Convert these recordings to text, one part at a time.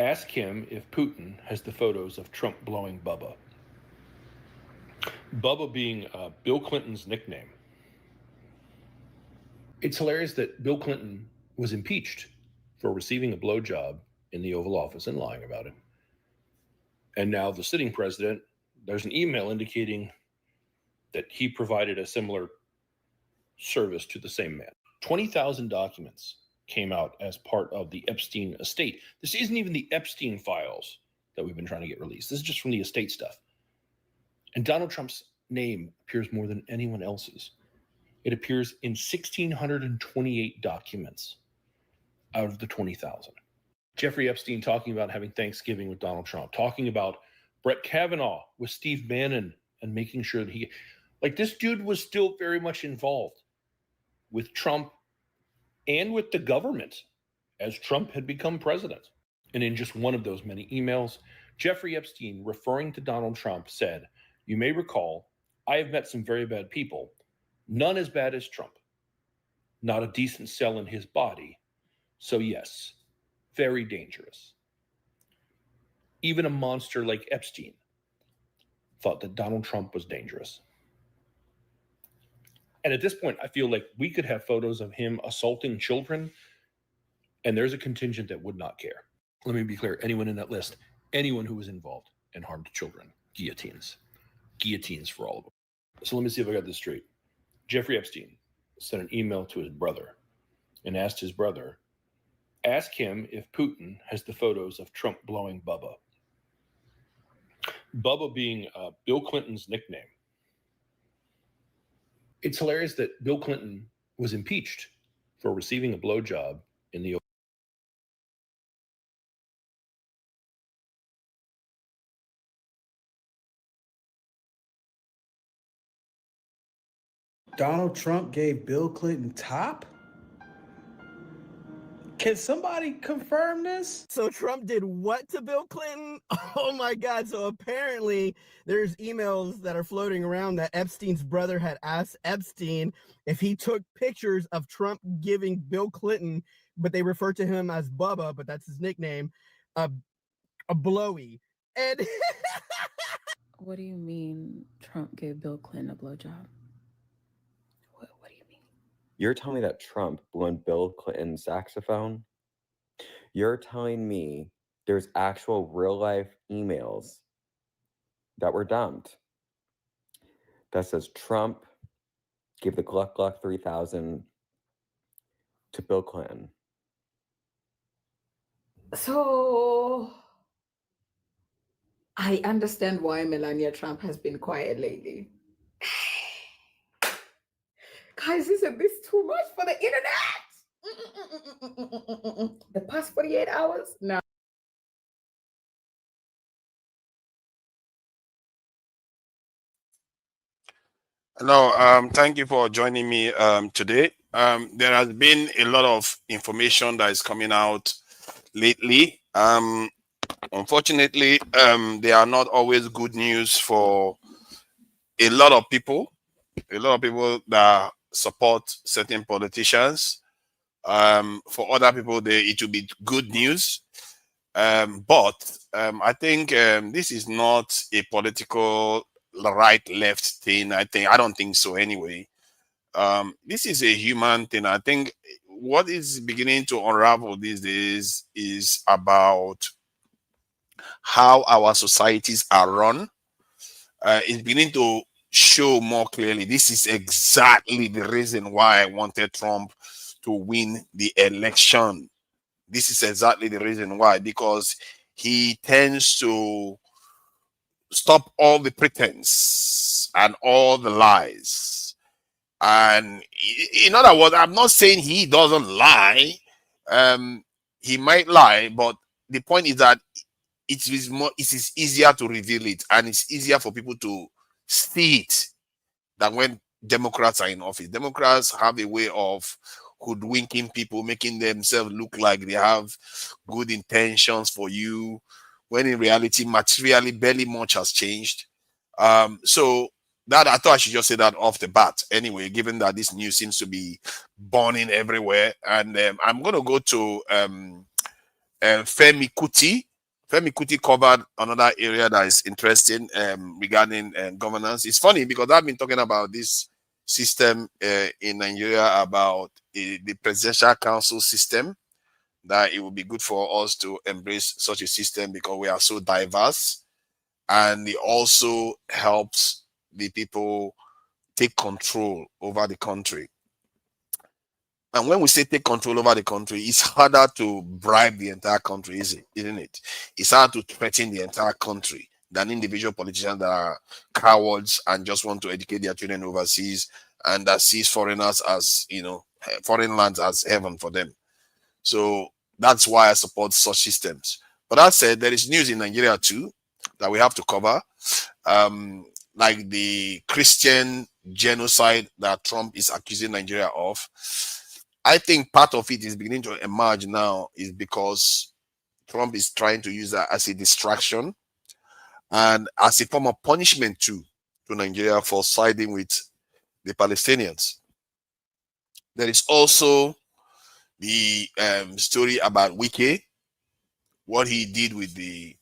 Ask him if Putin has the photos of Trump blowing Bubba. Bubba being Bill Clinton's nickname. It's hilarious that Bill Clinton was impeached for receiving a blowjob in the Oval Office and lying about it. And now the sitting president, there's an email indicating that he provided a similar service to the same man. 20,000 documents came out as part of the Epstein estate. This isn't even the Epstein files that we've been trying to get released. This is just from the estate stuff. And Donald Trump's name appears more than anyone else's. It appears in 1,628 documents out of the 20,000. Jeffrey Epstein talking about having Thanksgiving with Donald Trump, talking about Brett Kavanaugh with Steve Bannon and making sure that this dude was still very much involved with Trump and with the government as Trump had become president. And in just one of those many emails, Jeffrey Epstein, referring to Donald Trump, said, "You may recall, I have met some very bad people, none as bad as Trump. Not a decent cell in his body. So yes, very dangerous." Even a monster like Epstein thought that Donald Trump was dangerous. And at this point, I feel like we could have photos of him assaulting children, and there's a contingent that would not care. Let me be clear. Anyone in that list, anyone who was involved and harmed children, guillotines. Guillotines for all of them. So let me see if I got this straight. Jeffrey Epstein sent an email to his brother and asked his brother, ask him if Putin has the photos of Trump blowing Bubba. Bubba being Bill Clinton's nickname. It's hilarious that Bill Clinton was impeached for receiving a blowjob in the Donald Trump gave Bill Clinton top? Can somebody confirm this? So Trump did what to Bill Clinton? Oh my God. So apparently there's emails that are floating around that Epstein's brother had asked Epstein if he took pictures of Trump giving Bill Clinton, but they refer to him as Bubba, but that's his nickname, a blowy. And what do you mean Trump gave Bill Clinton a blowjob? What do you mean? You're telling me that Trump blew on Bill Clinton's saxophone? You're telling me there's actual real life emails that were dumped that says Trump gave the Gluck Gluck 3000 to Bill Clinton. So I understand why Melania Trump has been quiet lately. Guys, isn't this too much for the internet? The past 48 hours? No. Hello, thank you for joining me today. There has been a lot of information that is coming out lately. Unfortunately, they are not always good news for a lot of people. A lot of people that support certain politicians. For other people, it will be good news. But I think this is not a political right-left thing. I don't think so anyway. This is a human thing. I think what is beginning to unravel these days is about how our societies are run. It's beginning to show more clearly. This is exactly the reason why I wanted Trump to win the election. This is exactly the reason why, because he tends to stop all the pretense and all the lies. And in other words, I'm not saying he doesn't lie. He might lie, but the point is that it is easier to reveal it, and it's easier for people to see it than when Democrats are in office. Democrats have a way of hoodwinking people, making themselves look like they have good intentions for you, when in reality, materially, barely much has changed. So that I thought I should just say that off the bat. Anyway, given that this news seems to be burning everywhere, and I'm going to go to Femi Kuti. Femi Kuti covered another area that is interesting regarding governance. It's funny because I've been talking about this system in Nigeria, about the presidential council system, that it would be good for us to embrace such a system because we are so diverse, and it also helps the people take control over the country. And when we say take control over the country, it's harder to bribe the entire country, isn't it? It's hard to threaten the entire country than individual politicians that are cowards and just want to educate their children overseas and that sees foreigners as, foreign lands as heaven for them. So that's why I support such systems. But that said, there is news in Nigeria too that we have to cover, like the Christian genocide that Trump is accusing Nigeria of. I think part of it is beginning to emerge now is because Trump is trying to use that as a distraction and as a form of punishment too to Nigeria for siding with the Palestinians. There is also the story about Wike, what he did with the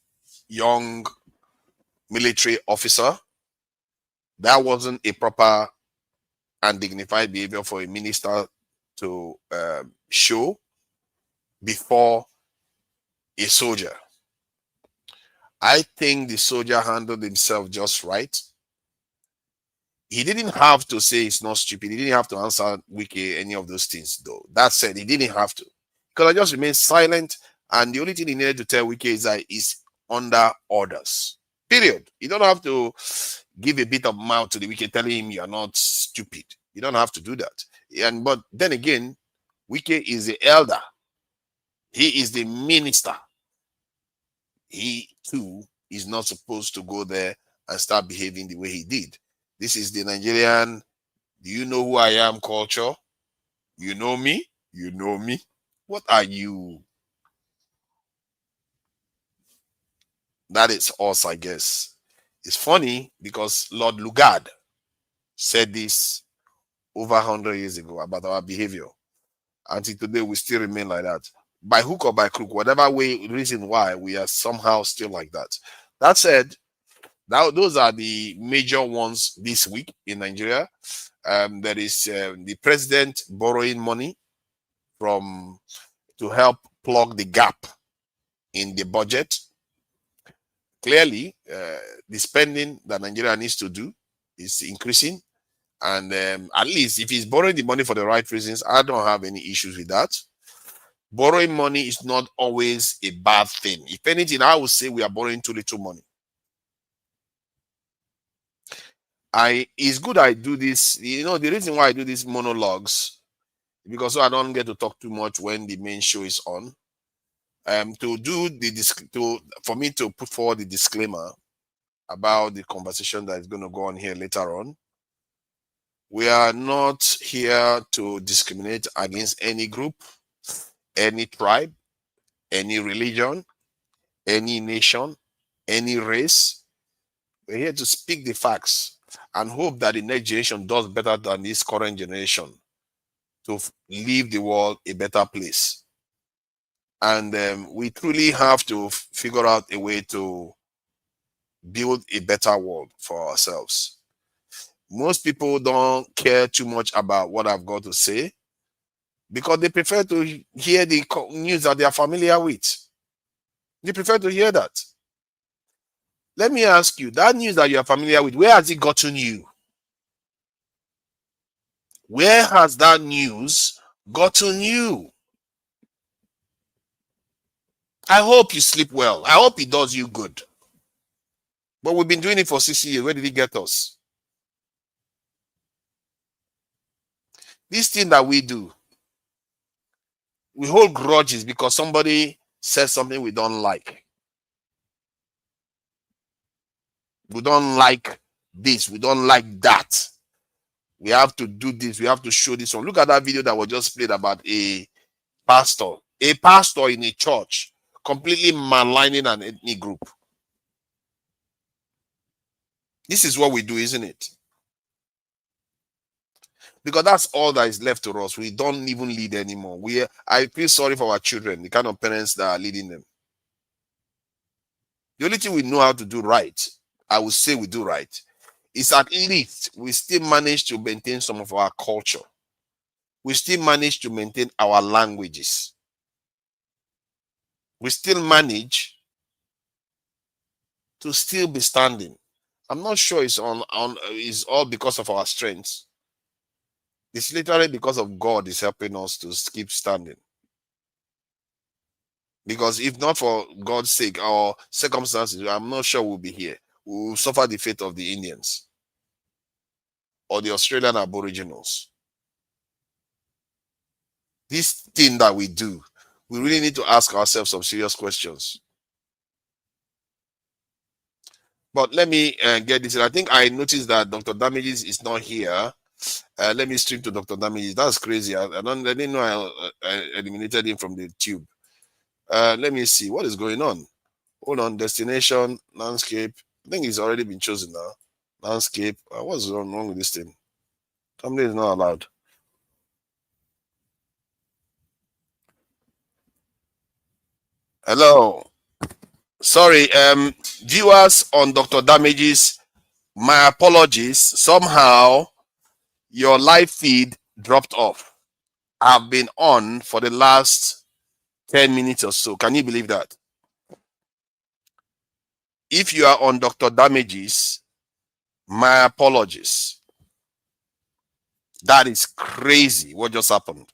young military officer. That wasn't a proper and dignified behavior for a minister to show before a soldier. I think the soldier handled himself just right. He didn't have to say it's not stupid. He didn't have to answer Wike any of those things, though. That said, he didn't have to. Because I just remained silent, and the only thing he needed to tell Wike is that he's under orders. Period. You don't have to give a bit of mouth to the Wike telling him you are not stupid. You don't have to do that. But then again, Wike is the elder. He is the minister. He too is not supposed to go there and start behaving the way he did. This is the Nigerian, do you know who I am culture? You know me? You know me? What are you? That is us, I guess. It's funny because Lord Lugard said this over 100 years ago about our behavior. Until today, we still remain like that. By hook or by crook, whatever reason why, we are somehow still like that. That said, those are the major ones this week in Nigeria. There is the president borrowing money to help plug the gap in the budget. Clearly, the spending that Nigeria needs to do is increasing. And at least if he's borrowing the money for the right reasons, I don't have any issues with that. Borrowing money is not always a bad thing. If anything, I would say we are borrowing too little money. It's good I do this. The reason why I do these monologues, because so I don't get to talk too much when the main show is on. For me to put forward the disclaimer about the conversation that is going to go on here later on. We are not here to discriminate against any group, any tribe, any religion, any nation, any race. We're here to speak the facts and hope that the next generation does better than this current generation to leave the world a better place. And we truly have to figure out a way to build a better world for ourselves. Most people don't care too much about what I've got to say because they prefer to hear the news that they are familiar with. They prefer to hear that. Let me ask you, that news that you are familiar with, where has it gotten you? Where has that news gotten you? I hope you sleep well. I hope it does you good. But we've been doing it for 6 years. Where did it get us? This thing that we do, we hold grudges because somebody says something we don't like. We don't like this. We don't like that. We have to do this. We have to show this one. Look at that video that was just played about a pastor in a church completely maligning an ethnic group. This is what we do, isn't it? Because that's all that is left to us. We don't even lead anymore. I feel sorry for our children, the kind of parents that are leading them. The only thing we know how to do right, I would say we do right, is at least we still manage to maintain some of our culture. We still manage to maintain our languages. We still manage to still be standing. I'm not sure it's it's all because of our strengths. It's literally because of God is helping us to keep standing. Because if not for God's sake or circumstances, I'm not sure we'll be here. We will suffer the fate of the Indians or the Australian Aboriginals. This thing that we do, we really need to ask ourselves some serious questions. But let me get this. I think I noticed that Dr. Damages is not here. Let me stream to Dr. Damages. That's crazy. I didn't know I eliminated him from the tube. Let me see what is going on. Hold on. Destination, landscape. I think it's already been chosen now. Landscape. What's wrong with this thing? Somebody is not allowed. Hello. Sorry, viewers on Dr. Damages, my apologies. Somehow your live feed dropped off. I've been on for the last 10 minutes or so. Can you believe that? If you are on Dr. Damages, my apologies. That is crazy what just happened.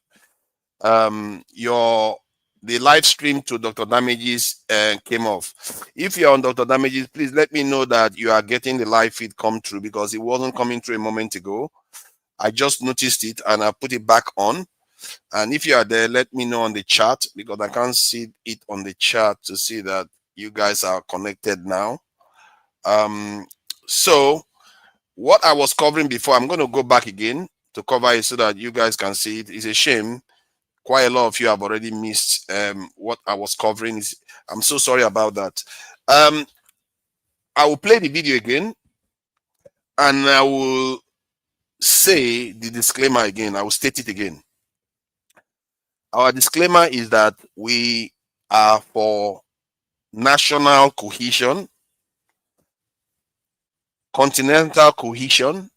The live stream to Dr. Damages came off. If you're on Dr. Damages, please let me know that you are getting the live feed come through, because it wasn't coming through a moment ago. I just noticed it and I put it back on. And if you are there, let me know on the chat, because I can't see it on the chat to see that you guys are connected now. So what I was covering before, I'm going to go back again to cover it so that you guys can see it. It's a shame quite a lot of you have already missed what I was covering. I'm so sorry about that. I will play the video again and I will say the disclaimer again. I will state it again. Our disclaimer is that we are for national cohesion, continental cohesion,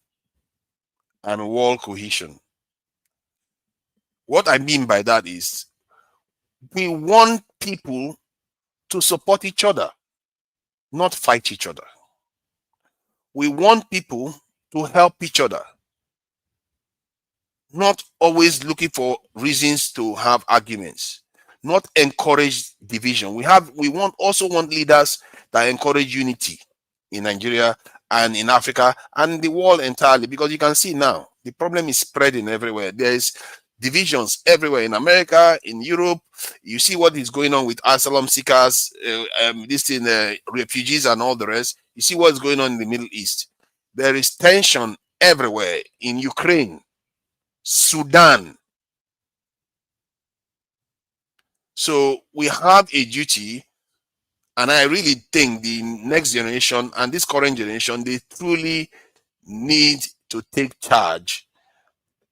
and world cohesion. What I mean by that is we want people to support each other, not fight each other. We want people to help each other, not always looking for reasons to have arguments, not encourage division. We also want leaders that encourage unity in Nigeria and in Africa and the world entirely, because you can see now the problem is spreading everywhere. There is divisions everywhere in America, in Europe. You see what is going on with asylum seekers, refugees and all the rest. You see what's going on in the Middle East. There is tension everywhere in Ukraine, Sudan. So we have a duty, and I really think the next generation and this current generation, they truly need to take charge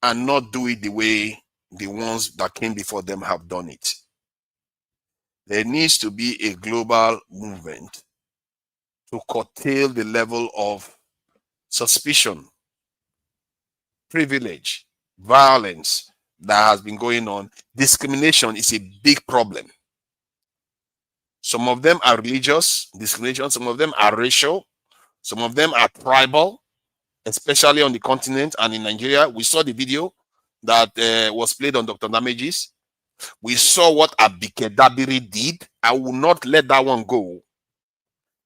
and not do it the way the ones that came before them have done it. There needs to be a global movement to curtail the level of suspicion, privilege, violence that has been going on. Discrimination is a big problem. Some of them are religious discrimination, some of them are racial, some of them are tribal, especially on the continent and in Nigeria. We saw the video that was played on Dr. Damages. We saw what Abike Dabiri did. I will not let that one go.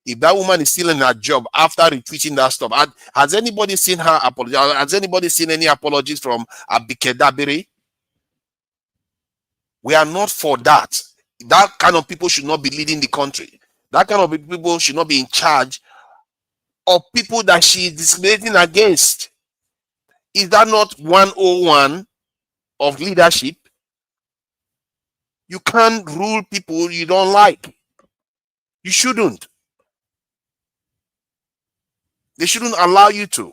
If that woman is still in her job after retweeting that stuff, has anybody seen her apologize? Has anybody seen any apologies from Abike Dabiri? We are not for that. That kind of people should not be leading the country. That kind of people should not be in charge of people that she is discriminating against. Is that not 101 of leadership? You can't rule people you don't like. You shouldn't. They shouldn't allow you to.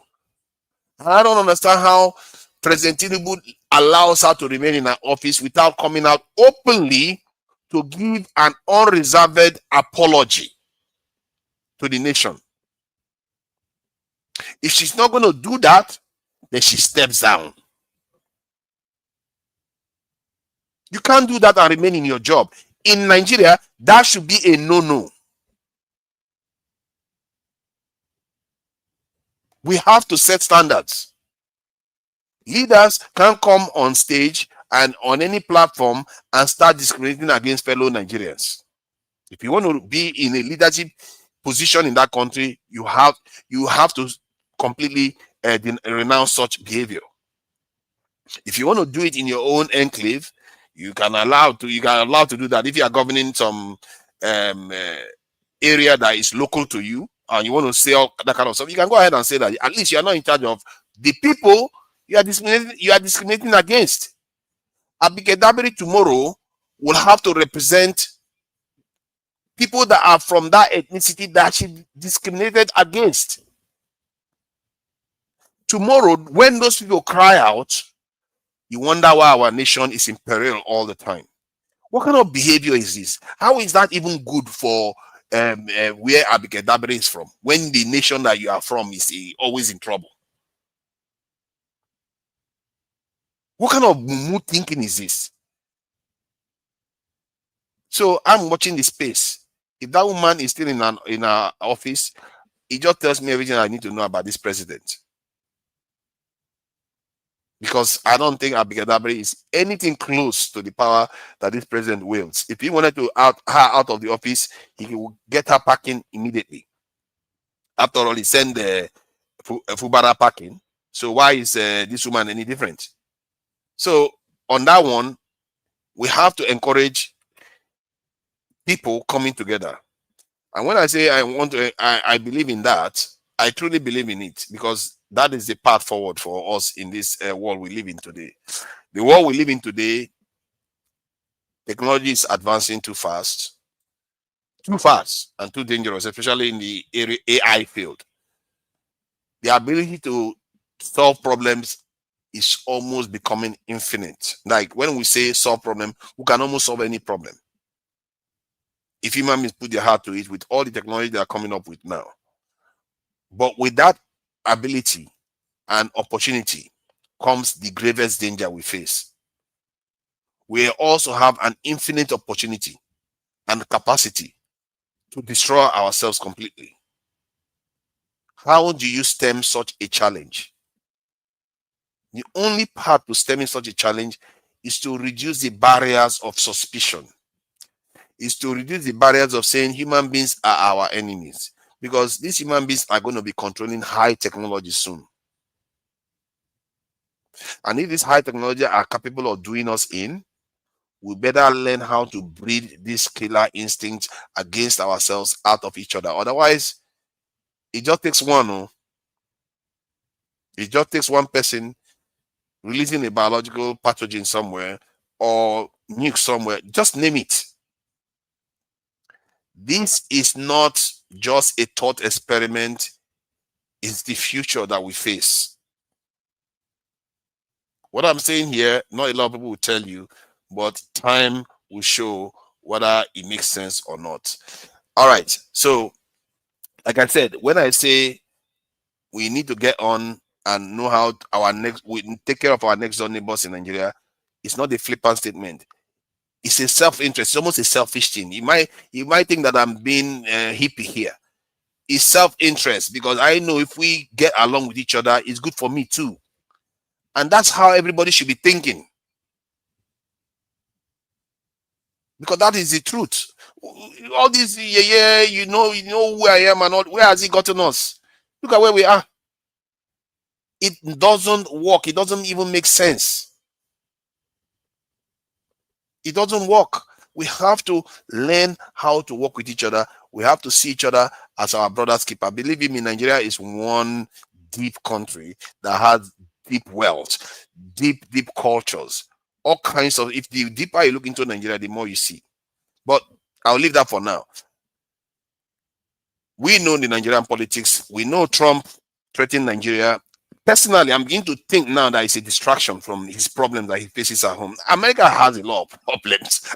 I don't understand how President Tinubu allows her to remain in her office without coming out openly to give an unreserved apology. to the nation. If she's not going to do that, then she steps down. You can't do that and remain in your job. In Nigeria, that should be a no-no. We have to set standards. Leaders can't come on stage and on any platform and start discriminating against fellow Nigerians. If you want to be in a leadership position in that country, you have to completely renounce such behavior. If you want to do it in your own enclave, you can allow to do that. If you are governing some area that is local to you and you want to say all that kind of stuff, you can go ahead and say that. At least you are not in charge of the people you are discriminating against. Abikedabiri tomorrow will have to represent people that are from that ethnicity that she discriminated against. Tomorrow, when those people cry out, you wonder why our nation is in peril all the time. What kind of behavior is this? How is that even good for where Abikedabiri is from, when the nation that you are from is always in trouble? What kind of mood thinking is this? So I'm watching the space. If that woman is still in her office, it just tells me everything I need to know about this president. Because I don't think Abikedabiri is anything close to the power that this president wields. If he wanted to her out of the office, he will get her packing immediately. After all, he sent the Fubara packing. So why is this woman any different? So on that one, we have to encourage people coming together. And when I say I believe in that, I truly believe in it, because that is the path forward for us in this world we live in today. The world we live in today, technology is advancing too fast and too dangerous, especially in the AI field. The ability to solve problems is almost becoming infinite. Like when we say solve problem, we can almost solve any problem if human beings put their heart to it, with all the technology they are coming up with now. But with that ability and opportunity comes the gravest danger we face. We also have an infinite opportunity and capacity to destroy ourselves completely. How do you stem such a challenge? The only path to stemming such a challenge is to reduce the barriers of suspicion, is to reduce the barriers of saying human beings are our enemies, because these human beings are going to be controlling high technology soon. And if this high technology are capable of doing us in, we better learn how to breed this killer instinct against ourselves out of each other. Otherwise, it just takes one. It just takes one person releasing a biological pathogen somewhere or nuke somewhere. Just name it. This is not just a thought experiment. It's the future that we face. What I'm saying here, not a lot of people will tell you, but time will show whether it makes sense or not. All right. So, like I said, when I say we need to get on and know how we take care of our next door neighbors in Nigeria, it's not a flippant statement. It's a self-interest. It's almost a selfish thing. You might think that I'm being hippie here. It's self-interest, because I know if we get along with each other, it's good for me too. And that's how everybody should be thinking, because that is the truth. All this, you know who I am and all. Where has it gotten us? Look at where we are. It doesn't work. It doesn't even make sense. It doesn't work. We have to learn how to work with each other. We have to see each other as our brother's keeper. Believe me, Nigeria is one deep country that has deep wealth, deep cultures, all kinds of. If the deeper you look into Nigeria, the more you see. But I'll leave that for now. We know the Nigerian politics. We know Trump threatening Nigeria. Personally, I'm beginning to think now that it's a distraction from his problems that he faces at home. America has a lot of problems.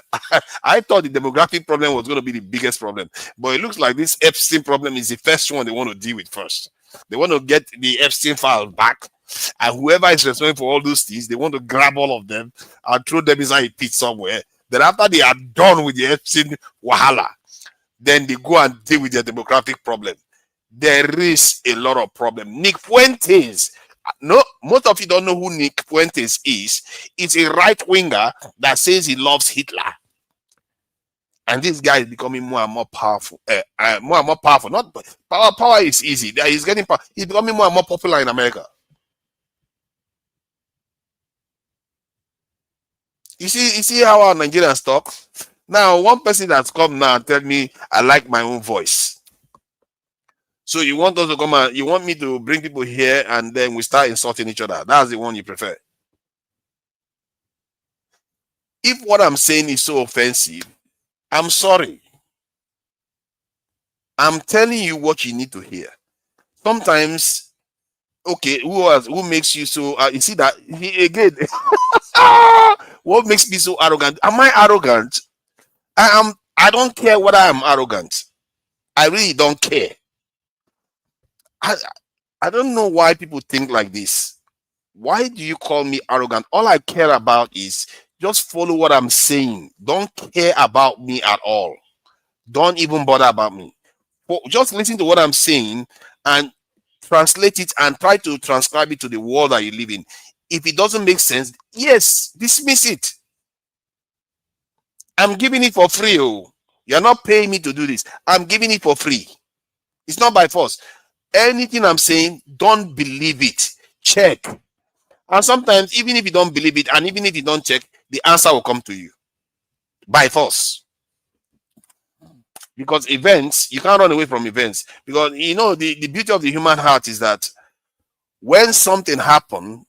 I thought the demographic problem was going to be the biggest problem, but it looks like this Epstein problem is the first one they want to deal with first. They want to get the Epstein file back, and whoever is responsible for all those things, they want to grab all of them and throw them inside a pit somewhere. Then after they are done with the Epstein wahala, then they go and deal with their demographic problem. There is a lot of problem. Nick Fuentes. No, most of you don't know who Nick Fuentes is. It's a right winger that says he loves Hitler. And this guy is becoming more and more powerful. More and more powerful. Not power is easy. He's getting power. He's becoming more and more popular in America. You see how our Nigerians talk? Now, one person that's come now and tell me I like my own voice. So you want us to come and you want me to bring people here and then we start insulting each other. That's the one you prefer. If what I'm saying is so offensive, I'm sorry. I'm telling you what you need to hear. Sometimes, okay, who makes you so? You see that again? What makes me so arrogant? Am I arrogant? I don't care whether I'm arrogant. I really don't care. I don't know why people think like this. Why do you call me arrogant? All I care about is just follow what I'm saying. Don't care about me at all. Don't even bother about me. Just listen to what I'm saying and translate it and try to transcribe it to the world that you live in. If it doesn't make sense, yes, dismiss it. I'm giving it for free. Oh, you're not paying me to do this. I'm giving it for free. It's not by force. Anything I'm saying, don't believe it. Check. And sometimes, even if you don't believe it, and even if you don't check, the answer will come to you by force. Because events, you can't run away from events. Because you know the beauty of the human heart is that when something happened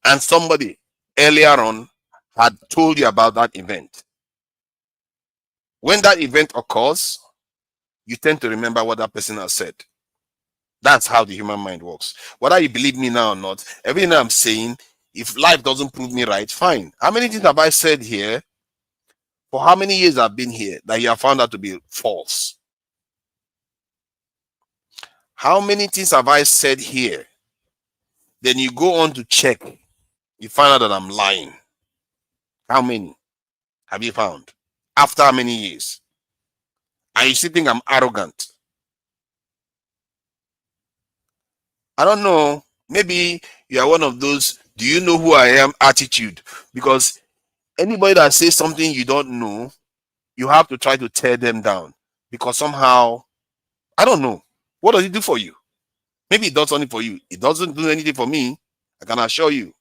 and somebody earlier on had told you about that event, when that event occurs, you tend to remember what that person has said. That's how the human mind works. Whether you believe me now or not, everything I'm saying, if life doesn't prove me right, fine. How many things have I said here for how many years I've been here that you have found out to be false? How many things have I said here? Then you go on to check, you find out that I'm lying. How many have you found? After how many years? And you still think I'm arrogant? I don't know. Maybe you are one of those do you know who I am attitude. Because anybody that says something you don't know, you have to try to tear them down. Because somehow, I don't know. What does it do for you? Maybe it does something for you. It doesn't do anything for me. I can assure you.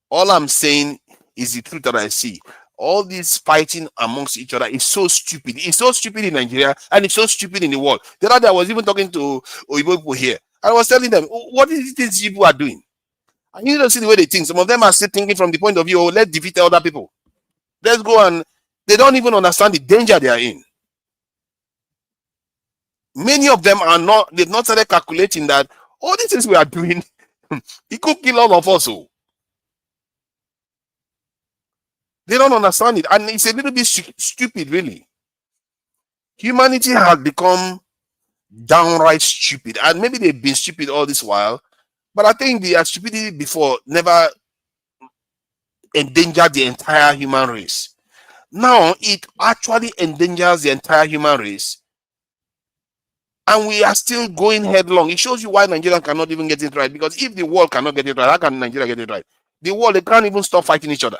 All I'm saying is the truth that I see. All this fighting amongst each other is so stupid. It's so stupid in Nigeria and it's so stupid in the world. The other day I was even talking to Oyibo people here. I was telling them, what is it these people are doing? And you don't see the way they think. Some of them are still thinking from the point of view, oh, let's defeat other people. Let's go, and they don't even understand the danger they are in. Many of them are not, they've not started calculating that all these things we are doing, it could kill all of us. Oh. They don't understand it. And it's a little bit stupid, really. Humanity has become downright stupid. And maybe they've been stupid all this while. But I think the stupidity before never endangered the entire human race. Now, it actually endangers the entire human race. And we are still going headlong. It shows you why Nigeria cannot even get it right. Because if the world cannot get it right, how can Nigeria get it right? The world, they can't even stop fighting each other.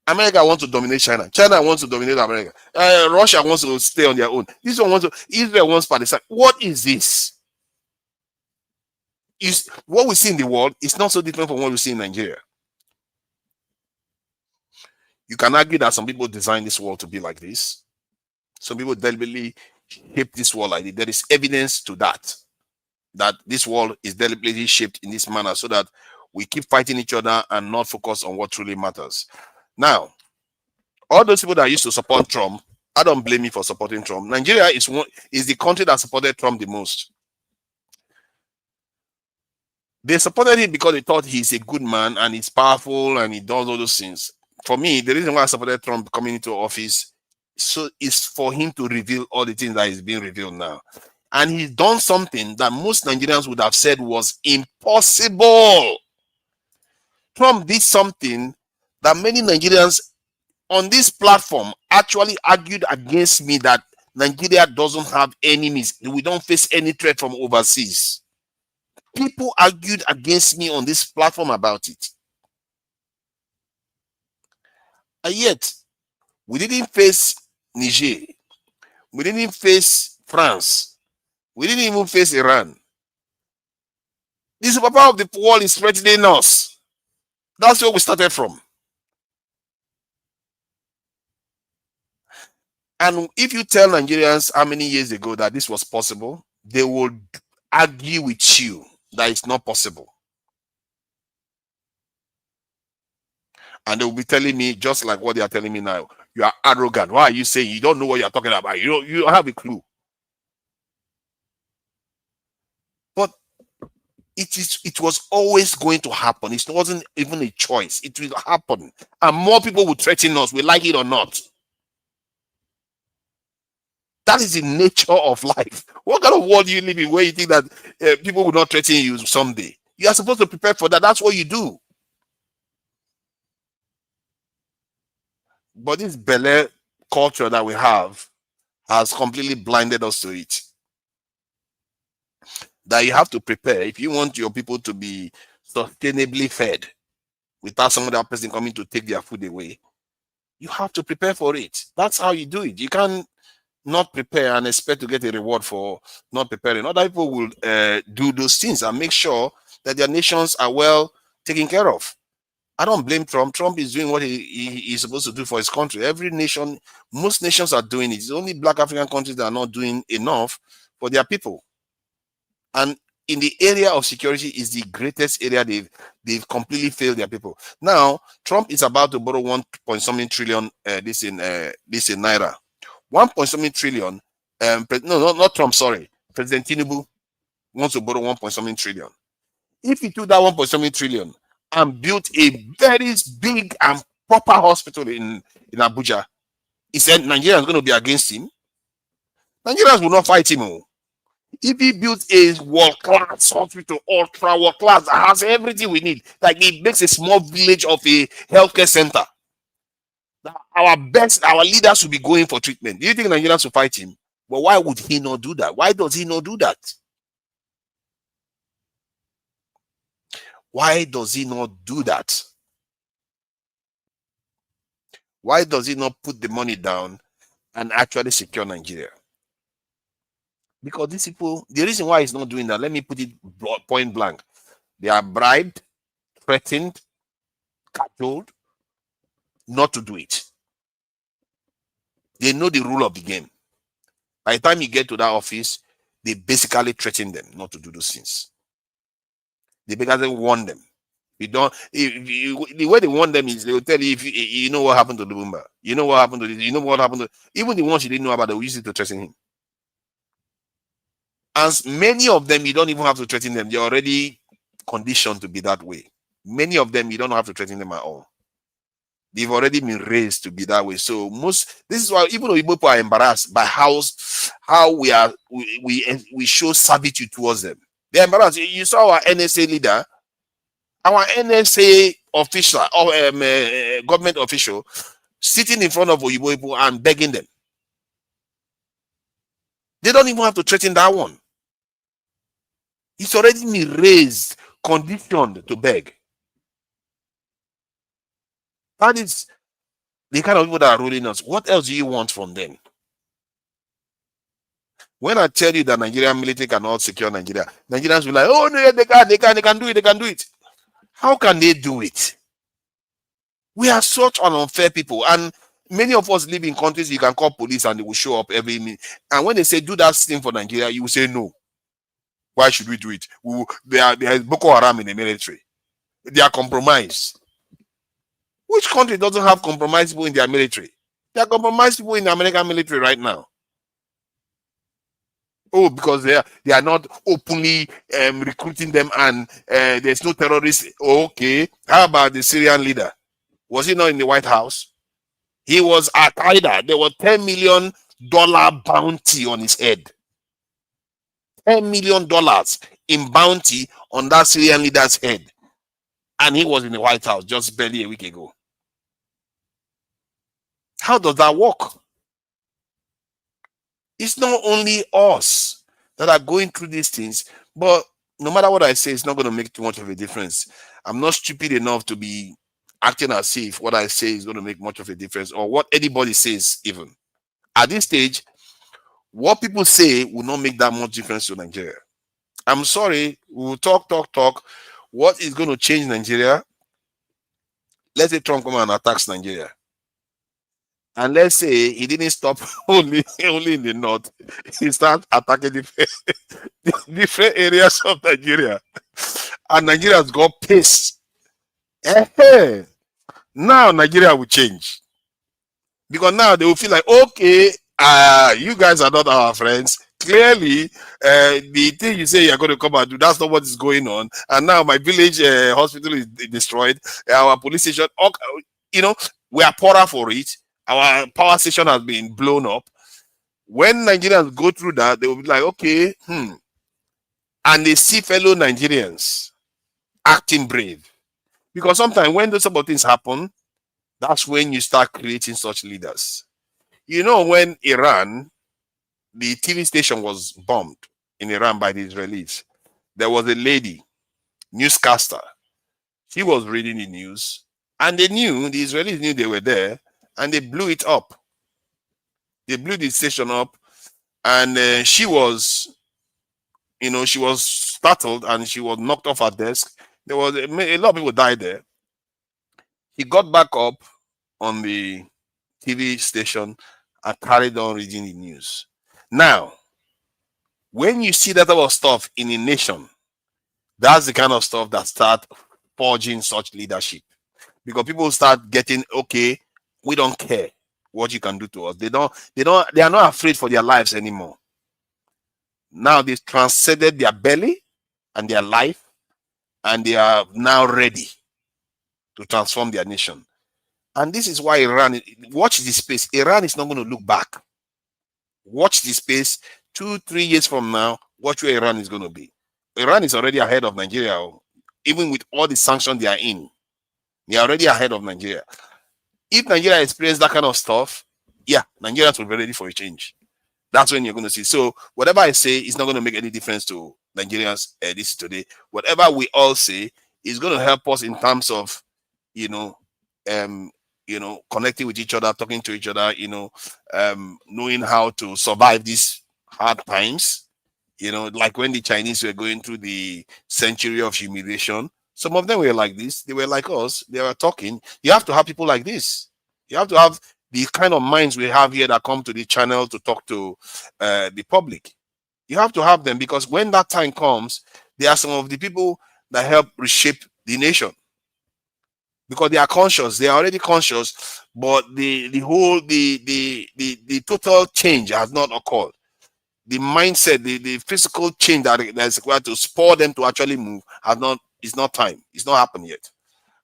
America wants to dominate China. China wants to dominate America. Russia wants to stay on their own. This one wants to. Israel wants Palestine. What is this? What we see in the world is not so different from what we see in Nigeria. You can argue that some people designed this world to be like this. Some people deliberately shaped this world like this. There is evidence to that this world is deliberately shaped in this manner so that we keep fighting each other and not focus on what truly matters. Now, all those people that used to support Trump, I don't blame you for supporting Trump. Nigeria is the country that supported Trump the most. They supported him because they thought he's a good man and he's powerful and he does all those things. for me, the reason why I supported Trump coming into office is for him to reveal all the things that is being revealed now. And he's done something that most Nigerians would have said was impossible. Trump did something that many Nigerians on this platform actually argued against me, that Nigeria doesn't have enemies. We don't face any threat from overseas. People argued against me on this platform about it. And yet, we didn't face Niger. We didn't face France. We didn't even face Iran. The superpower of the world is threatening us. That's where we started from. And if you tell Nigerians how many years ago that this was possible, they will argue with you that it's not possible. And they will be telling me, just like what they are telling me now, you are arrogant. Why are you saying you don't know what you're talking about? You don't have a clue. But it was always going to happen. It wasn't even a choice. It will happen. And more people will threaten us, we like it or not. That is the nature of life. What kind of world do you live in where you think that people will not threaten you someday? You are supposed to prepare for that. That's what you do. But this Bele culture that we have has completely blinded us to it. That you have to prepare if you want your people to be sustainably fed without some other person coming to take their food away. You have to prepare for it. That's how you do it. You can't not prepare and expect to get a reward for not preparing. Other people will do those things and make sure that their nations are well taken care of. I don't blame Trump. Trump is doing what he's supposed to do for his country. Every nation, most nations are doing it. It's only Black African countries that are not doing enough for their people. And in the area of security is the greatest area they've completely failed their people. Now, Trump is about to borrow 1.something trillion this in Naira. 1.something trillion. No, not Trump, sorry. President Tinubu wants to borrow 1.something trillion. If he took that 1.something trillion and built a very big and proper hospital in Abuja, he said Nigerians are going to be against him. Nigerians will not fight him. If he built a world-class hospital, ultra world-class, that has everything we need, like it makes a small village of a healthcare center, our leaders will be going for treatment. Do you think Nigerians will fight him? But why would he not do that? Why does he not do that? Why does he not do that? Why does he not put the money down and actually secure Nigeria? Because these people, the reason why he's not doing that, let me put it point blank. They are bribed, threatened, cajoled not to do it. They know the rule of the game. By the time you get to that office, they basically threaten them not to do those things. They basically warn them. The way they warn them is they will tell you, if you know what happened to Lumumba, you know what happened to this, you know what happened to even the ones you didn't know about, they will use it to threaten him. And many of them, you don't even have to threaten them. They're already conditioned to be that way. Many of them, you don't have to threaten them at all. They've already been raised to be that way. So this is why even though people are embarrassed by how we show servitude towards them. They're embarrassed. You saw our NSA leader, our NSA official, or government official, sitting in front of Oyibo people and begging them. They don't even have to threaten that one. It's already been raised, conditioned to beg. That is the kind of people that are ruling us. What else do you want from them? When I tell you that Nigerian military cannot secure Nigeria, Nigerians will be like, oh no, they can do it. How can they do it? We are such an unfair people, and many of us live in countries you can call police and they will show up every minute. And when they say do that thing for Nigeria, you will say no. Why should we do it? There is Boko Haram in the military. They are compromised. Which country doesn't have compromised people in their military? There are compromised people in the American military right now. Oh, because they are not openly recruiting them and there's no terrorists. Okay. How about the Syrian leader? Was he not in the White House? He was Al Qaeda. There was $10 million bounty on his head. $10 million in bounty on that Syrian leader's head. And he was in the White House just barely a week ago. How does that work? It's not only us that are going through these things, but no matter what I say, it's not going to make too much of a difference. I'm not stupid enough to be acting as if what I say is going to make much of a difference, or what anybody says even. At this stage, what people say will not make that much difference to Nigeria. I'm sorry, we will talk. What is going to change Nigeria? Let's say Trump come and attacks Nigeria. And let's say he didn't stop only in the north. He started attacking different areas of Nigeria. And Nigeria's got pissed. Now Nigeria will change. Because now they will feel like, okay, you guys are not our friends. Clearly, the thing you say you're going to come and do, that's not what is going on. And now my village hospital is destroyed. Our police station, we are poorer for it. Our power station has been blown up. When Nigerians go through that, they will be like, okay, and they see fellow Nigerians acting brave. Because sometimes when those sort of things happen, that's when you start creating such leaders. When Iran, the TV station was bombed in Iran by the Israelis, there was a lady, newscaster. She was reading the news, and the Israelis knew they were there, and they blew it up. They blew the station up, and she was startled, and she was knocked off her desk. There was a lot of people died there. He got back up on the TV station and carried on reading the news. Now, when you see that type of stuff in a nation, that's the kind of stuff that start forging such leadership. Because people start getting, okay, we don't care what you can do to us. They are not afraid for their lives anymore. Now they've transcended their belly and their life, and they are now ready to transform their nation. And this is why Iran, watch this space. Iran is not going to look back. Watch this space. 2-3 years from now, watch where Iran is going to be. Iran is already ahead of Nigeria. Even with all the sanctions they are in, they are already ahead of Nigeria. If Nigeria experiences that kind of stuff, Nigerians will be ready for a change. That's when you're going to see. So whatever I say is not going to make any difference to Nigerians this today. Whatever we all say is going to help us in terms of, connecting with each other, talking to each other, knowing how to survive these hard times. Like when the Chinese were going through the century of humiliation, some of them were like this. They were like us. They were talking. You have to have people like this. You have to have the kind of minds we have here that come to the channel to talk to the public. You have to have them, because when that time comes, they are some of the people that help reshape the nation. Because they are conscious. They are already conscious, but the total change has not occurred. The mindset, the physical change that is required to spur them to actually move it's not time. It's not happened yet.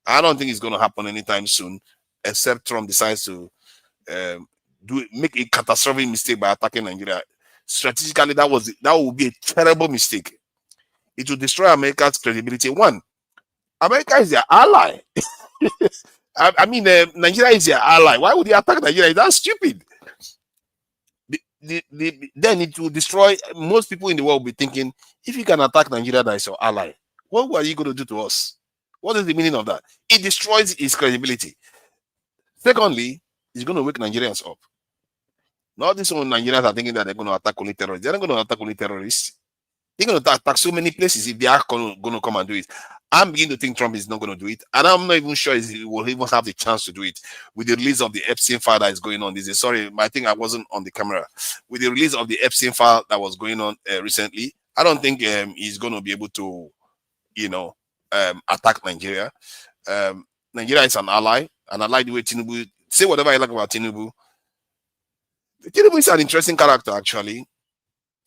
I don't think it's going to happen anytime soon, except Trump decides to make a catastrophic mistake by attacking Nigeria. Strategically, that would be a terrible mistake. It will destroy America's credibility. One, America is their ally. Nigeria is their ally. Why would they attack Nigeria? That's stupid. Then it will destroy. Most people in the world will be thinking, if you can attack Nigeria, that is your ally, what are you going to do to us? What is the meaning of that? It destroys its credibility. Secondly, it's going to wake Nigerians up. Not this one Nigerians are thinking that they're going to attack only terrorists. They're not going to attack only terrorists. They're going to attack so many places if they are going to come and do it. I'm beginning to think Trump is not going to do it. And I'm not even sure he will even have the chance to do it. With the release of the EPSTEIN file that is going on. Sorry, I think I wasn't on the camera. With the release of the EPSTEIN file that was going on recently, I don't think he's going to be able to, attack Nigeria. Nigeria is an ally. And I like the way Tinubu, say whatever I like about Tinubu. Tinubu is an interesting character, actually.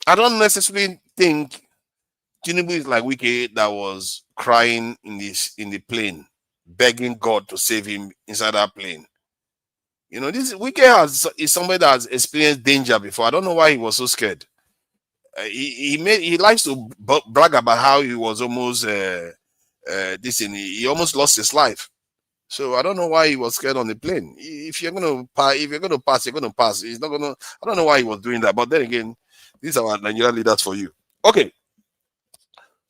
I don't necessarily think Tinubu is like Wike that was crying in the plane begging God to save him inside that plane. You know, this Wike is somebody that has experienced danger before. I don't know why he was so scared. He likes to brag about how he was almost he almost lost his life. So I don't know why he was scared on the plane. If you're gonna pass, you're gonna pass. He's not gonna. I don't know why he was doing that. But then again, these are our Nigerian leaders for you. Okay.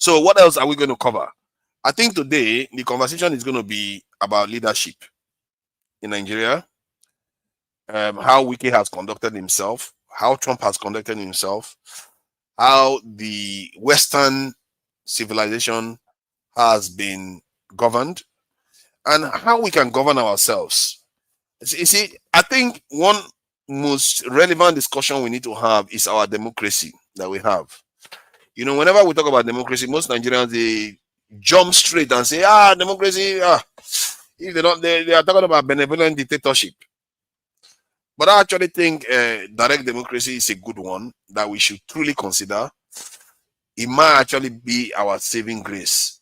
So what else are we going to cover? I think today the conversation is going to be about leadership in Nigeria, how Wike has conducted himself, how Trump has conducted himself, how the Western civilization has been governed, and how we can govern ourselves. You see, I think one most relevant discussion we need to have is our democracy that we have. You know, whenever we talk about democracy, most Nigerians, they jump straight and say, democracy, if they don't, they are talking about benevolent dictatorship. But I actually think direct democracy is a good one that we should truly consider. It might actually be our saving grace.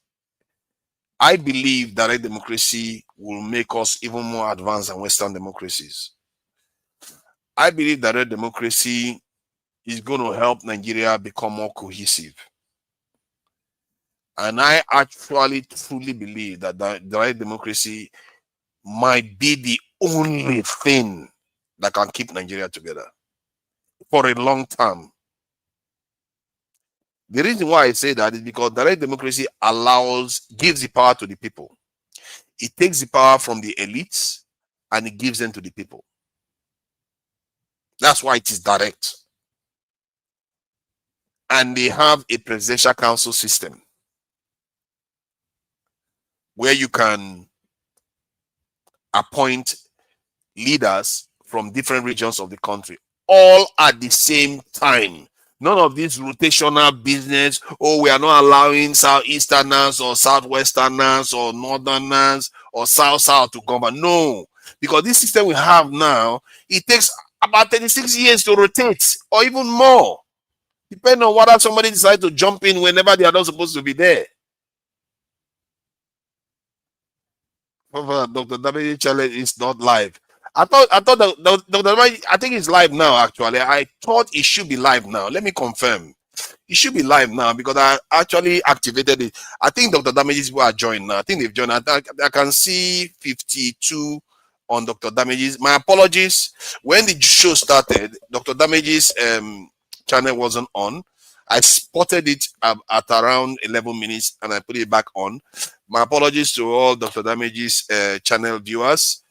I believe direct democracy will make us even more advanced than Western democracies. I believe direct democracy is going to help Nigeria become more cohesive. And I actually truly believe that direct democracy might be the only thing that can keep Nigeria together for a long time. The reason why I say that is because direct democracy gives the power to the people. It takes the power from the elites and it gives them to the people. That's why it is direct. And they have a presidential council system where you can appoint leaders from different regions of the country, all at the same time. None of this rotational business. Oh, we are not allowing Southeasterners or Southwesterners or Northerners or South to govern. No, because this system we have now, it takes about 36 years to rotate or even more, depending on whether somebody decides to jump in whenever they are not supposed to be there. Dr. W challenge is not live. I thought that Dr. I think it's live now. Actually, I thought it should be live now. Let me confirm. It should be live now because I actually activated it. I think Dr. Damages people are joined now. I think they've joined. I can see 52 on Dr. Damages. My apologies. When the show started, Dr. Damages channel wasn't on. I spotted it at around 11 minutes and I put it back on. My apologies to all Dr. Damages channel viewers.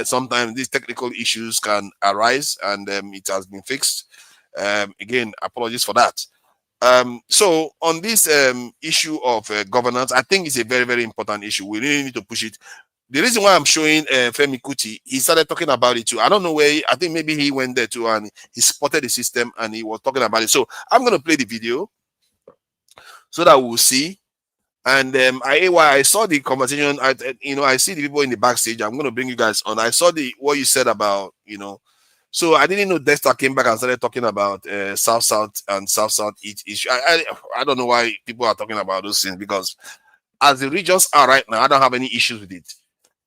Sometimes these technical issues can arise and it has been fixed. Again, apologies for that. So on this issue of governance, I think it's a very, very important issue. We really need to push it. The reason why I'm showing Femi Kuti, he started talking about it too. I don't know where, I think maybe he went there too and he spotted the system and he was talking about it. So I'm going to play the video so that we'll see. And I saw the conversation. I see the people in the backstage. I'm going to bring you guys on. I saw what you said about, so I didn't know Dexter came back and started talking about South and South East issue. I don't know why people are talking about those things because as the regions are right now, I don't have any issues with it.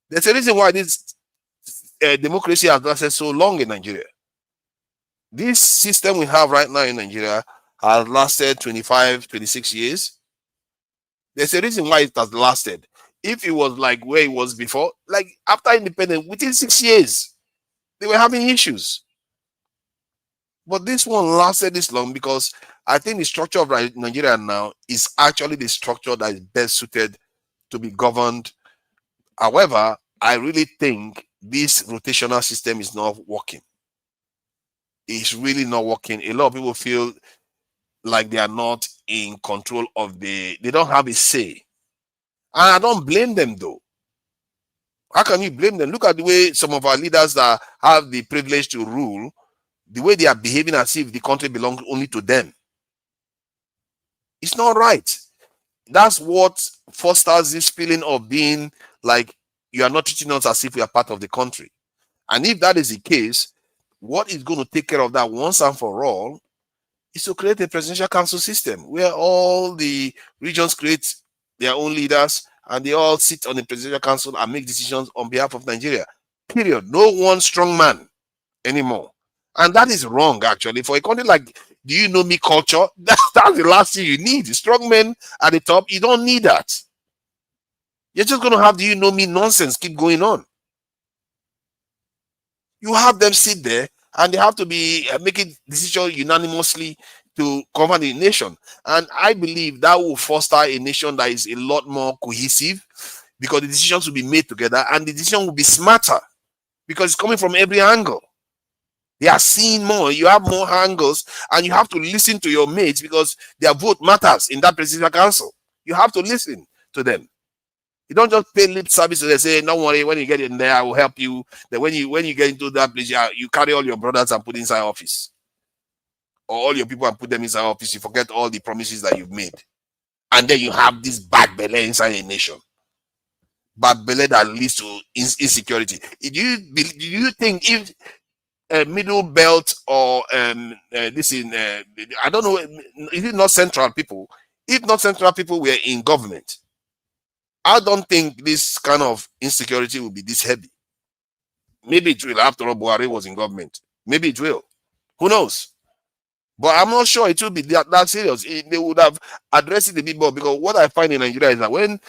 There's a reason why this democracy has lasted so long in Nigeria. This system we have right now in Nigeria has lasted 25, 26 years. There's a reason why it has lasted. If it was like where it was before, like after independence, within 6 years, they were having issues. But this one lasted this long because I think the structure of Nigeria now is actually the structure that is best suited to be governed. However, I really think this rotational system is not working. It's really not working. A lot of people feel like they are not in control of they don't have a say. And I don't blame them though. How can you blame them? Look at the way some of our leaders that have the privilege to rule, the way they are behaving as if the country belongs only to them. It's not right. That's what fosters this feeling of being like you are not treating us as if we are part of the country. And if that is the case, what is going to take care of that once and for all is to create a presidential council system where all the regions create their own leaders and they all sit on the presidential council and make decisions on behalf of Nigeria. Period. No one strong man anymore. And that is wrong, actually. For a country like do you know me culture, that's the last thing you need. Strong men at the top, you don't need that. You're just going to have do you know me nonsense keep going on. You have them sit there and they have to be making decisions unanimously to govern the nation. And I believe that will foster a nation that is a lot more cohesive, because the decisions will be made together and the decision will be smarter because it's coming from every angle. They are seeing more. You have more angles and you have to listen to your mates because their vote matters in that presidential council. You have to listen to them. You don't just pay lip service to them, say, don't worry, when you get in there, I will help you. Then when you get into that place, you carry all your brothers and put inside office. Or all your people and put them inside office. You forget all the promises that you've made. And then you have this bad belly inside a nation. Bad belly that leads to insecurity. Do you think if middle belt or this in I don't know, is it not central people? If not central people were in government, I don't think this kind of insecurity will be this heavy. Maybe it will. After all, Buhari was in government. Maybe it will. Who knows? But I'm not sure it will be that serious. They would have addressed it a bit more, because what I find in Nigeria is that when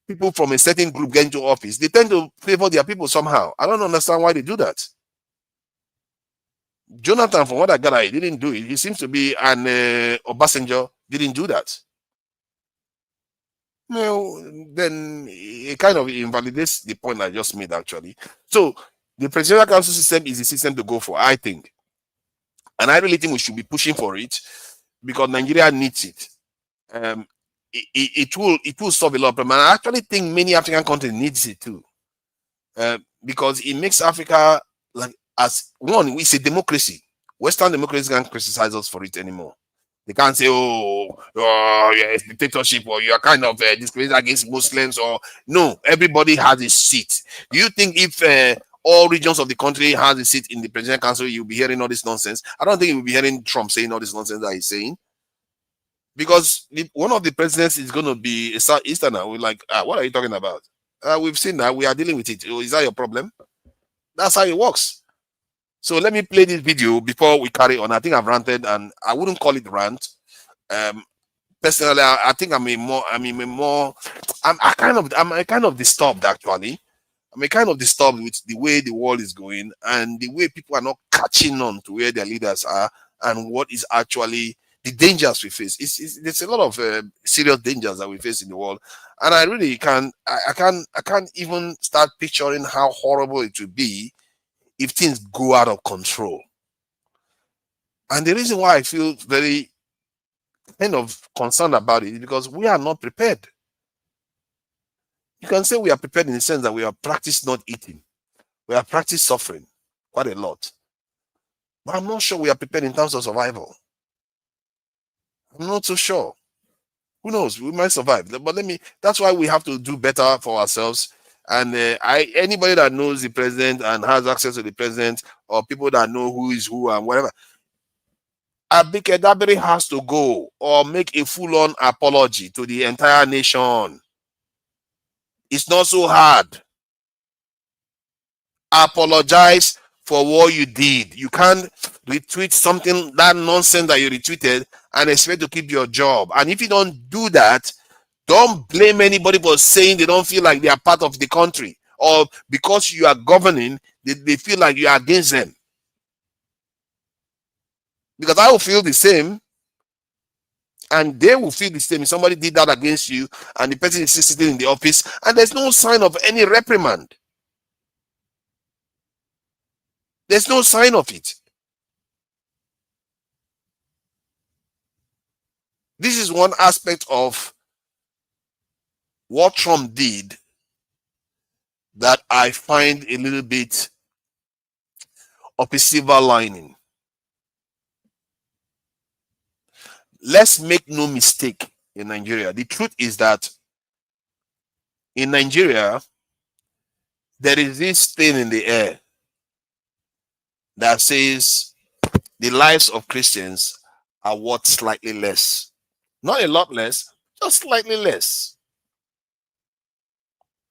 people from a certain group get into office, they tend to favor their people somehow. I don't understand why they do that. Jonathan, from what I gather, he didn't do it. He seems to be an Obasanjo didn't do that. Well, then it kind of invalidates the point I just made, actually. So the presidential council system is the system to go for, I think. And I really think we should be pushing for it because Nigeria needs it. It will solve a lot of problems. I actually think many African countries needs it too. Because it makes Africa, like, as one, it's a democracy. Western democracies can't criticize us for it anymore. They can't say, oh, yeah, it's dictatorship, or you are kind of discriminating against Muslims, or no, everybody has a seat. Do you think if all regions of the country has a seat in the presidential council, you'll be hearing all this nonsense? I don't think you'll be hearing Trump saying all this nonsense that he's saying. Because one of the presidents is going to be a Southeasterner. We're like, what are you talking about? We've seen that. We are dealing with it. Is that your problem? That's how it works. So let me play this video before we carry on. I think I've ranted, and I wouldn't call it rant. Personally, I think I'm kind of disturbed, actually. I'm kind of disturbed with the way the world is going and the way people are not catching on to where their leaders are and what is actually the dangers we face. There's a lot of serious dangers that we face in the world, and I really can't even start picturing how horrible it would be if things go out of control. And the reason why I feel very kind of concerned about it is because we are not prepared. You can say we are prepared in the sense that we have practiced not eating. We have practiced suffering quite a lot. But I'm not sure we are prepared in terms of survival. I'm not so sure. Who knows? We might survive. But that's why we have to do better for ourselves. And anybody that knows the president and has access to the president, or people that know who is who and whatever, Abike Dabiri has to go or make a full-on apology to the entire nation. It's not so hard. Apologize for what you did. You can't retweet something, that nonsense that you retweeted, and expect to keep your job. And if you don't do that, don't blame anybody for saying they don't feel like they are part of the country, or because you are governing, they feel like you are against them. Because I will feel the same, and they will feel the same if somebody did that against you and the person is sitting in the office and there's no sign of any reprimand. There's no sign of it. This is one aspect of what Trump did that I find a little bit of a silver lining. Let's make no mistake in Nigeria. The truth is that in Nigeria, there is this thing in the air that says the lives of Christians are worth slightly less. Not a lot less, just slightly less.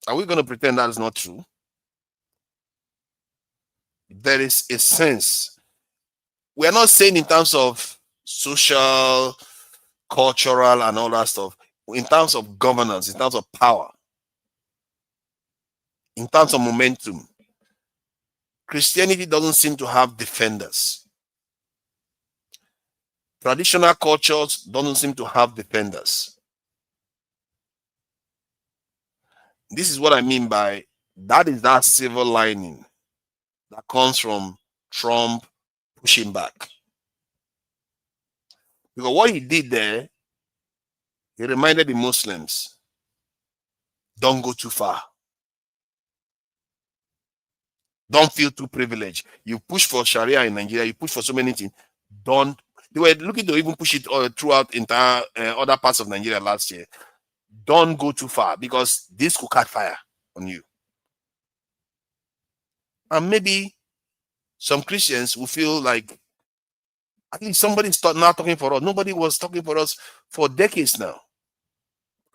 Are we going to pretend that is not true? There is a sense. We are not saying in terms of social, cultural, and all that stuff. In terms of governance, in terms of power, in terms of momentum, Christianity doesn't seem to have defenders. Traditional cultures doesn't seem to have defenders. This is what I mean by that is that silver lining that comes from Trump pushing back. Because what he did there, he reminded the Muslims, don't go too far. Don't feel too privileged. You push for Sharia in Nigeria, you push for so many things. Don't. They were looking to even push it throughout entire other parts of Nigeria last year. Don't go too far because this could catch fire on you. And maybe some Christians will feel like at least somebody's not talking for us. Nobody was talking for us for decades now.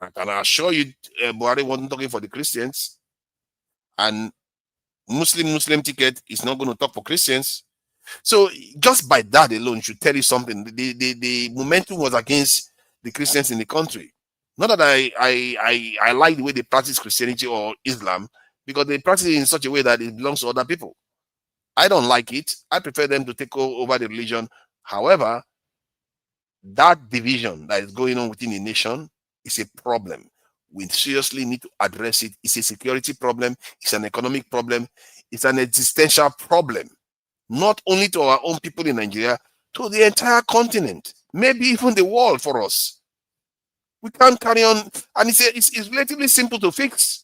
I can assure you, Buhari wasn't talking for the Christians. And Muslim ticket is not going to talk for Christians. So just by that alone should tell you something. The momentum was against the Christians in the country. Not that I like the way they practice Christianity or Islam, because they practice it in such a way that it belongs to other people. I don't like it. I prefer them to take over the religion. However, that division that is going on within the nation is a problem. We seriously need to address it. It's a security problem. It's an economic problem. It's an existential problem. Not only to our own people in Nigeria, to the entire continent, maybe even the world for us. We can't carry on. And it's relatively simple to fix.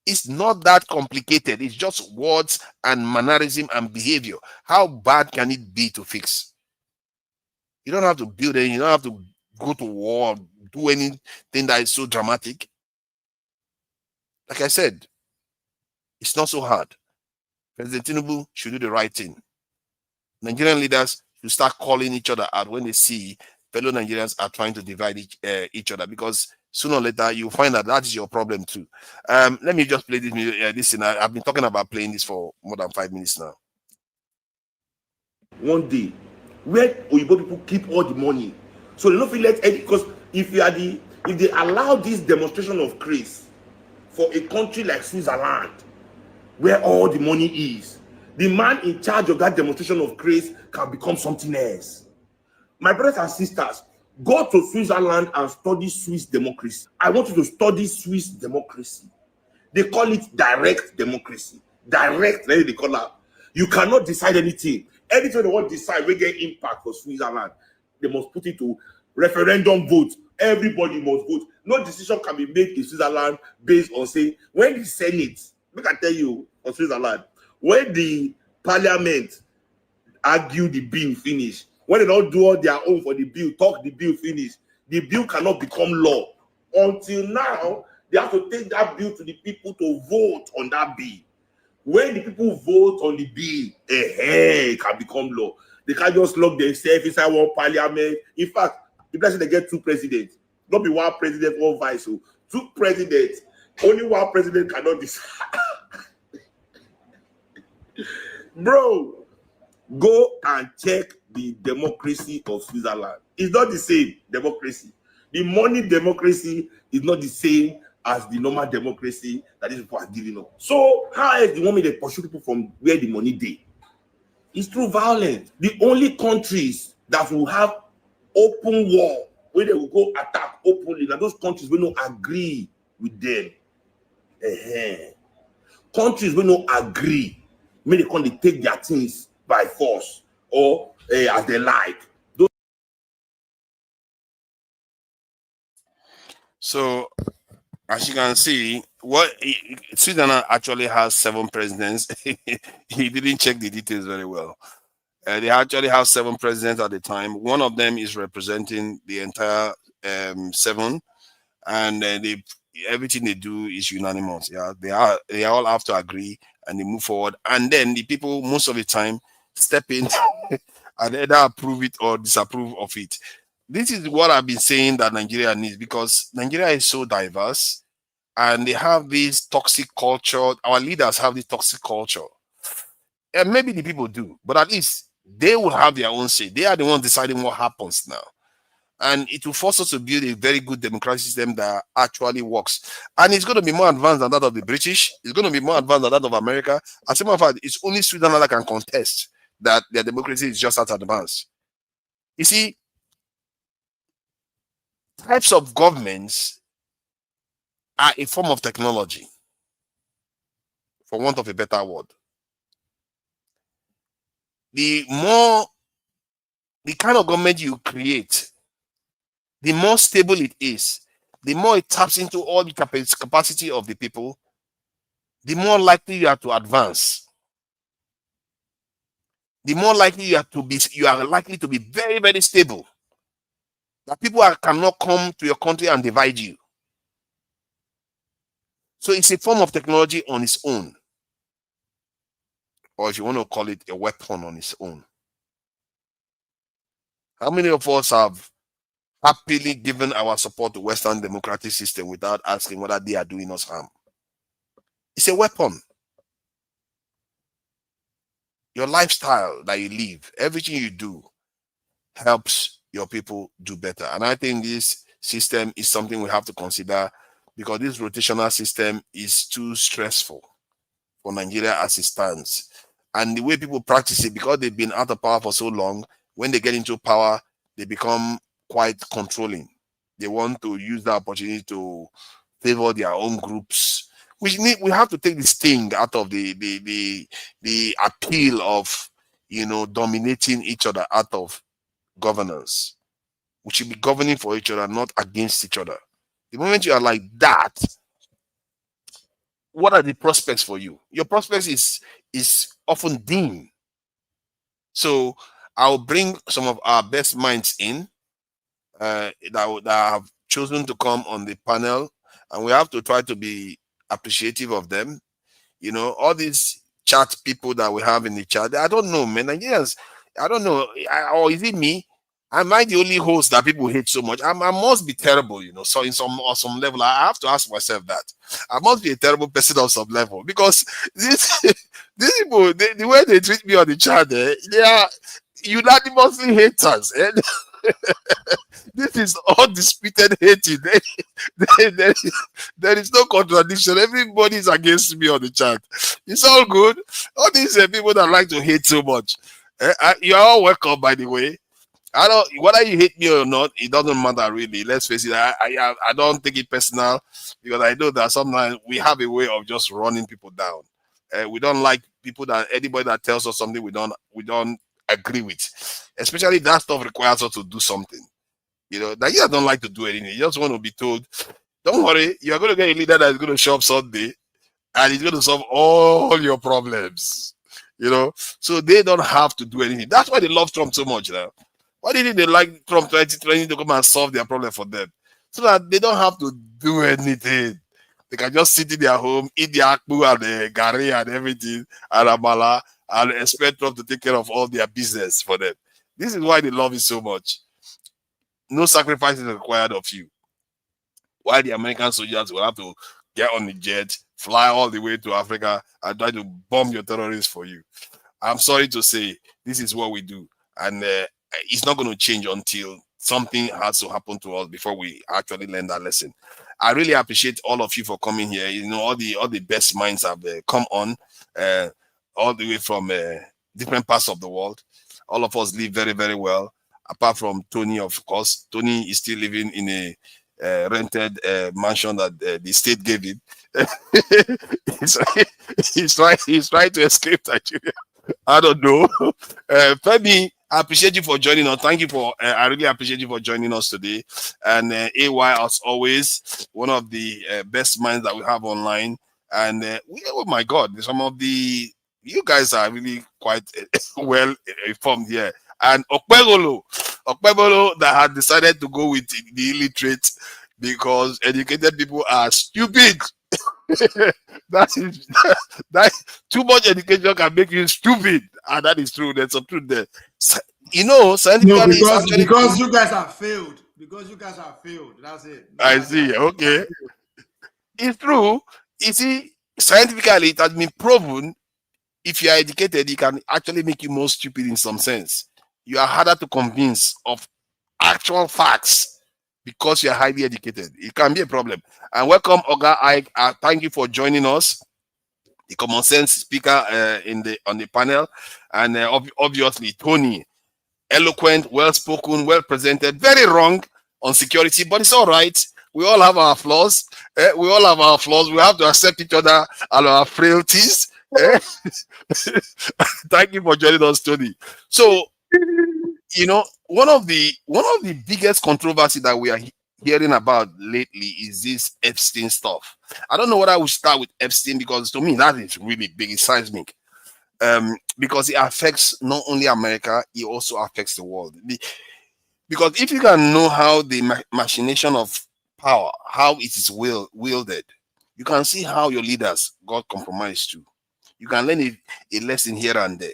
It's not that complicated. It's just words and mannerism and behavior. How bad can it be to fix? You don't have to build it. You don't have to go to war, do anything that is so dramatic. Like I said, it's not so hard. President Tinubu should do the right thing. Nigerian leaders should start calling each other out when they see fellow Nigerians are trying to divide each other, because sooner or later you'll find that that is your problem too. Let me just play this thing. I've been talking about playing this for more than 5 minutes now. One day, where Oyibo people keep all the money, so they don't feel let any, because if they allow this demonstration of grace for a country like Switzerland, where all the money is, the man in charge of that demonstration of grace can become something else. My brothers and sisters, go to Switzerland and study Swiss democracy. I want you to study Swiss democracy. They call it direct democracy. Direct, they call it. You cannot decide anything. Anything they want to decide will get impact for Switzerland. They must put it to referendum vote. Everybody must vote. No decision can be made in Switzerland based on, say, when the Senate, look, I tell you, on Switzerland, when the parliament argue the bill finish, when they don't do all their own for the bill, talk the bill finish, the bill cannot become law. Until now, they have to take that bill to the people to vote on that bill. When the people vote on the bill, it can become law. They can't just lock themselves inside one parliament. In fact, if let's say they get two presidents, not be one president, one vice. So two presidents, only one president cannot decide. Bro, go and check the democracy of Switzerland. It's not the same democracy. The money democracy is not the same as the normal democracy that these people are giving up. So how else do you want me to pursue people from where the money they? It's through violence. The only countries that will have open war, where they will go attack openly, are those countries will not agree with them. Countries will not agree. Maybe they can't take their things by force or as they like. So, as you can see, Sweden actually has 7 presidents. He didn't check the details very well. They actually have 7 presidents at the time. One of them is representing the entire 7, and everything they do is unanimous. Yeah, they all have to agree and they move forward. And then the people, most of the time, step in and either approve it or disapprove of it. this is what I've been saying that Nigeria needs, because Nigeria is so diverse and they have this toxic culture. Our leaders have this toxic culture. And maybe the people do, but at least they will have their own say. They are the ones deciding what happens now. And it will force us to build a very good democratic system that actually works. And it's going to be more advanced than that of the British. It's going to be more advanced than that of America. As a matter of fact, it's only Sweden that can contest that their democracy is just as advanced. You see, types of governments are a form of technology, for want of a better word. The kind of government you create, the more stable it is, the more it taps into all the capacity of the people, the more likely you are to advance. The more likely you are likely to be very, very stable. That people cannot come to your country and divide you. So it's a form of technology on its own. Or if you want to call it a weapon on its own. How many of us have happily given our support to Western democratic system without asking whether they are doing us harm? It's a weapon. Your lifestyle that you live, everything you do helps your people do better. And I think this system is something we have to consider, because this rotational system is too stressful for Nigeria as it stands. And the way people practice it, because they've been out of power for so long, when they get into power, they become quite controlling. They want to use the opportunity to favor their own groups. We have to take the sting out of the appeal of, you know, dominating each other out of governance. We should be governing for each other, not against each other. The moment you are like that, what are the prospects for you? Your prospects is often dim. So I'll bring some of our best minds in that have chosen to come on the panel, and we have to try to be appreciative of them. You know, all these chat people that we have in the chat, I don't know, man. Nigerians, I don't know, or is it me? Am I the only host that people hate so much? I must be terrible, you know. So in some level, I have to ask myself that. I must be a terrible person on some level, because these people, the way they treat me on the chat, they are unanimously haters. And this is undisputed hating. There is no contradiction. Everybody is against me on the chat. It's all good. All these people that like to hate so much, you are all welcome, by the way. I don't, whether you hate me or not, it doesn't matter really. Let's face it. I don't take it personal, because I know that sometimes we have a way of just running people down. We don't like people anybody that tells us something we don't agree with, especially that stuff requires us to do something. You know, that you don't like to do anything. You just want to be told, don't worry, you're going to get a leader that is going to show up Sunday and he's going to solve all your problems. You know, so they don't have to do anything. That's why they love Trump so much now. Why didn't they like Trump 2020 to come and solve their problem for them? So that they don't have to do anything. They can just sit in their home, eat the akpu and the gari and everything, and amala, and expect Trump to take care of all their business for them. This is why they love it so much. No sacrifice is required of you. Why the American soldiers will have to get on the jet, fly all the way to Africa, and try to bomb your terrorists for you. I'm sorry to say, this is what we do. And it's not going to change until something has to happen to us before we actually learn that lesson. I really appreciate all of you for coming here. You know, all the best minds have come on, all the way from different parts of the world. All of us live very, very well. Apart from Tony, of course. Tony is still living in a rented mansion that the state gave him. he's trying to escape Nigeria. I don't know. Femi, I appreciate you for joining us. Thank you I really appreciate you for joining us today. And AY, as always, one of the best minds that we have online. And oh my God, you guys are really quite well informed here. And Okpebolo that had decided to go with the illiterate because educated people are stupid. That is that too much education can make you stupid, and that is true. There's some truth there. You know, scientifically, No, it's actually because you guys have failed. Because you guys have failed. That's it. I see. Okay, it's true. You see, scientifically, it has been proven. If you are educated, it can actually make you more stupid in some sense. You are harder to convince of actual facts because you are highly educated. It can be a problem. And welcome, Oga Ike. Thank you for joining us, the common sense speaker on the panel, and obviously Tony, eloquent, well spoken, well presented. Very wrong on security, but it's all right. We all have our flaws. We all have our flaws. We have to accept each other and our frailties. Thank you for joining us, Tony. So, you know, one of the biggest controversy that we are hearing about lately is this Epstein stuff. I don't know whether I would start with Epstein, because to me that is really big. It's seismic. Because it affects not only America, it also affects the world. Because if you can know how the machination of power, how it is wielded, you can see how your leaders got compromised too. You can learn a lesson here and there.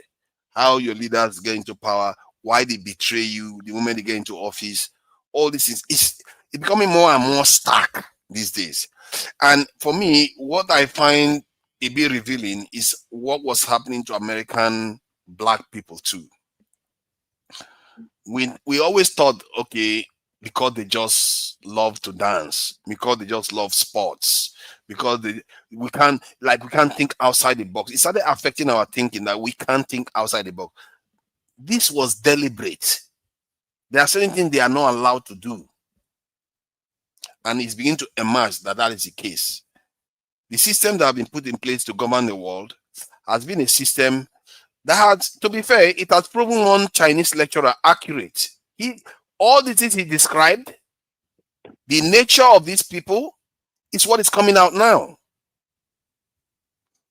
How your leaders get into power, why they betray you the moment they get into office. All this it's becoming more and more stark these days. And for me, what I find a bit revealing is what was happening to American black people too. We always thought, okay, because they just love to dance, because they just love sports, because we can't think outside the box. It started affecting our thinking that we can't think outside the box. This was deliberate. There are certain things they are not allowed to do, and it's beginning to emerge that is the case. The system that have been put in place to govern the world has been a system that has, to be fair, it has proven one Chinese lecturer accurate. All the things he described, the nature of these people, is what is coming out now.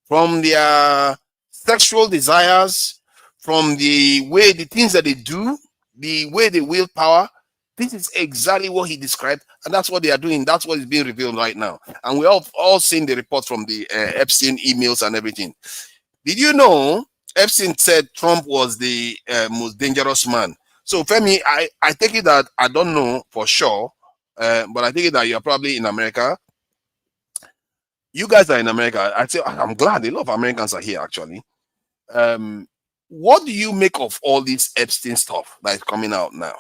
From their sexual desires, from the things that they do, the way they wield power, this is exactly what he described, and that's what they are doing. That's what is being revealed right now. And we all seen the report from the Epstein emails and everything. Did you know Epstein said Trump was the most dangerous man? So Femi, I take it that I don't know for sure, but I take it that you're probably in America. You guys are in America. I say I'm glad a lot of Americans are here actually. What do you make of all this Epstein stuff that is coming out now?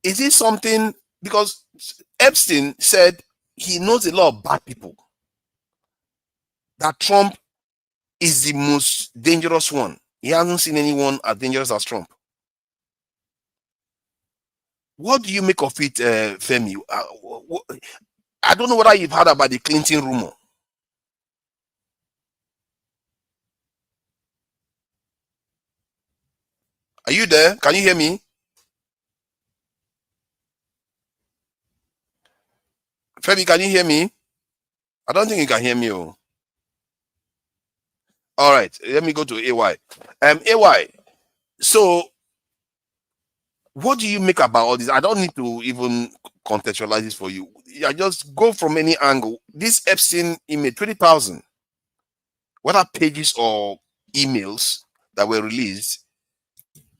Is it something, because Epstein said he knows a lot of bad people, that Trump is the most dangerous one. He hasn't seen anyone as dangerous as Trump. What do you make of it, Femi? I don't know whether you've heard about the Clinton rumor. Are you there? Can you hear me? Femi, can you hear me? I don't think you can hear me. Oh. All right, let me go to AY. AY, so what do you make about all this? I don't need to even contextualize this for you. I just go from any angle. This Epstein email, 20,000, whether pages or emails that were released.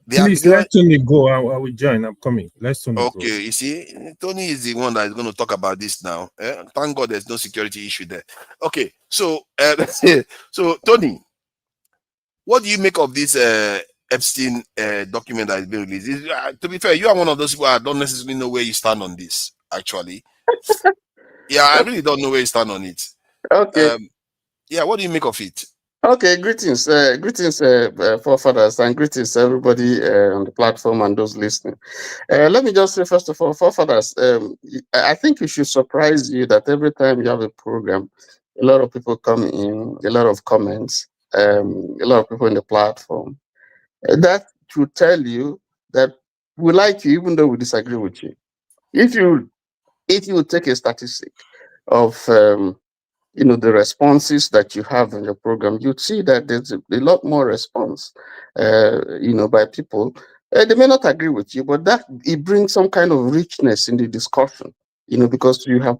Please let Tony go. I will join. I'm coming. Let Tony go. Okay, you see, Tony is the one that is going to talk about this now. Thank God there's no security issue there. Okay, so so Tony, what do you make of this Epstein document that has been released? To be fair, you are one of those people I don't necessarily know where you stand on this, actually. Yeah, I really don't know where you stand on it. Okay. Yeah, what do you make of it? Okay, greetings, forefathers, and greetings everybody on the platform and those listening. Let me just say, first of all, forefathers, I think it should surprise you that every time you have a program, a lot of people come in, a lot of comments, a lot of people in the platform. That should tell you that we like you, even though we disagree with you. If you take a statistic of the responses that you have in your program, you'd see that there's a lot more response, by people. They may not agree with you, but that it brings some kind of richness in the discussion. because you have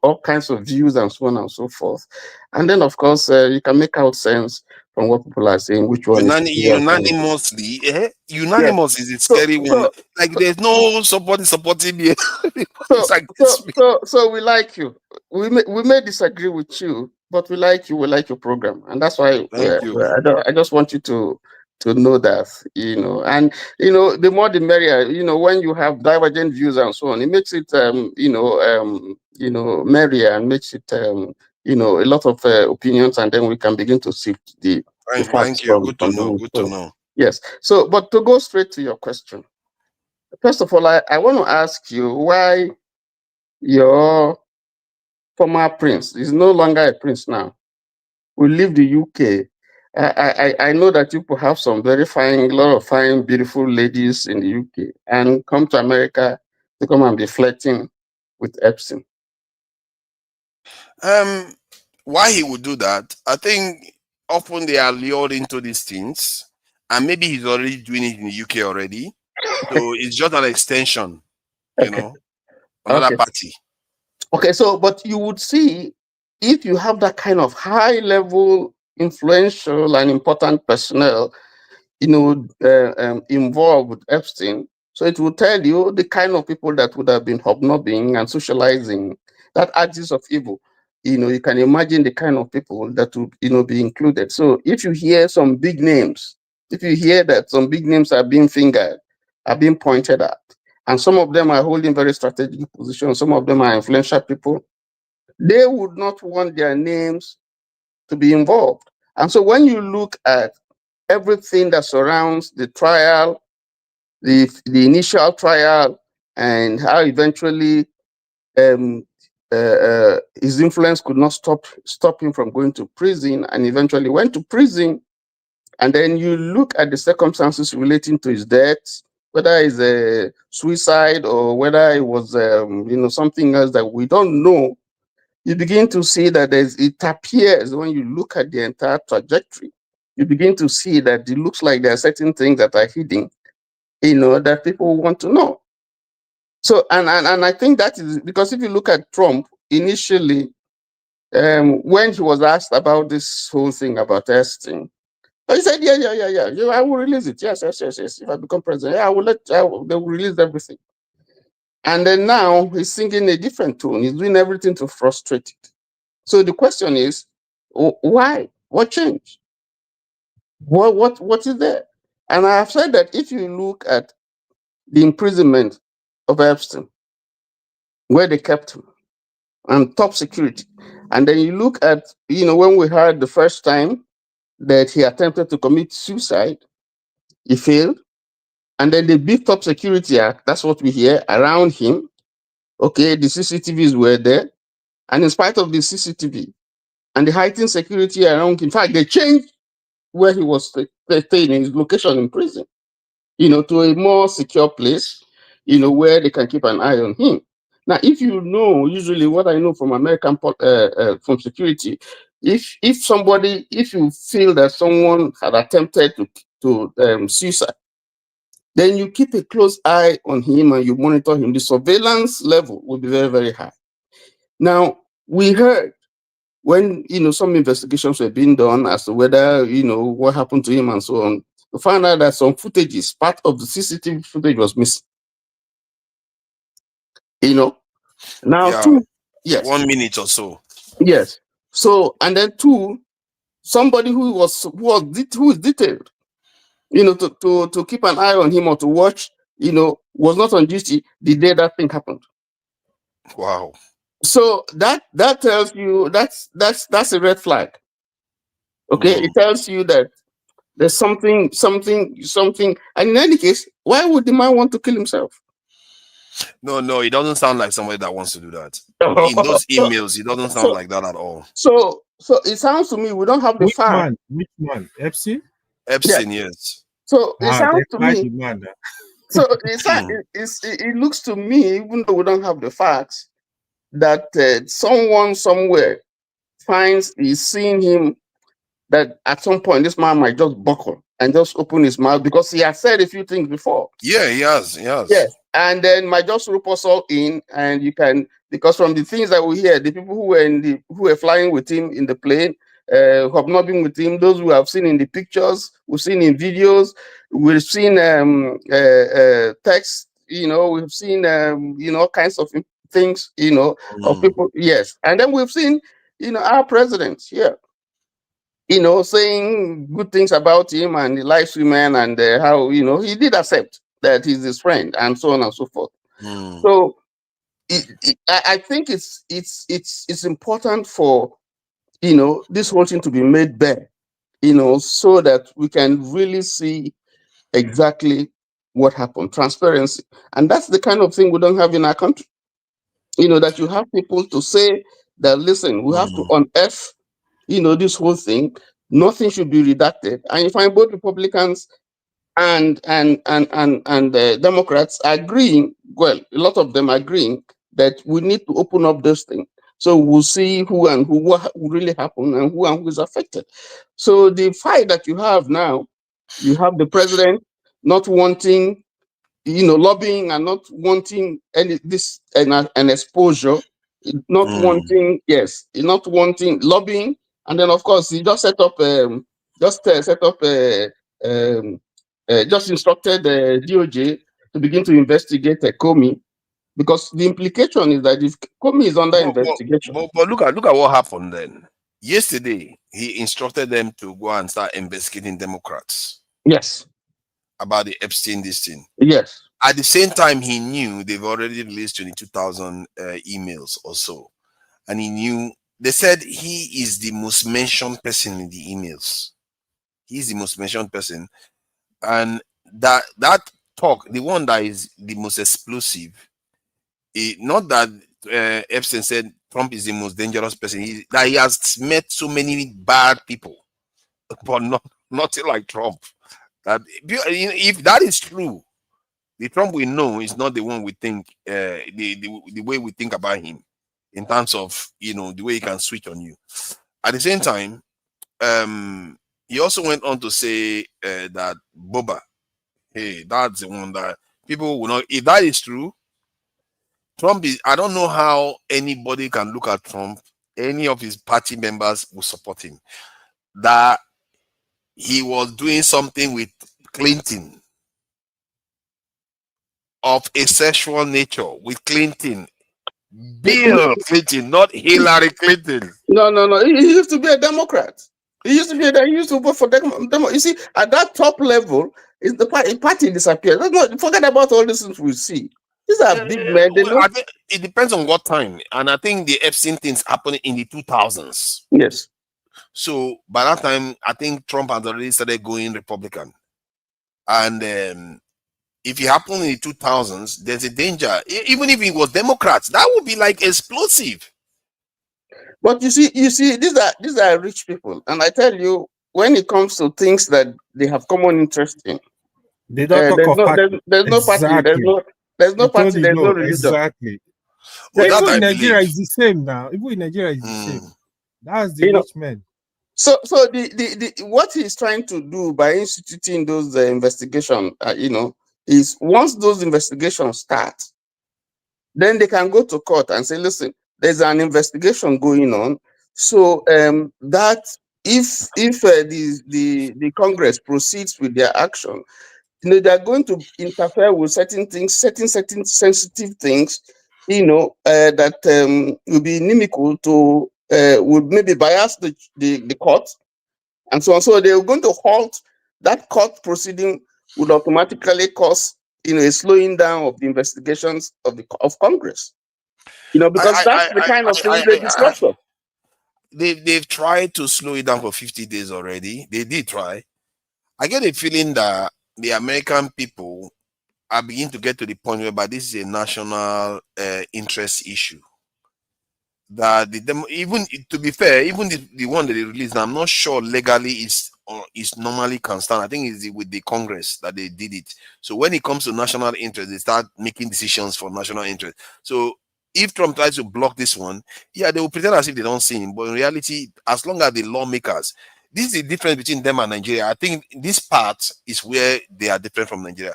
all kinds of views and so on and so forth. And then, of course, you can make out sense from what people are saying, which one is unanimously. Unanimous is a scary one. Like there's no supporting here. So we like you. We may disagree with you, but we like you. We like your program, and that's why I just want you to know that, and the more the merrier. When you have divergent views and so on, it makes it merrier and makes it a lot of opinions, and then we can begin to sift the facts. Thank you. Good to know. Good to know. Yes. So, but to go straight to your question, first of all, I want to ask you why your former prince is no longer a prince now, who leave the UK. I know that you have some very fine, a lot of fine, beautiful ladies in the UK, and come to America to come and be flirting with Epstein. Why he would do that? I think often they are lured into these things, and maybe he's already doing it in the UK already. So it's just an extension, another party. Okay, so but you would see, if you have that kind of high level, influential and important personnel, involved with Epstein, so it will tell you the kind of people that would have been hobnobbing and socializing, that axis of evil. You can imagine the kind of people that would, be included. So if you hear some big names, if you hear that some big names are being fingered, are being pointed at, and some of them are holding very strategic positions, some of them are influential people, they would not want their names to be involved. And so when you look at everything that surrounds the trial, the initial trial, and how eventually his influence could not stop him from going to prison, and eventually went to prison, and then you look at the circumstances relating to his death, whether it's a suicide or whether it was something else that we don't know, you begin to see that it appears, when you look at the entire trajectory, you begin to see that it looks like there are certain things that are hidden, that people want to know. So, and I think that is because if you look at Trump initially, when he was asked about this whole thing about Epstein, he said, yeah, I will release it. Yes. If I become president, they will release everything. And then now he's singing a different tune. He's doing everything to frustrate it. So the question is, why? What changed? What is there? And I have said that if you look at the imprisonment of Epstein, where they kept him, and top security, and then you look at, when we heard the first time that he attempted to commit suicide, he failed. And then the big top security act, that's what we hear around him. Okay, the CCTVs were there. And in spite of the CCTV and the heightened security around him, in fact, they changed where he was staying, in his location in prison, to a more secure place, where they can keep an eye on him. Now, if usually what I know from American from security, if you feel that someone had attempted to suicide, then you keep a close eye on him and you monitor him. The surveillance level will be very, very high. Now, we heard when some investigations were being done as to whether what happened to him and so on, we found out that some footages, part of the CCTV footage, was missing. Now, yeah, 2, yes, 1 minute or so. Yes. So, and then 2, somebody who is detailed, to keep an eye on him or to watch, was not on duty the day that thing happened. Wow. So that tells you that's a red flag. Okay, It tells you that there's something. And in any case, why would the man want to kill himself? No, it doesn't sound like somebody that wants to do that. In those emails, it doesn't sound like that at all. So it sounds to me we don't have the fact. Which man? Epstein? Epstein, yes. So it sounds to me. So it looks to me, even though we don't have the facts, that someone somewhere is seeing him, that at some point this man might just buckle and just open his mouth because he has said a few things before. Yeah, he has. Yes. And then might just rope us all in, and you can, because from the things that we hear, the people who were flying with him in the plane, who have not been with him, those who have seen in the pictures, we've seen in videos, we've seen text, we've seen all kinds of things, of people. Yes. And then we've seen, our president here, saying good things about him, and he likes women, and how, he did accept that he's his friend, and so on and so forth. So I think it's important for, this whole thing to be made bare, so that we can really see exactly what happened, transparency. And that's the kind of thing we don't have in our country, that you have people to say that, listen, we have to unearth, this whole thing. Nothing should be redacted. And you find both Republicans and Democrats agreeing, well, a lot of them agreeing that we need to open up this thing. So we'll see what really happened and who is affected. So the fight that you have now, you have the president not wanting, lobbying, and not wanting an exposure, not wanting lobbying, and then of course he just just instructed DOJ to begin to investigate Comey, because the implication is that if Comey is under investigation. But look at what happened then. Yesterday, he instructed them to go and start investigating Democrats. Yes. About the Epstein this thing. Yes. At the same time, he knew they've already released 22,000 emails or so, and he knew. They said he is the most mentioned person in the emails. He's the most mentioned person. And that talk, the one that is the most explosive, not that Epstein said Trump is the most dangerous person, that he has met so many bad people, but nothing like Trump. That if that is true, the Trump we know is not the one we think, the way we think about him, in terms of the way he can switch on you. At the same time, he also went on to say that Boba, hey, that's the one that people will not. If that is true, Trump is. I don't know how anybody can look at Trump. Any of his party members will support him. That he was doing something with Clinton of a sexual nature with Clinton. Bill Clinton, not Hillary Clinton. No. He used to be a Democrat. He used to vote for Democrat. You see, at that top level, is the party disappeared. Forget about all these things we see. These are big men. I think it depends on what time. And I think the Epstein things happened in the 2000s. Yes. So by that time, I think Trump had already started going Republican. And if it happened in the 2000s, there's a danger. Even if it was Democrats, that would be like explosive. But you see, these are rich people, and I tell you, when it comes to things that they have common interest in, they don't talk of party. There's no party. There's no party. There's no religion. Exactly. Well, even in Nigeria is the same now. Even in Nigeria is the same. That's the rich men. So the what he's trying to do by instituting those investigations, is once those investigations start, then they can go to court and say, listen, there's an investigation going on. So that if the Congress proceeds with their action, they're going to interfere with certain things, certain sensitive things, that will be inimical to, would maybe bias the court, and so on. So they're going to halt that court proceeding, would automatically cause a slowing down of the investigations of Congress. Because that's the kind of thing they discuss. They've tried to slow it down for 50 days already. They did try. I get a feeling that the American people are beginning to get to the point whereby this is a national interest issue. That even to be fair, even the one that they released, I'm not sure legally is normally can stand. I think it's with the Congress that they did it. So when it comes to national interest, they start making decisions for national interest. So if Trump tries to block this one, yeah, they will pretend as if they don't see him. But in reality, as long as the lawmakers, this is the difference between them and Nigeria. I think this part is where they are different from Nigeria.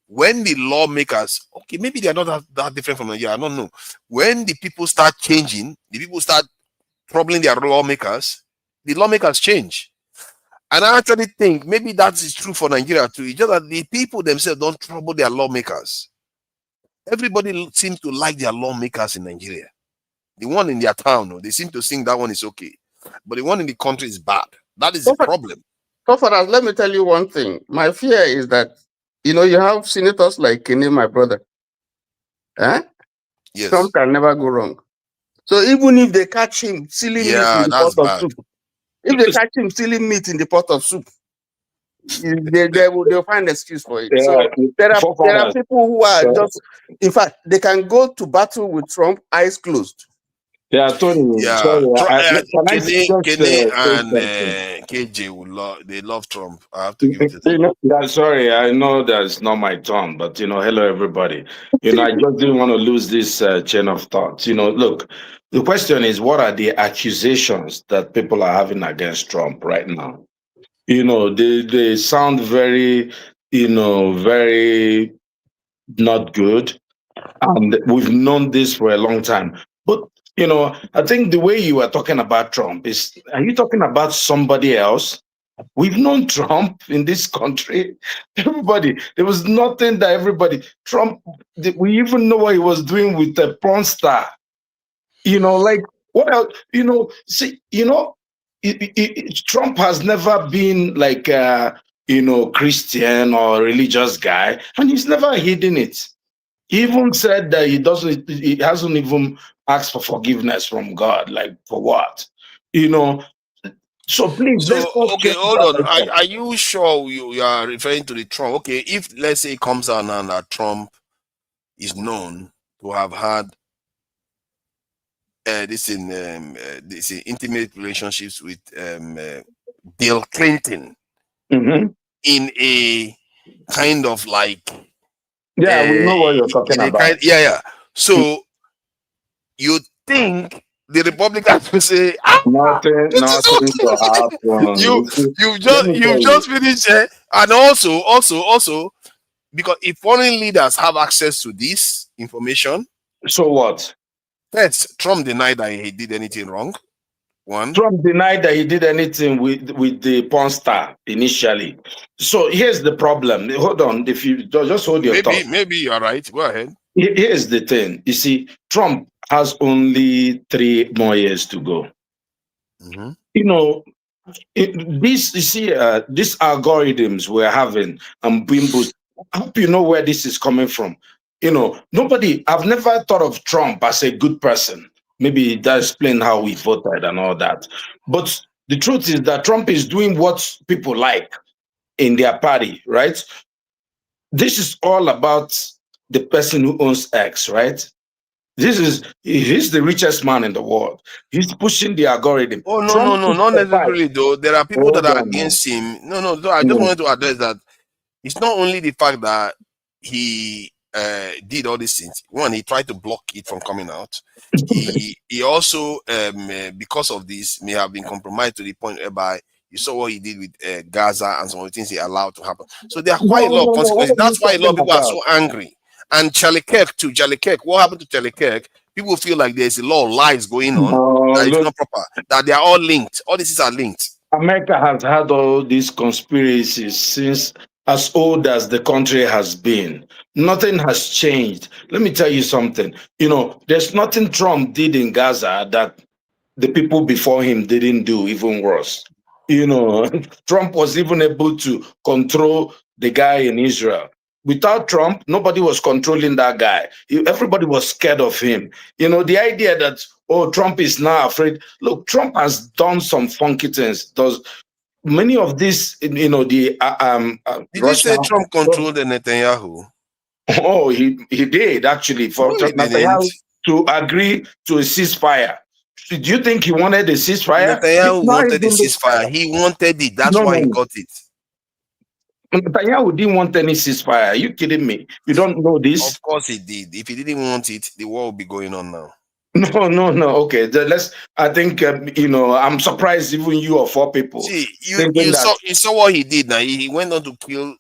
When the lawmakers, okay, maybe they are not that different from Nigeria, I don't know. When the people start changing, the people start troubling their lawmakers, the lawmakers change. And I actually think maybe that is true for Nigeria too. It's just that the people themselves don't trouble their lawmakers. Everybody seems to like their lawmakers in Nigeria. The one in their town, they seem to think that one is okay. But the one in the country is bad. That is the problem. So for us, let me tell you one thing. My fear is that, you have senators like Kenny, my brother. Yes. Trump can never go wrong. So even if they catch him stealing meat in the pot of soup, if they catch him stealing meat in the pot of soup, they'll find an excuse for it. Yeah, So there are people who are just, in fact, they can go to battle with Trump eyes closed. Yeah, Tony. Yeah, Kenny and KJ they love Trump. I have to give it to them. Sorry, I know that's not my turn, but hello everybody. I just didn't want to lose this chain of thought. Look, the question is, what are the accusations that people are having against Trump right now? They sound very, very not good, and we've known this for a long time. But I think the way you are talking about Trump is, are you talking about somebody else? We've known Trump in this country. Everybody, there was nothing that Trump, we even know what he was doing with the porn star. Like, what else? Trump has never been like a, Christian or religious guy, and he's never hidden it. He even said that he hasn't even asked for forgiveness from God. Like, for what? So please, okay, hold on. Are you sure you are referring to the Trump? Okay, if let's say it comes out now that Trump is known to have had this intimate relationships with Bill Clinton in a kind of like we know what you're talking about. So you think the Republicans will say nothing to happen. You've just finished and also because if foreign leaders have access to this information, so what? First, Trump denied that he did anything wrong. Trump denied that he did anything with the porn star initially. So here's the problem. Hold on, if you just hold your thought. Maybe you're right. Go ahead. Here's the thing. You see, Trump has only 3 more years to go. These algorithms we're having and being boosted, I hope you know where this is coming from. I've never thought of Trump as a good person. Maybe that explains how we voted and all that. But the truth is that Trump is doing what people like in their party, right? This is all about the person who owns X, right? He's the richest man in the world. He's pushing the algorithm. Oh, no, not necessarily though. There are people that are against him. No, I just wanted to address that. It's not only the fact that he did all these things. One, he tried to block it from coming out. He also, because of this, may have been compromised to the point whereby you saw what he did with Gaza and some of the things he allowed to happen. So there are quite a lot of consequences. That's why a lot of people are so angry. And Charlie Kirk too. Charlie Kirk, what happened to Charlie Kirk? People feel like there's a lot of lies going on that is not proper, that they are all linked. All these are linked. America has had all these conspiracies since as old as the country has been. Nothing has changed. Let me tell you something. There's nothing Trump did in Gaza that the people before him didn't do, even worse. Trump was even able to control the guy in Israel. Without Trump, nobody was controlling that guy. Everybody was scared of him. The idea that, Trump is now afraid. Look, Trump has done some funky things. Many of these, Did you say Trump controlled the Netanyahu? Oh, he did actually for Netanyahu to agree to a ceasefire. Do you think he wanted a ceasefire? Netanyahu wanted a ceasefire. He wanted it. That's why he got it. Netanyahu didn't want any ceasefire. Are you kidding me? You don't know this? Of course he did. If he didn't want it, the war would be going on now. No. Okay, I think I'm surprised even you or 4 people See, thinking that. you saw what he did now. He went on to kill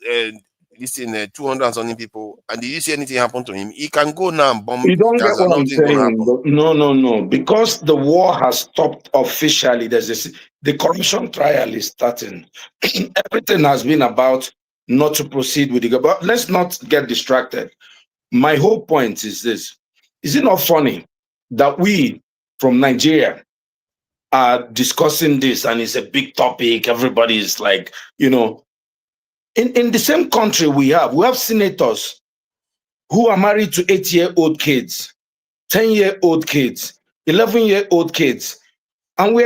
200 and something people. And did you see anything happen to him? He can go now and bomb You don't get Gaza. what I'm Nothing's going to saying. happen. No. Because the war has stopped officially. The corruption trial is starting. Everything has been about not to proceed with the. But let's not get distracted. My whole point is this: is it not funny that we from Nigeria are discussing this and it's a big topic? Everybody is like, in the same country we have senators who are married to 8-year-old kids, 10-year-old kids, 11-year-old kids. And we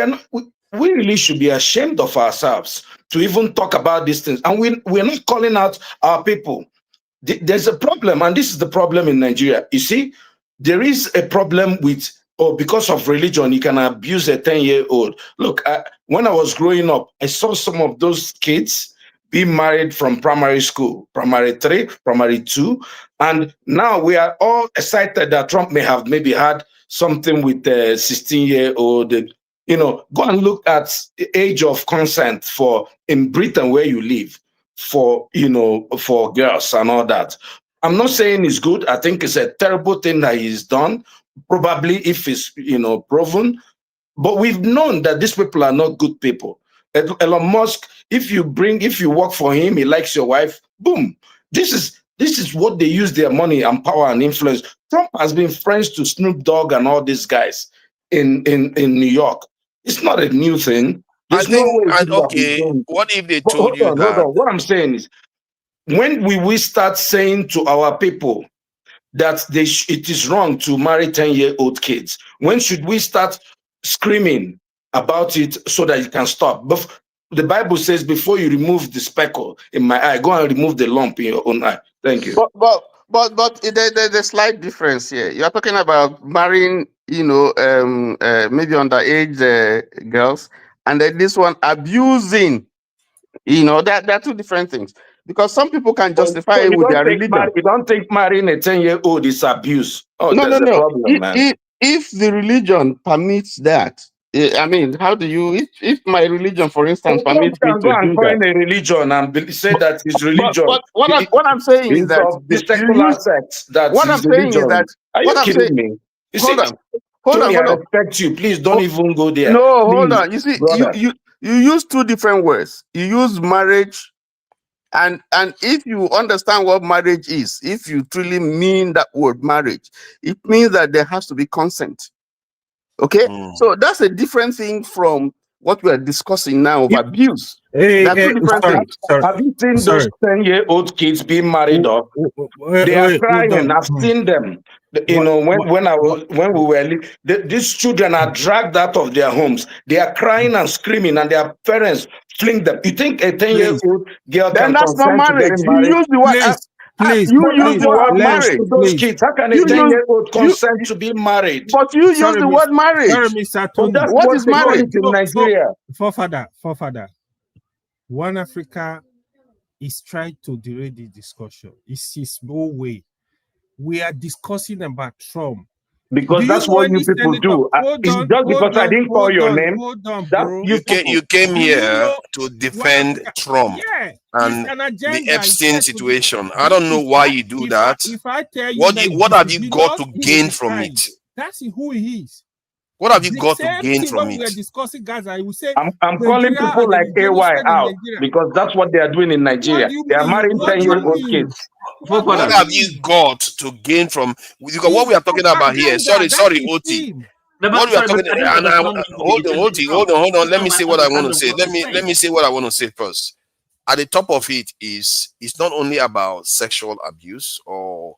really should be ashamed of ourselves to even talk about these things. And we're not calling out our people. There's a problem, and this is the problem in Nigeria. You see, there is a problem with, because of religion, you can abuse a 10-year-old. Look, when I was growing up, I saw some of those kids being married from primary school, primary 3, primary 2. And now we are all excited that Trump may have maybe had something with a 16-year-old. Go and look at the age of consent in Britain where you live for girls and all that. I'm not saying it's good. I think it's a terrible thing that he's done, probably if it's proven. But we've known that these people are not good people. Elon Musk, if you work for him, he likes your wife, boom. This is what they use their money and power and influence. Trump has been friends to Snoop Dogg and all these guys in New York. It's not a new thing. There's no way. What if they But told you hold that? on. What I'm saying is, when we start saying to our people that it is wrong to marry 10-year-old kids, when should we start screaming about it so that it can stop? But the Bible says, before you remove the speckle in my eye, go and remove the lump in your own eye. Thank you. But there's a slight difference here. You're talking about marrying, maybe underage girls, and then this one abusing. There are two different things. Because some people can justify So it with their religion. you don't think marrying a 10-year-old is abuse? Oh, No. there's a problem, man. If the religion permits that, I mean, how do you? If my religion, for instance, Trump permits me can to go and do coin that. a religion and say that his religion But what I'm saying is is that of the you secular use. sect. That What his I'm saying is religion. that. Are you What I'm saying. kidding me? You Hold see, on. Hold Tony, I on. respect you. Please don't even go there. No, Please, hold on. You see, brother. you use two different words. You use marriage, and if you understand what marriage is, if you truly mean that word marriage, it means that there has to be consent. Okay, so that's a different thing from what we are discussing now of abuse. There are two different things. Have you seen those 10-year-old kids being married off? They are crying. I've seen them. When we were these children are dragged out of their homes. They are crying and screaming, and their parents fling them. You think a 10-year-old girl Then can that's not consent to marriage. getting You married? use the word. You use the What word happens marriage. to those kids? How can a You use 10-year-old consent to be married? But you use the word marriage. But that's What is they call marriage? it in Nigeria. Forefather, One Africa is trying to derail the discussion. It's his no way. We are discussing about Trump. Because that's what you people do. It's just because I didn't call your name. Hold on, that bro. You came here to defend Trump and the Epstein situation. I don't know why you do that. If I tell you what have you got to gain from it? That's who he is. What have you got to gain from when we are it? discussing Gaza, I will say I'm calling people like AY out because that's what they are doing in Nigeria. They are marrying 10-year-old kids. What have you got to gain from what we are talking about here? Sorry, OT. What we are talking hold on. Let me say what I want to say. Let me say what I want to say first. At the top of it is it's not only about sexual abuse or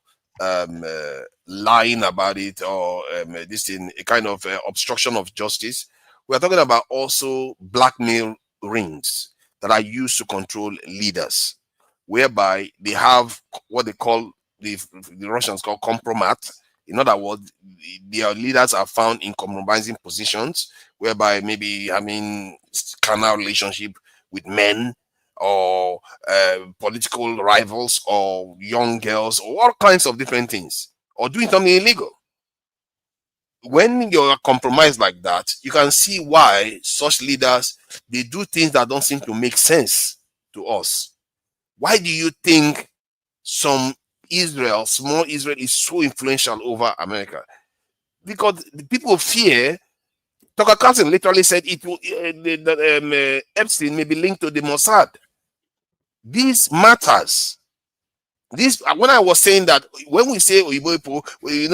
lying about it or this thing, a kind of obstruction of justice. We are talking about also blackmail rings that are used to control leaders, whereby they have what they call the Russians call compromat. In other words, their leaders are found in compromising positions, whereby maybe having carnal relationship with men or political rivals or young girls or all kinds of different things, or doing something illegal. when you're compromised like that, you can see why such leaders, they do things that don't seem to make sense to us. Why do you think small Israel is so influential over America? Because the people fear. Tucker Carlson literally said it will, Epstein may be linked to the Mossad. This matters. This, when I was saying that, when we say Oyibo people,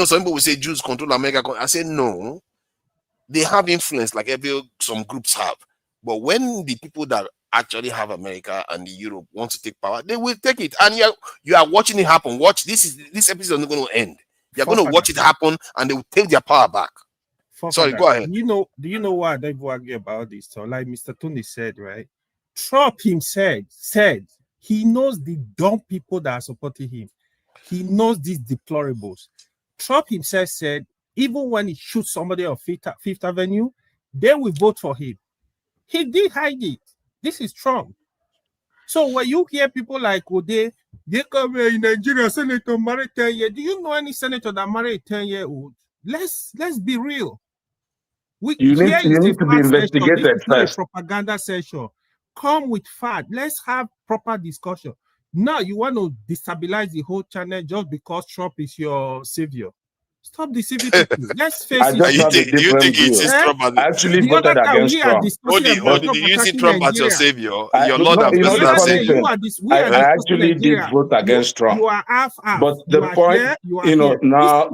some people will say Jews control America. I say no, they have influence like some groups have. But when the people that actually have America and Europe want to take power, they will take it. And you are watching it happen. Watch, this episode is not going to end. You're going to watch it happen, and they will take their power back. Sorry, go ahead. Do you know why I don't argue about this? So, like Mr. Tony said, right? Trump himself said he knows the dumb people that are supporting him. He knows these deplorables. Trump himself said, even when he shoots somebody on Fifth Avenue, they will vote for him. He did hide it. This is Trump. So when you hear people like Ode, they come here in Nigeria, senator married 10 years. Do you know any senator that married a 10-year-old? Let's be real. You need to be investigated first. A propaganda session. Come with fact. Let's have proper discussion. Now you want to destabilize the whole channel just because Trump is your savior. Stop deceiving people. Let's face it. Do you think he sees Trump as I actually voted against Trump? Do you see Trump as your savior? Your Lord and personal savior? I actually did vote against Trump. You are half. But the point, now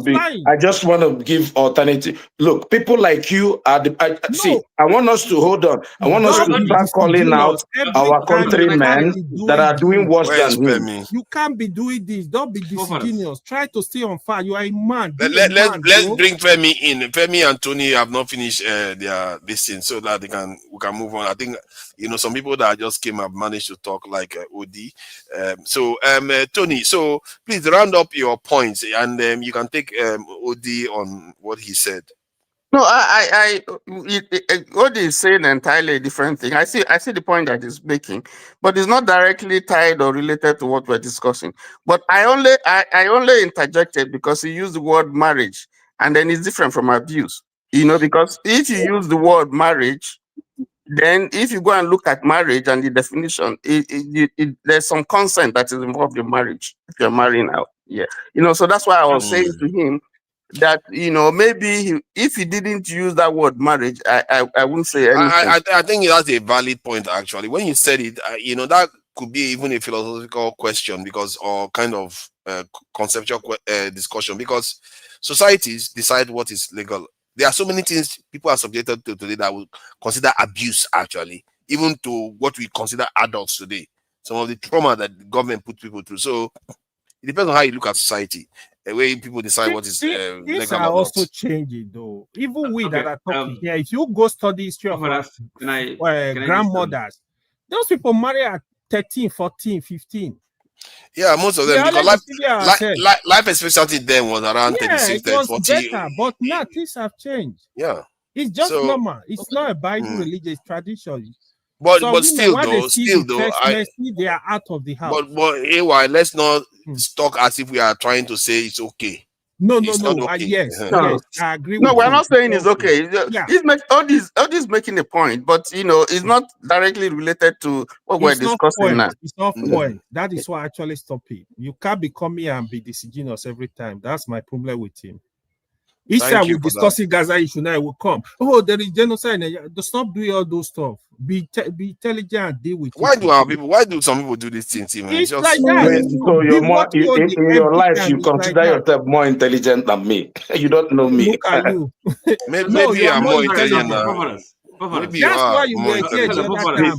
I just want to give alternative. Look, people like you are see. I want us to hold on. I want us to start calling out our countrymen that are doing worse than him. You can't be doing this. Don't be disingenuous. Try to stay on fire. You are a man. Let's bring Femi in. Femi and Tony have not finished their thing, so that we can move on. I think some people that just came have managed to talk like Odi. Tony, so please round up your points, and you can take Odi on what he said. No, Odi is saying entirely a different thing. I see the point that he's making, but it's not directly tied or related to what we're discussing. But I only interjected because he used the word marriage, and then it's different from abuse. Because if you use the word marriage, then if you go and look at marriage and the definition, there's some consent that is involved in marriage if you're marrying out. Yeah. So that's why I was saying to him that maybe if he didn't use that word marriage, I wouldn't say anything. I think that's a valid point actually. When you said it, that could be even a philosophical question or kind of conceptual discussion, because societies decide what is legal. There are so many things people are subjected to today that we consider abuse actually, even to what we consider adults today. Some of the trauma that the government put people through. So it depends on how you look at society. The way people decide what is legal. Things are also changing though. Even we that are talking here, if you go study history of grandmothers, those people marry at 13, 14, 15. Yeah, most of them, because life expectancy then was around 36, 40. Better, but now things have changed. Yeah. It's just normal. It's not a Bible religious tradition. But still though, they are out of the house. But anyway, let's not talk as if we are trying to say it's okay. No. Okay. Yes, I agree. No, we're not saying it's okay. Yeah. All this making a point, but it's not directly related to what we're discussing now. It's not point. That is why I actually stop it. You can't be coming here and be disingenuous every time. That's my problem with him. Each time we discussing Gaza issue now, will come. Oh, there is genocide. Stop doing all those stuff. Be intelligent and deal with it. Why do some people do these things? It's just like that. So you're more in your life, you consider yourself more intelligent than me. You don't know me. Look at you. Maybe I'm more intelligent than Maybe that's why you get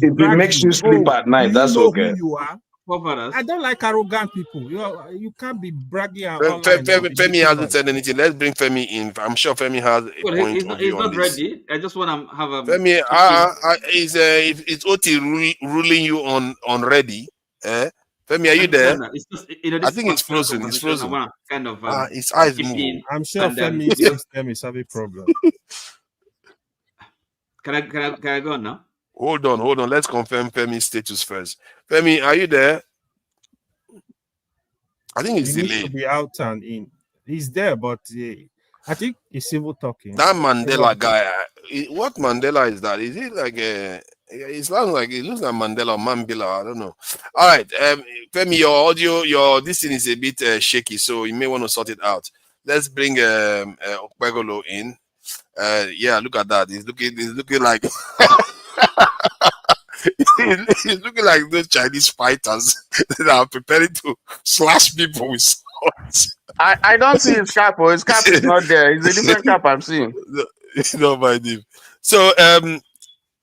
it makes you sleep at night. That's okay. Who you are. I don't like arrogant people. You can't be bragging. Femi hasn't said anything. Let's bring Femi in. I'm sure Femi has a point. He's not ready. I just want to have a Femi. It's Oti ruling you on ready. Femi, are you there? It's just, I think it's frozen. It's frozen. Kind of. His eyes move. I'm sure Femi system is having problem. Can I go on now? Hold on. Let's confirm Femi's status first. Femi, are you there? I think it's delayed. To be out and in. He's there, but I think it's civil talking. That Mandela guy, what Mandela is that? Is it like a? It sounds like it looks like Mandela or Mambila. I don't know. All right, Femi, your audio, this thing is a bit shaky, so you may want to sort it out. Let's bring Okpegolo in. Yeah, look at that. He's looking like he's looking like those Chinese fighters that are preparing to slash people with swords. I don't see his cap. Or his cap is not there. It's a different cap I'm seeing. No, my name. So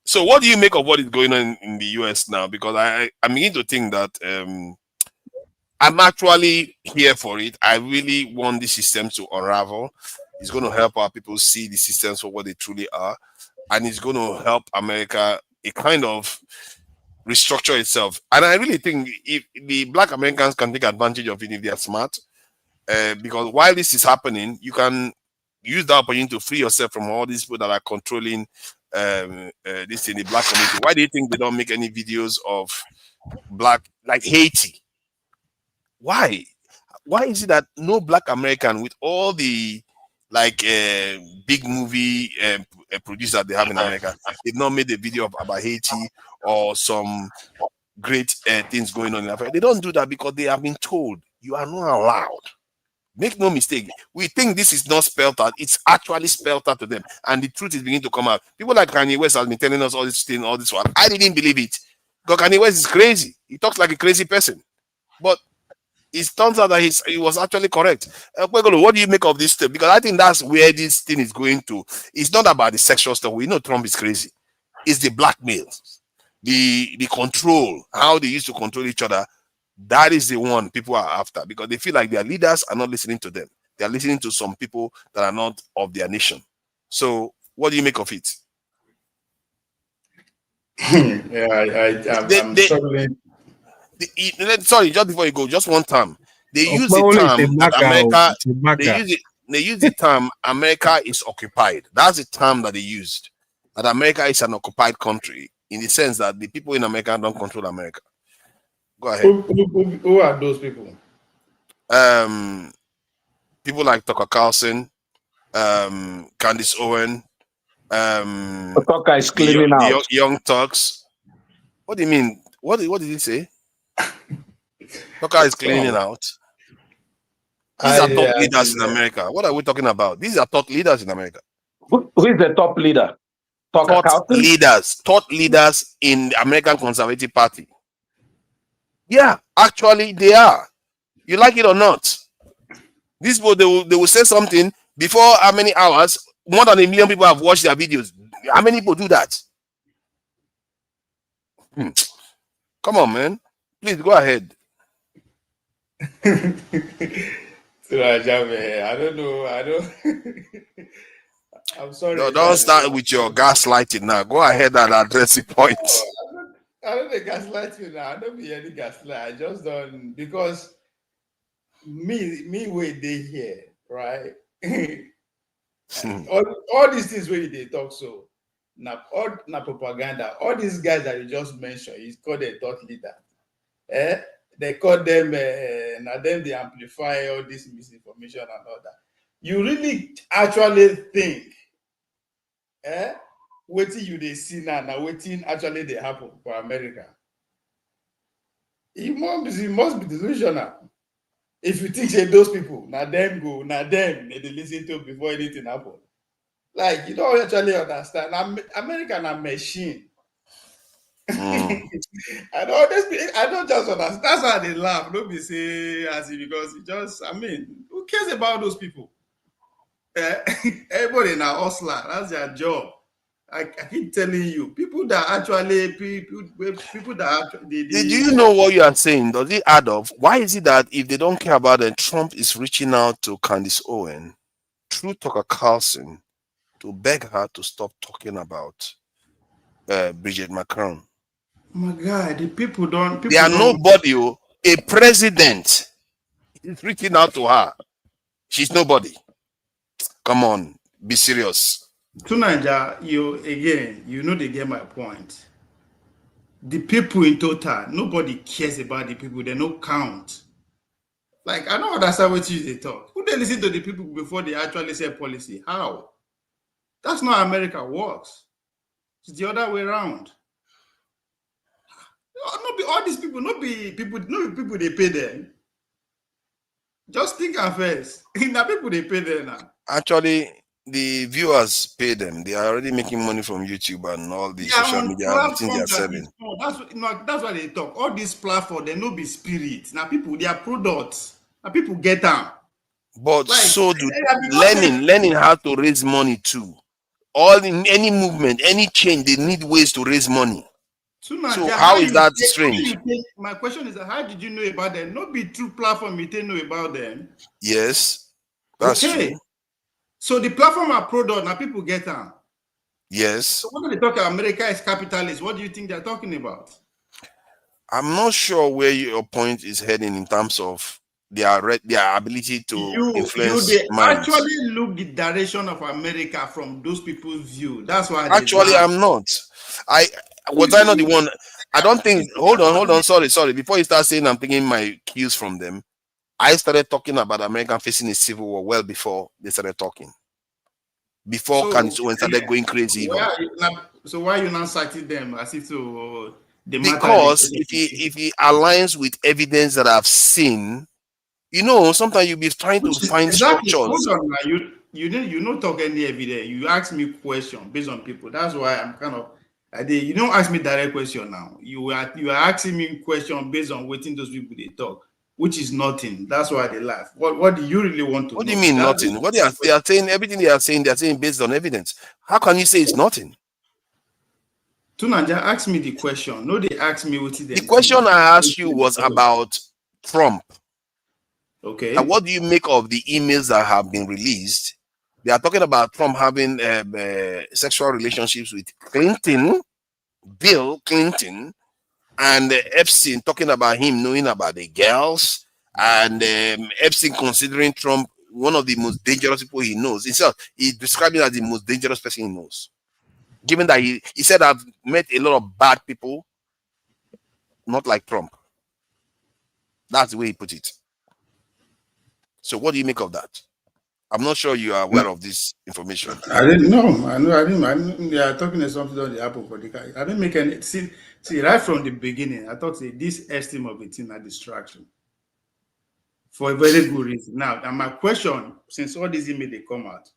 so what do you make of what is going on in the US now? Because I'm beginning to think that I'm actually here for it. I really want the system to unravel. It's going to help our people see the systems for what they truly are, and it's going to help America a kind of restructure itself. And I really think if the Black Americans can take advantage of it if they are smart, because while this is happening, you can use that opportunity to free yourself from all these people that are controlling this in the Black community. Why do you think they don't make any videos of Black, like Haiti? Why is it that no Black American with all the like big movie producer they have in America, they've not made a video about Haiti or some great things going on in Africa? They don't do that because they have been told you are not allowed. Make no mistake. We think this is not spelled out. It's actually spelled out to them, and the truth is beginning to come out. People like Kanye West have been telling us all this thing, all this one. I didn't believe it because Kanye West is crazy. He talks like a crazy person, but it turns out that he was actually correct. What do you make of this stuff? Because I think that's where this thing is going to. It's not about the sexual stuff. We know Trump is crazy. It's the blackmail, the control, how they used to control each other. That is the one people are after because they feel like their leaders are not listening to them. They are listening to some people that are not of their nation. So, what do you make of it? I'm struggling. Sorry, just before you go, just one term. They use the term that America. They use the term America is occupied. That's the term that they used. That America is an occupied country in the sense that the people in America don't control America. Go ahead. Who are those people? People like Tucker Carlson, Candace Owen, Tucker is cleaning out. Young Turks. What do you mean? What did he say? Tucker is cleaning out. These are top leaders in America. What are we talking about? These are top leaders in America. Who is the top leader? Thought leaders in the American Conservative Party. Yeah, actually they are. You like it or not? These people, they will say something before how many hours? More than 1 million people have watched their videos. How many people do that? Come on, man. Please go ahead. I don't know. I'm sorry. No, don't start with your gaslighting now. Go ahead and address the point. I don't think gaslight you now. I don't be any gaslight. I just don't because me where they here, right? all these things where they talk so now propaganda. All these guys that you just mentioned, he's called a thought leader. They call them now them they amplify all this misinformation and all that. You really actually think waiting you they see now waiting actually they happen for America. It must be delusional. If you think say those people, now them they listen to before anything happen. Like you don't actually understand. American a machine. I don't just understand. That's why they laugh. Don't be say as if because it just who cares about those people? Everybody in a hustler, that's their job. I keep telling you, people that actually people that actually do you know what you are saying? Does it add up? Why is it that if they don't care about it, Trump is reaching out to Candace Owen through Tucker Carlson to beg her to stop talking about Bridget Macron? Oh my God, the people don't. They are nobody. A president is reaching out to her. She's nobody. Come on, be serious. To Nigeria, you know they get my point. The people in total, nobody cares about the people. They don't count. Like I don't understand what you they talk. Who they listen to the people before they actually say policy? How? That's not how America works. It's the other way around. Not be all these people, not be people they pay them. Just think and first. Now people they pay them now. Actually, the viewers pay them. They are already making money from YouTube and all the social media, the things they are selling. That's why they talk. All these platforms, they no be spirit. Now people, they are products. Now people get them. But like, so do learning how to raise money too. All in any movement, any change, they need ways to raise money. So how is that strange? My question is, how did you know about them? Not be true platform you didn't know about them. Yes, that's true. So the platform are product, now people get them. Yes. So when they talk about America is capitalist, what do you think they're talking about? I'm not sure where your point is heading in terms of their ability to influence minds. Actually look the direction of America from those people's view. That's why actually I'm not. Was I not the one? I don't think. Hold on. Sorry. Before you start saying I'm taking my cues from them, I started talking about America facing a civil war well before they started talking. Before when started going crazy. So why are you not citing them as if to because if he aligns with evidence that I've seen, sometimes you'll be trying to find structures. Hold on, man. You don't talk any evidence. You ask me question based on people. That's why I'm kind of. You don't ask me direct question now. You are asking me question based on waiting those people they talk, which is nothing. That's why they laugh. What do you really want to know? What do you mean nothing? What they are saying, everything they are saying based on evidence. How can you say it's nothing? Tunanja asked me the question. No, they asked me what the question I asked you was about Trump. Okay. And what do you make of the emails that have been released? They are talking about Trump having sexual relationships with Bill Clinton, and Epstein talking about him knowing about the girls, and Epstein considering Trump one of the most dangerous people he knows. He described it as the most dangerous person he knows. Given that he said, I've met a lot of bad people, not like Trump. That's the way he put it. So what do you make of that? I'm not sure you are aware of this information. I didn't know. I didn't. They are talking about something on the Apple for the guy. I didn't make any. See, right from the beginning, I thought this estimate of it is a distraction for a very good reason. Now, and my question, since all these emails they come out,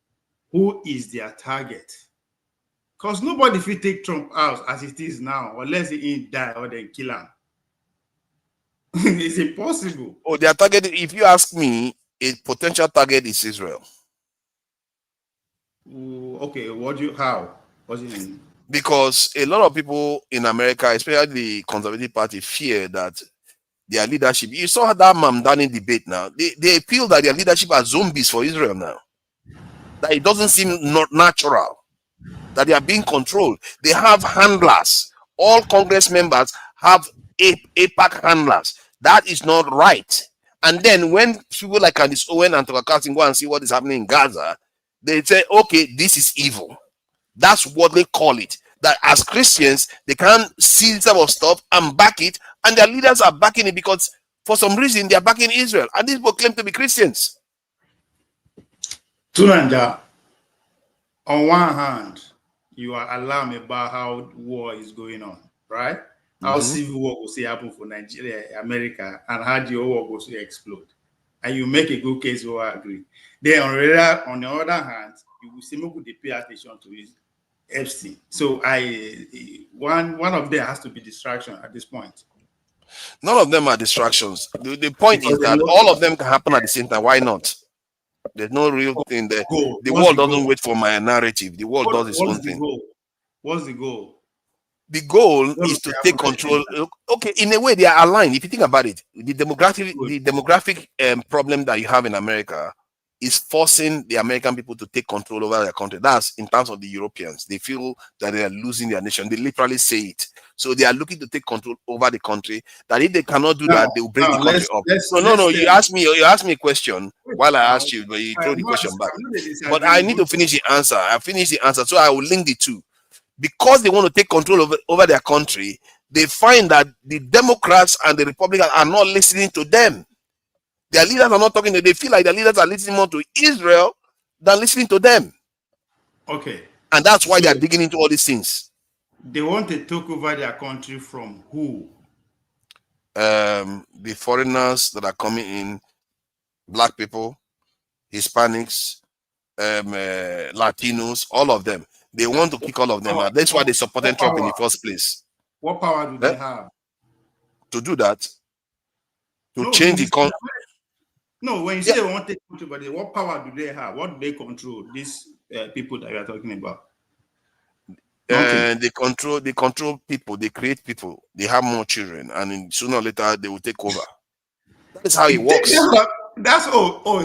who is their target? Because nobody will take Trump out as it is now, unless he die or they kill him. It's impossible. Oh, their target, if you ask me, a potential target is Israel. Okay, how? What do you mean? Because a lot of people in America, especially the Conservative Party, fear that their leadership. You saw that Mamdani debate now. They feel that their leadership are zombies for Israel now. That it doesn't seem not natural. That they are being controlled. They have handlers. All Congress members have APAC handlers. That is not right. And then when people like Candice Owen and Tucker Carlson go and see what is happening in Gaza, they say, okay, this is evil. That's what they call it. That as Christians, they can't see this type of stuff and back it, and their leaders are backing it because for some reason they are backing Israel. And these people claim to be Christians. Tunanja, on one hand, you are alarmed about how war is going on, right? How civil war will see happen for Nigeria, America, and how the whole war will see explode. And you make a good case where I agree. Then on the other hand, you will see people they pay attention to is Epstein. So one of them has to be distraction at this point. None of them are distractions. The point is that all of them can happen at the same time. Why not? There's no real thing there. The world doesn't wait for my narrative. The world does its own thing. What's the goal? The goal is to take control. Okay, in a way, they are aligned. If you think about it, the demographic problem that you have in America is forcing the American people to take control over their country. That's in terms of the Europeans. They feel that they are losing their nation. They literally say it. So they are looking to take control over the country. That if they cannot do that, they will break the country up. No. You asked me a question while I asked you, but you throw the question back. But I need to finish the answer. I finished the answer, so I will link the two. Because they want to take control over their country, they find that the Democrats and the Republicans are not listening to them. Their leaders are not talking. They feel like their leaders are listening more to Israel than listening to them. Okay. And that's why So they are digging into all these things. they want to take over their country from who? The foreigners that are coming in, black people, Hispanics, Latinos, all of them. They want to kick all of them out. That's why they supported Trump in the first place. What power do they have? To do that, to No, change the country. No, when you say they want to take control, but what power do they have? What do they control? These people that you are talking about. They control people. They create people. They have more children, and sooner or later they will take over. That's how it works. That's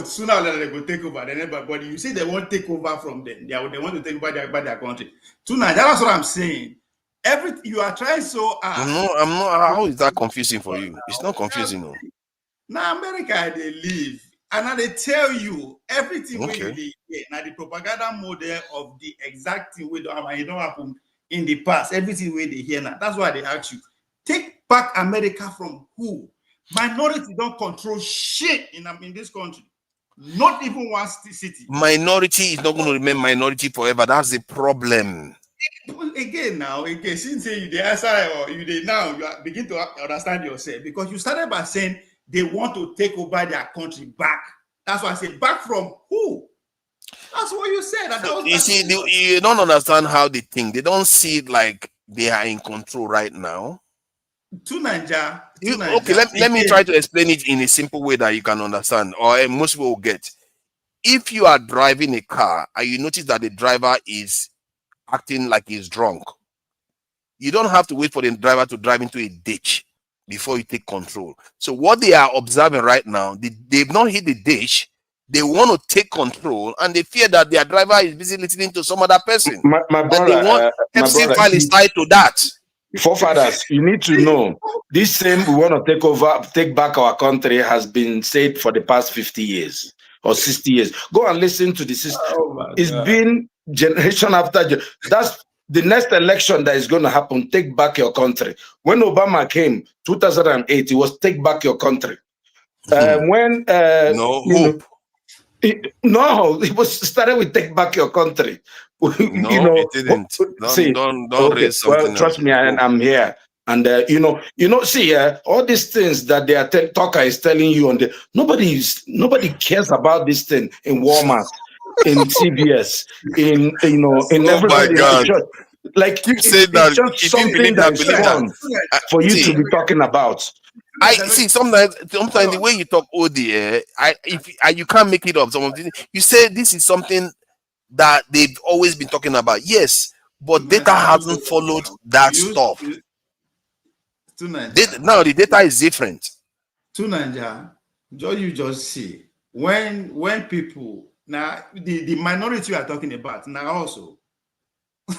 sooner or later they will take over. But you say they won't take over from them. They want to take over their country. Tonight, that's what I'm saying. You are trying so hard. I'm not. How is that confusing for you? It's not confusing, no. Now America they live, and now they tell you everything Okay. when you hear. Now the propaganda model of the exact thing we don't happen in the past. Everything where they hear now. That's why they ask you, take back America from who? Minority don't control shit in this country. Not even one city. Minority is not going to remain minority forever. That's the problem. Again, since you the answer or you begin to understand yourself, because you started by saying they want to take over their country back. That's why I said back from who? That's what you said. You don't understand how they think. They don't see it like they are in control right now. Okay, let me try to explain it in a simple way that you can understand, or most people will get. If you are driving a car and you notice that the driver is acting like he's drunk, you don't have to wait for the driver to drive into a ditch before you take control. So what they are observing right now, they've not hit the ditch. They want to take control, and they fear that their driver is busy listening to some other person. My brother, Epstein file is tied to that. Forefathers, you need to know this same we want to take back our country has been said for the past 50 years or 60 years. Go and listen to the system. It's been generation after generation. That's the next election that is going to happen. Take back your country. When Obama came, 2008, it was take back your country. When it was started with take back your country. It didn't. Don't raise something. Well, trust me, I'm here. And see, all these things that their talker is telling you, nobody cares about this thing in Walmart, in CVS, in everybody. My God. Like you said that, it's just something that's fun for you to be talking about. I see sometimes the way you talk OD, you can't make it up. You say this is something that they've always been talking about. Yes, but data hasn't followed that stuff. Now the data is different. To Nigeria, you just see when people now the minority you are talking about now also.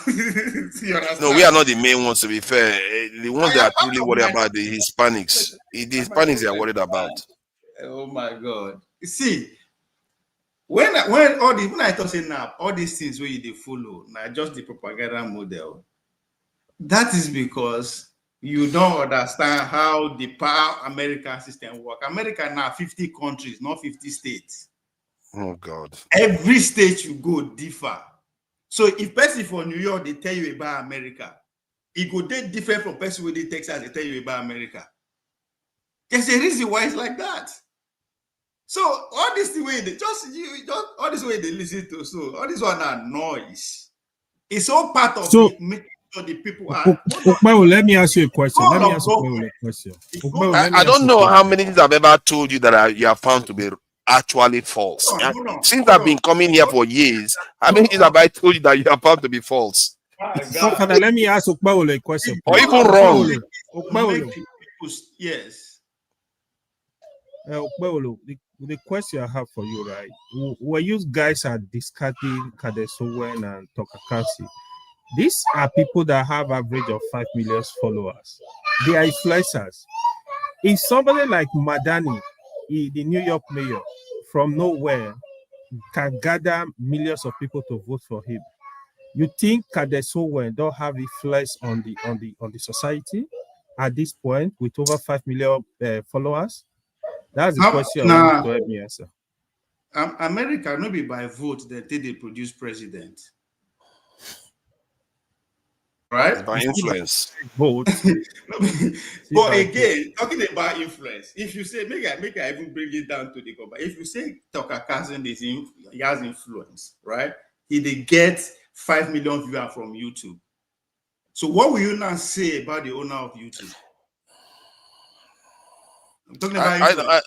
No, we are not the main ones, to be fair. The ones that are truly worried about the Hispanics. The Hispanics they are worried about. Oh my God. See, when I talk say now, all these things where they follow, now just the propaganda model. That is because you don't understand how the power American system works. America now 50 countries, not 50 states. Oh God. Every state you go differ. So if person from New York they tell you about America, it go different from person with the Texas they tell you about America. There's a reason why it's like that. So all this way they all this way they listen to, so all this one are noise. It's all part of it, making sure the people are. Let me ask you a question. I don't know how many things I've ever told you that you have found to be actually false. Since I've been coming here for years, how many things have I told you that you have found to be false? Father, let me ask Okpawole a question. Or even wrong. Yes. Okpawole, the question I have for you, right? Where you guys are discarding Kadesowen and Tokakasi, these are people that have average of 5 million followers. They are influencers. If somebody like Madani, the New York mayor, from nowhere can gather millions of people to vote for him, you think Kadesowen don't have influence on the society at this point with over 5 million followers? That's the question I want Now, to help me answer. America no be by vote that they produce president, right? By influence. Vote. But again, talking about influence, if you say make I even bring it down to the cover. If you say Tucker Carlson he has influence, right? He they get 5 million viewers from YouTube. So what will you now say about the owner of YouTube? I'm talking about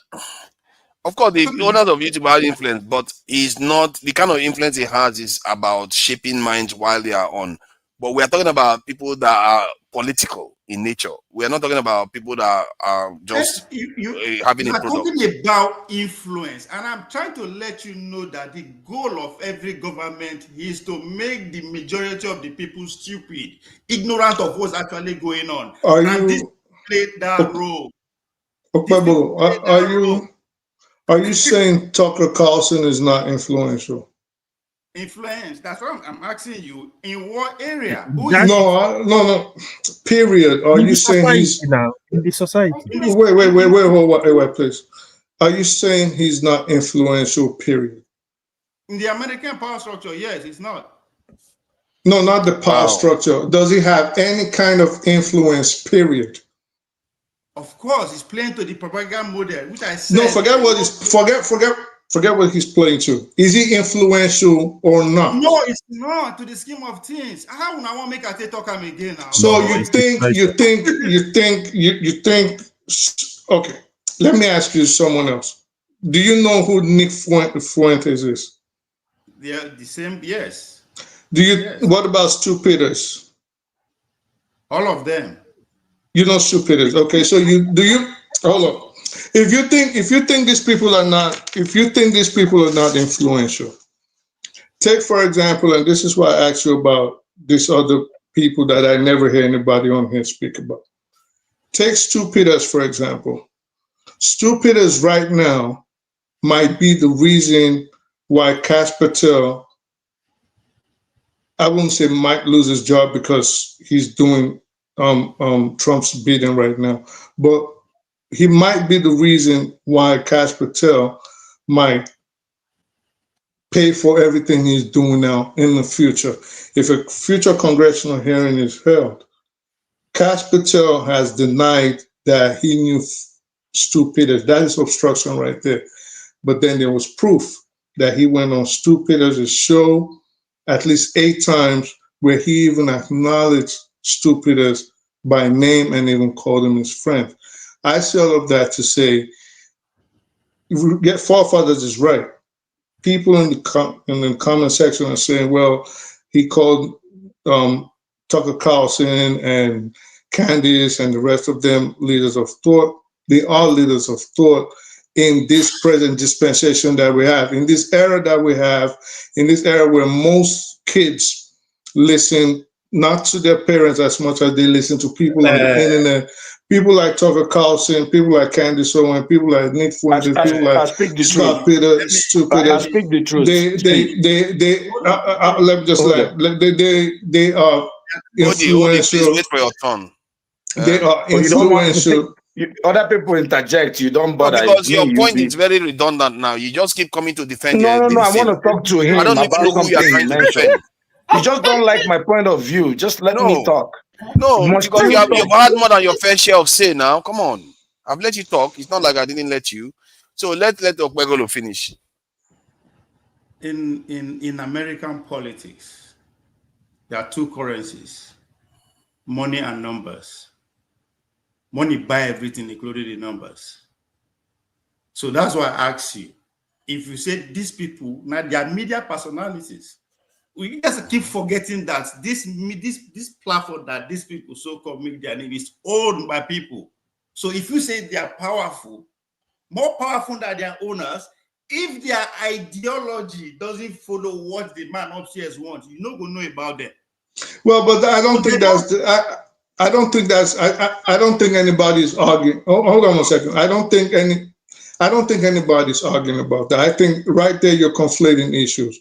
of course, the owners of YouTube have influence, but he's not the kind of influence he has is about shaping minds while they are on. But we are talking about people that are political in nature. We are not talking about people that are just having a product. Talking about influence, and I'm trying to let you know that the goal of every government is to make the majority of the people stupid, ignorant of what's actually going on. This played that role. Are you saying Tucker Carlson is not influential? Influence. That's what I'm asking you. In what area? No. Period. Are you saying he's now in the society? Wait, please. Are you saying he's not influential? Period. In the American power structure, yes, it's not. No, not the power structure. Does he have any kind of influence? Period. Of course, he's playing to the propaganda model, which I said. No, forget what he's playing to. Is he influential or not? No, it's not to the scheme of things. How would I want to make a talk him again now? So you think. Okay, let me ask you someone else. Do you know who Nick Fuentes is? They're the same, yes. What about Stu Peters? All of them. You know Stu Peters. Okay, so hold on. If you think these people are not influential, take for example, and this is why I asked you about these other people that I never hear anybody on here speak about. Take Stu Peters, for example. Stu Peters right now might be the reason why Kash Patel, I wouldn't say might lose his job because he's doing Trump's bidding right now, but he might be the reason why Kash Patel might pay for everything he's doing now in the future. If a future congressional hearing is held, Kash Patel has denied that he knew Stu Peters. That is obstruction right there. But then there was proof that he went on Stu Peters' show at least 8 times where he even acknowledged Stu Peters by name and even called him his friend. I say all of that to say, forefathers is right. People in the comment section are saying, well, he called Tucker Carlson and Candace and the rest of them leaders of thought. They are leaders of thought in this present dispensation that we have, in this era that we have, in this era where most kids listen not to their parents as much as they listen to people on the internet. People like Tucker Carlson, people like Candace Owen, people like Nick Fuentes, people like Scott Peters, Stu Peters. I speak the truth. They are influential. Please wait for your turn. They are influential. Other people interject. You don't bother. Because your point is very redundant now. You just keep coming to defend. No. I want to talk to him. I don't even know who you are trying to defend. You just don't like my point of view. Just let me talk. No, because you've had more than your fair share of say now. Come on. I've let you talk. It's not like I didn't let you. So let Okpegolo finish. In American politics, there are 2 currencies: money and numbers. Money buy everything, including the numbers. So that's why I ask you, if you say these people, now they are media personalities, we just keep forgetting that this platform that these people so-called make their name is owned by people. So if you say they are powerful, more powerful than their owners, if their ideology doesn't follow what the man upstairs wants, you're not going to know about them. Well, but I don't think that's I don't think anybody's arguing. Hold on a second. I don't think anybody's arguing about that. I think right there you're conflating issues.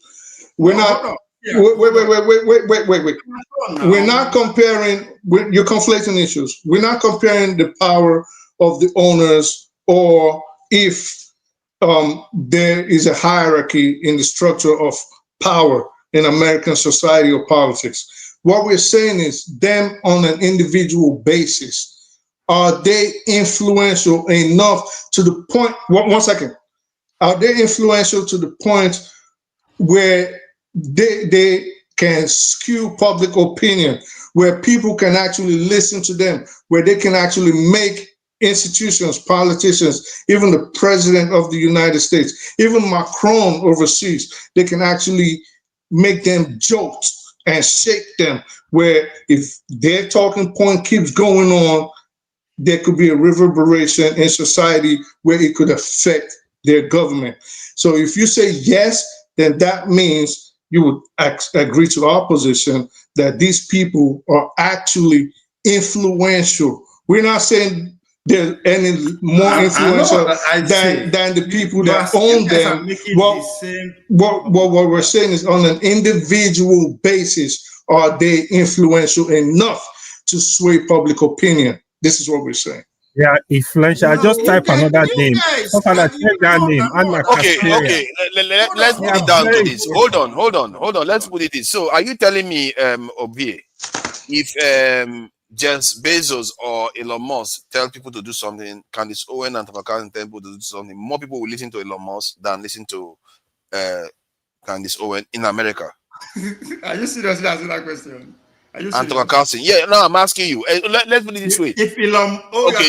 We're not. Wait. We're not comparing. You're conflating issues. We're not comparing the power of the owners or if there is a hierarchy in the structure of power in American society or politics. What we're saying is them on an individual basis. Are they influential enough to the point, one second, are they influential to the point where they can skew public opinion, where people can actually listen to them, where they can actually make institutions, politicians, even the president of the United States, even Macron overseas, they can actually make them jolt and shake them, where if their talking point keeps going on, there could be a reverberation in society where it could affect their government. So if you say yes, then that means you would agree to our position that these people are actually influential. We're not saying they're any more influential than the people that own them. What we're saying is on an individual basis, are they influential enough to sway public opinion? This is what we're saying. Yeah, influential. I just type another name. Father, check that name. Okay. Let's put it down to this. Hold on. Let's put it this. So, are you telling me, Obie, if Jeff Bezos or Elon Musk tell people to do something, Candice Owen and Tabakar tell people to do something, more people will listen to Elon Musk than listen to Candice Owen in America? Are you seriously answering that question? And to Carlson. Yeah, no, I'm asking you. Let's put it this way. If Elon,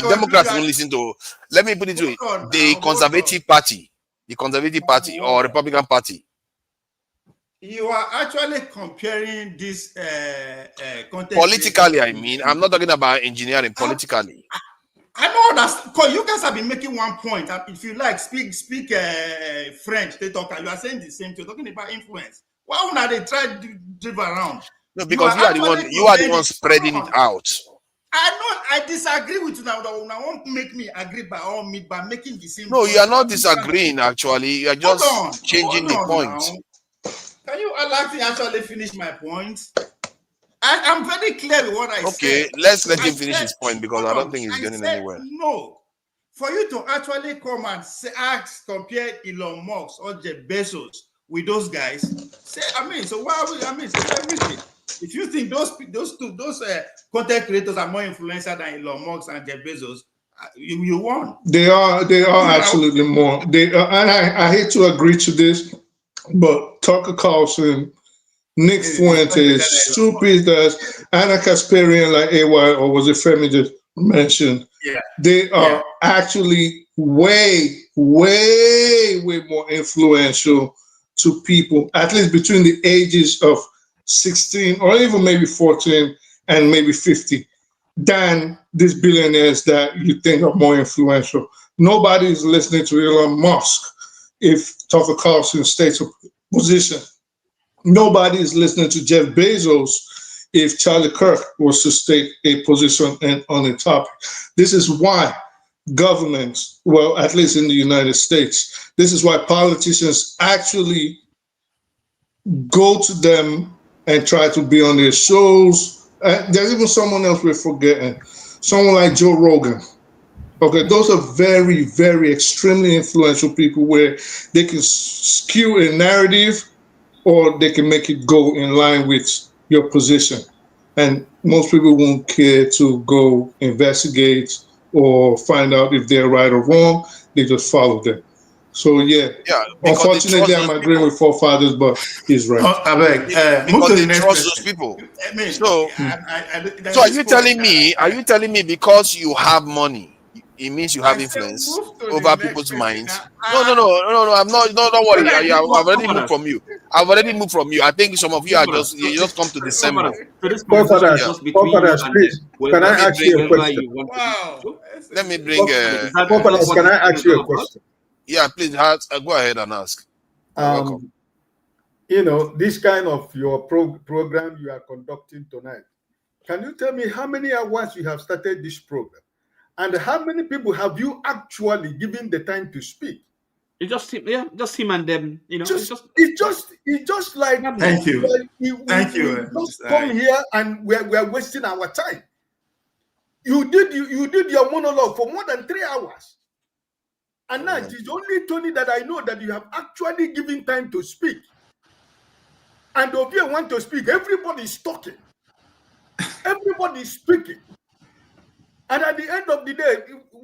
Democrats won't listen to. Let me put it this way: the Conservative Party, or Republican Party. You are actually comparing this content politically. I mean, I'm not talking about engineering. Politically, I know that because you guys have been making one point. If you like, speak French. They talk. You are saying the same thing. Talking about influence. Why would they try to drive around? No, because you are the one spreading it out. I disagree with you now. Now won't make me agree by all means by making the same. No, you are not disagreeing. Actually, you are just changing the point. Now. Can you allow me actually finish my point? I'm very clear with what I said. Okay, let's let him finish his point because I don't think he's getting anywhere. No, for you to actually come and compare Elon Musk or Jeff Bezos with those guys, so why are we? So everything. If you think those content creators are more influential than Elon Musk and Jeff Bezos, you won. They are absolutely more. They are, and I hate to agree to this, but Tucker Carlson, Nick Fuentes, Stu Peters, Anna Kasparian, like AY, or was it Femi just mentioned? Yeah. They are actually way more influential to people, at least between the ages of 16 or even maybe 14 and maybe 50, than these billionaires that you think are more influential. Nobody is listening to Elon Musk if Tucker Carlson states a position. Nobody is listening to Jeff Bezos if Charlie Kirk was to state a position on a topic. This is why governments, well, at least in the United States, this is why politicians actually go to them and try to be on their shows. There's even someone else we're forgetting, someone like Joe Rogan. Okay, those are very, very extremely influential people where they can skew a narrative or they can make it go in line with your position. And most people won't care to go investigate or find out if they're right or wrong. They just follow them. So unfortunately, I'm agreeing with forefathers, but he's right. Because they trust those people. So are you telling me? Are you telling me because you have money, it means you have influence over people's minds? No. I'm not. No, don't worry. I've already moved from you. I think some of you are just come to December. Please, can I ask you a question? Let me bring. Can I ask you a question? Yeah, please go ahead and ask. Welcome. This kind of your program you are conducting tonight. Can you tell me how many hours you have started this program, and how many people have you actually given the time to speak? It's just him and them. It's just like thank you. Thank you. Just come here and we are wasting our time. You did your monologue for more than 3 hours. And now it is only Tony that I know that you have actually given time to speak. And Ovie want to speak. Everybody is talking. Everybody is speaking. And at the end of the day,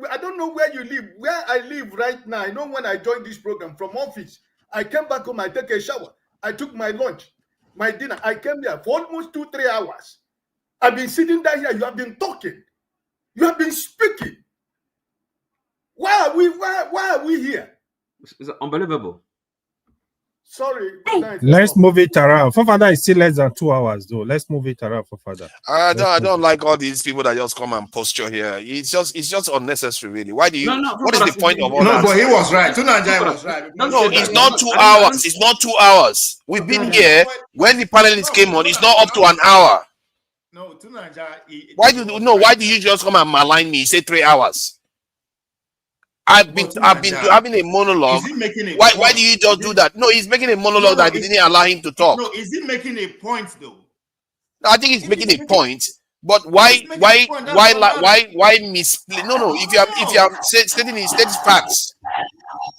I don't know where you live. Where I live right now, I know when I joined this program from office, I came back home, I take a shower. I took my lunch, my dinner. I came here for almost 2-3 hours. I've been sitting down here. You have been talking. You have been speaking. Why are we here? It's unbelievable. Sorry. Let's move it around. For father, it's still less than 2 hours, though. Let's move it around for father. I don't like all these people that just come and posture here. It's just unnecessary, really. Why do you? What is the point of all that? No, but he was right. Tunajai was right. No, it's not 2 hours. It's not 2 hours. We've been here when the panelists came on. It's not up to an hour. No, Tunajai. Why do you just come and malign me? Say 3 hours. I've been having a monologue. Why do you just do that? No, he's making a monologue that didn't allow him to talk. No, is he making a point though? I think he's making a point, but why misplay? No. If you are stating facts,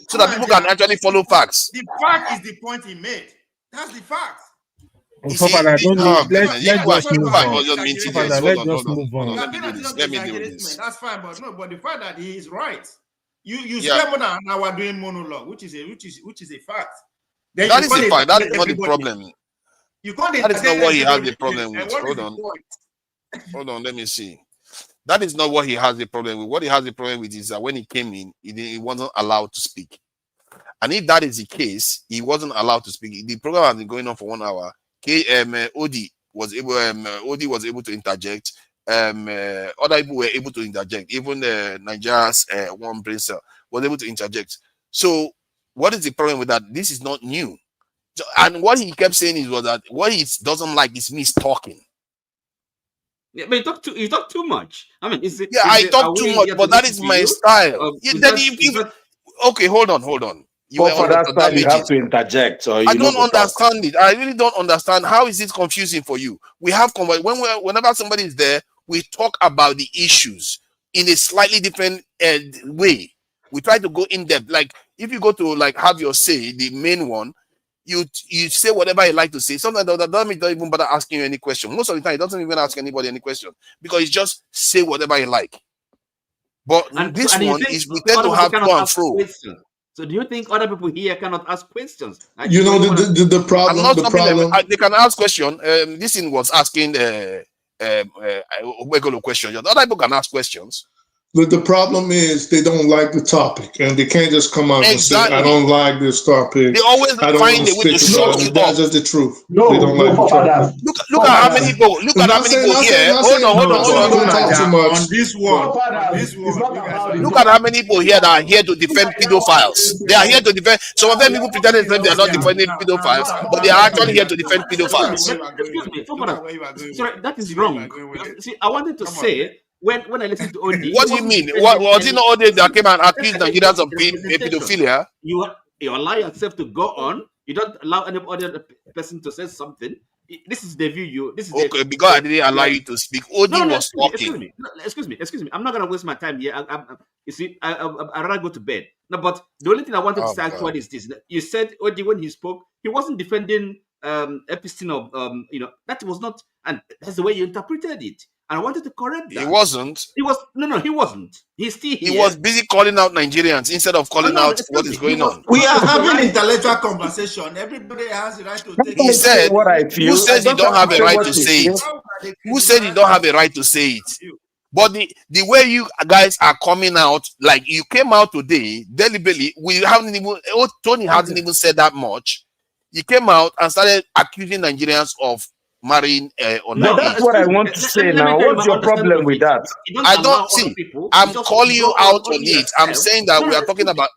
so that people can actually follow facts. The fact is the point he made. That's the fact. Let's move on. Let me do this. That's fine, but the fact that he is right. You spend more than an hour doing monologue, which is a fact. Then that is a fact. That is not the problem. That is not what he has the problem with. Hold on. Let me see. That is not what he has the problem with. What he has the problem with is that when he came in, he wasn't allowed to speak. And if that is the case, he wasn't allowed to speak. The program has been going on for 1 hour. Odi was able to interject. Other people were able to interject. Even Nigeria's one brain cell was able to interject. So, what is the problem with that? This is not new. And what he kept saying was that what he doesn't like is me talking. Yeah, but you talk too much. I mean, I talk too much, but that is my style. Okay, hold on. You have to interject. Or I don't understand it. I really don't understand. How is it confusing for you? Whenever somebody is there, we talk about the issues in a slightly different way. We try to go in depth. Like if you go to have your say, the main one, you say whatever you like to say. Sometimes that doesn't even bother asking you any question. Most of the time, it doesn't even ask anybody any question because you just say whatever you like. But this one is we tend to have to and fro. So do you think other people here cannot ask questions? The problem. They can ask questions. This thing was asking regular questions. Other people can ask questions. The problem is they don't like the topic, and they can't just come out and say, "I don't like this topic." They always find a way to shut you up. That's just the truth. They don't like the topic. Look at how many people. Look at how many people here. Hold on. On this one. Look at how many people here that are here to defend pedophiles. They are here to defend. Some of them people pretending they are not defending pedophiles, but they are actually here to defend pedophiles. Excuse me, sorry, that is wrong. See, I wanted to say. When I listen to Odi, what do you mean? Was it not Odi that came and accused Nigerians of pedophilia? You allow yourself to go on. You don't allow any other person to say something. This is the view. Okay, because I didn't allow you to speak. Odi was talking. Excuse me. I'm not gonna waste my time here. You see, I'd rather go to bed. No, but the only thing I wanted to say actually is this: you said Odi when he spoke, he wasn't defending EPSTEIN of that was not, and that's the way you interpreted it. And I wanted to correct that. He wasn't. He wasn't. He's still here. He was busy calling out Nigerians instead of calling out what is going on. We are having intellectual conversation. Everybody has the right to take it. He said, who says you don't have a right to say it? Who said you don't have a right to say it? But the way you guys are coming out, like you came out today, deliberately, Tony hasn't even said that much. He came out and started accusing Nigerians of marrying no, that's what I want to say now. What's your problem with that? I don't see. I'm calling you out on it. I'm saying that we are talking about.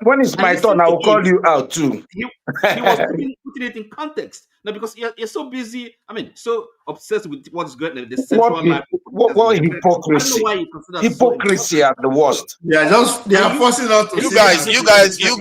When it's my turn, I will call you out too. He was putting it in context. No, because you're so busy. I mean, so obsessed with what's going on. The sexual life. What hypocrisy? Hypocrisy at the worst. They are forcing us to. You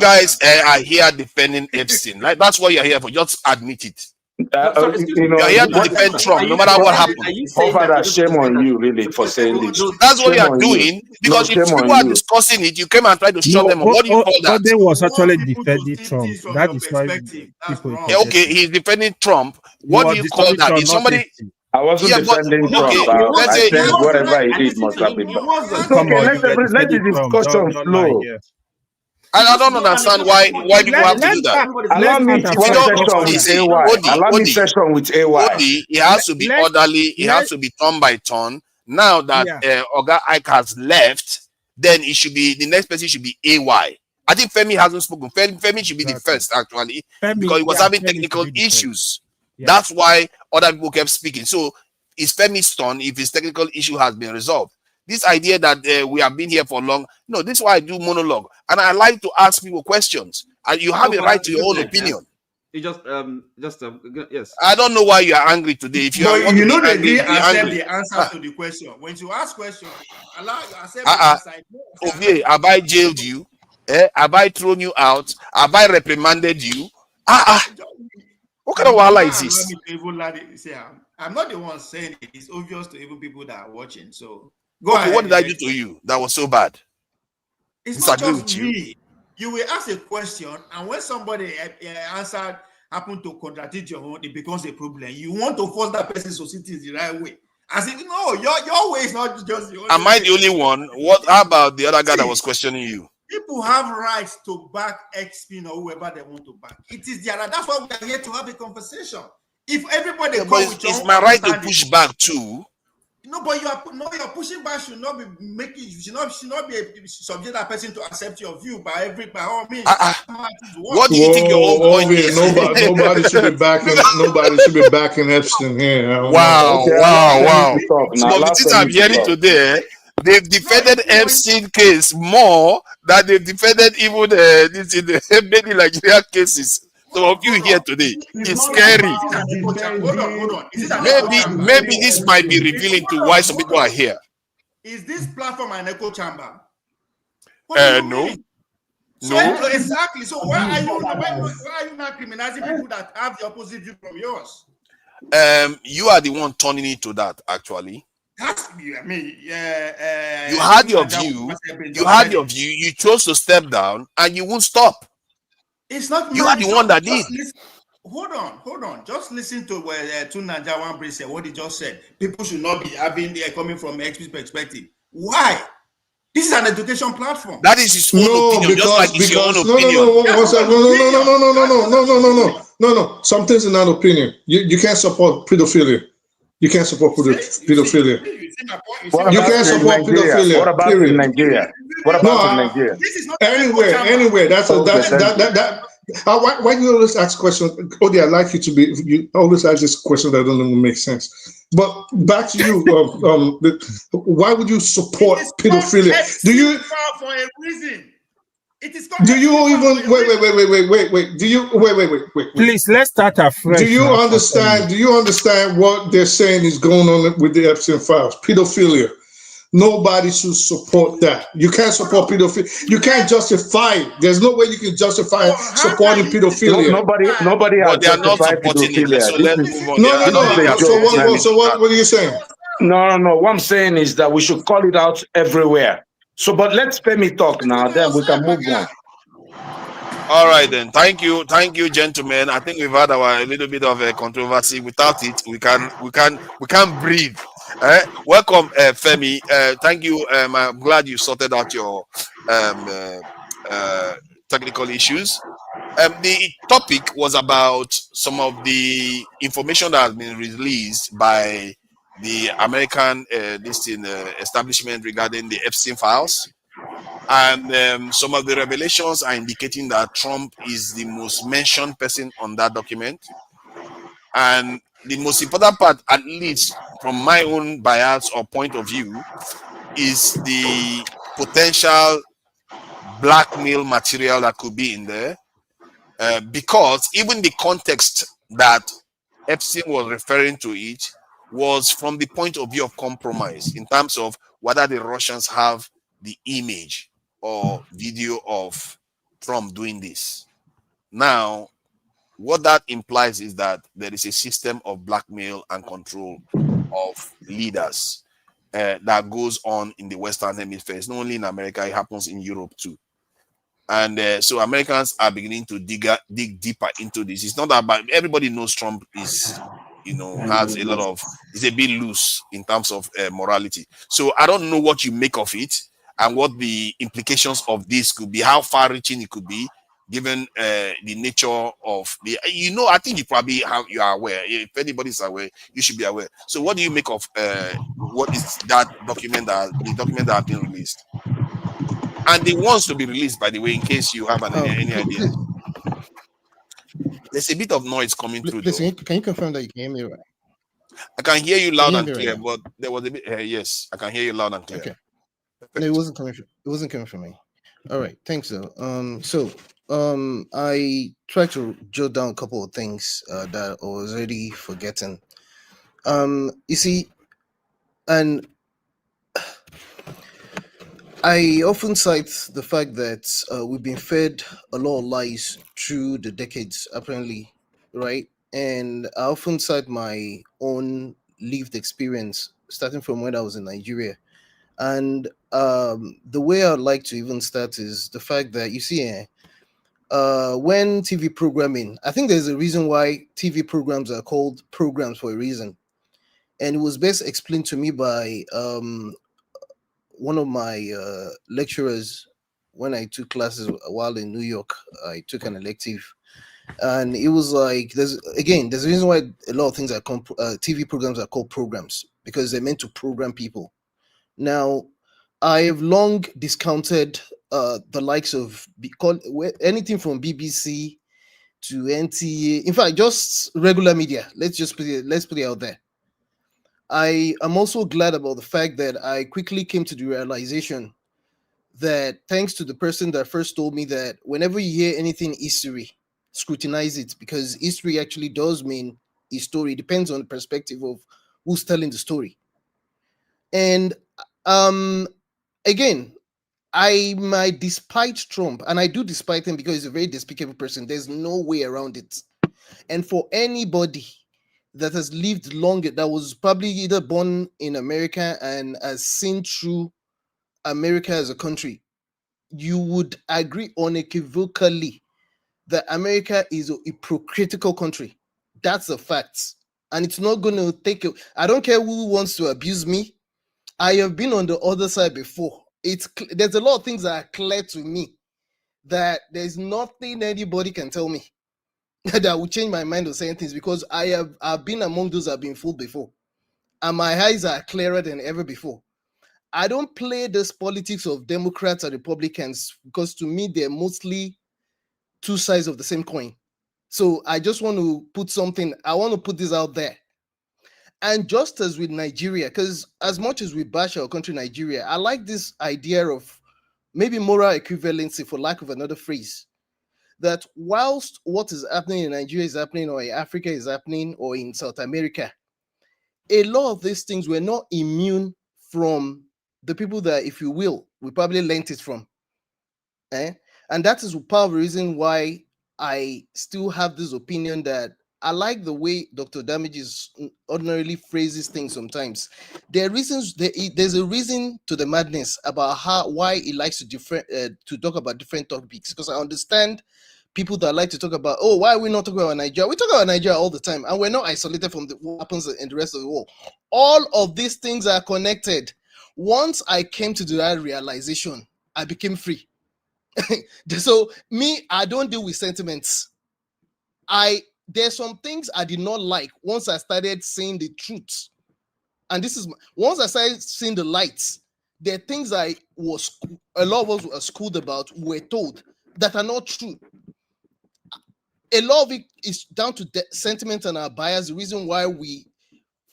guys are here defending EPSTEIN. Like that's what you're here for. Just admit it. You're here to defend Trump, no matter what happens. Are you saying that Father, shame on you, really, for saying this. That's what Shame you are on doing. Because if shame people on are you. discussing it, you came and tried to shut them up. What do you call that? Ode was actually people to defending see Trump. things from That your is why perspective. That's people wrong. Yeah, okay, he's defending Trump. What do you call defending that? Trump, If not somebody, Epstein. I wasn't yeah, but defending No, Trump. okay, let's I say said was whatever right. he did must have been. He But wasn't. Come okay, on, let you were the defending Trump. discussion Don't lie flow. here. I don't understand why people have to do that. Allow me start If you one don't session with see, AY. Allow me session with AY. Odi, it has to be orderly. It has to be turn by turn. Now that Oga Ike has left, then it should be the next person should be AY. I think Femi hasn't spoken. Femi should be the first actually, because he was having technical issues. That's why other people kept speaking. So it's Femi's turn if his technical issue has been resolved. This idea that we have been here for long, no, this is why I do monologue, and I like to ask people questions, and you have a right to your own opinion. You yes. I don't know why you are angry today. If you want to be angry, be angry. The answer to the question. When you ask questions, allow you accept the answer. Ovie, have I jailed you? Have I thrown you out? Have I reprimanded you? What kind of wahala is this? I'm not the one saying it. It's obvious to even people that are watching. So okay, what did I do to you that was so bad? It's not just me. You will ask a question, and when somebody answered happen to contradict your own, it becomes a problem. You want to force that person to see things the right way. I said, no, your way is not just your own. Am I the only one? How about the other guy that was questioning you? People have rights to back EPSTEIN or whoever they want to back. It is their right. That's why we are here to have a conversation. If everybody it's my right to push back too. No, but your pushing back should not be making. You should not be subject that person to accept your view by all means. What do you think your own point is? Nobody should be backing. Nobody should be backing Epstein here. Wow. Some of the things I'm hearing today, they've defended Epstein case more than they've defended even many Nigerian cases. Some of you here today, it's scary. Hold on. Maybe this might be revealing to why some people are here. Is this platform an echo chamber? No. So, exactly. So why are you not criminalizing people that have the opposite view from yours? You are the one turning it to that, actually. I mean, you had your view. You chose to step down, and you won't stop. It's not. You are the one that did. Hold on. Just listen to two Nigerian Brace what he just said. People should not be coming from XP's perspective. Why? This is an education platform. That is his own opinion, just like it's your own opinion. No. Something's in that opinion. You can't support pedophilia. You can't support pedophilia. You can't support pedophilia. What about in Nigeria? What about in Nigeria? Anywhere. Why do you always ask questions? Odi, I like you to be. You always ask this question that doesn't even make sense. But back to you. Why would you support pedophilia? Do you? For a reason. It is. Do you even wait? Do you wait? Please, let's start afresh. Do you understand? Do you understand what they're saying is going on with the Epstein files? Pedophilia. Nobody should support that. You can't support pedophilia. You can't justify it. There's no way you can justify supporting pedophilia. Nobody has justified pedophilia. So let's move on. No. So what are you saying? No. What I'm saying is that we should call it out everywhere. So, but let's Femi talk now. Then we can move on. All right, then. Thank you, gentlemen. I think we've had a little bit of a controversy. Without it, we can't breathe. Welcome, Femi. Thank you. I'm glad you sorted out your technical issues. The topic was about some of the information that has been released by the American establishment regarding the Epstein files. And some of the revelations are indicating that Trump is the most mentioned person on that document. And the most important part, at least from my own bias or point of view, is the potential blackmail material that could be in there. Because even the context that Epstein was referring to it was from the point of view of compromise in terms of whether the Russians have the image or video of Trump doing this. Now, what that implies is that there is a system of blackmail and control of leaders that goes on in the Western Hemisphere. It's not only in America, it happens in Europe too. And so Americans are beginning to dig deeper into this. It's not about, everybody knows Trump is, has a lot of, is a bit loose in terms of morality. So I don't know what you make of it and what the implications of this could be, how far reaching it could be, given the nature of the, I think you are aware. If anybody's aware, you should be aware. So what do you make of what is that document, the document that has been released? And the ones to be released, by the way, in case you have any idea. There's a bit of noise coming through. Listen, can you confirm that you can hear me right? I can hear you loud and Right clear, now? but there was a bit. Yes, I can hear you loud and clear. Okay. No, it wasn't coming from me. All right, thanks though. I tried to jot down a couple of things that I was already forgetting. You see, and I often cite the fact that we've been fed a lot of lies through the decades, apparently, right? And I often cite my own lived experience, starting from when I was in Nigeria. And the way I'd like to even start is the fact that, you see, when TV programming, I think there's a reason why TV programs are called programs for a reason. And it was best explained to me by one of my lecturers when I took classes while in New York. I took an elective, and it was like, there's a reason why a lot of things are called TV programs are called programs, because they're meant to program people. Now, I have long discounted the likes of anything from BBC to NTA. In fact, just regular media. Let's put it out there. I am also glad about the fact that I quickly came to the realization that, thanks to the person that first told me that whenever you hear anything history, scrutinize it, because history actually does mean a story. It depends on the perspective of who's telling the story. And again, I might despite Trump, and I do despite him because he's a very despicable person. There's no way around it. And for anybody that has lived longer, that was probably either born in America and has seen through America as a country, you would agree unequivocally that America is a hypocritical country. That's a fact. And it's not going to take I don't care who wants to abuse me. I have been on the other side before. There's a lot of things that are clear to me, that there's nothing anybody can tell me that will change my mind on certain things, because I've been among those that have been fooled before, and my eyes are clearer than ever before. I don't play this politics of Democrats and Republicans, because to me they're mostly two sides of the same coin. So I just want to put this out there. And just as with Nigeria, because as much as we bash our country, Nigeria, I like this idea of maybe moral equivalency, for lack of another phrase, that whilst what is happening in Nigeria is happening, or in Africa is happening, or in South America, a lot of these things were not immune from the people that, if you will, we probably learned it from. And that is part of the reason why I still have this opinion that I like the way Dr. Damages ordinarily phrases things sometimes. There's a reason to the madness about why he likes to talk about different topics, because I understand people that like to talk about, why are we not talking about Nigeria? We talk about Nigeria all the time, and we're not isolated from what happens in the rest of the world. All of these things are connected. Once I came to that realization, I became free. So me, I don't deal with sentiments. There's some things I did not like once I started seeing the truth. And once I started seeing the lights, there are things a lot of us were schooled about, were told, that are not true. A lot of it is down to sentiment and our bias, the reason why we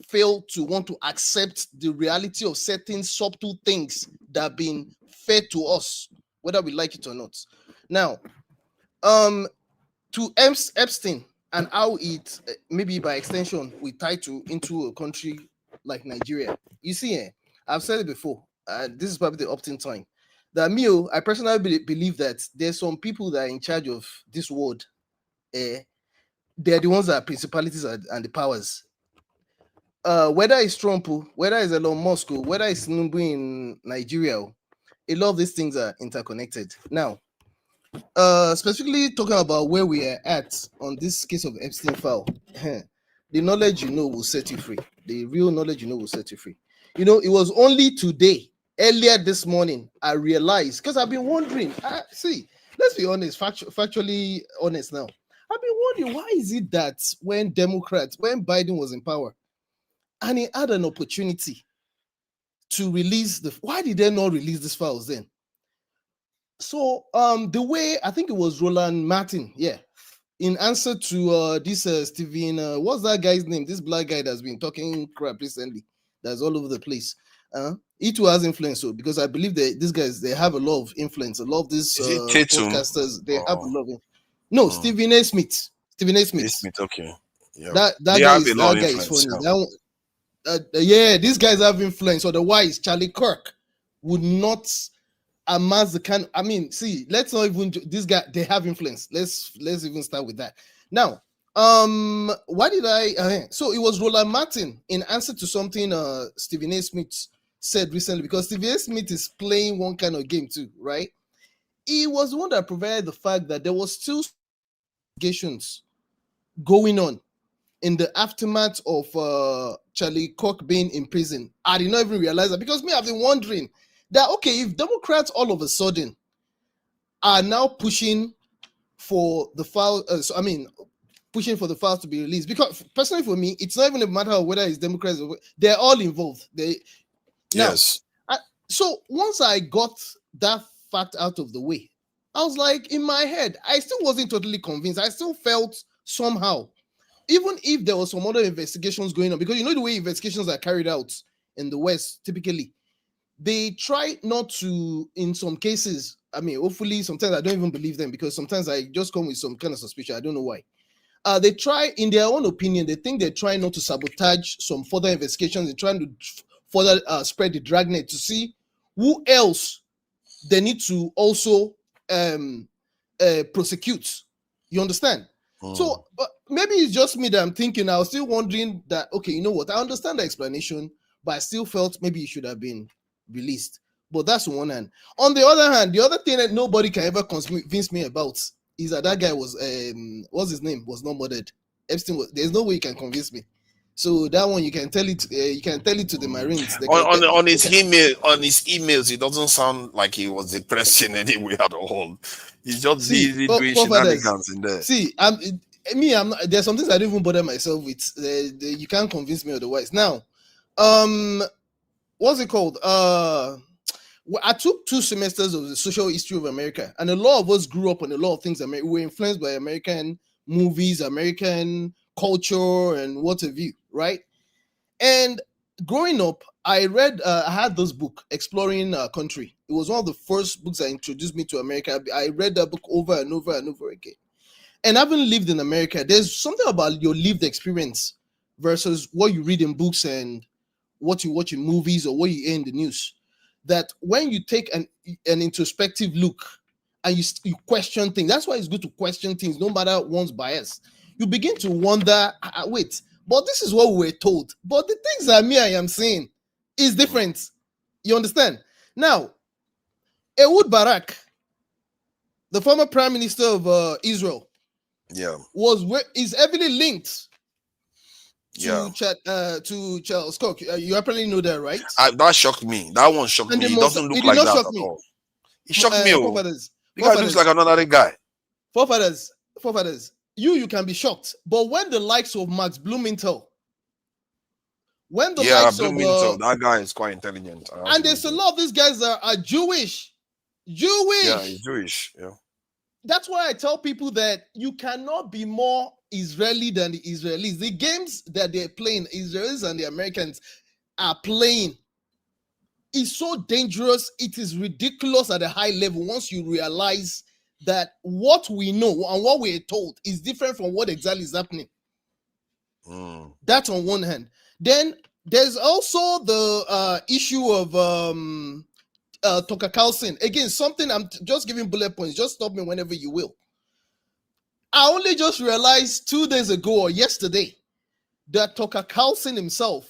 fail to want to accept the reality of certain subtle things that have been fed to us, whether we like it or not. Now, to Epstein and how it, maybe by extension, we tie into a country like Nigeria. You see, I've said it before, this is probably the opt-in time, that I personally believe that there's some people that are in charge of this world, they're the ones that are principalities and the powers. Whether it's Trump, whether it's Elon Musk, whether it's Tinubu in Nigeria, a lot of these things are interconnected. Now, specifically talking about where we are at on this case of Epstein file, the knowledge you know will set you free. The real knowledge you know will set you free. You know, it was only today, earlier this morning, I realized, because I've been wondering, see, let's be honest, factually honest now. I've been wondering, why is it that when Biden was in power, and he had an opportunity to release why did they not release these files then? So the way, I think it was Roland Martin, in answer to this Stephen, what's that guy's name? This black guy that's been talking crap recently, that's all over the place. He too has influence, so because I believe that these guys, they have a lot of influence. A lot of these podcasters, they have a lot of no, Stephen A. Smith. Stephen A. Smith. Okay. Yeah. That guy is funny. These guys have influence. Otherwise, Charlie Kirk would not amass the kind. I mean, see, let's not even this guy. They have influence. Let's even start with that. Now, why did I? So it was Roland Martin in answer to something Stephen A. Smith said recently, because Stephen A. Smith is playing one kind of game too, right? He was the one that provided the fact that there was still investigations going on in the aftermath of Charlie Kirk being in prison. I did not even realize that, because I've been wondering that, okay, if Democrats all of a sudden are now pushing for the file, pushing for the files to be released, because personally for me, it's not even a matter of whether it's Democrats or they're all involved. So once I got that fact out of the way, I was like, in my head, I still wasn't totally convinced. I still felt somehow, even if there was some other investigations going on, because you know the way investigations are carried out in the West, typically, they try not to, in some cases, hopefully sometimes I don't even believe them, because sometimes I just come with some kind of suspicion. I don't know why. They try, in their own opinion, they think they're trying not to sabotage some further investigations. They're trying to further spread the dragnet to see who else they need to also prosecute. You understand? So maybe it's just me that I'm thinking. I was still wondering that, okay, you know what? I understand the explanation, but I still felt maybe it should have been released. But that's on one hand. On the other hand, the other thing that nobody can ever convince me about is that guy was, what's his name? Was not murdered. Epstein was. There's no way you can convince me. So that one you can tell it. You can tell it to the Marines. On his emails, it doesn't sound like he was depressed in any way at all. He's just doing shenanigans in there. See, I'm not, there's some things I don't even bother myself with. You can't convince me otherwise. Now, what's it called? I took 2 semesters of the social history of America, and a lot of us grew up on a lot of things. We were influenced by American movies, American culture, and what have you, right? And growing up, I read, I had this book, Exploring Country. It was one of the first books that introduced me to America. I read that book over and over and over again. And having lived in America, there's something about your lived experience versus what you read in books and what you watch in movies or what you hear in the news. That when you take an introspective look and you question things, that's why it's good to question things, no matter one's bias. You begin to wonder, wait, but this is what we were told. But the things that I am saying is different. You understand? Now, Ehud Barak, the former prime minister of Israel, is heavily linked to Charles Kirk. You apparently know that, right? That shocked me. That one shocked me. He doesn't look like that at all. He shocked me. The guy looks like another guy. Forefathers, you can be shocked, but when the likes of Max Blumenthal, that guy is quite intelligent, and there's a lot of these guys that are Jewish. Yeah, he's Jewish. Yeah, that's why I tell people that you cannot be more Israeli than the Israelis. The games that they're playing, Israelis and the Americans are playing, is so dangerous. It is ridiculous at a high level once you realize that what we know and what we're told is different from what exactly is happening. That's on one hand. Then there's also the issue of Tucker Carlson. Again, something I'm just giving bullet points. Just stop me whenever you will. I only just realized 2 days ago or yesterday that Tucker Carlson himself,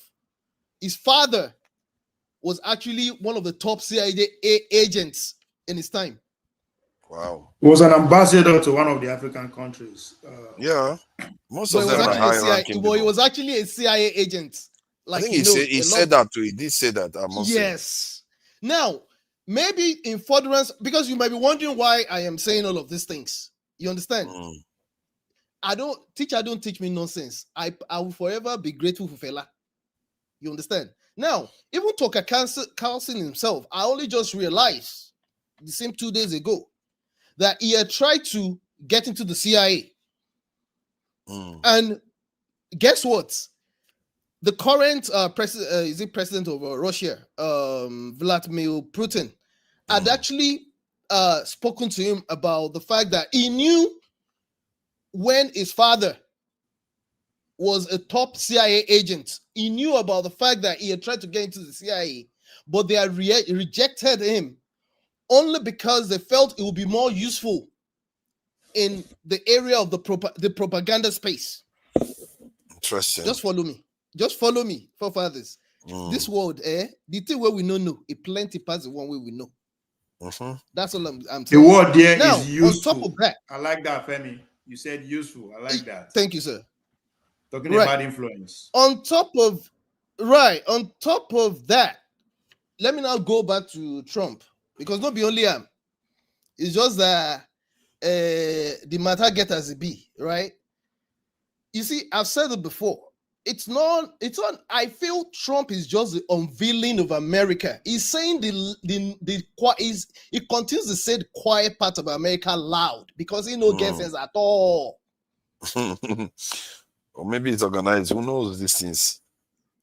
his father, was actually one of the top CIA agents in his time. Wow. He was an ambassador to one of the African countries. Yeah. Most But of it them was are actually a high CIA. ranking But he people. was actually a CIA agent. I Like think he knows he a said lot. that too. He did say that, I must say. Yes. Now, maybe in furtherance, because you might be wondering why I am saying all of these things. You understand? I don't teach me nonsense. I will forever be grateful for Fela. You understand? Now, even Tucker Carlson himself, I only just realized the same 2 days ago that he had tried to get into the CIA. And guess what? The current president of Russia, Vladimir Putin, had actually spoken to him about the fact that he knew when his father was a top CIA agent. He knew about the fact that he had tried to get into the CIA, but they had rejected him only because they felt it would be more useful in the area of the propaganda space. Interesting. Just follow me. Just follow me, forefathers. This world, the thing where we don't know, it plenty past the one way we know. That's all I'm The saying. word there now, is useful. On top of that, I like that, Femi. You said useful. I like that. Thank you, sir. Talking about influence. On top of that, let me now go back to Trump, because not be only him. It's just that the matter get as it be, right? You see, I've said it before. It's not. I feel Trump is just the unveiling of America. He's saying he continues to say the quiet part of America loud because he no get sense at all. Or maybe it's organized. Who knows these things?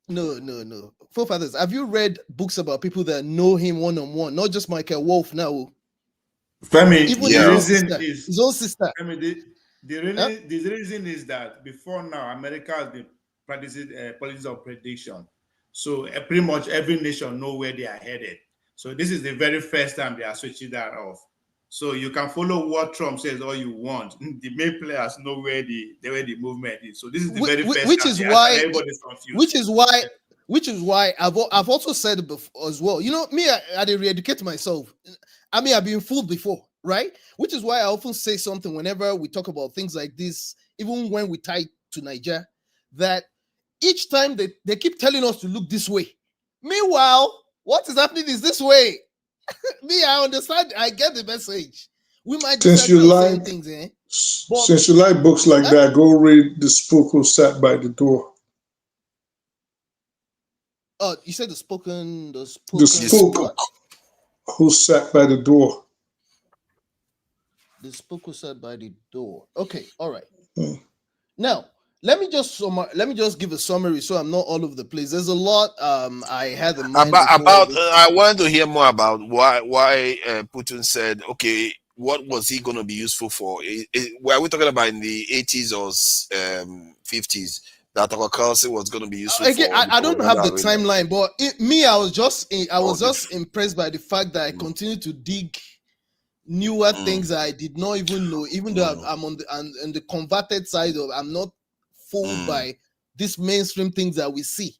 No. Forefathers, have you read books about people that know him one-on-one? Not just Michael Wolff now. Femi, even the reason is his own sister. Femi, the reason is that before now, America has been practicing policies of prediction. So pretty much every nation know where they are headed. So this is the very first time they are switching that off. So you can follow what Trump says all you want. The main players know where the movement is. So this is the very first time. Everybody's confused. Which is why I've also said it before as well. You know, me, I re-educate myself. I mean, I've been fooled before, right? Which is why I often say something whenever we talk about things like this, even when we tie to Niger, that each time they keep telling us to look this way. Meanwhile, what is happening is this way. Me, I understand. I get the message. We might since you like things, since you like books like that, go read The Spook Who Sat by the Door. Oh, you said the spook who sat by the door. The spook who sat by the door. Okay, all right. Now, let me just give a summary so I'm not all over the place. There's a lot I had in mind I wanted to hear more about why Putin said, okay, what was he going to be useful for? Were we talking about in the 80s or 50s that Tucker Carlson was going to be useful again, for? I don't have the timeline, but I was just impressed by the fact that I continue to dig newer things that I did not even know, even though I'm on the converted side of, I'm not fooled by these mainstream things that we see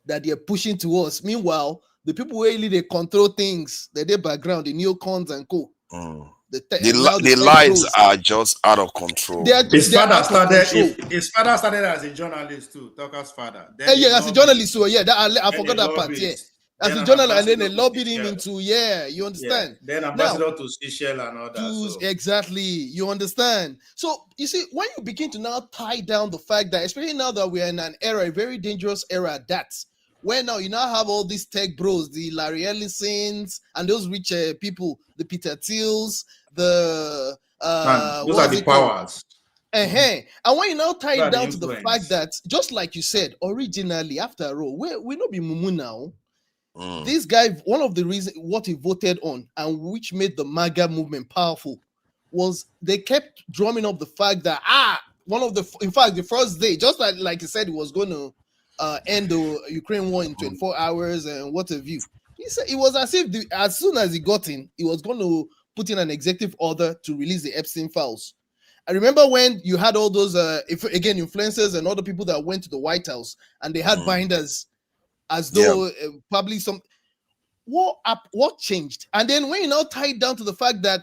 that they're pushing to us. Meanwhile, the people who really they control things, their background, the neocons and co. The lies are just out of control. His father started as a journalist too, Tucker's father. As a journalist, so I forgot that part. Yeah. As a journalist, and then they lobbied him into, you understand? Then ambassador to Seychelles and all that. Exactly, you understand? So, you see, when you begin to now tie down the fact that, especially now that we are in an era, a very dangerous era at that, where now you now have all these tech bros, the Larry Ellisons, and those rich people, the Peter Thiels, those are the powers. And when you now tie it down to the fact that, just like you said, originally, after all, we not be Mumu now. This guy, one of the reasons what he voted on and which made the MAGA movement powerful was they kept drumming up the fact that in fact the first day, just like he said, he was going to end the Ukraine war in 24 hours and what have you. He said it was as if as soon as he got in, he was going to put in an executive order to release the Epstein files. I remember when you had all those, influencers and other people that went to the White House and they had binders as though probably some. What changed? And then when you now tie it down to the fact that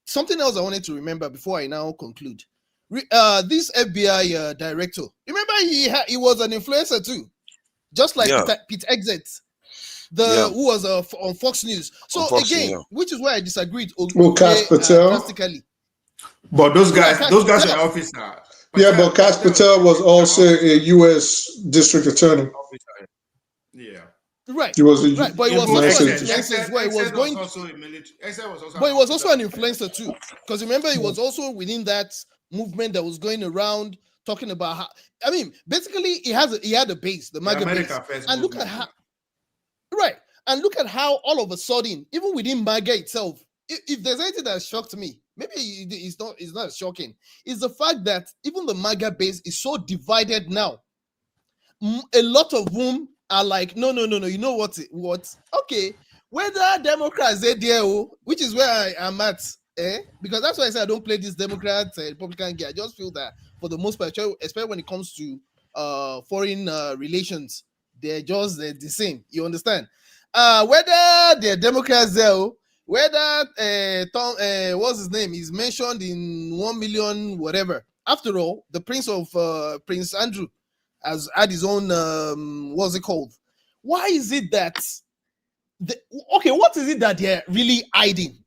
something else I wanted to remember before I now conclude. This FBI director, remember he was an influencer too, just like Pete Exit, who was on Fox News. So which is why I disagreed. Cash Patel. Drastically. But those guys are officers. Yeah, but Cash Patel was also a U.S. district attorney. Yeah. Right. He was right, but he was also an influencer. Well, he was going. But he was also an influencer too, because remember he was also within that movement that was going around talking about how. I mean, basically, he had a base, the MAGA base, and look at how. Right, and look at how all of a sudden, even within MAGA itself, if there's anything that shocked me, maybe it's not shocking. Is the fact that even the MAGA base is so divided now. A lot of whom are like, no, you know what? Okay, whether Democrats they there, which is where I am at, because that's why I say I don't play this Democrat Republican game. I just feel that for the most part, especially when it comes to foreign relations, they're just the same. You understand? Whether they're Democrats there, whether what's his name is mentioned in 1 million whatever. After all, the Prince Andrew has had his own what's it called? Why is it that what is it that they're really hiding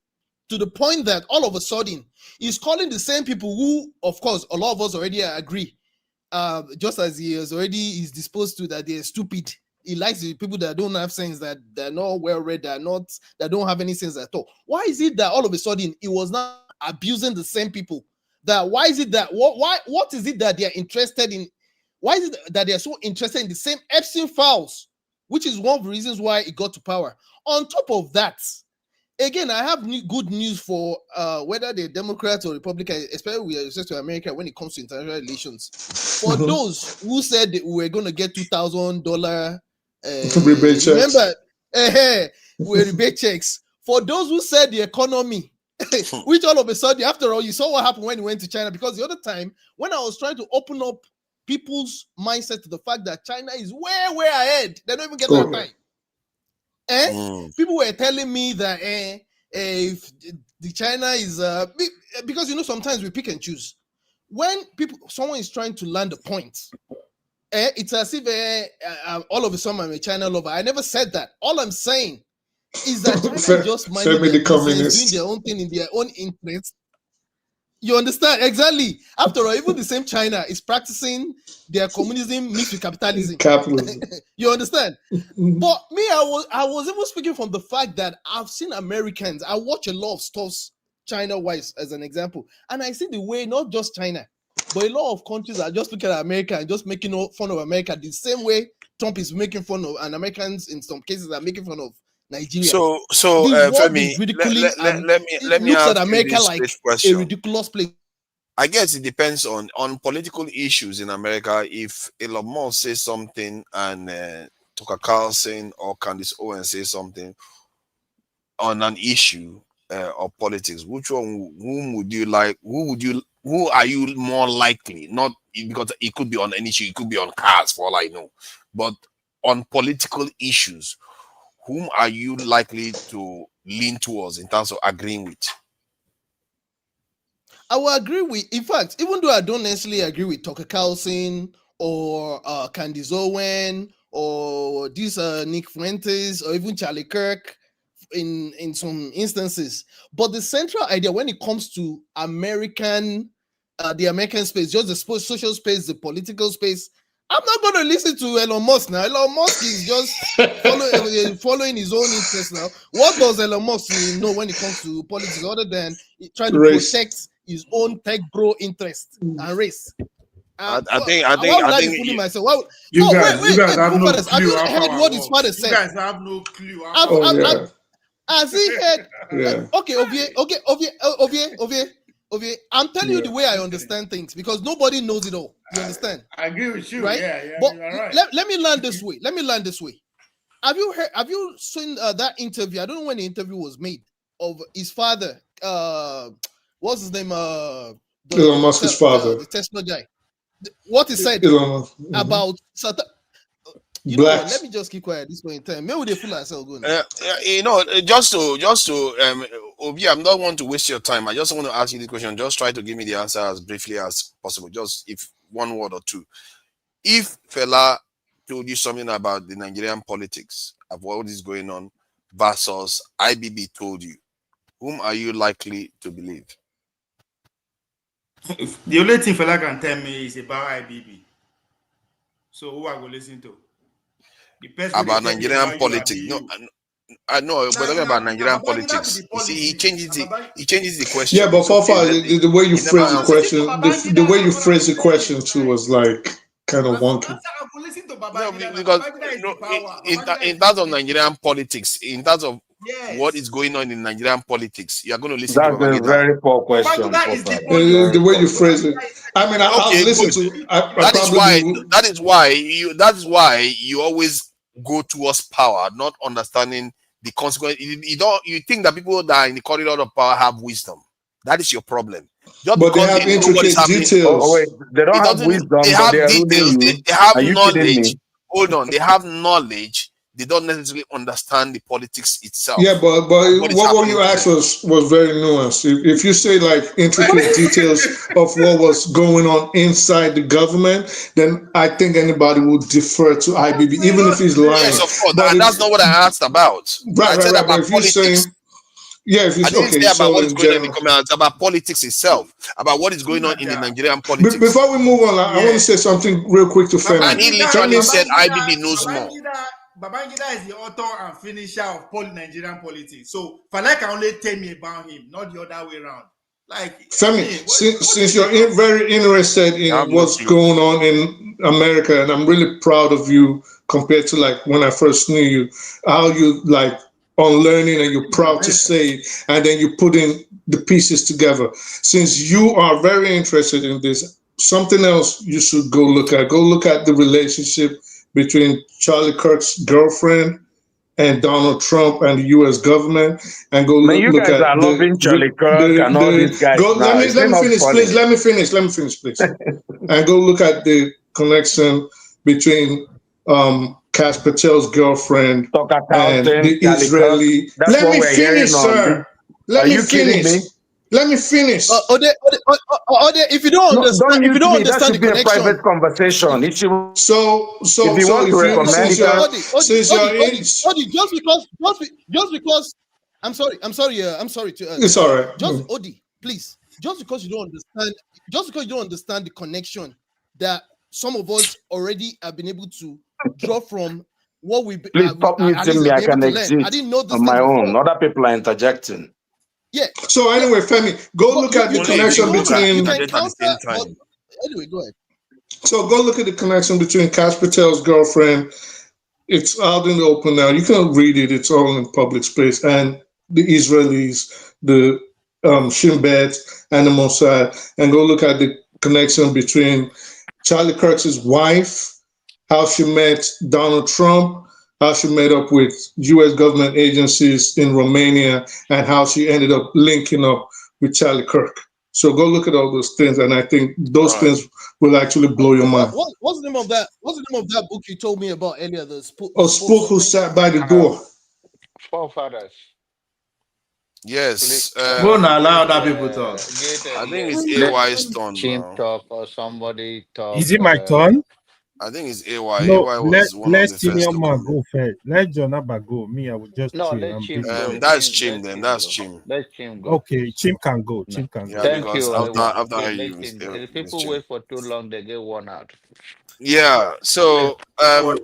to the point that all of a sudden he's calling the same people who, of course, a lot of us already agree, just as he is disposed to that they're stupid. He likes the people that don't have sense, that they're not well read, that don't have any sense at all. Why is it that all of a sudden he was not abusing the same people? Why is it that what is it that they're interested in? Why is it that they're so interested in the same Epstein files, which is one of the reasons why it got to power? On top of that, again, I have good news for whether they're Democrats or Republicans, especially with respect to America when it comes to international relations. For those who said that we were going to get $2,000 rebate checks. Remember, rebate checks. For those who said the economy, which all of a sudden, after all, you saw what happened when he went to China. Because the other time, when I was trying to open up people's mindset to the fact that China is way ahead, they don't even get that time. People were telling me that if the China is because sometimes we pick and choose. When someone is trying to land a point, it's as if all of a sudden I'm a China lover. I never said that. All I'm saying is that China is just minding their business, doing their own thing in their own interest. You understand? Exactly. After all, even the same China is practicing their communism mixed with capitalism. You understand? But me, I was even speaking from the fact that I've seen Americans. I watch a lot of stuff China-wise, as an example, and I see the way not just China, but a lot of countries are just looking at America and just making fun of America the same way Trump is making fun of, and Americans in some cases are making fun of Nigeria. So Femi, let me looks ask at America you this like question. a ridiculous place. I guess it depends on political issues in America. If Elon Musk says something and Tucker Carlson or Candace Owens say something on an issue of politics, who are you more likely? Not because it could be on an issue, it could be on cars for all I know, but on political issues, whom are you likely to lean towards in terms of agreeing with? I will agree with, in fact, even though I don't necessarily agree with Tucker Carlson or Candace Owen or this Nick Fuentes or even Charlie Kirk in some instances, but the central idea when it comes to the American space, just the social space, the political space, I'm not going to listen to Elon Musk now. Elon Musk is just following his own interests now. What does Elon Musk know when it comes to politics other than trying to protect his own tech bro interest and race? I think you guys have no clue. Have you heard what his father said? You guys have no clue. Has he heard? Okay, Ovie, I'm telling you the way I understand things because nobody knows it all. You understand? I agree with you. Right? Yeah, but you're right. Let me land this way. Have you seen that interview? I don't know when the interview was made of his father. What's his name? Elon Musk's father. the Tesla guy. What he said about you know what? Let me just keep quiet at this point in time. Maybe they feel ourselves going. You know, just to Obi, I'm not want to waste your time. I just want to ask you the question. Just try to give me the answer as briefly as possible. Just if one word or two. If Fela told you something about the Nigerian politics of what is going on versus IBB told you, whom are you likely to believe? The only thing Fela can tell me is about IBB. So who I will listen to? About Nigerian politics. No, I know, we're talking about Nigerian politics. You see, he changes the question. Yeah, but the way you phrase the question, the way you phrase the question too was like kind of wonky. No, because in terms of Nigerian politics, in terms of what is going on in Nigerian politics, you are going to listen to That's a very poor question. The way you phrase it, I mean, I'll listen to. That is why you always go towards power, not understanding the consequence. You think that people that are in the corridor of power have wisdom. That is your problem. Just but they have intricate details. Oh, wait, they don't have wisdom. They have details. They have knowledge. Hold on, they have knowledge. They don't necessarily understand the politics itself. Yeah, but what you asked was very nuanced. If you say like intricate details of what was going on inside the government, then I think anybody would defer to IBB, even if he's lying. Yes, of course. And that's not what I asked about. Right, I said about if you're saying, I didn't say about what is going on in the community. It's about politics itself, about what is going on in the Nigerian politics. Before we move on, I want to say something real quick to Femi. And he literally said IBB knows more. Babangida is the author and finisher of Nigerian politics. So Fela can only tell me about him, not the other way around. Like Femi, since you're very interested in what's going on in America, and I'm really proud of you compared to like when I first knew you, how you like on learning and you're proud to say it, and then you put in the pieces together. Since you are very interested in this, something else you should go look at. Go look at the relationship between Charlie Kirk's girlfriend and Donald Trump and the U.S. government, and go look at Charlie Kirk and all these guys. Let me finish, please. Let me finish, please. And go look at the connection between Kash Patel's girlfriend and the Israeli. Let me finish, sir. Let me finish. Let me finish. If you don't understand, if you don't understand the connection, that should be a private conversation. If you want just because I'm sorry to it's all right. Just Odi, please. Just because you don't understand the connection that some of us already have been able to draw from what we please stop muting me. I can exist I didn't know this on my own. Other people are interjecting. Yeah. So anyway, Femi, go look at the connection between. Anyway, go ahead. So go look at the connection between Kash Patel's girlfriend. It's out in the open now. You can read it. It's all in public space. And the Israelis, the Shin Bet, and the Mossad. And go look at the connection between Charlie Kirk's wife, how she met Donald Trump, how she met up with U.S. government agencies in Romania, and how she ended up linking up with Charlie Kirk. So go look at all those things, and I think those things will actually blow your mind. What's the name of that? What's the name of that book you told me about earlier? The Spook Who Sat by the Door. Forefathers. Yes. Won't allow other people talk. I think it's AY's turn. Chimp talk or somebody talk. Is it my turn? I think it's AY. No, AY was one let of the first senior to man come. go first. Let John Abba go. Me, I will just No, chill. let Chim go. That's Chim then. That's Chim. Let Chim go. Okay, Chim can go. Chim can go. Thank you. After you, if people wait for too long, they get worn out. Yeah. So don't worry,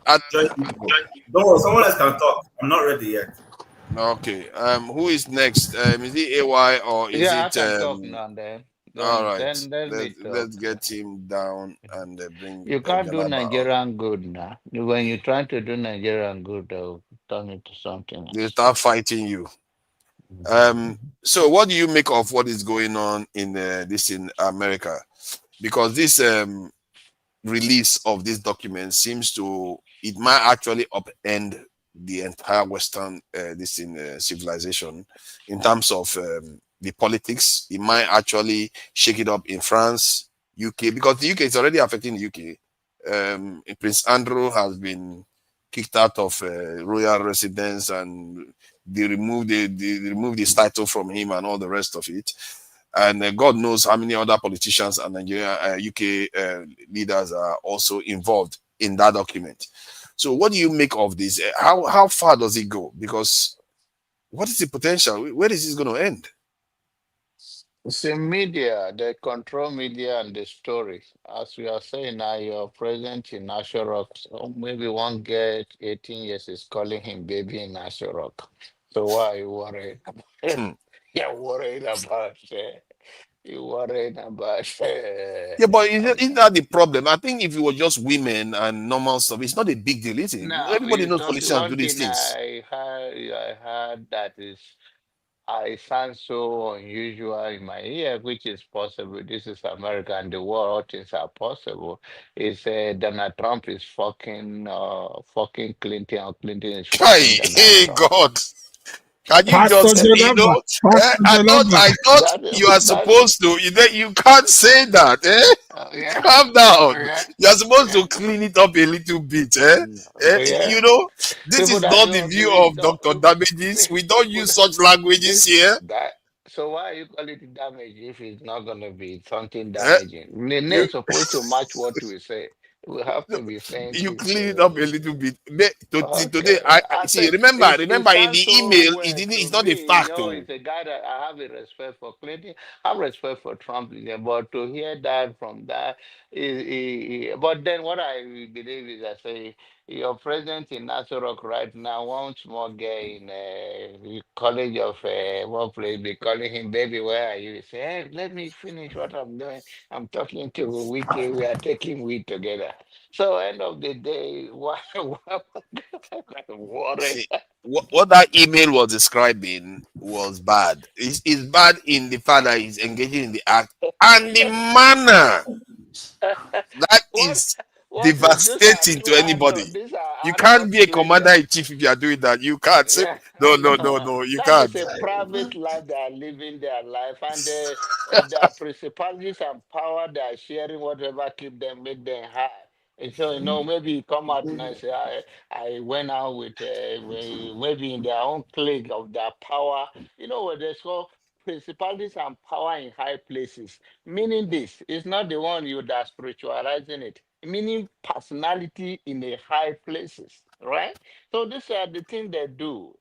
someone else can talk. I'm not ready yet. Okay. Who is next? Is it AY or is I it? can talk now then. All right. Let's get him down and bring. You can't do Nigerian good now. When you're trying to do Nigerian good, they'll turn it to something else. They start fighting you. So what do you make of what is going on in America? Because this release of this document seems it might actually upend the entire Western civilization in terms of the politics. He might actually shake it up in France, UK, because the UK is already affecting the UK. Prince Andrew has been kicked out of royal residence, and they removed his title from him and all the rest of it. And God knows how many other politicians and Nigeria, UK leaders are also involved in that document. So what do you make of this? How far does it go? Because what is the potential? Where is this going to end? It's the media, they control media and the story. As we are saying now, you're present in Asher Rock. So maybe one girl, 18 years, is calling him baby in Asher Rock. So why are you worried about it? You're worried about it. You're worried about it. Yeah, but isn't that the problem? I think if it was just women and normal stuff, it's not a big deal, is it? No, Everybody it's knows not politicians do one these thing things. I heard that is I sound so unusual in my ear, which is possible. This is America and the world, all things are possible. Is Donald Trump is fucking Clinton, or Clinton is fucking Donald Hey, Trump. God. Can you Pastor just, Jonaba, Pastor I Jonaba. thought you are That supposed to, you can't say that, yeah, Calm down. yeah, You are supposed yeah, to clean it up a little bit, yeah. This People is that not the don't view believe, of don't Dr. Damages. We don't people use such languages here. that. So why you call it damage if it's not gonna be something Eh? damaging? The name You, is supposed to match what we say. We have to be saying you things. clean it up a little bit. Today, Okay, I I see. said Remember, it in sounds the so email, weird to it's not a me. You fact, know, though. it's a guy that I have a respect for Clinton, I have respect for Trump, but to hear that from that but then what I believe is I say your president in Nasarok right now wants more guy in college of what place be calling him baby. Where are you? He say, hey, let me finish what I'm doing. I'm talking to Wike. We are taking weed together. So end of the day, why worry? What that email was describing was bad. It's bad in the fact that he's engaging in the act and the manner that what is what is these are devastating to two anybody. adult these are You can't adult be a strangers. commander in chief if you are doing that. You can't say Yeah, no, no, no, no, no. You that is can't. a private life they are living their life, and their principalities and power they are sharing, whatever keep them, make them high. And so maybe you come out and I say I went out with maybe in their own plague of their power. What they call principalities and power in high places. Meaning this is not the one you that spiritualizing it. Meaning personality in the high places, right? So these are the things they do.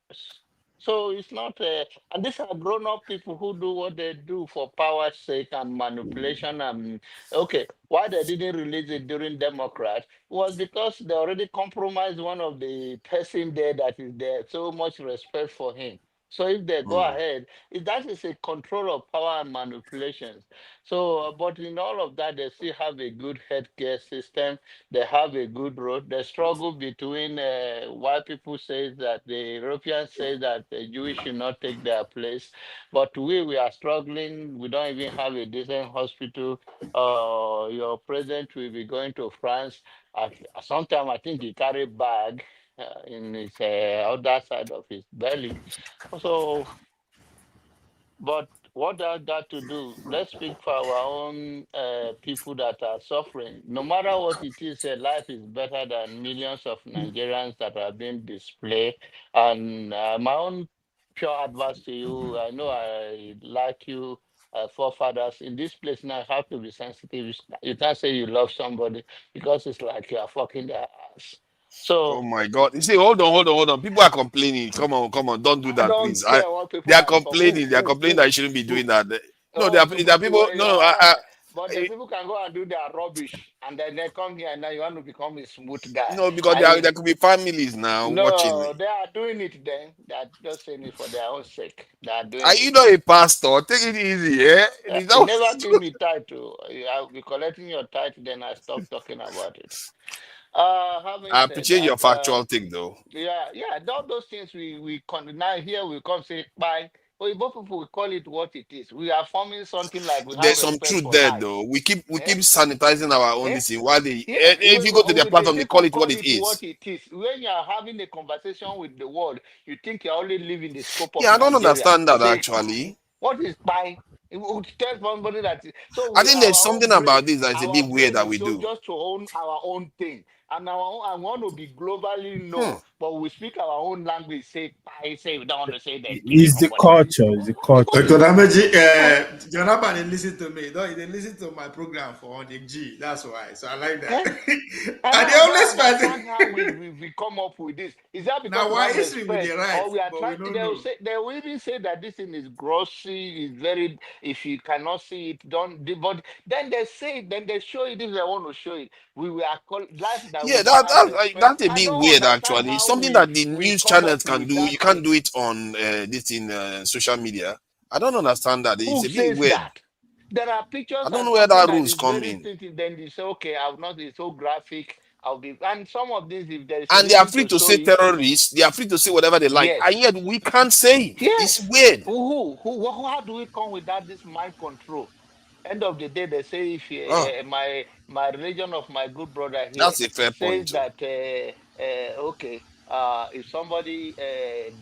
So it's not, and these are grown-up people who do what they do for power's sake and manipulation. And okay, why they didn't release it during Democrat was because they already compromised one of the person there that is there. So much respect for him. So if they go ahead, that is a control of power and manipulations. So, but in all of that, they still have a good healthcare system. They have a good road. The struggle between white people say that the Europeans say that the Jewish should not take their place, but we are struggling. We don't even have a decent hospital. Your president will be going to France. Sometime I think he carry bag in his other side of his belly. So but what does that to do? Let's speak for our own people that are suffering. No matter what it is, life is better than millions of Nigerians that are being displaced. And my own pure advice to you, I know I like you, forefathers. In this place now, you have to be sensitive. You can't say you love somebody because it's like you are fucking their ass. Oh So my God! You see, hold on. People are complaining. Come on! Don't do I that, please. don't care what They people are are for complaining. They are complaining that you shouldn't be doing that. No, Oh, there are people. No, no. but the people can go and do their rubbish, and then they come here, and now you want to become a smooth guy. No, because there could be families now watching. No, they are doing it then. They are just saying it for their own sake. They are doing Are it. you not a pastor? Take it easy, eh? Is that You what never you give do? me title. I'll be collecting your title, then I stop talking about it. Having I said appreciate your that, factual take, though. yeah, all those things now here we come say bye. But both people we call it what it is. We are forming something like we have There's some respect truth for there, life. though. We keep Eh? sanitizing our own Eh? this thing. Why Yeah, if you go to their the platform, they call people it what call it it what is. it is. When you are having a conversation with the world, you think you only live in the scope of Yeah, I don't Nigeria. understand that actually. What is spy? It would tell somebody that. So I we, think there's our something own brain, about this that is a bit weird that we is do. just to own our own thing. And I want to be globally known, but we speak our own language. Say we don't want to say they're killing It's the somebody. culture. It's the culture. Dr. Damaji, Jonathan, they listen to me. No, they listen to my program for on the G. That's why. So I like that. And they always I understand how we come up with this. Is that because now we why have history with respect, the right, or we are but trying? we don't know. They will even say that this thing is grossy, is very. If you cannot see it, don't. But then they say it, then they show it if they want to show it. We are called life that Yeah, we don't have respect. that's a I bit don't weird understand actually. It's how something that the we news come up channels can with do. that You can't thing. do it on this in social media. I don't understand that. It's Who a bit says weird. that? There are pictures I don't and know where something that that rules is come very in. sensitive. Then you say, okay, I'll not be so graphic. I'll be, and some of these, if there is a And they are reason free to to show say it, terrorists. They are free to say whatever they like. yes. And yet we can't say it. Yes. It's weird. How do we come without this mind control? End of the day, they say if my religion of my good brother here That's a fair says point too. that okay, if somebody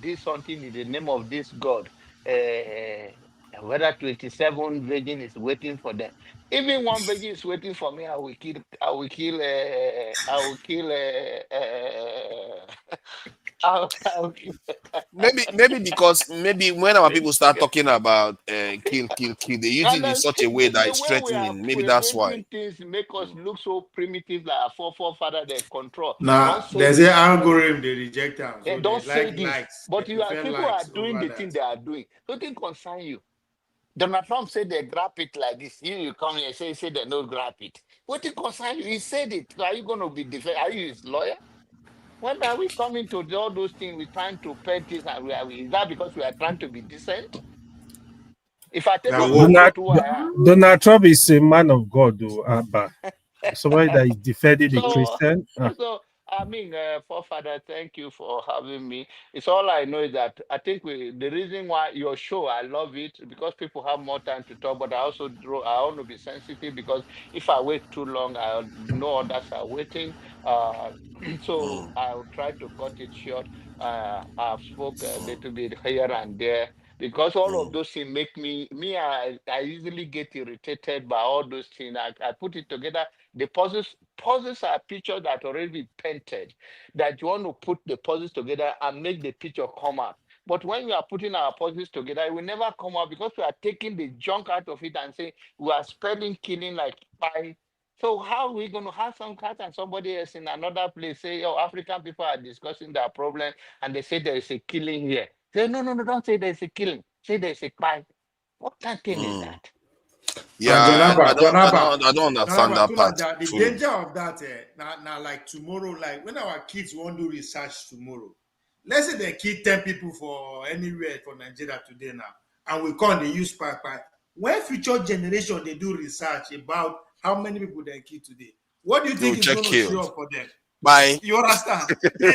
did something in the name of this God, whether 27 virgin is waiting for them, even one virgin is waiting for me, I will kill. I will kill. I will kill. I will kill. Maybe because maybe when our people start talking about kill, they use And it in then such a way that the it's way we are threatening. Maybe that's why. presenting things make us look so primitive, like our forefather they control. Don't Now say there's an this. algorithm they reject them, so they Don't say like this. likes. They But prefer people are likes doing over the that. thing they are doing. Nothing concern you. Donald Trump said they grab it like this. You come here and say they don't grab it. What it concern you? He said it. Are you going to be defended? Are you his lawyer? When are we coming to all those things? We're trying to pay this, and is that because we are trying to be decent? If I take off my coat, who I am? Donald Trump is a man of God, though, Abba. Somebody that is defending the Christian. So I mean, forefather, thank you for having me. It's all I know is that I think the reason why your show, I love it because people have more time to talk. But I also I want to be sensitive because if I wait too long, I know others are waiting. So I'll try to cut it short. I've spoke a little bit here and there because all of those things make me I easily get irritated by all those things. I put it together. The puzzles are pictures that already painted, that you want to put the puzzles together and make the picture come out. But when we are putting our puzzles together, it will never come out because we are taking the junk out of it and say we are spelling killing like spy. So how are we going to have some cat and somebody else in another place say, oh, African people are discussing their problem and they say there is a killing here. Say, no, don't say there is a killing. Say there is a spy. What kind of thing is that? Yeah, I don't understand that part. The danger of that, now like tomorrow, like when our kids want to do research tomorrow, let's say they kill 10 people for anywhere for Nigeria today now, and we can't use spy. When future generation they do research about how many people they kill today, what do you think is going to show up for them? Bye. You understand?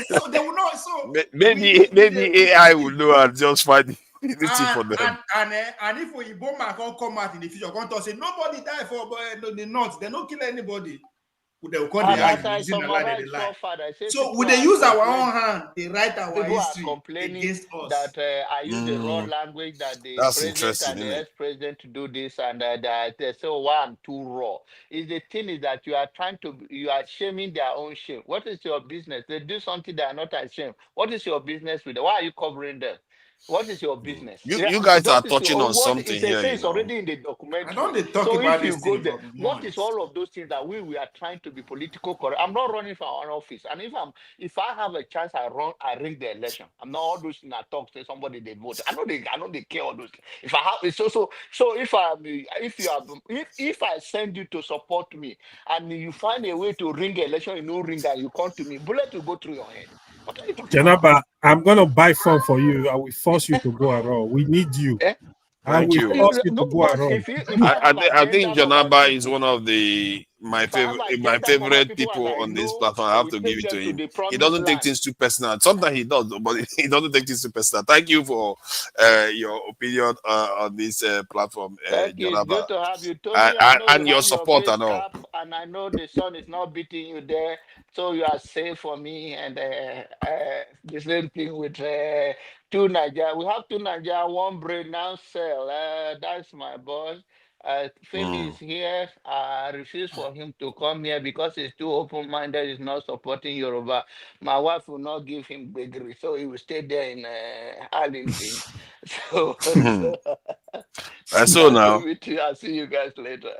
So they will not. So maybe AI will know and just find this thing for them. And if Oyibo man can come out in the future, come to say nobody die for the north, they don't kill anybody. They will call the So would they use our own hand? They write our history against us. That I use the raw language that the president and the ex-president to do this, and they say, "Oh, wow, I'm too raw." The thing is that you are shaming their own shame. What is your business? They do something they are not ashamed. What is your business with them? Why are you covering them? What is your business? You guys are touching on something here. It's already in the documentary. I don't talk so about if you this go there, what is all of those things that we are trying to be political correct? I'm not running for an office, and if I have a chance, I rig the election. I'm not all those things I talk to somebody they vote. I know they care all those things. If I have so if I send you to support me and you find a way to ring the election, you know ring and you come to me, bullet will go through your head. What are you talking about? I'm gonna buy phone for you. I will force you to go around. We need you. Thank you. Force you to go around. I think Janaba is one of my favorite people on this platform. I have to give it to him. He doesn't take things too personal. Sometimes he does, but he doesn't take things too personal. Thank you for your opinion on this platform, Thank you. Janaba. It's good to have you. And your support and all. and I know the sun is not beating you there, so you are safe for me. And the same thing with two Nigeria. We have two Nigeria, one brain now cell. That's my boss. Femi is here. I refuse for him to come here because he's too open-minded. He's not supporting Yoruba. My wife will not give him bakery, so he will stay there in Arlington. So, So nice to now, meet you. I'll see you guys later.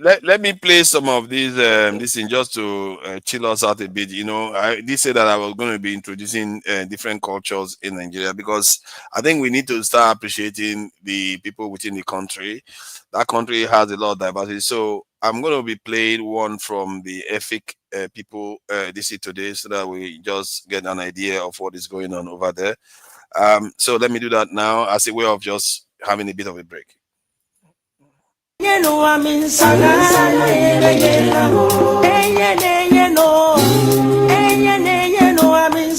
let me play some of these this thing just to chill us out a bit. You know, I did say that I was going to be introducing different cultures in Nigeria, because I think we need to start appreciating the people within the country. That country has a lot of diversity. So I'm going to be playing one from the Efik people this is today, so that we just get an idea of what is going on over there. So let me do that now as a way of just having a bit of a break. You know I'm in Saga, you know I'm in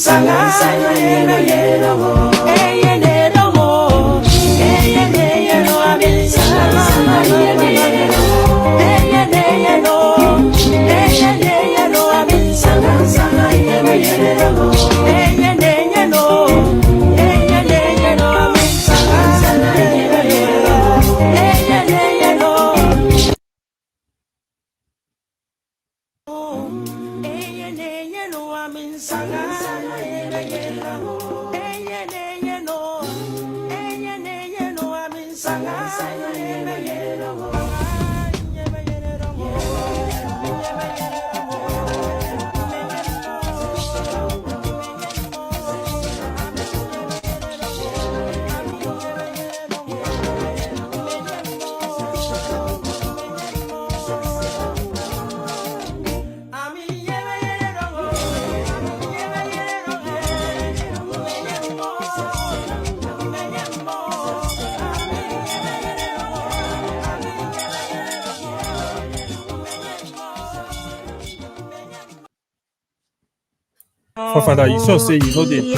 Father, you sure say you know the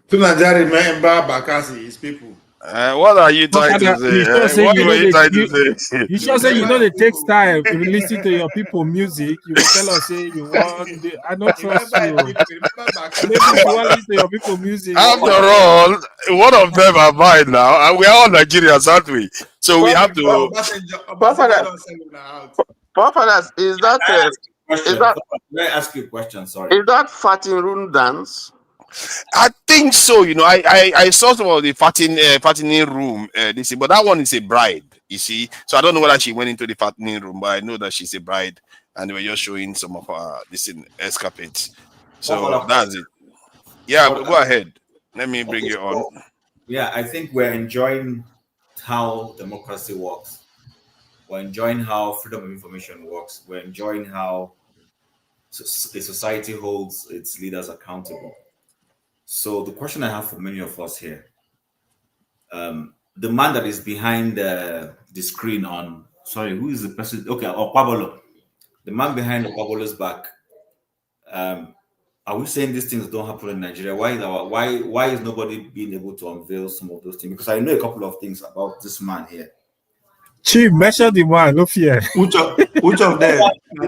To Nigeria, remember Bakassi, his people. What are you trying to say? You sure say What you were know you trying to say? you sure say you know they take style to listen to your people music. You will tell us say you want I don't trust you. Maybe if you want to listen to your people music. After all, one of them are mine now, and we are all Nigerians, aren't we? So we have to. Forefathers, is that Let me ask you a question. Sorry. is that Fatin dance? I think so. You know, I saw some of the fattening room this year, but that one is a bride. You see, so I don't know whether she went into the fattening room, but I know that she's a bride, and they were just showing some of her this in escapades. So that's it. Yeah, go ahead. Let me bring you on. Yeah, I think we're enjoying how democracy works. We're enjoying how freedom of information works. We're enjoying how a society holds its leaders accountable. So the question I have for many of us here, the man that is behind the screen on, sorry, who is the person? Okay, Pablo, the man behind Pablo's back. Are we saying these things don't happen in Nigeria? Why is nobody being able to unveil some of those things? Because I know a couple of things about this man here. Chief, measure the man, no fear. Which of them?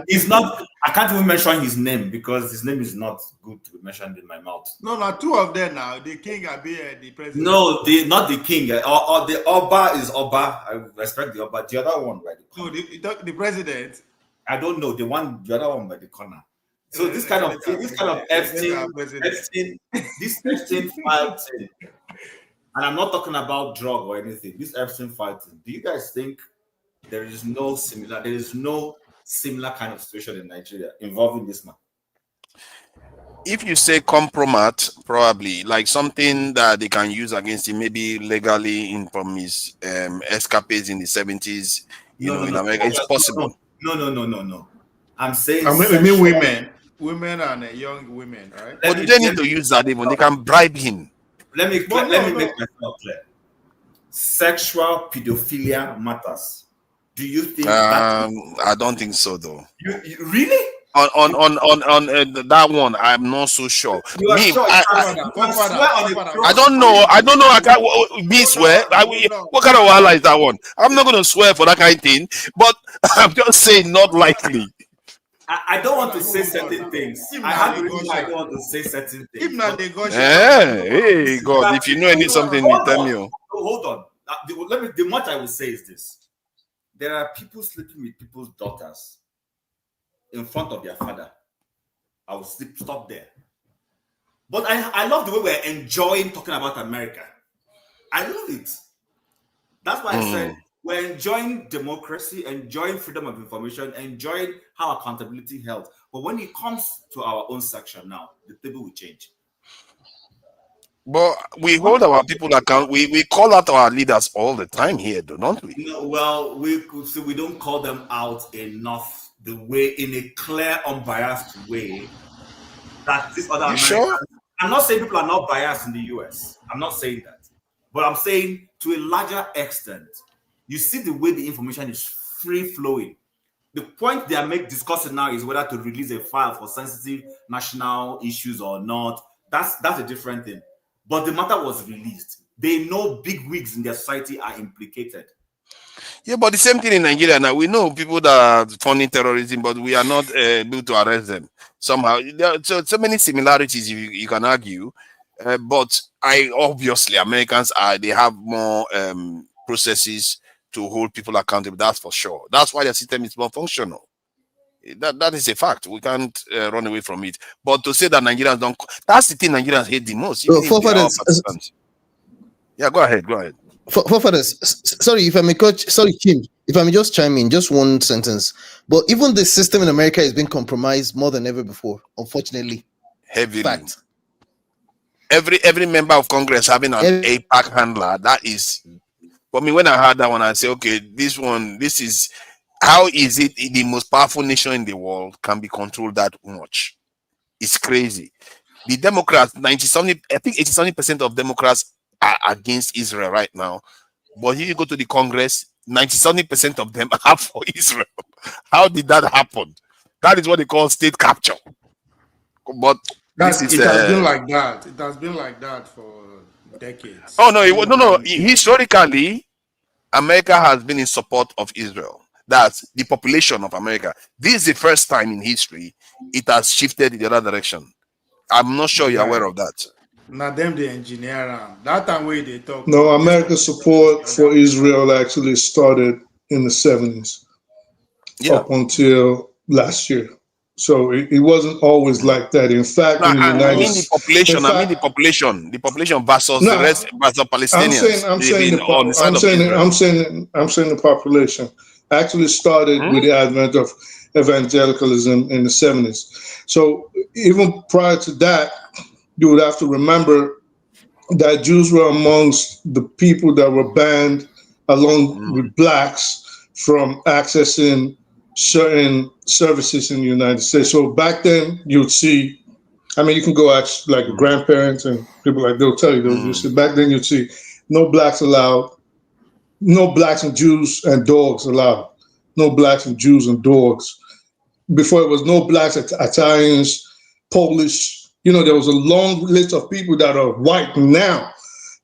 It's not. I can't even mention his name because his name is not good to be mentioned in my mouth. No, two of them now. The king and the president. No, not the king. Or the Oba is Oba. I respect the Oba. The other one by the corner. No, the president. I don't know the other one by the corner. So this kind of Epstein file thing, and I'm not talking about drug or anything. This Epstein file thing. Do you guys think there is no similar kind of situation in Nigeria involving this man? If you say compromat, probably like something that they can use against him, maybe legally from his escapades in the 70s, in America, it's possible. No. I'm saying. I mean women and young women, right? But do they need to use that even? They can bribe him. Let me make myself clear. Sexual pedophilia matters. Do you think I don't think so, though. You really? that one, I'm not so sure. You are sure? I don't know. I don't know. I can't be swear. What kind of wahala is that one? I'm not going to swear for that kind of thing, but I'm just saying not likely. I don't want to say certain things. I have the reason I don't want to say certain things. Hey, God, if you know any something, you tell me. Hold on. The much I will say is this: there are people sleeping with people's daughters in front of their father. I will stop there. But I love the way we're enjoying talking about America. I love it. That's why I said we're enjoying democracy, enjoying freedom of information, enjoying how accountability held. But when it comes to our own section now, the table will change. But we hold our people account. We call out our leaders all the time here, don't we? No, well, we don't call them out enough the way, in a clear, unbiased way that this other Americans. Sure? I'm not saying people are not biased in the US. I'm not saying that. But I'm saying to a larger extent, you see the way the information is free flowing. The point they are discussing now is whether to release a file for sensitive national issues or not. That's a different thing. But the matter was released. They know big wigs in their society are implicated. Yeah, but the same thing in Nigeria now. We know people that are funding terrorism, but we are not able to arrest them somehow. There are so many similarities you can argue. But obviously Americans they have more processes to hold people accountable. That's for sure. That's why the system is more functional. That is a fact. We can't run away from it. But to say that Nigerians don't, that's the thing Nigerians hate the most. Yeah, go ahead. Sorry, if I may coach. Sorry, Kim. If I may just chime in, just one sentence. But even the system in America is being compromised more than ever before, unfortunately. Heavily. Fact. Every member of Congress having an APAC handler. That is, for me, when I heard that one, I say, okay, this is, how is it the most powerful nation in the world can be controlled that much? It's crazy. The Democrats, 87% of Democrats are against Israel right now. But if you go to the Congress, 97% of them are for Israel. How did that happen? That is what they call state capture. But it has been like that. It has been like that for decades. Oh no! Historically, America has been in support of Israel. That's the population of America. This is the first time in history it has shifted in the other direction. I'm not sure you're aware of that. Not them the engineer. That time way they talk. No, America's support for Israel actually started in the 70s, up until last year. So it wasn't always like that. In fact, in the United States, the population versus the rest versus Palestinians. I'm saying the population actually started with the advent of evangelicalism in the 70s. So even prior to that, you would have to remember that Jews were amongst the people that were banned, along with blacks, from accessing certain services in the United States. So back then, you'd see, I mean, you can go ask like grandparents and people like, they'll tell you, back then you'd see no blacks allowed, no blacks and Jews and dogs allowed, no blacks and Jews and dogs. Before it was no blacks, Italians, Polish. There was a long list of people that are white now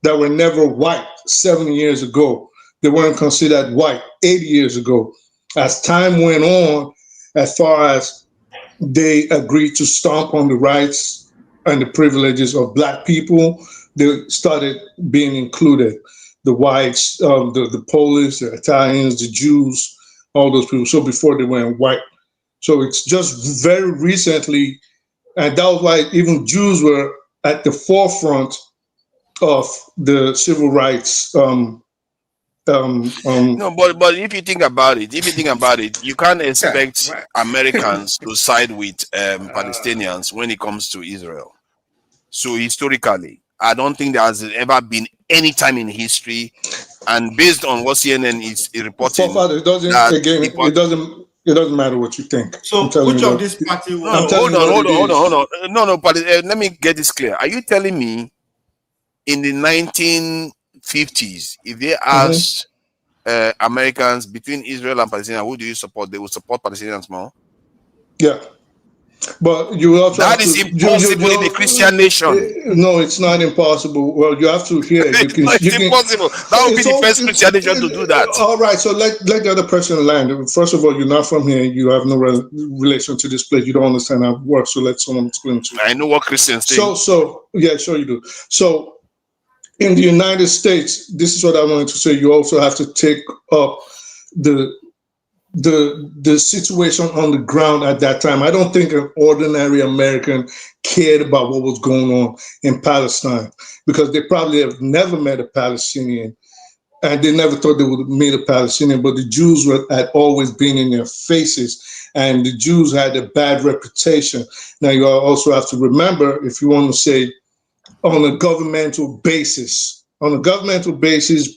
that were never white 70 years ago. They weren't considered white 80 years ago. As time went on, as far as they agreed to stomp on the rights and the privileges of black people, they started being included. The whites, the Polish, the Italians, the Jews, all those people. So before they went white. So it's just very recently, and that was why even Jews were at the forefront of the civil rights. No, but if you think about it, you can't expect Americans to side with Palestinians when it comes to Israel. So historically, I don't think there has ever been any time in history, and based on what CNN is reporting, it doesn't matter what you think. So which of this party? Hold on. No, let me get this clear. Are you telling me in the 1950s, if they asked Americans between Israel and Palestine, who do you support? They would support Palestinians more? Yeah. But you also that have is to, impossible in a Christian nation. No, it's not impossible. Well, you have to hear. It's impossible. That would be the first Christian nation to do that. All right, so let the other person land. First of all, you're not from here. You have no relation to this place. You don't understand how it works. So let someone explain to you. I know what Christians think. So yeah, sure you do. So in the United States, this is what I wanted to say. You also have to take up the situation on the ground at that time. I don't think an ordinary American cared about what was going on in Palestine, because they probably have never met a Palestinian, and they never thought they would meet a Palestinian. But the Jews had always been in their faces, and the Jews had a bad reputation. Now you also have to remember, if you want to say on a governmental basis,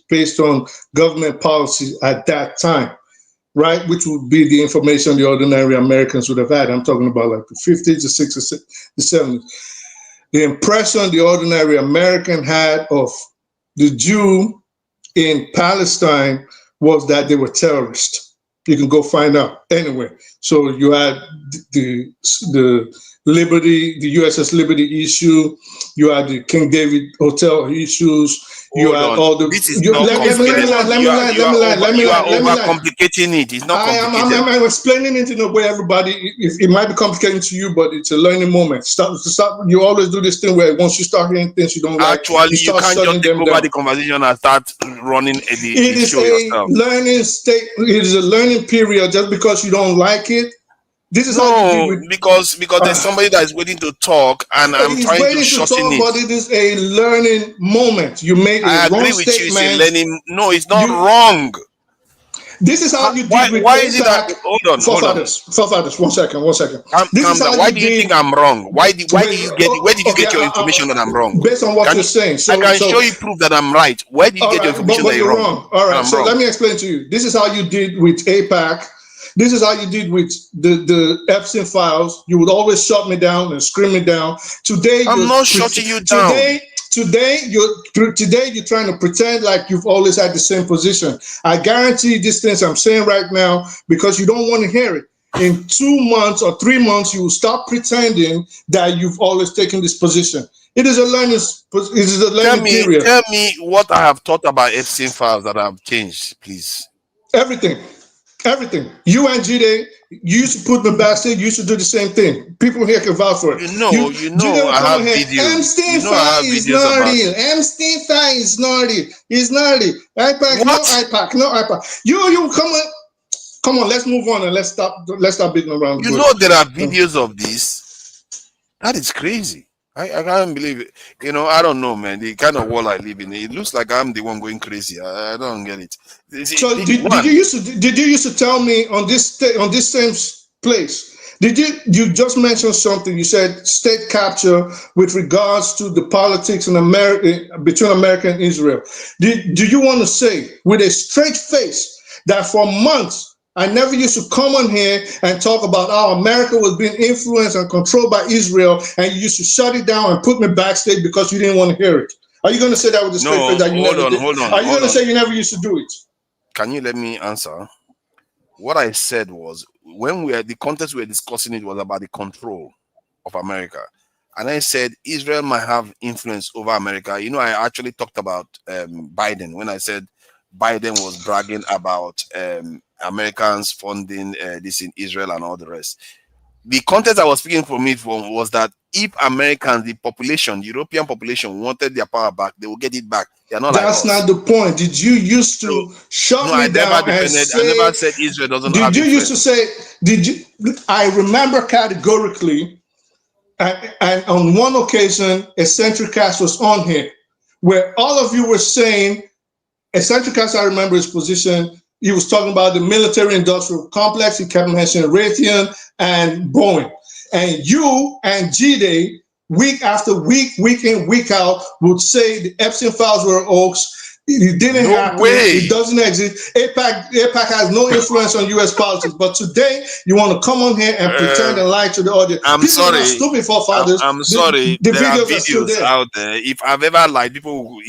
based on government policies at that time, right, which would be the information the ordinary Americans would have had. I'm talking about like the 50s, the 60s, the 70s. The impression the ordinary American had of the Jew in Palestine was that they were terrorists. You can go find out anyway. So you had the Liberty, the USS Liberty issue. You had the King David Hotel issues. You had all the. This is not complicated. You are overcomplicating it. It's not complicated. I'm explaining it in a way everybody. It might be complicating to you, but it's a learning moment. Stop. You always do this thing where once you start hearing things you don't like, actually, you can't just take over the conversation and start running the show yourself. Learning state. It is a learning period. Just because you don't like it. This is because there's somebody that is waiting to talk, and I'm trying to shorten it. But it is a learning moment. You made a wrong statement. I agree with you. It's a learning. No, it's not wrong. This is how you did. Why is it that? Hold on. Forefathers. 1 second. Calm down. Why do you think I'm wrong? Where did you get your information that I'm wrong? Based on what you're saying, I can show you proof that I'm right. Where did you get your information that you're wrong? All right. So let me explain to you. This is how you did with AIPAC. This is how you did with the EPSTEIN files. You would always shut me down and scream me down. Today, I'm not shutting you down. Today you're trying to pretend like you've always had the same position. I guarantee these things I'm saying right now, because you don't want to hear it. In 2 months or 3 months, you will stop pretending that you've always taken this position. It is a learning period. Tell me what I have thought about EPSTEIN files that have changed, please. Everything. You and Jide, you used to put me backstage. You used to do the same thing. People here can vouch for it. You know, I have videos. EPSTEIN file is not real. EPSTEIN file is not real. It's not real. IPAC, no IPAC. You come on. Let's move on and let's stop beating around. You know there are videos of this. That is crazy. I can't believe it. I don't know, man. The kind of world I live in, it looks like I'm the one going crazy. I don't get it. So did you used to tell me on this same place? Did you just mentioned something? You said state capture with regards to the politics in America, between America and Israel. Do you want to say with a straight face that for months I never used to come on here and talk about how America was being influenced and controlled by Israel, and you used to shut it down and put me backstage because you didn't want to hear it? Are you going to say that with a straight face? Hold on. Are you going to say you never used to do it? Can you let me answer? What I said was, when the context we were discussing, it was about the control of America. And I said Israel might have influence over America. I actually talked about Biden when I said Biden was bragging about Americans funding this in Israel and all the rest. The context I was speaking from was that if Americans, the European population wanted their power back, they will get it back. That's not the point. Did you used to shut me down and say? I never said Israel doesn't have. Did you used to say? I remember categorically, and on one occasion, Eccentric Cast was on here, where all of you were saying, Eccentric Cast, I remember his position. He was talking about the military-industrial complex. He kept mentioning Raytheon and Boeing. And you and Jide, week after week, week in, week out, would say the EPSTEIN files were a hoax. It didn't happen. way. It doesn't exist. APAC has no influence on U.S. politics. But today, you want to come on here and pretend and lie to the audience. I'm People sorry. are not stupid, forefathers. I'm sorry. The there are videos are still videos there. out there. If I've ever lied, people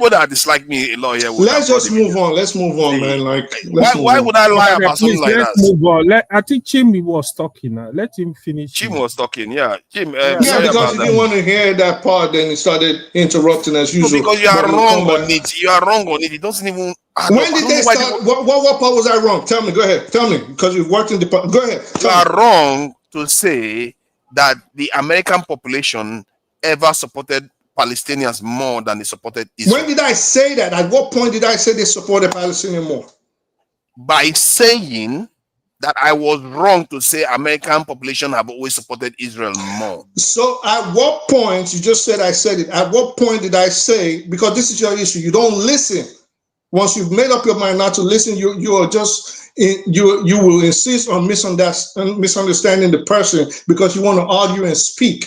that dislike me a lot here. Let's just move on. Let's move on, man. Like, why would I lie about something like let's that? move on. I think Chimmy was talking now. Let him finish. Chim was talking, yeah. Chim, Yeah, sorry because about he that. didn't want to hear that part, then he started interrupting as No, usual. because you are But wrong we'll come on back. it. You are wrong on it. It doesn't even. When did they start? What part was I wrong? Tell me. Go ahead. Tell me, because you've worked in the. Go ahead. You are wrong to say that the American population ever supported Palestinians more than they supported Israel. When did I say that? At what point did I say they supported Palestinian more? By saying that I was wrong to say American population have always supported Israel more. So at what point, you just said I said it, at what point did I say, because this is your issue, you don't listen. Once you've made up your mind not to listen, you are just, you will insist on misunderstanding the person because you want to argue and speak.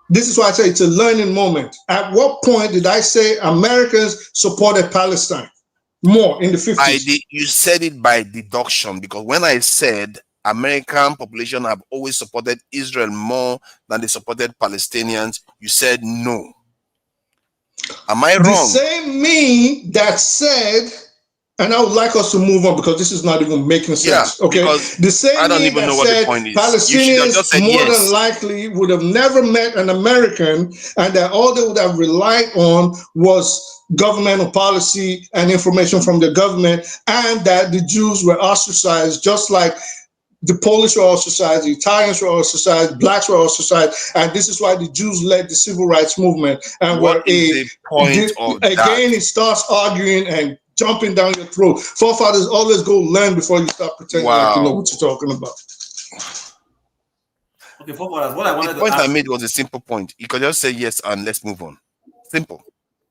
This is why I say it's a learning moment. At what point did I say Americans supported Palestine more in the 50s? You said it by deduction, because when I said American population have always supported Israel more than they supported Palestinians, you said no. Am I wrong? The same me that said, and I would like us to move on because this is not even making sense. Yeah, okay, the same I don't me even that know what the said point is. Palestinians more yes. than likely would have never met an American, and that all they would have relied on was governmental policy and information from the government, and that the Jews were ostracized just like the Polish were ostracized, the Italians were ostracized, blacks were ostracized, and this is why the Jews led the civil rights movement. And what is the point of that? Again, it starts arguing and jumping down your throat. Forefathers, always go learn before you start pretending like you know what you're talking about. Okay, forefathers, what I wanted the point to ask I made was a simple point. You could just say yes and let's move on. Simple.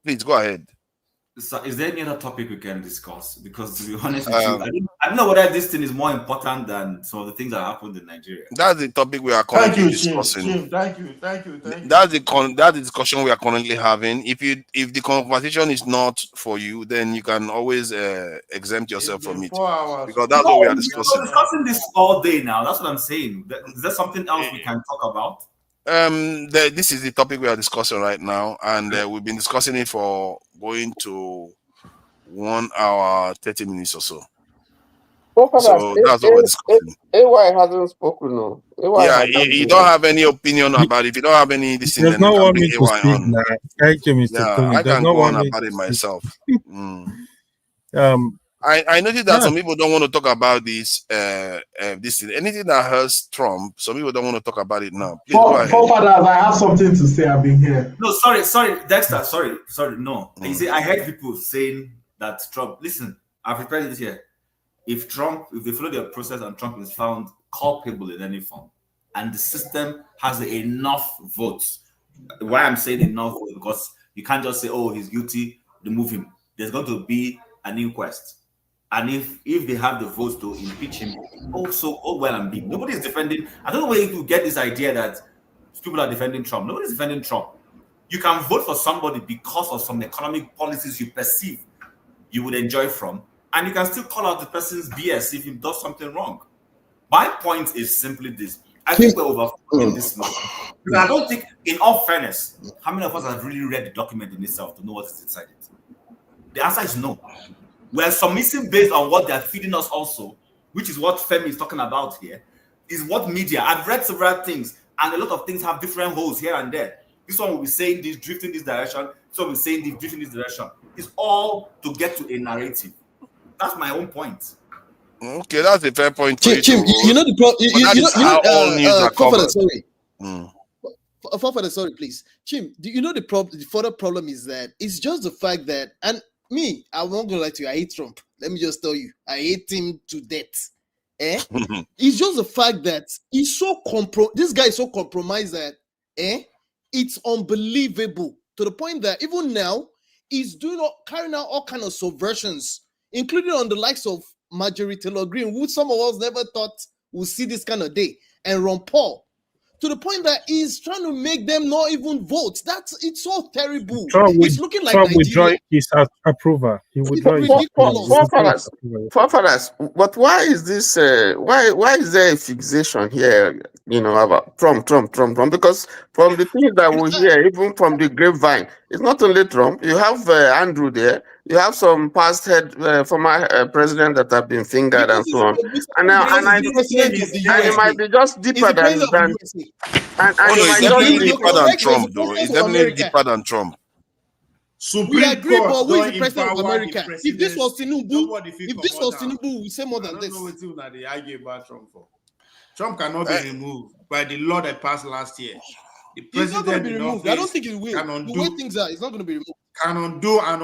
Please go ahead. So is there any other topic we can discuss? Because to be honest with you, I don't know whether this thing is more important than some of the things that happened in Nigeria. That's the topic we are currently discussing. Jim, thank you. That's the discussion we are currently having. If the conversation is not for you, then you can always exempt yourself from it. 4 hours. Because that's what we are discussing. We're discussing this all day now. That's what I'm saying. Is there something else we can talk about? This is the topic we are discussing right now, and we've been discussing it for going to 1 hour 30 minutes or so. So that's what we're discussing. AY hasn't spoken. No. You don't have any opinion about it. If you don't have any decision, then you can bring AY on. Now. Thank you, Mr. Tony. I can go on about it myself. I noticed that some people don't want to talk about this. This thing. Anything that hurts Trump, some people don't want to talk about it now. Please go ahead. Forefathers, I have something to say. I've been here. No, sorry, Dexter. Sorry. No. You see, I heard people saying that Trump. Listen, I've prepared this here. If they follow their process and Trump is found culpable in any form, and the system has enough votes, why I'm saying enough votes, because you can't just say, "Oh, he's guilty," remove him. There's going to be an inquest. And if they have the votes to impeach him, also, well and big. Nobody is defending. I don't know where you get this idea that people are defending Trump. Nobody's defending Trump. You can vote for somebody because of some economic policies you perceive you would enjoy from, and you can still call out the person's BS if he does something wrong. My point is simply this. I think we're overflowing this much. Because I don't think, in all fairness, how many of us have really read the document in itself to know what is inside it? The answer is no. We're submitting based on what they're feeding us also, which is what Femi is talking about here, is what media. I've read several things, and a lot of things have different holes here and there. This one will be saying this, drifting this direction. This one will be saying this, drifting this direction. It's all to get to a narrative. That's my own point. Okay, that's a fair point. Chim, you know the problem. Sorry, please. Chim, do you know the problem? The further problem is that it's just the fact that, and me, I'm not gonna lie to you, I hate Trump. Let me just tell you, I hate him to death. It's just the fact that he's so this guy is so compromised that it's unbelievable, to the point that even now he's carrying out all kinds of subversions, including on the likes of Marjorie Taylor Greene, who some of us never thought would see this kind of day, and Ron Paul. to the point that he's trying to make them not even vote. It's so terrible. Trump It's looking like Trump withdraw Nigeria. his approval. He withdraw his Forefathers, but why is this? Why is there a fixation here? You know, about Trump? Because from the things that we hear, even from the grapevine, it's not only Trump. You have Andrew there. You have some past former president that have been fingered and so on. And it might be just deeper than. And Oh no, it it's might definitely just be deeper than Trump, though. It's definitely deeper than Trump. We agree, Court but who is the don't president of empower the America? If this was Tinubu, Nobody fit if this comot was am. Tinubu, we say more than this. I don't know what they argue about Trump for. Trump cannot be removed by the law that passed last year. The He's not going to president be in removed. I don't office think it will. can The undo, way things are, it's not going to be removed. can undo, and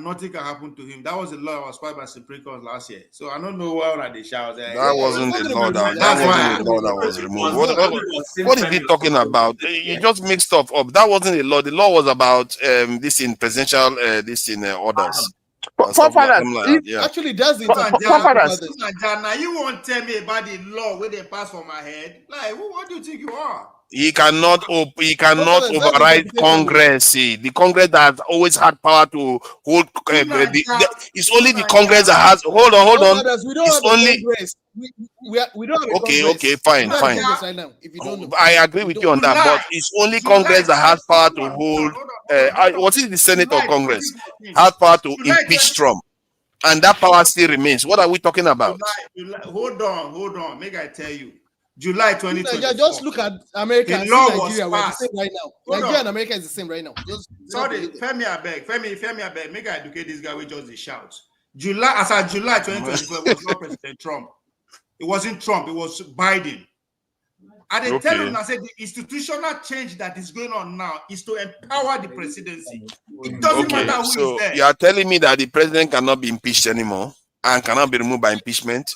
nothing can happen to him. That was the law that was passed by Supreme Court last year. So I don't know why they shout. That wasn't the law that was removed. What is he talking about? You just mixed stuff up. That wasn't the law. The law was about this in presidential orders. Actually, that's the Now you won't tell me about the law where they pass for my head. Like, what do you think you are? He cannot override Congress. See, the Congress that has always had power to hold. It's only the Congress that has. Hold on. We don't have a Congress. We don't have a Congress. Okay, fine. Right now, if you don't know. I agree with you on that, but it's only Congress that has power to hold. What is the Senate or Congress has power to impeach Trump, and that power still remains. What are we talking about? Hold on. Make I tell you. July 2024. Just look at America and Nigeria. We're the same right now. Nigeria and America is the same right now. Sorry, Femi abeg. Make I educate this guy with just the shout. July 2024 was not President Trump. It wasn't Trump. It was Biden. And they tell him, I said, the institutional change that is going on now is to empower the presidency. It doesn't matter who is there. You are telling me that the president cannot be impeached anymore and cannot be removed by impeachment?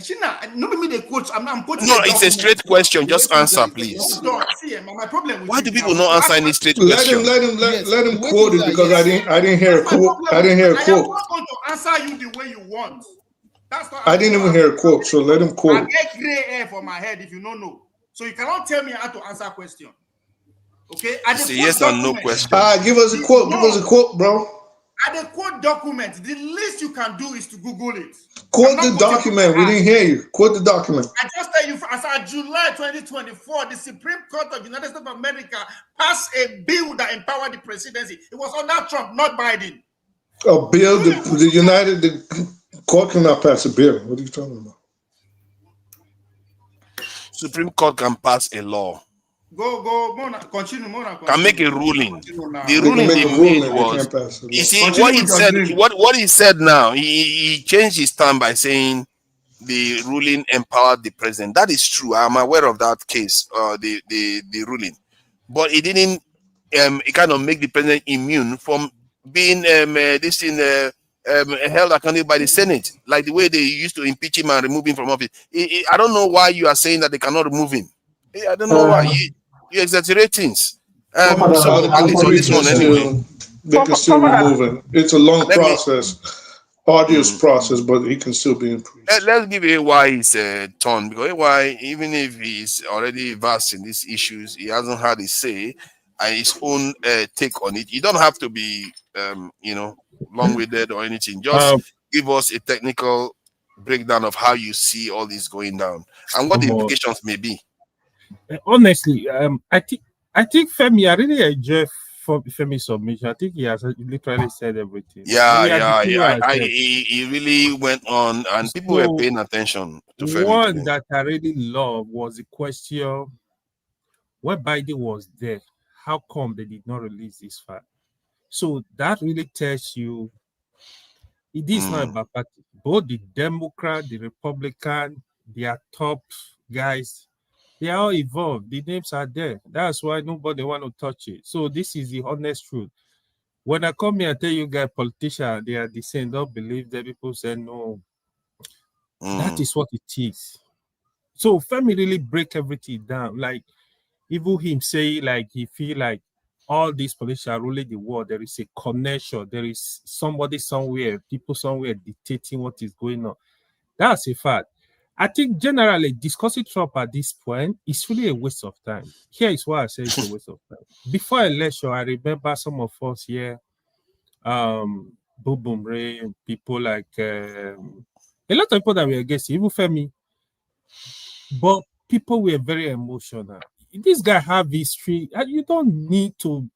No, it's a straight question. Just answer, please. My problem Why do people not answer any straight question? Let him quote it because I didn't hear a quote. I didn't hear a quote. I'm not going to answer you the way you want. That's not. I didn't even hear a quote, so let him quote. I get gray hair for my head if you don't know. So you cannot tell me how to answer a question. Okay? It's a yes or no question. Give us a quote. Give us a quote, bro. At the quote document, the least you can do is to Google it. Quote the document. We didn't hear you. Quote the document. I just tell you, as of July 2024, the Supreme Court of the United States of America passed a bill that empowered the presidency. It was under Trump, not Biden. A bill? The court cannot pass a bill. What are you talking about? Supreme Court can pass a law. Continue. Can make a ruling. The ruling they made was, you see, what he said now, he changed his stand by saying the ruling empowered the president. That is true. I'm aware of that case, the ruling. But it didn't it kind of make the president immune from being held accountable by the Senate, like the way they used to impeach him and remove him from office. I don't know why you are saying that they cannot remove him. I don't know why. You exaggerate things. They can still remove him. It's a long process, arduous process, but he can still be impeached. Let's give it why he's torn, because why, even if he's already versed in these issues, he hasn't had his say and his own take on it. You don't have to be, long-winded or anything. Just give us a technical breakdown of how you see all this going down and what the implications may be. Honestly, I think Femi, I really enjoy Femi's submission. I think he has literally said everything. Yeah. He really went on, and people were paying attention to Femi. One that I really loved was the question: when Biden was there, how come they did not release this fact? So that really tells you it is not about party. Both the Democrat, the Republican, their top guys, they are all involved. The names are there. That's why nobody want to touch it. So this is the honest truth. When I come here and tell you guys, politicians, they are the same. Don't believe that. People say no. That is what it is. So Femi really break everything down. Like even him say, like he feel like all these politicians are ruling the world. There is a connection. There is somebody somewhere, people somewhere dictating what is going on. That's a fact. I think generally discussing Trump at this point is really a waste of time. Here is why I say it's a waste of time. Before election, I remember some of us here, Boom Boom Ray, people like a lot of people that were against even Femi, but people were very emotional. This guy have history, and you don't need to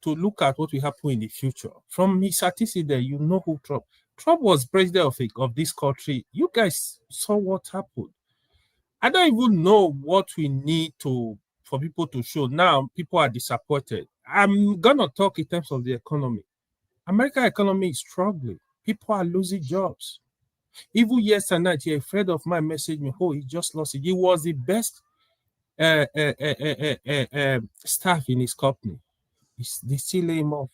look at what will happen in the future. From his antecedent, you know who Trump. Trump was president of this country. You guys saw what happened. I don't even know what we need for people to show. Now people are disappointed. I'm gonna talk in terms of the economy. American economy is struggling. People are losing jobs. Even yesterday, a friend of mine messaged me, oh, he just lost it. He was the best staff in his company. They still lay him off.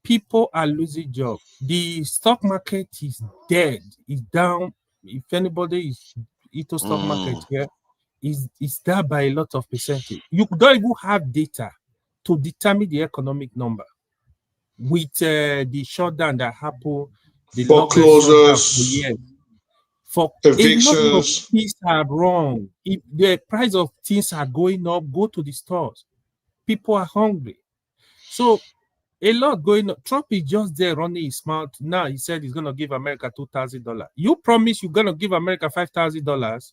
People are losing jobs. The stock market is dead. It's down. If anybody is into stock market here, it's down by a lot of percentage. You don't even have data to determine the economic number. With the shutdown that happened, the foreclosures, for evictions. A lot of things are wrong. If the price of things are going up, go to the stores. People are hungry. So a lot going on. Trump is just there running his mouth. Now he said he's going to give America $2,000. You promise you're going to give America $5,000.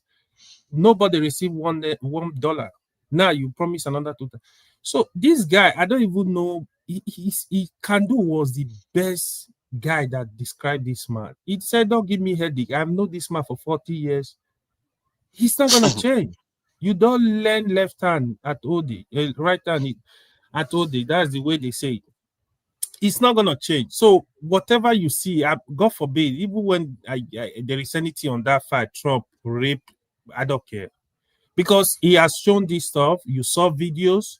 Nobody received $1. Now you promise another $2,000. So this guy, I don't even know. He was the best guy that described this man. He said, don't give me headache. I've known this man for 40 years. He's not going to change. You don't learn left hand at OD, right hand at OD. That's the way they say it. It's not going to change. So whatever you see, God forbid, even when there is anything on that fight, Trump, rape, I don't care. Because he has shown this stuff. You saw videos.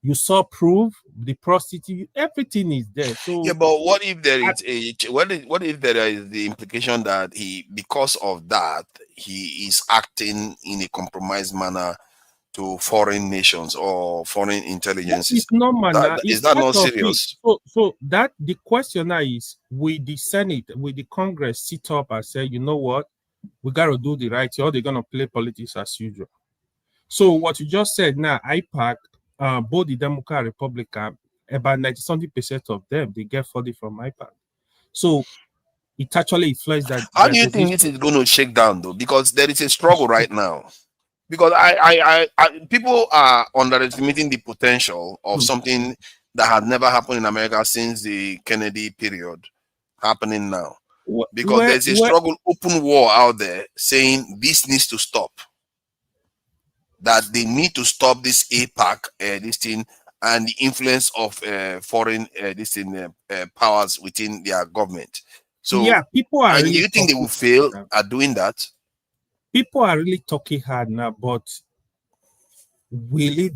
You saw proof, the prostitute, everything is there. So yeah, but what if there is what if there is the implication that because of that, he is acting in a compromised manner to foreign nations or foreign intelligences? It's not manner. Is that not serious? So that the question now is, will the Senate, will the Congress sit up and say, you know what, we got to do the right thing, or they're going to play politics as usual? So what you just said now, IPAC, both the Democrat and Republican, about 90% of them, they get 40 from IPAC. So it actually influences that. How do you think this is going to shake down, though? Because there is a struggle right now. Because people are underestimating the potential of something that had never happened in America since the Kennedy period happening now. Because there's a struggle, open war out there saying this needs to stop. That they need to stop this APAC, this thing, and the influence of foreign powers within their government. So, yeah, people are. And really you think they will fail at doing that? People are really talking hard now, but will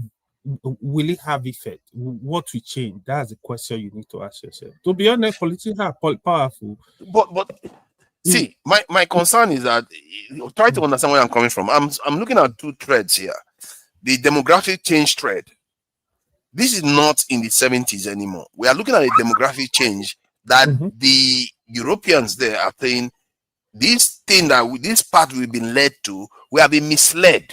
it have effect? What will change? That's the question you need to ask yourself. To be honest, politics are powerful. But see, my concern is that try to understand where I'm coming from. I'm looking at two threads here. The demographic change thread. This is not in the 70s anymore. We are looking at a demographic change that the Europeans there are saying this thing this path we've been led to, we have been misled.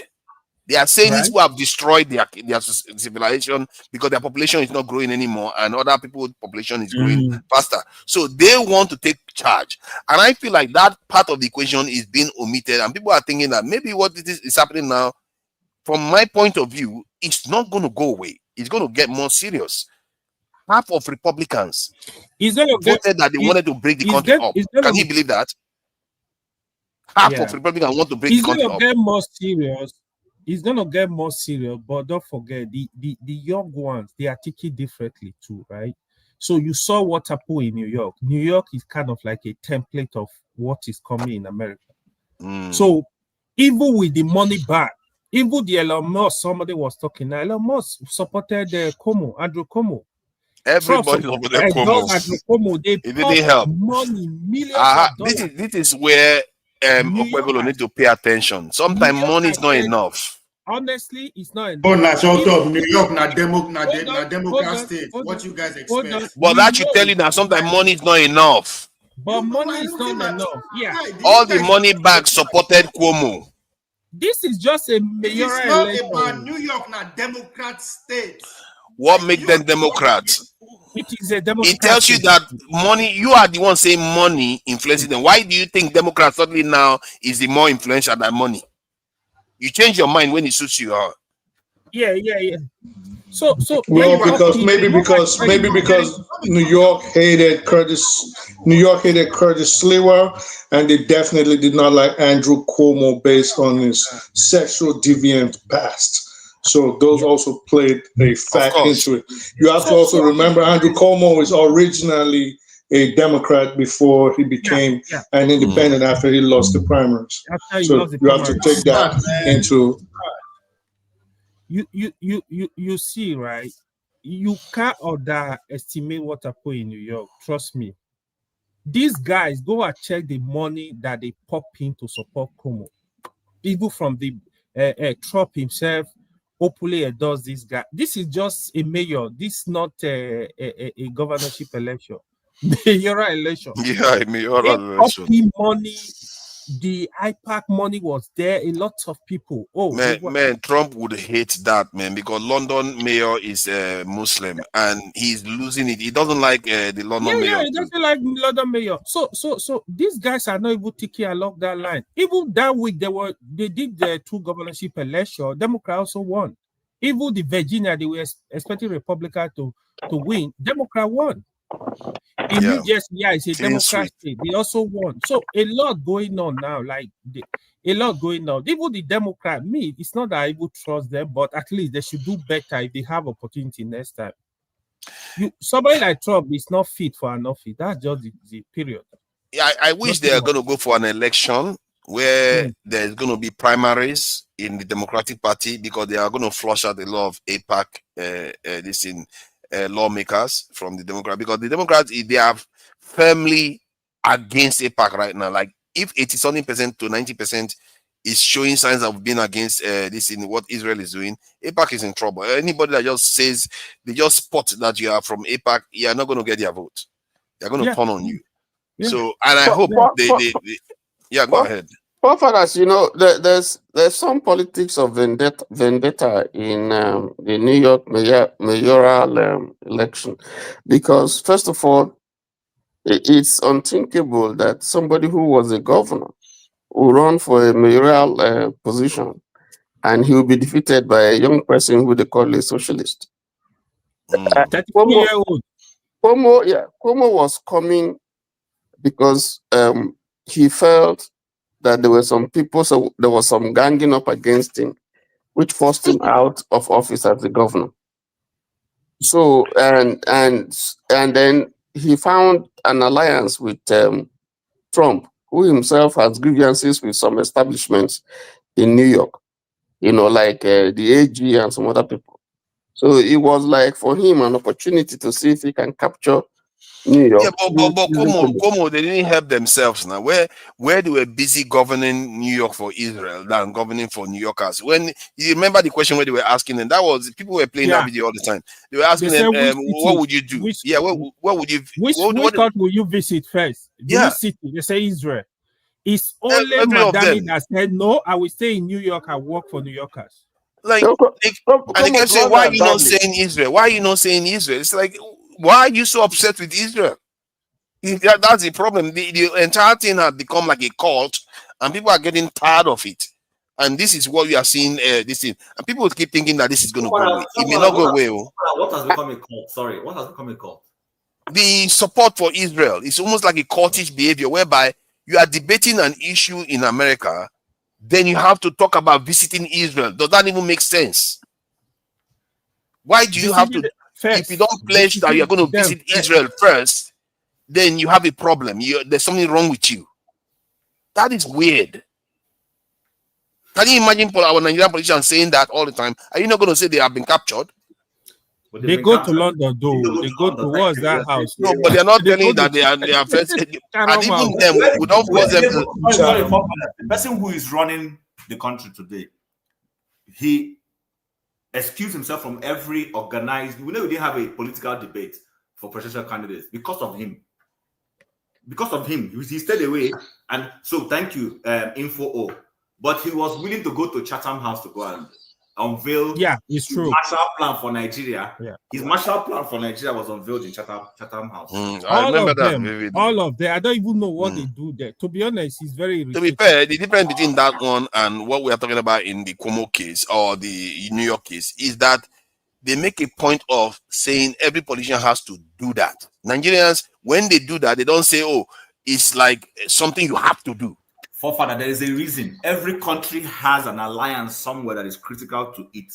They are saying these people have destroyed their civilization because their population is not growing anymore and other people's population is growing faster. So they want to take charge. And I feel like that part of the equation is being omitted. And people are thinking that maybe what is happening now, from my point of view, it's not going to go away. It's going to get more serious. Half of Republicans voted that they wanted to break the country up. Can you believe that? Half of Republicans want to break the country up. Get more serious. It's going to get more serious, but don't forget, the young ones, they are thinking differently too, right? So you saw what happened in New York. New York is kind of like a template of what is coming in America. So even with the money back, even the Elon Musk, somebody was talking now, Elon Musk supported Andrew Cuomo. Everybody supported Cuomo. They didn't help. Money, millions of dollars. This is where Okwebolo need to pay attention. Sometimes money is not enough. Honestly, it's not enough. Oh, now shut up. New York, not Democrat state. What you guys expect? But that should tell you that sometimes money is not enough. But money is not enough. Yeah. All the money back supported Cuomo. This is just a It is mayoral not election. about New York, not Democrat state. What make them Democrats? It is a Democrat It tells you state. that money, you are the one saying money influencing them. Why do you think Democrats suddenly now is the more influential than money? You change your mind when it suits you. Yeah. So Well, maybe because New York hated Curtis Sliwa, and they definitely did not like Andrew Cuomo based on his sexual deviant past. So those also played a factor into it. You have to also remember Andrew Cuomo is originally a Democrat before he became an independent after he lost the primaries. So you have to take that into. You see, right? You can't underestimate what happened in New York. Trust me. These guys go and check the money that they pop in to support Cuomo. Even from the Trump himself openly endorse this guy. This is just a mayor. This is not a governorship election. Mayoral election. Yeah, a mayoral election. Money. The IPAC money was there. A lot of people. Man, Trump would hate that, man, because London mayor is Muslim and he's losing it. He doesn't like the London mayor. Yeah, he doesn't like London mayor. So these guys are not even ticking along that line. Even that week they did the 2 governorship election. Democrat also won. Even the Virginia, they were expecting Republican to win. Democrat won. In New Jersey, it's a Democrat state. They also won. So a lot going on now, a lot going on. Even the Democrat, it's not that I even trust them, but at least they should do better if they have opportunity next time. Somebody like Trump is not fit for an office. That's just the period. Yeah, I wish they are going to go for an election where there's going to be primaries in the Democratic Party, because they are going to flush out a lot of APAC lawmakers from the Democrat, because the Democrats, they are firmly against APAC right now. Like if 80% to 90% is showing signs of being against this in what Israel is doing, APAC is in trouble. Anybody that just says they just spot that you are from APAC, you are not going to get their vote. They're going to turn on you. So, and I hope they go ahead. Forefathers, there's some politics of vendetta in the New York mayoral election, because first of all, it's unthinkable that somebody who was a governor will run for a mayoral position, and he will be defeated by a young person who they call a socialist. Cuomo was coming because he felt that there were some people, so there was some ganging up against him, which forced him out of office as the governor. So and then he found an alliance with Trump, who himself has grievances with some establishments in New York, like the AG and some other people. So it was like for him an opportunity to see if he can capture New York. Yeah, but Cuomo, they didn't help themselves now. Where they were busy governing New York for Israel than governing for New Yorkers. When you remember the question where they were asking them, that was people were playing that video all the time. They were asking them, what would you do? What would you? Which country will you visit first? Which city? They say Israel. It's only Madani that said no. I will stay in New York and work for New Yorkers. Like, and they kept saying, why are you not saying Israel? Why are you not saying Israel? It's like, why are you so upset with Israel? That's the problem. The entire thing has become like a cult, and people are getting tired of it. And this is what we are seeing. This thing, and people keep thinking that this is going to go away. It may not go away. What has become a cult? Sorry, what has become a cult? The support for Israel is almost like a cultish behavior, whereby you are debating an issue in America, then you have to talk about visiting Israel. Does that even make sense? Why do you have to? If you don't pledge that you're going to visit Israel first, then you have a problem. There's something wrong with you. That is weird. Can you imagine our Nigerian politicians saying that all the time? Are you not going to say they have been captured? They go to London, though. They go towards that house. No, but they're not telling you that they are friends. And even them, we don't force them to. The person who is running the country today, he excused himself from every organized. We didn't have a political debate for presidential candidates because of him. because of him, he stayed away. And so thank you, Info O. But he was willing to go to Chatham House to go and unveil it's true. Marshall Plan for Nigeria. Yeah. His Marshall Plan for Nigeria was unveiled in Chatham House. I remember that them, vividly. all of them. I don't even know what they do there. To be honest, it's very To be fair, the difference between that one and what we are talking about in the Cuomo case or the New York case is that they make a point of saying every politician has to do that. Nigerians, when they do that, they don't say, oh, it's like something you have to do. Forefather, there is a reason. Every country has an alliance somewhere that is critical to it.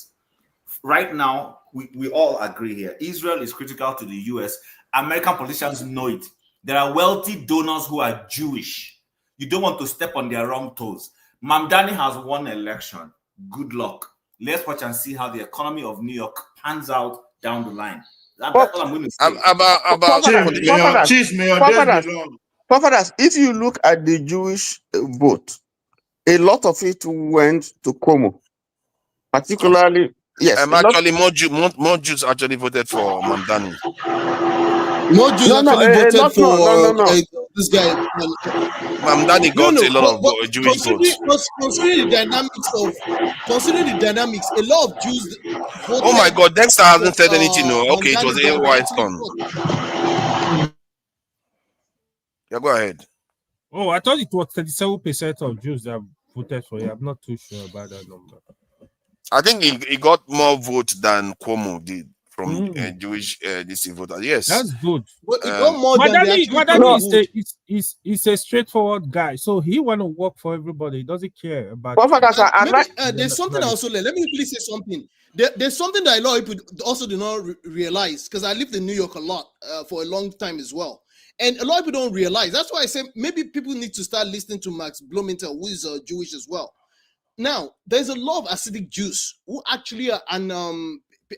Right now, we all agree here. Israel is critical to the US. American politicians know it. There are wealthy donors who are Jewish. You don't want to step on their wrong toes. Mamdani has won election. Good luck. Let's watch and see how the economy of New York pans out down the line. That's what I'm going to say. Fathers, if you look at the Jewish vote, a lot of it went to Cuomo, particularly. Yes, actually, more Jews actually voted for Mamdani. More Jews voted for this guy. Mamdani got a lot of Jewish votes. Considering the dynamics, a lot of Jews voted. Oh my God, Dexter hasn't said anything. No, okay, it was a White's turn. Yeah, go ahead. Oh, I thought it was 37% of Jews that voted for you. I'm not too sure about that number. I think he got more votes than Cuomo did from Jewish DC voters. Yes, that's good. Madani is a straightforward guy, so he want to work for everybody. He doesn't care about. There's something also. Let me quickly say something. There's something that a lot of people also do not realize, because I lived in New York a lot for a long time as well. And a lot of people don't realize. That's why I say maybe people need to start listening to Max Blumenthal, who is Jewish as well. Now, there's a lot of Hasidic Jews who actually are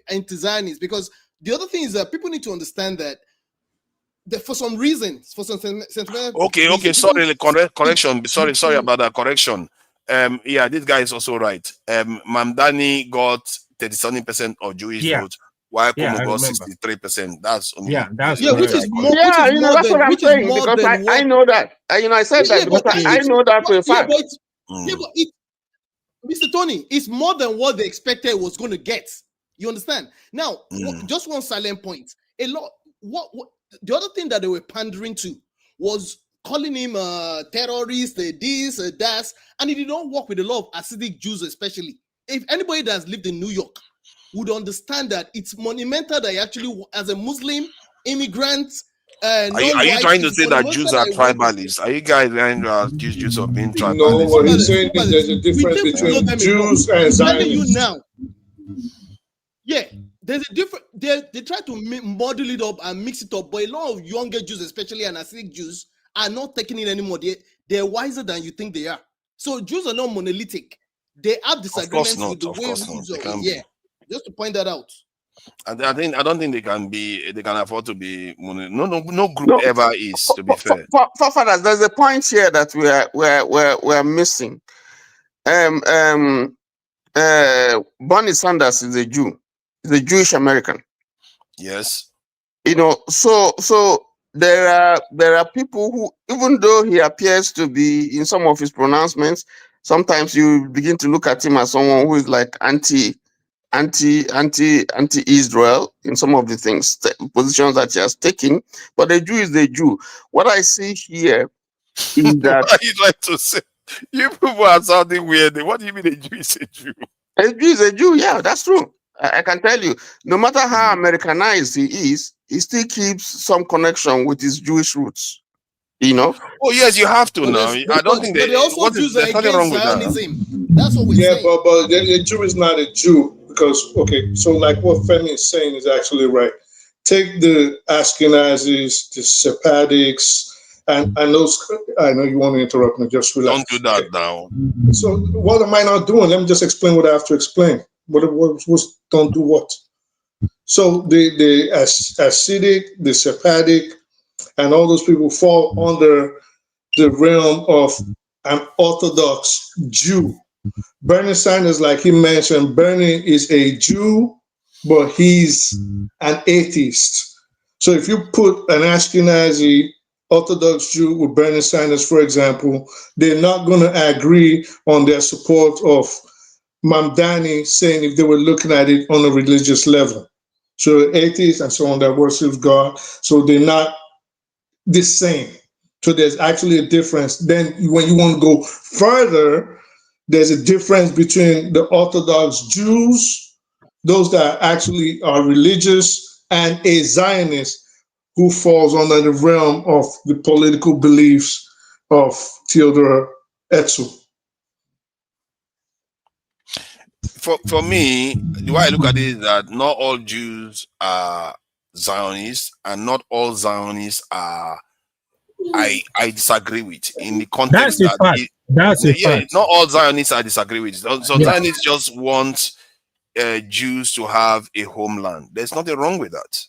anti-Zionists, because the other thing is that people need to understand that for some reasons, for some sentimental Okay, sorry, correction. Sorry about that correction. Yeah, this guy is also right. Mamdani got 37% of Jewish votes, while Cuomo got 63%. That's only which is more. That's what I'm saying, because I know that. I said that because I know that for a fact. Mr. Tony, it's more than what they expected it was going to get. You understand? Now, just one silent point. What the other thing that they were pandering to was calling him a terrorist, this, that, and he did not work with a lot of Hasidic Jews, especially. If anybody that has lived in New York would understand that it's monumental that he actually, as a Muslim immigrant, are you trying to say that Jews are tribalists? Are you guys trying to accuse Jews of being tribalists? No, what he's saying is there's a difference between Jews and Zionists. Yeah, there's a difference. They try to model it up and mix it up, but a lot of younger Jews, especially and Hasidic Jews, are not taking it anymore. They're wiser than you think they are. So Jews are not monolithic. They have disagreements with the way Jews are. Yeah, just to point that out. I don't think they can afford to be no group ever is, to be fair. For fathers, there's a point here that we're missing. Bernie Sanders is a Jew. He's a Jewish American. Yes. So there are people who, even though he appears to be in some of his pronouncements, sometimes you begin to look at him as someone who is like anti-Israel in some of the positions that he has taken, but the Jew is the Jew. What I see here is that what are you trying to say? You people are sounding weird. What do you mean a Jew is a Jew? A Jew is a Jew, yeah, that's true. I can tell you, no matter how Americanized he is, he still keeps some connection with his Jewish roots. Oh yes, you have to now. I don't think they also Jews are against Zionism. That's what we say. But the Jew is not a Jew because so like what Femi is saying is actually right. Take the Ashkenazis, the Sephardics, and those. I know you want to interrupt me. Just relax. Don't do that now. So what am I not doing? Let me just explain what I have to explain. What don't do what? So the Hasidic, the Sephardic, and all those people fall under the realm of an Orthodox Jew. Bernie Sanders, like he mentioned, Bernie is a Jew, but he's an atheist. So if you put an Ashkenazi Orthodox Jew with Bernie Sanders, for example, they're not going to agree on their support of Mamdani saying if they were looking at it on a religious level. So atheists and so on that worships God, so they're not the same. So there's actually a difference. Then when you want to go further, there's a difference between the Orthodox Jews, those that actually are religious, and a Zionist who falls under the realm of the political beliefs of Theodore Herzl. For me, the way I look at it is that not all Jews are Zionists, and not all Zionists are I disagree with, in the context That's a that fact. That's a yeah, fact. not all Zionists I disagree with. So Yeah. Zionists just want Jews to have a homeland. There's nothing wrong with that.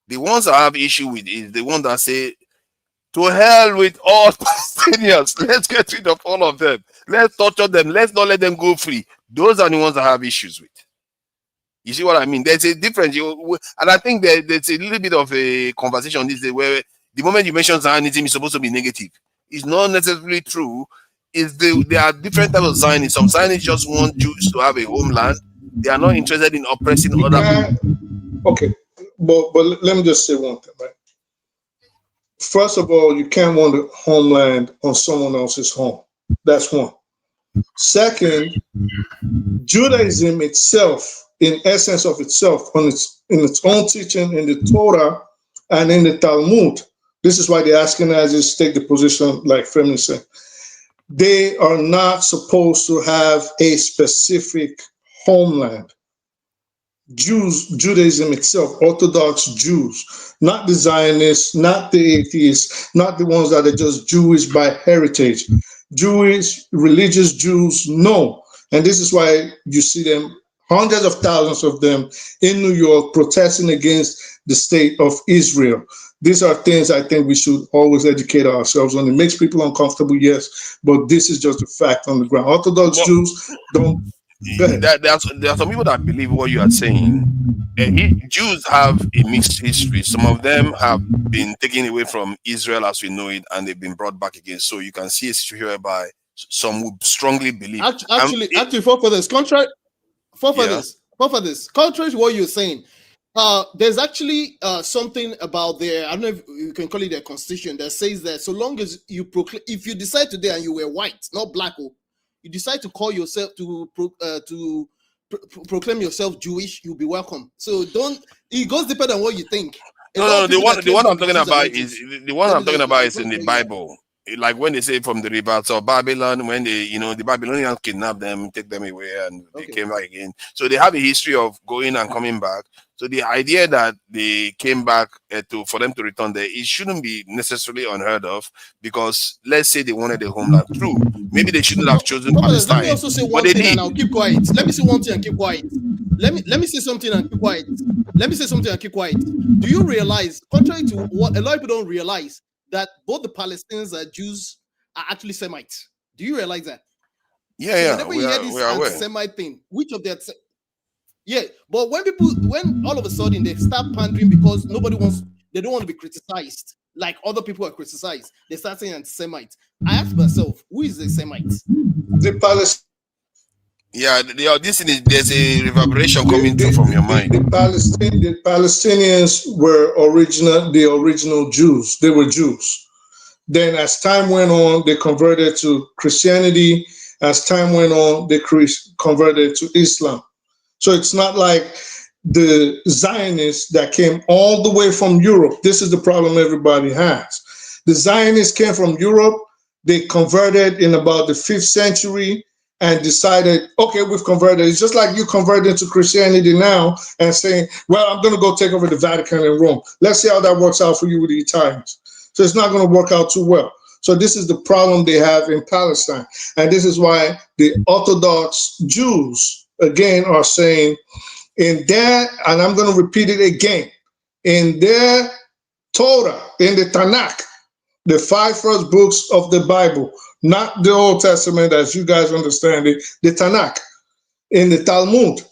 The ones I have issue with is the ones that say, to hell with all Palestinians. Let's get rid of all of them. Let's torture them. Let's not let them go free. Those are the ones I have issues with. You see what I mean? There's a difference. And I think there's a little bit of a conversation this day where the moment you mention Zionism is supposed to be negative. It's not necessarily true. There are different types of Zionists. Some Zionists just want Jews to have a homeland. They are not interested in oppressing other people. Okay, but let me just say one thing, right? First of all, you can't want a homeland on someone else's home. That's one. Second, Judaism itself, in essence of itself, in its own teaching in the Torah and in the Talmud, this is why the Ashkenazis take the position like Femi said. They are not supposed to have a specific homeland. Judaism itself, Orthodox Jews, not the Zionists, not the atheists, not the ones that are just Jewish by heritage. Jewish, religious Jews, no. And this is why you see them, hundreds of thousands of them in New York protesting against the state of Israel. These are things I think we should always educate ourselves on. It makes people uncomfortable, yes, but this is just a fact on the ground. Orthodox Jews don't. There are some people that believe what you are saying. Jews have a mixed history. Some of them have been taken away from Israel as we know it, and they've been brought back again. So you can see a situation whereby some would strongly believe. Actually, for this, contrary to what you're saying, there's actually something about their, I don't know if you can call it their constitution, that says that so long as you proclaim, if you decide today and you were white, not black, you decide to call yourself proclaim yourself Jewish, you'll be welcome. So it goes deeper than what you think. No, the one I'm talking about is in the Bible. Like when they say from the rivers of Babylon, when the Babylonians kidnapped them, take them away, and they came back again. So they have a history of going and coming back. So the idea that they came back for them to return there, it shouldn't be necessarily unheard of, because let's say they wanted a homeland. True, maybe they shouldn't have chosen Palestine. Let me also say one thing and I'll keep quiet. Let me say one thing and keep quiet. Let me say something and keep quiet. Do you realize, contrary to what a lot of people don't realize, that both the Palestinians and Jews are actually Semites? Do you realize that? Yeah, whenever you hear this anti-Semite thing, which of their but when all of a sudden they start pandering because they don't want to be criticized like other people are criticized, they start saying anti-Semite. I ask myself, who is the Semites? The Palestinians. Yeah, there's a reverberation coming through from your mind. The Palestinians were the original Jews. They were Jews. Then as time went on, they converted to Christianity. As time went on, they converted to Islam. So it's not like the Zionists that came all the way from Europe. This is the problem everybody has. The Zionists came from Europe. They converted in about the 5th century and decided, okay, we've converted. It's just like you converted to Christianity now and saying, well, I'm going to go take over the Vatican and Rome. Let's see how that works out for you with the Italians. So it's not going to work out too well. So this is the problem they have in Palestine. And this is why the Orthodox Jews, again, are saying in their, and I'm going to repeat it again, in their Torah, in the Tanakh, the 5 first books of the Bible, not the Old Testament as you guys understand it, the Tanakh, in the Talmud,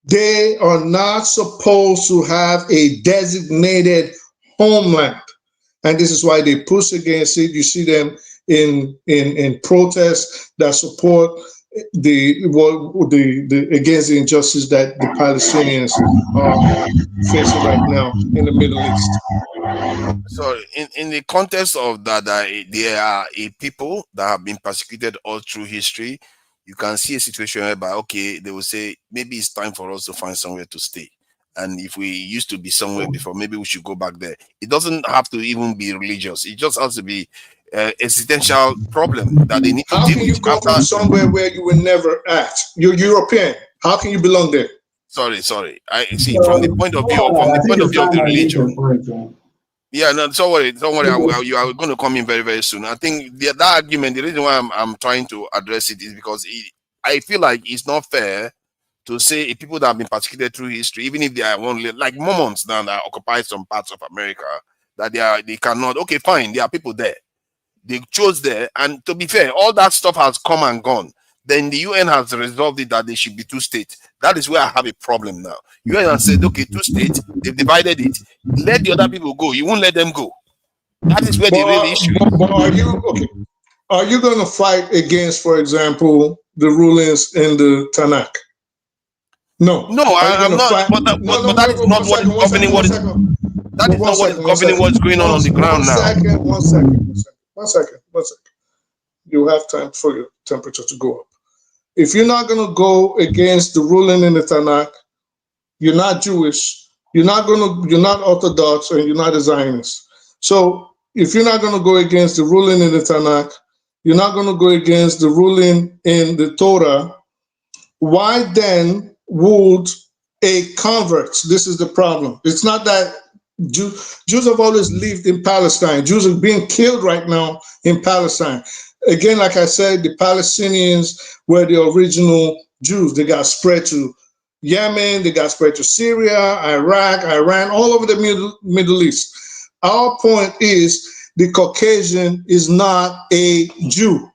they are not supposed to have a designated homeland. and this is why they push against it. You see them in protests that support the against the injustice that the Palestinians are facing right now in the Middle East. So, in the context of that, there are a people that have been persecuted all through history. You can see a situation whereby, okay, they will say, maybe it's time for us to find somewhere to stay. And if we used to be somewhere before, maybe we should go back there. It doesn't have to even be religious. It just has to be existential problem that they need to How deal can with. you go from somewhere where you were never at? You're European. How can you belong there? Sorry. I see from the point of view of the religion. Yeah, no, don't worry. You are going to come in very, very soon. I think that argument, the reason why I'm trying to address it is because I feel like it's not fair to say people that have been persecuted through history, even if they are only like Mormons now that occupy some parts of America, that they cannot. Okay, fine, there are people there. They chose there, and to be fair, all that stuff has come and gone. Then the UN has resolved it that they should be two states. That is where I have a problem now. UN has said, okay, two states, they've divided it. Let the other people go. You won't let them go. That is where the real issue is. But are you going to fight against, for example, the rulings in the Tanakh? No. No, I'm not. But that is not what is governing what is. That is not what is governing what's going on the ground now. One second. You have time for your temperature to go up. If you're not going to go against the ruling in the Tanakh, you're not Jewish, you're not Orthodox, and you're not a Zionist. So if you're not going to go against the ruling in the Tanakh, you're not going to go against the ruling in the Torah, why then would a convert, this is the problem. It's not that Jews have always lived in Palestine. Jews are being killed right now in Palestine. Again, like I said, the Palestinians were the original Jews. They got spread to Yemen, they got spread to Syria, Iraq, Iran, all over the Middle East. Our point is the Caucasian is not a Jew.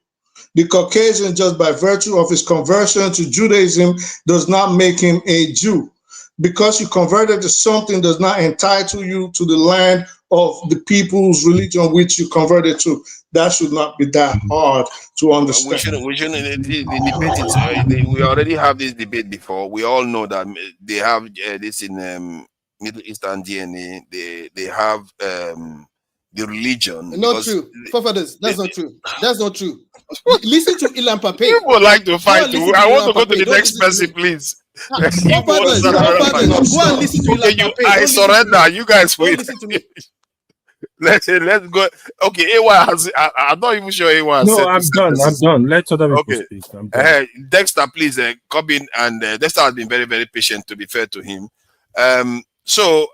The Caucasian, just by virtue of his conversion to Judaism, does not make him a Jew. Because you converted to something does not entitle you to the land of the people's religion which you converted to. That should not be that hard to understand. We shouldn't the debate is, we already have this debate before. We all know that they have this in Middle Eastern DNA. They have the religion. Not true. Forefathers, that's not true. That's not true. Listen to Ilan Pape. People like to fight too. I want to go to the next person, please. Forefathers, go and listen to Ilan Pape. I surrender. You guys wait. Listen to me. Let's go. Okay, AY has. I'm not even sure AY has. No, I'm done. Let other people speak. I'm done. Dexter, please come in. And Dexter has been very, very patient, to be fair to him. So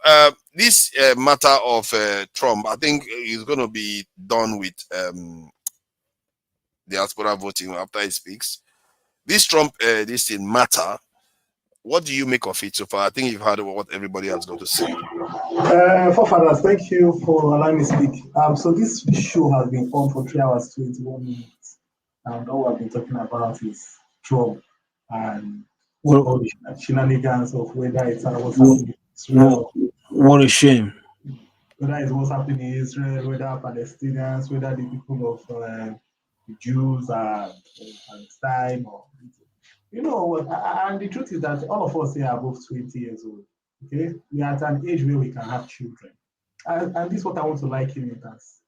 this matter of Trump, I think is going to be done with diaspora voting after he speaks. This Trump, this matter. What do you make of it so far? I think you've heard what everybody has got to say. Forefathers, thank you for allowing me to speak. So this show has been on for 3 hours, 21 minutes. And all I've been talking about is Trump and all the shenanigans of whether it's what's happening in Israel. What a shame. Whether it's what's happening in Israel, whether Palestinians, whether the people of the Jews are Palestine or you know what, and the truth is that all of us here are above 20 years old. Okay, we are at an age where we can have children, and this is what I want to liken it as.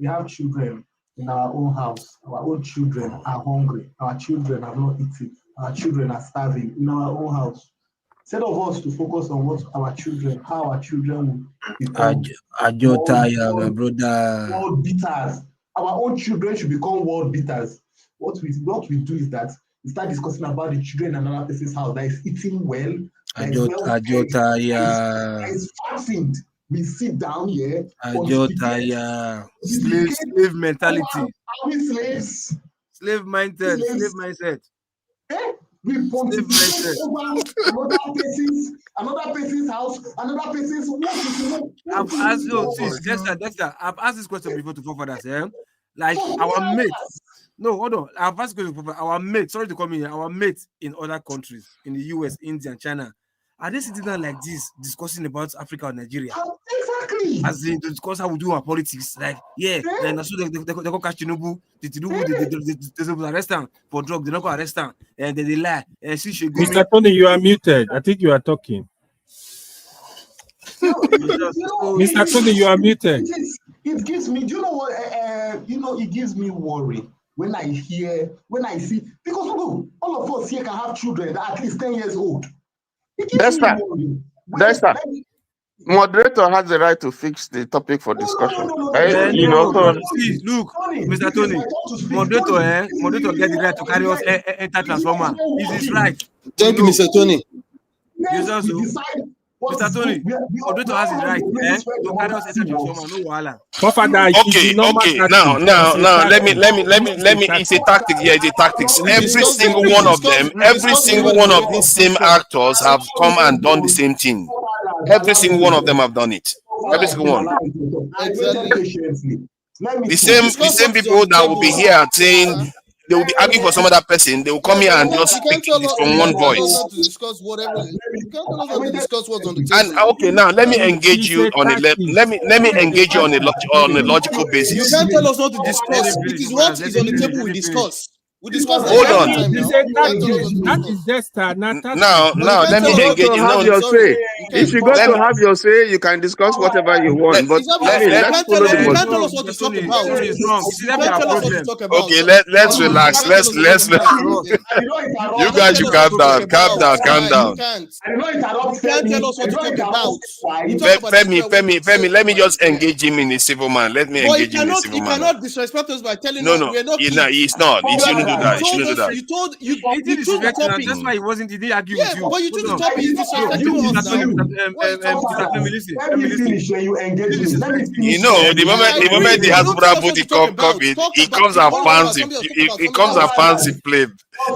We have children in our own house. Our own children are hungry. Our children have not eaten. Our children are starving in our own house. Instead of us to focus on what our children, how our children will become world beaters. Our own children should become world beaters. What we do is that we start discussing about the children in another person's house that is eating well, that is fasting. We sit down here. Slave mentality. Are we slaves? Slave mindset. Eh? We pontificate over another person's house, another person's work. I've asked Dexter, I've asked this question before to forefathers. Like our mates. No, hold on. I've asked our mates, sorry to come in here, our mates in other countries, in the US, India, and China, are they sitting down like this, discussing about Africa or Nigeria? Exactly. As in to discuss how we do our politics. Like, yeah, and so they go catch Tinubu. The Tinubu they arrest him for drug. They not go arrest him, and they lie. And see, she go. Mr. Tony, you are muted. I think you are talking. Mr. Tony, you are muted. It gives me, do you know what? It gives me worry when I see, because look, all of us here can have children that are at least 10 years old. It gives me worry. Dexter, moderator has the right to fix the topic for discussion. See, look, Mr. Tony, moderator get the right to carry us enter transformer. It is right. Thank you, Mr. Tony. Yes, also. Mr. Tony, moderator has his right to carry us enter transformer. No wahala. Okay. Now, let me. It's a tactic. Yeah, it's a tactics. Every single one of these same actors have come and done the same thing. Every single one of them have done it. Every single one. The same people that will be here saying they will be arguing for some other person. They will come here and just speak from one voice. And okay, now let me engage you on a let me engage you on a logical basis. You can't tell us what to discuss. It is what is on the table we discuss. We discuss. Hold on. That is just now let me engage you. If you got to have your say, you can discuss whatever you want. But let's follow the you can't tell us what to talk about. You can't tell us what to talk about. Okay, let's relax. Let's you guys should calm down. Calm down. You can't tell us what to talk about. Femi, let me just engage him in a civil man. Let me engage him in a civil man. You cannot disrespect us by telling us we're not. No, it's not. He shouldn't do that. He shouldn't do that. You told the topic. That's why he didn't argue with you. But you took the topic. He's disrespecting us now. You know, the moment the Hasbra booty come in, he comes and fancy play.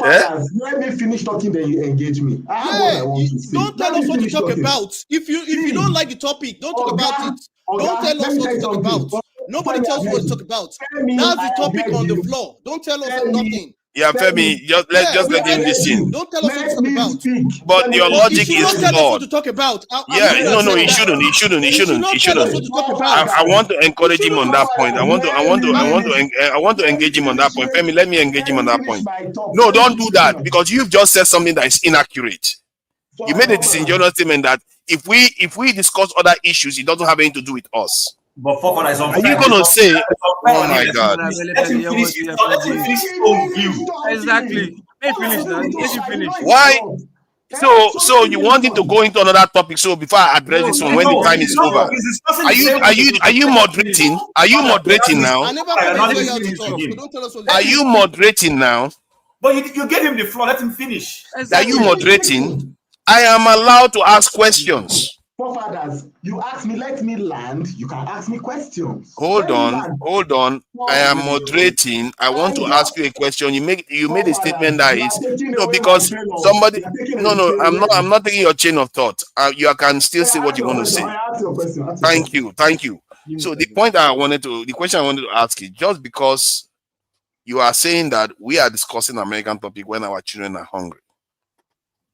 Let me finish talking, then you engage me. Don't tell us what to talk about. If you don't like the topic, don't talk about it. Don't tell us what to talk about. Nobody tells you what to talk about. That's the topic on the floor. Don't tell us nothing. Yeah, Femi, just let him listen. Don't tell us what to talk about. But your logic is flawed. To talk about. No, he shouldn't. I want to encourage him on that point. I want to engage him on that point. Femi, let me engage him on that point. No, don't do that, because you've just said something that is inaccurate. You made a disingenuous statement that if we discuss other issues, it doesn't have anything to do with us. But are you gonna say, oh my God? Let him finish his own view. Exactly. Let him finish. Why? So you want him to go into another topic? So before I address this one, when the time is over, are you moderating? Are you moderating now? Are you moderating now? But you gave him the floor. Let him finish. Are you moderating? I am allowed to ask questions. Forefathers, you ask me, let me land. You can ask me questions. Hold on. I am moderating. I want to ask you a question. You made a statement that is because somebody. No. I'm not taking your chain of thought. You can still say what you want to say. Thank you. So the question I wanted to ask is, just because you are saying that we are discussing American topic when our children are hungry,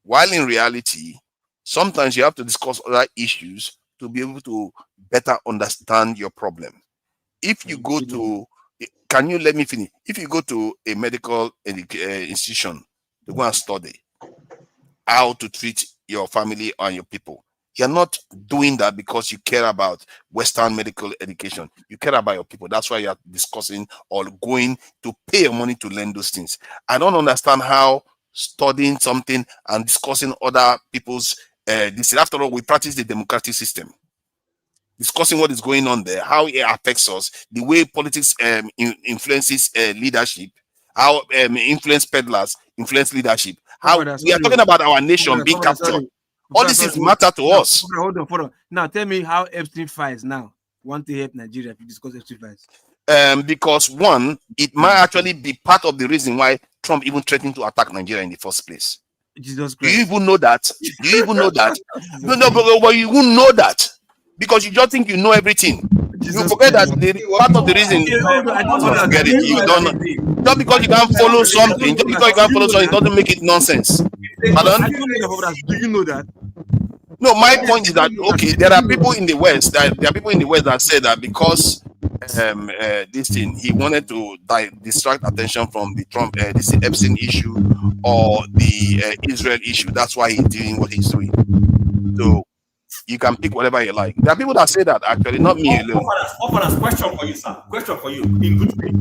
while in reality, sometimes you have to discuss other issues to be able to better understand your problem. If you go to, can you let me finish? If you go to a medical institution to go and study how to treat your family and your people, you're not doing that because you care about Western medical education. You care about your people. That's why you're discussing or going to pay your money to learn those things. I don't understand how studying something and discussing other people's after all, we practice the democratic system. Discussing what is going on there, how it affects us, the way politics influences leadership, how influence peddlers influence leadership, how we are talking about our nation being captured. All this is matter to us. Hold on. Now tell me how Epstein files now want to help Nigeria if you discuss Epstein files. Because one, it might actually be part of the reason why Trump even threatened to attack Nigeria in the first place. Jesus Christ. Do you even know that? No, but you won't know that because you just think you know everything. You forget that part of the reason. Forget it. You don't know. Just because you can't follow something, doesn't make it nonsense. Pardon? Do you know that? No, my point is that okay, there are people in the West that say that because this thing he wanted to distract attention from the Trump this Epstein issue or the Israel issue. That's why he's doing what he's doing. So you can pick whatever you like. There are people that say that actually, not me alone. Question for you, sir. Question for you in good faith.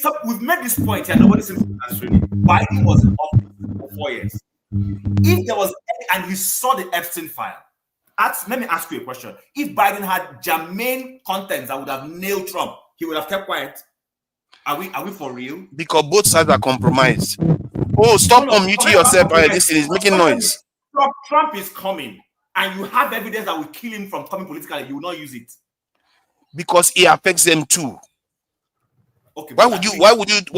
So we've made this point here. Nobody seems to be answering it. Biden was in office for 4 years. If there was any, and he saw the Epstein file, let me ask you a question. If Biden had germane contents that would have nailed Trump, he would have kept quiet. Are we for real? Because both sides are compromised. Oh, stop unmuting yourself. This is making noise. Trump is coming, and you have evidence that will kill him from coming politically. You will not use it because it affects them too. Okay, why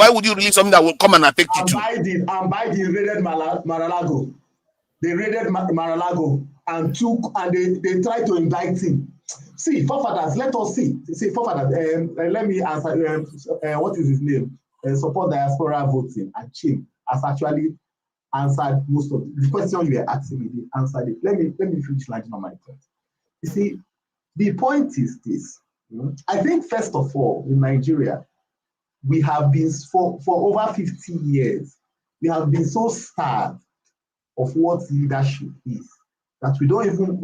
would you release something that will come and affect you too? Biden raided Mar-a-Lago. They raided Mar-a-Lago and they tried to indict him. See, forefathers, let us see. See, forefathers, let me answer. What is his name? Support diaspora voting. And Chim has actually answered most of the question you were asking me. They answered it. Let me finish largely on my point. You see, the point is this. I think first of all, in Nigeria, we have been for over 50 years. We have been so starved of what leadership is that we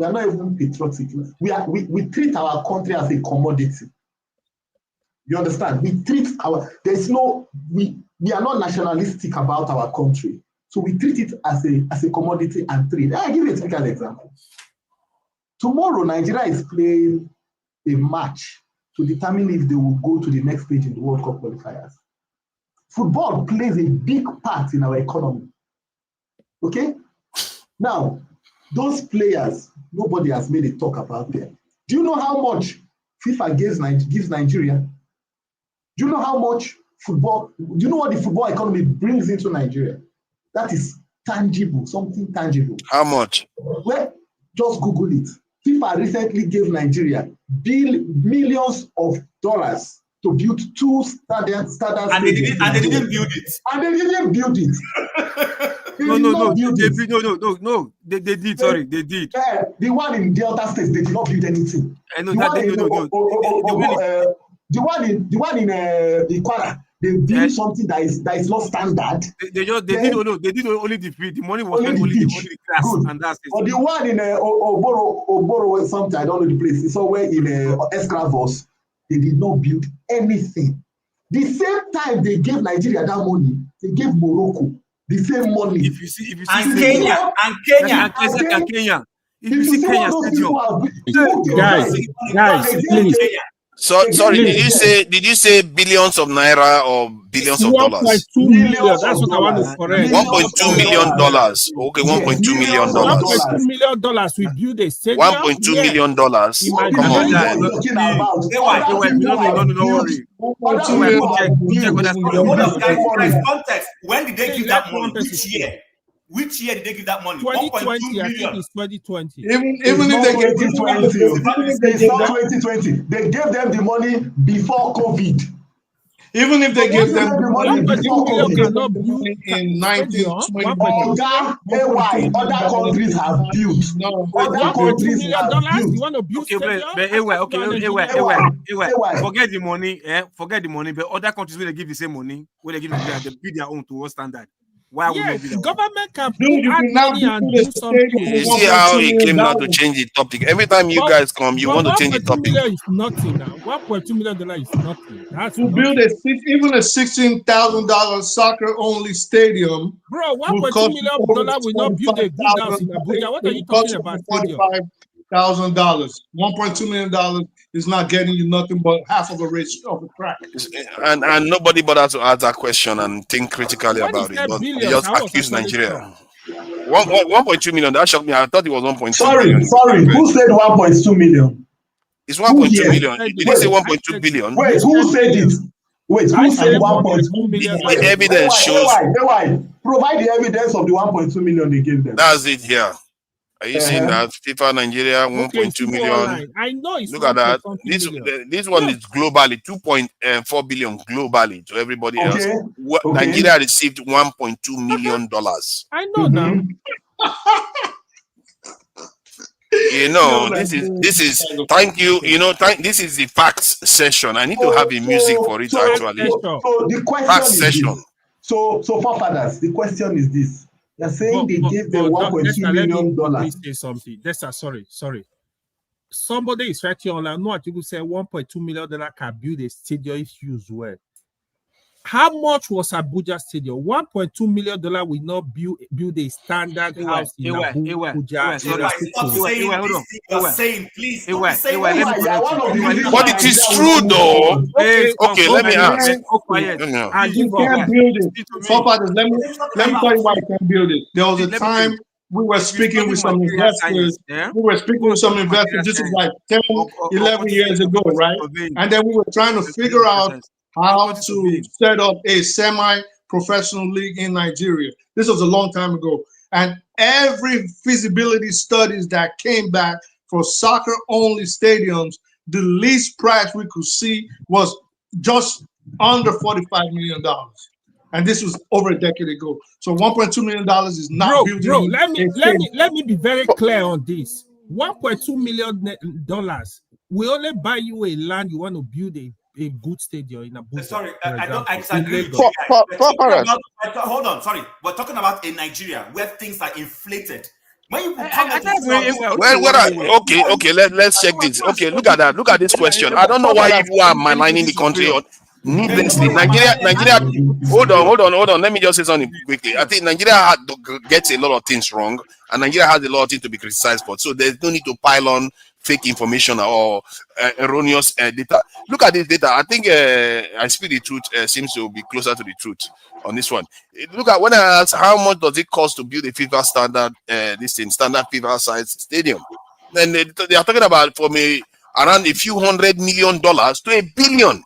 are not even patriotic. We treat our country as a commodity. You understand? We are not nationalistic about our country. So we treat it as a commodity and trade. I'll give you a typical example. Tomorrow, Nigeria is playing a match to determine if they will go to the next stage in the World Cup qualifiers. Football plays a big part in our economy. Okay? Now, those players, nobody has made a talk about them. Do you know how much FIFA gives Nigeria? Do you know how much football, do you know what the football economy brings into Nigeria? That is tangible, something tangible. How much? Well, just Google it. FIFA recently gave Nigeria millions of dollars to build 2 stadiums. And they didn't build it. And they didn't build it. No. They did. Sorry, they did. The one in Delta State, they did not build anything. The one in Ikwara, they built something that is not standard. They did only the field. The money was only the class, and that's it. Or the one in Oboro something, I don't know the place. It's somewhere in Escravos. They did not build anything. The same time they gave Nigeria that money, they gave Morocco the same money. If you see Kenya. If you see Kenya stadium, guys, please. So sorry, did you say billions of naira or billions of dollars? 1.2 million. That's what I want to correct. $1.2 million. Okay, $1.2 million. $1.2 million. We build a stadium. $1.2 million. Come on. Don't worry. Guys, context. When did they give that money? Which year? Which year did they give that money? 2020, I think it's 2020. Even if they gave it 2020, it's not 2020. They gave them the money before COVID. Even if they gave them the money before COVID in 1920, other countries have built. Other countries have built. You want to build Forget the money. Forget the money. But other countries will give the same money. Will they give Nigeria? They build their own to what standard? Why would yes, they the government can add money and do something. You see how he came not to change the topic. Every time you guys come, you want to change the topic. $1.2 million is nothing now. $1.2 million is nothing. That's to build even a $16,000 soccer-only stadium. Bro, $1.2 million will not build a good house in Abuja. What are you talking about? $45,000. $1.2 million is not getting you nothing but half of a rich of a crack. And nobody bothered to ask that question and think critically about it. But they just accused Nigeria. 1.2 million. That shocked me. I thought it was 1.2 million. Sorry. Who said 1.2 million? It's 1.2 million. Did you say 1.2 billion? Wait, who said it? Wait, who said 1.2 million? The evidence shows. Provide the evidence of the 1.2 million they gave them. That's it here. Are you seeing that? FIFA Nigeria 1.2 million. I know it's look at that. This one is globally 2.4 billion globally to everybody else. Nigeria received $1.2 million. I know now. You know, this is thank you. You know, this is the facts session. I need to have a music for it actually. So the question Facts is session. this. So forefathers, the question is this. They're saying they gave them $1.2 million. Let me say something. Sorry. Somebody is right here on. I know what people say $1.2 million can build a stadium if used well. How much was Abuja Stadium? $1.2 million will not build a standard house in Abuja. But it is true though. Okay, let me ask. You can't build it. Forefathers, let me tell you why you can't build it. There was a time we were speaking with some investors. This is like 10, 11 years ago, right? And then we were trying to figure out how to set up a semi-professional league in Nigeria. This was a long time ago. And every feasibility studies that came back for soccer-only stadiums, the least price we could see was just under $45 million. And this was over a decade ago. So $1.2 million is not building. Bro, let me be very clear on this. $1.2 million we only buy you a land you want to build a good stadium in Abuja. Sorry, I don't agree. Hold on, sorry. We're talking about in Nigeria where things are inflated. When you let's check this. Okay, look at that. Look at this question. I don't know why you are maligning the country needlessly. Nigeria. Hold on. Let me just say something quickly. I think Nigeria gets a lot of things wrong, and Nigeria has a lot of things to be criticized for. So there's no need to pile on fake information or erroneous data. Look at this data. I think I speak the truth seems to be closer to the truth on this one. Look at when I ask how much does it cost to build a FIFA standard standard FIFA size stadium, then they are talking about from around a few $100 million to $1 billion.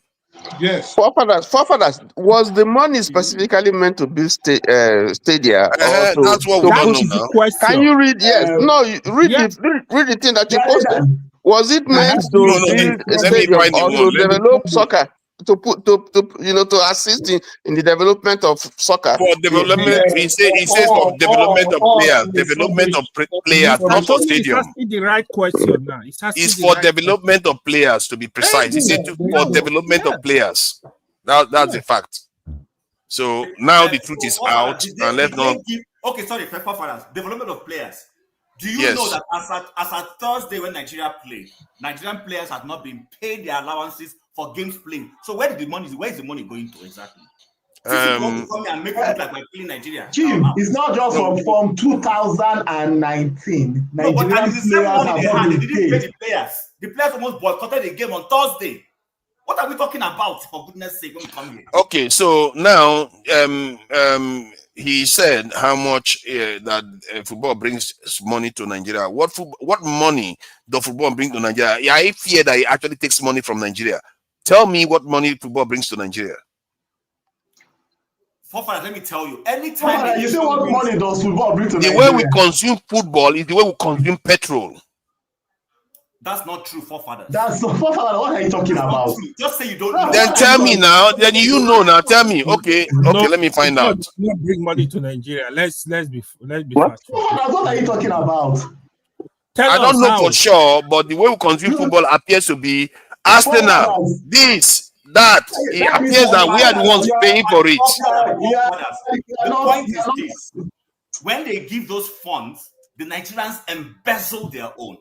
Yes. Forefathers, was the money specifically meant to build stadia? That's what we don't know now. Can you read? Yes. Read the thing that you posted. Was it meant to build a stadium or to develop soccer? To assist in the development of soccer. For development, he says for development of players, not for stadium. He's asking the right question now. It's for development of players, to be precise. He said for development of players. That's a fact. So now the truth is out, and let's not. Okay, sorry, development of players. Do you know that as at Thursday when Nigeria played, Nigerian players have not been paid their allowances for games played? So where is the money going to exactly? And make it look like we're playing Nigeria. Jim, it's not just from 2019. Nigerian players they didn't pay the players. The players almost boycotted the game on Thursday. What are we talking about, for goodness sake, when we come here? Okay, so now he said how much that football brings money to Nigeria. What money does football bring to Nigeria? I fear that it actually takes money from Nigeria. Tell me what money football brings to Nigeria. Let me tell you. Anytime you say what money does football bring to Nigeria? The way we consume football is the way we consume petrol. That's not true, forefathers. That's not forefathers. What are you talking about? Just say you don't know. Then tell me now. Then you know now. Tell me. Okay. Let me find out. Not bring money to Nigeria. Let's be what? What are you talking about? I don't know for sure, but the way we consume football appears to be Arsenal. This, that. It appears that we are the ones paying for it. The point is this: when they give those funds, the Nigerians embezzle their own.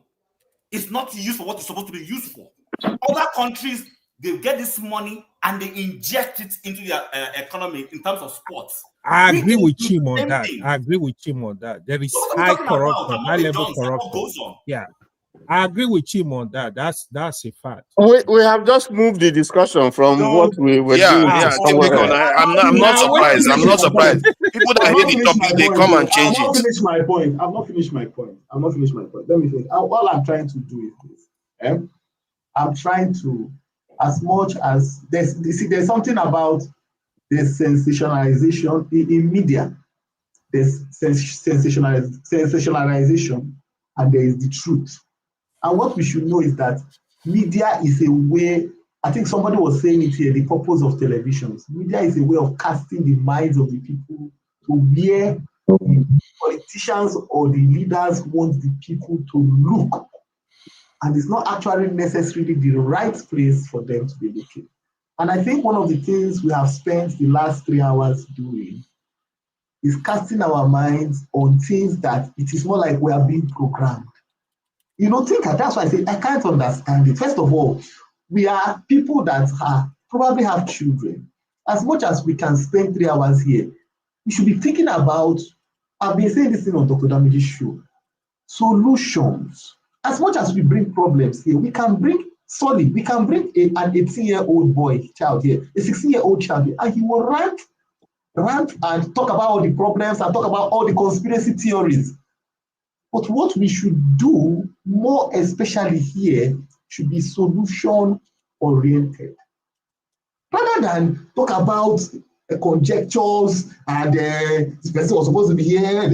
It's not used for what it's supposed to be used for. Other countries, they get this money and they inject it into their economy in terms of sports. I agree with him on that. There is high corruption, high level corruption. Yeah, I agree with him on that. That's a fact. We have just moved the discussion from what we were doing. I'm not surprised. People that hate the topic, they come and change it. I've not finished my point. Let me finish. All I'm trying to do is this. I'm trying to, as much as there's something about the sensationalization in media. There's sensationalization, and there is the truth. And what we should know is that media is a way, I think somebody was saying it here, the purpose of televisions. Media is a way of casting the minds of the people to where the politicians or the leaders want the people to look and it's not actually necessarily the right place for them to be looking. And I think one of the things we have spent the last 3 hours doing is casting our minds on things that it is more like we are being programmed. That's why I say I can't understand it. First of all, we are people that probably have children. As much as we can spend 3 hours here, we should be thinking about, I've been saying this thing on Dr. Damage's show, solutions. As much as we bring problems here, we can bring an 18-year-old child here, a 16-year-old child here, and he will rant and talk about all the problems and talk about all the conspiracy theories. But what we should do, more especially here, should be solution-oriented. Rather than talk about conjectures and this person was supposed to be here,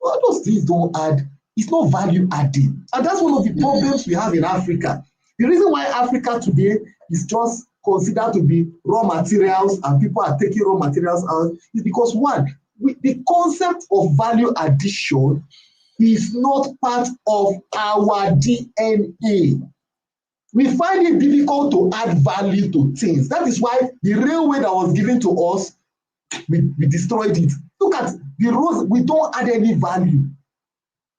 all those things don't add. It's not value adding. And that's one of the problems we have in Africa. The reason why Africa today is just considered to be raw materials and people are taking raw materials out is because, one, the concept of value addition is not part of our DNA. We find it difficult to add value to things. That is why the railway that was given to us, we destroyed it. Look at the roads, we don't add any value.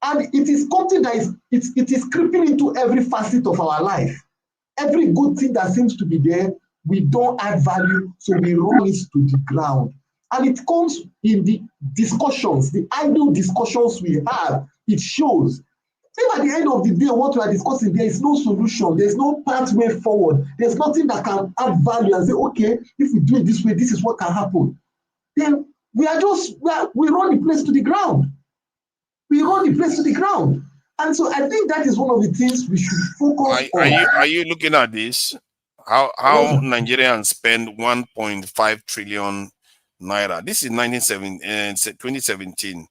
And it is something that it is creeping into every facet of our life. Every good thing that seems to be there, we don't add value, so we run it to the ground. And it comes in the discussions, the idle discussions we have. It shows. If at the end of the day, what we are discussing, there is no solution, there's no pathway forward, there's nothing that can add value and say, okay, if we do it this way, this is what can happen. Then we run the place to the ground. We run the place to the ground. And so I think that is one of the things we should focus on. Are you looking at this? How Nigerians spend 1.5 trillion naira. This is 2017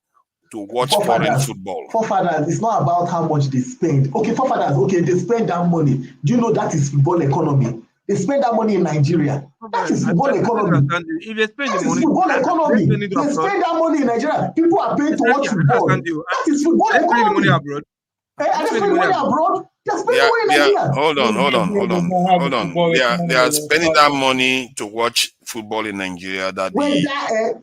to watch foreign football. Forefathers, it's not about how much they spend. Okay, forefathers, okay, they spend that money. Do you know that is football economy? They spend that money in Nigeria. That is football economy. If they spend That the is money, football economy. They spend that money in Nigeria. People are paid to watch football. That is football economy. Are they spending money abroad? They're spending money in Nigeria. Hold on. They are spending that money to watch football in Nigeria.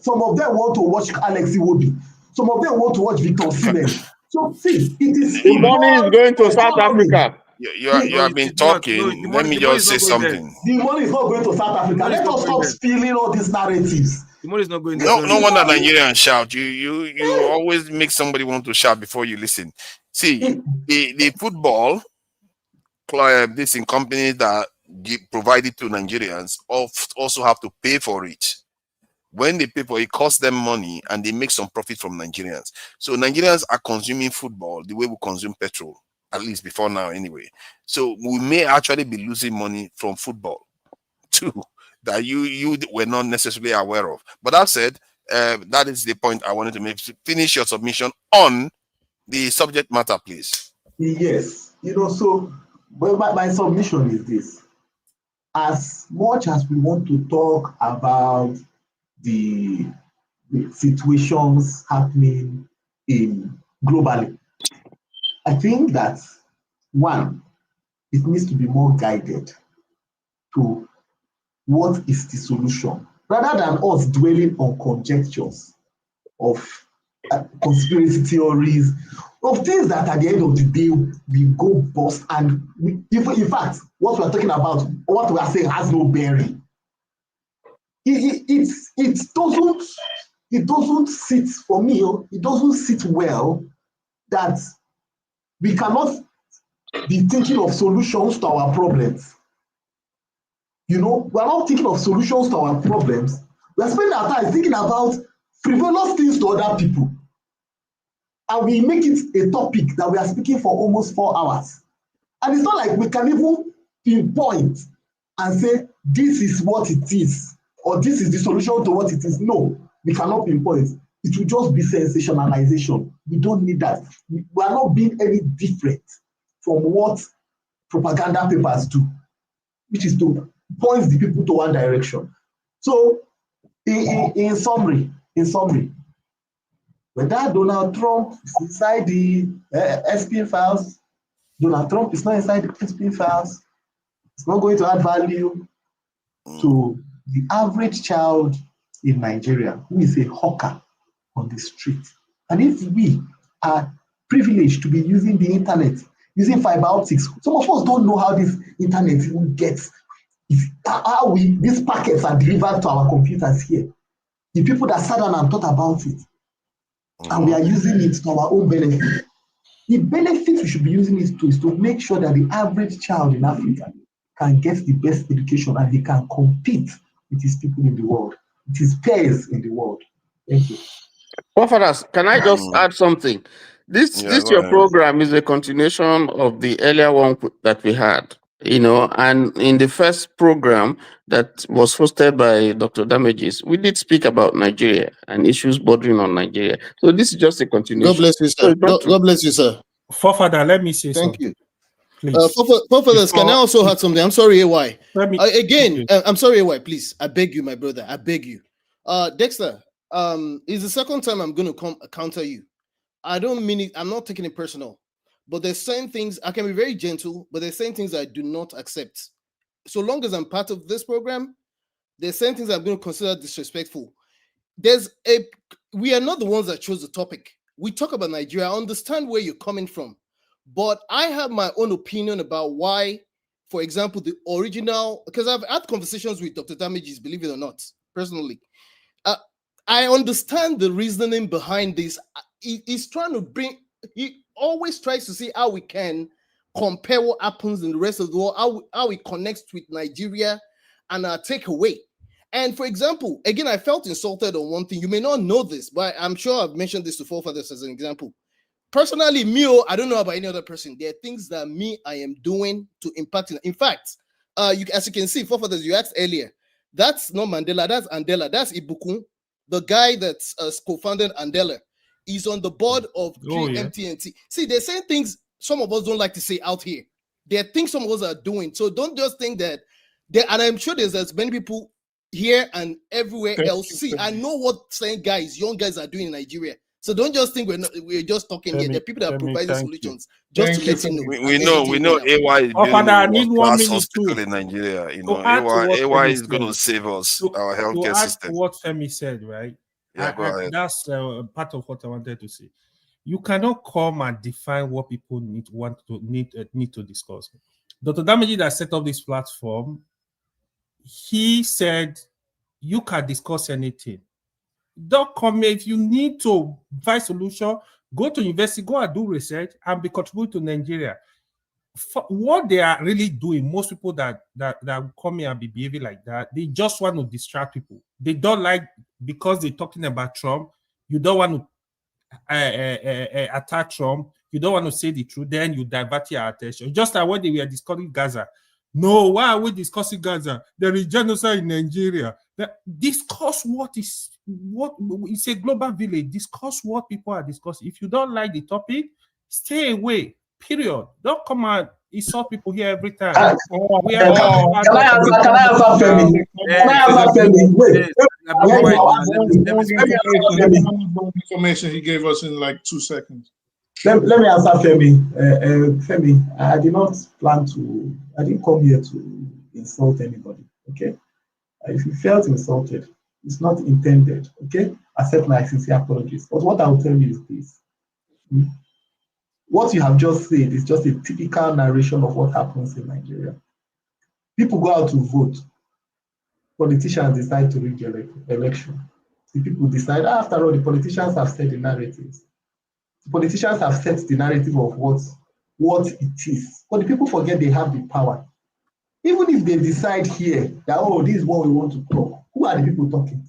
Some of them want to watch Alex Iwobi. Some of them want to watch Victor Osimhen. So see, it is the money is going to South Africa. You have been talking. Let me just say something. The money is not going to South Africa. Let us stop spilling all these narratives. The money is not going. No wonder Nigerians shout. You always make somebody want to shout before you listen. See, the football club, this in companies that provide it to Nigerians also have to pay for it. When they pay for it, it costs them money and they make some profit from Nigerians. So Nigerians are consuming football the way we consume petrol, at least before now anyway. So we may actually be losing money from football too, that you were not necessarily aware of. But that said, that is the point I wanted to make. Finish your submission on the subject matter, please. Yes. So my submission is this. As much as we want to talk about the situations happening globally, I think that, one, it needs to be more guided to what is the solution, rather than us dwelling on conjectures of conspiracy theories, of things that at the end of the day we go bust, and in fact, what we are talking about, what we are saying has no bearing. It doesn't sit for me. It doesn't sit well that we cannot be thinking of solutions to our problems. We're not thinking of solutions to our problems. We're spending our time thinking about frivolous things to other people. And we make it a topic that we are speaking for almost 4 hours. And it's not like we can even pinpoint and say, this is what it is, or this is the solution to what it is. No, we cannot pinpoint. It will just be sensationalization. We don't need that. We are not being any different from what propaganda papers do, which is to point the people to one direction. So, in summary, whether Donald Trump is inside the EPSTEIN files, Donald Trump is not inside the P2P files. It's not going to add value to the average child in Nigeria who is a hawker on the street. And if we are privileged to be using the internet, using fiber optics, some of us don't know how this internet even gets, how these packets are delivered to our computers here. The people that sat down and thought about it, and we are using it to our own benefit. The benefit we should be using it to is to make sure that the average child in Africa can get the best education and he can compete with his people in the world, with his peers in the world. Thank you. Fathers, can I just add something? This your program is a continuation of the earlier one that we had, and in the first program that was hosted by Dr. Damages, we did speak about Nigeria and issues bordering on Nigeria. So this is just a continuation. God bless you, sir. God bless you, sir. Forefather, let me say Thank something. you. Please. Forefathers, can I also add something? I'm sorry, AY. Again, I'm sorry, AY, please. I beg you, my brother. I beg you. Dexter, it's the second time I'm going to counter you. I don't mean it. I'm not taking it personal. But there's certain things, I can be very gentle, but there's certain things I do not accept. So long as I'm part of this program, there's certain things I'm going to consider disrespectful. We are not the ones that chose the topic. We talk about Nigeria. I understand where you're coming from. But I have my own opinion about why, for example, the original, because I've had conversations with Dr. Damages, believe it or not, personally. I understand the reasoning behind this. He's trying to he always tries to see how we can compare what happens in the rest of the world, how it connects with Nigeria and our takeaway. And for example, again, I felt insulted on one thing. You may not know this, but I'm sure I've mentioned this to forefathers as an example. Personally, I don't know about any other person. There are things that I am doing to impact. In fact, as you can see, forefathers, you asked earlier, that's not Mandela, that's Andela, that's Ibukun, the guy that's co-founded Andela. He's on the board of MTNT. See, they're saying things some of us don't like to say out here. There are things some of us are doing. So don't just think that, and I'm sure there's as many people here and everywhere else. See, I know what young guys are doing in Nigeria. So don't just think we're just talking here. There are people that are providing solutions. Just to let you know. We know AY is Father, I need 1 minute hospital in Nigeria. AY is going to save us, our healthcare system. What Femi said, right? Yeah, go ahead. That's part of what I wanted to say. You cannot come and define what people need to discuss. Dr. Damaji that set up this platform, he said you can discuss anything. Don't come if you need to find solution, go to university, go and do research and be contributing to Nigeria. What they are really doing, most people that come here and be behaving like that, they just want to distract people. They don't like, because they're talking about Trump, you don't want to attack Trump, you don't want to say the truth, then you divert your attention. Just like when they were discussing Gaza. No, why are we discussing Gaza? There is genocide in Nigeria. Discuss it's a global village. Discuss what people are discussing. If you don't like the topic, stay away. Period. Don't come and insult people here every time. Can I answer Femi? Wait. Information he gave us in like 2 seconds. Let me answer Femi. Femi, I did not plan to. I didn't come here to insult anybody. Okay. If you felt insulted, it's not intended. Okay. Accept my sincere apologies. But what I will tell you is this. What you have just said is just a typical narration of what happens in Nigeria. People go out to vote. Politicians decide to rig the election. The people decide, after all, the politicians have set the narratives. The politicians have set the narrative of what it is. But the people forget they have the power. Even if they decide here that, this is what we want to talk, who are the people talking?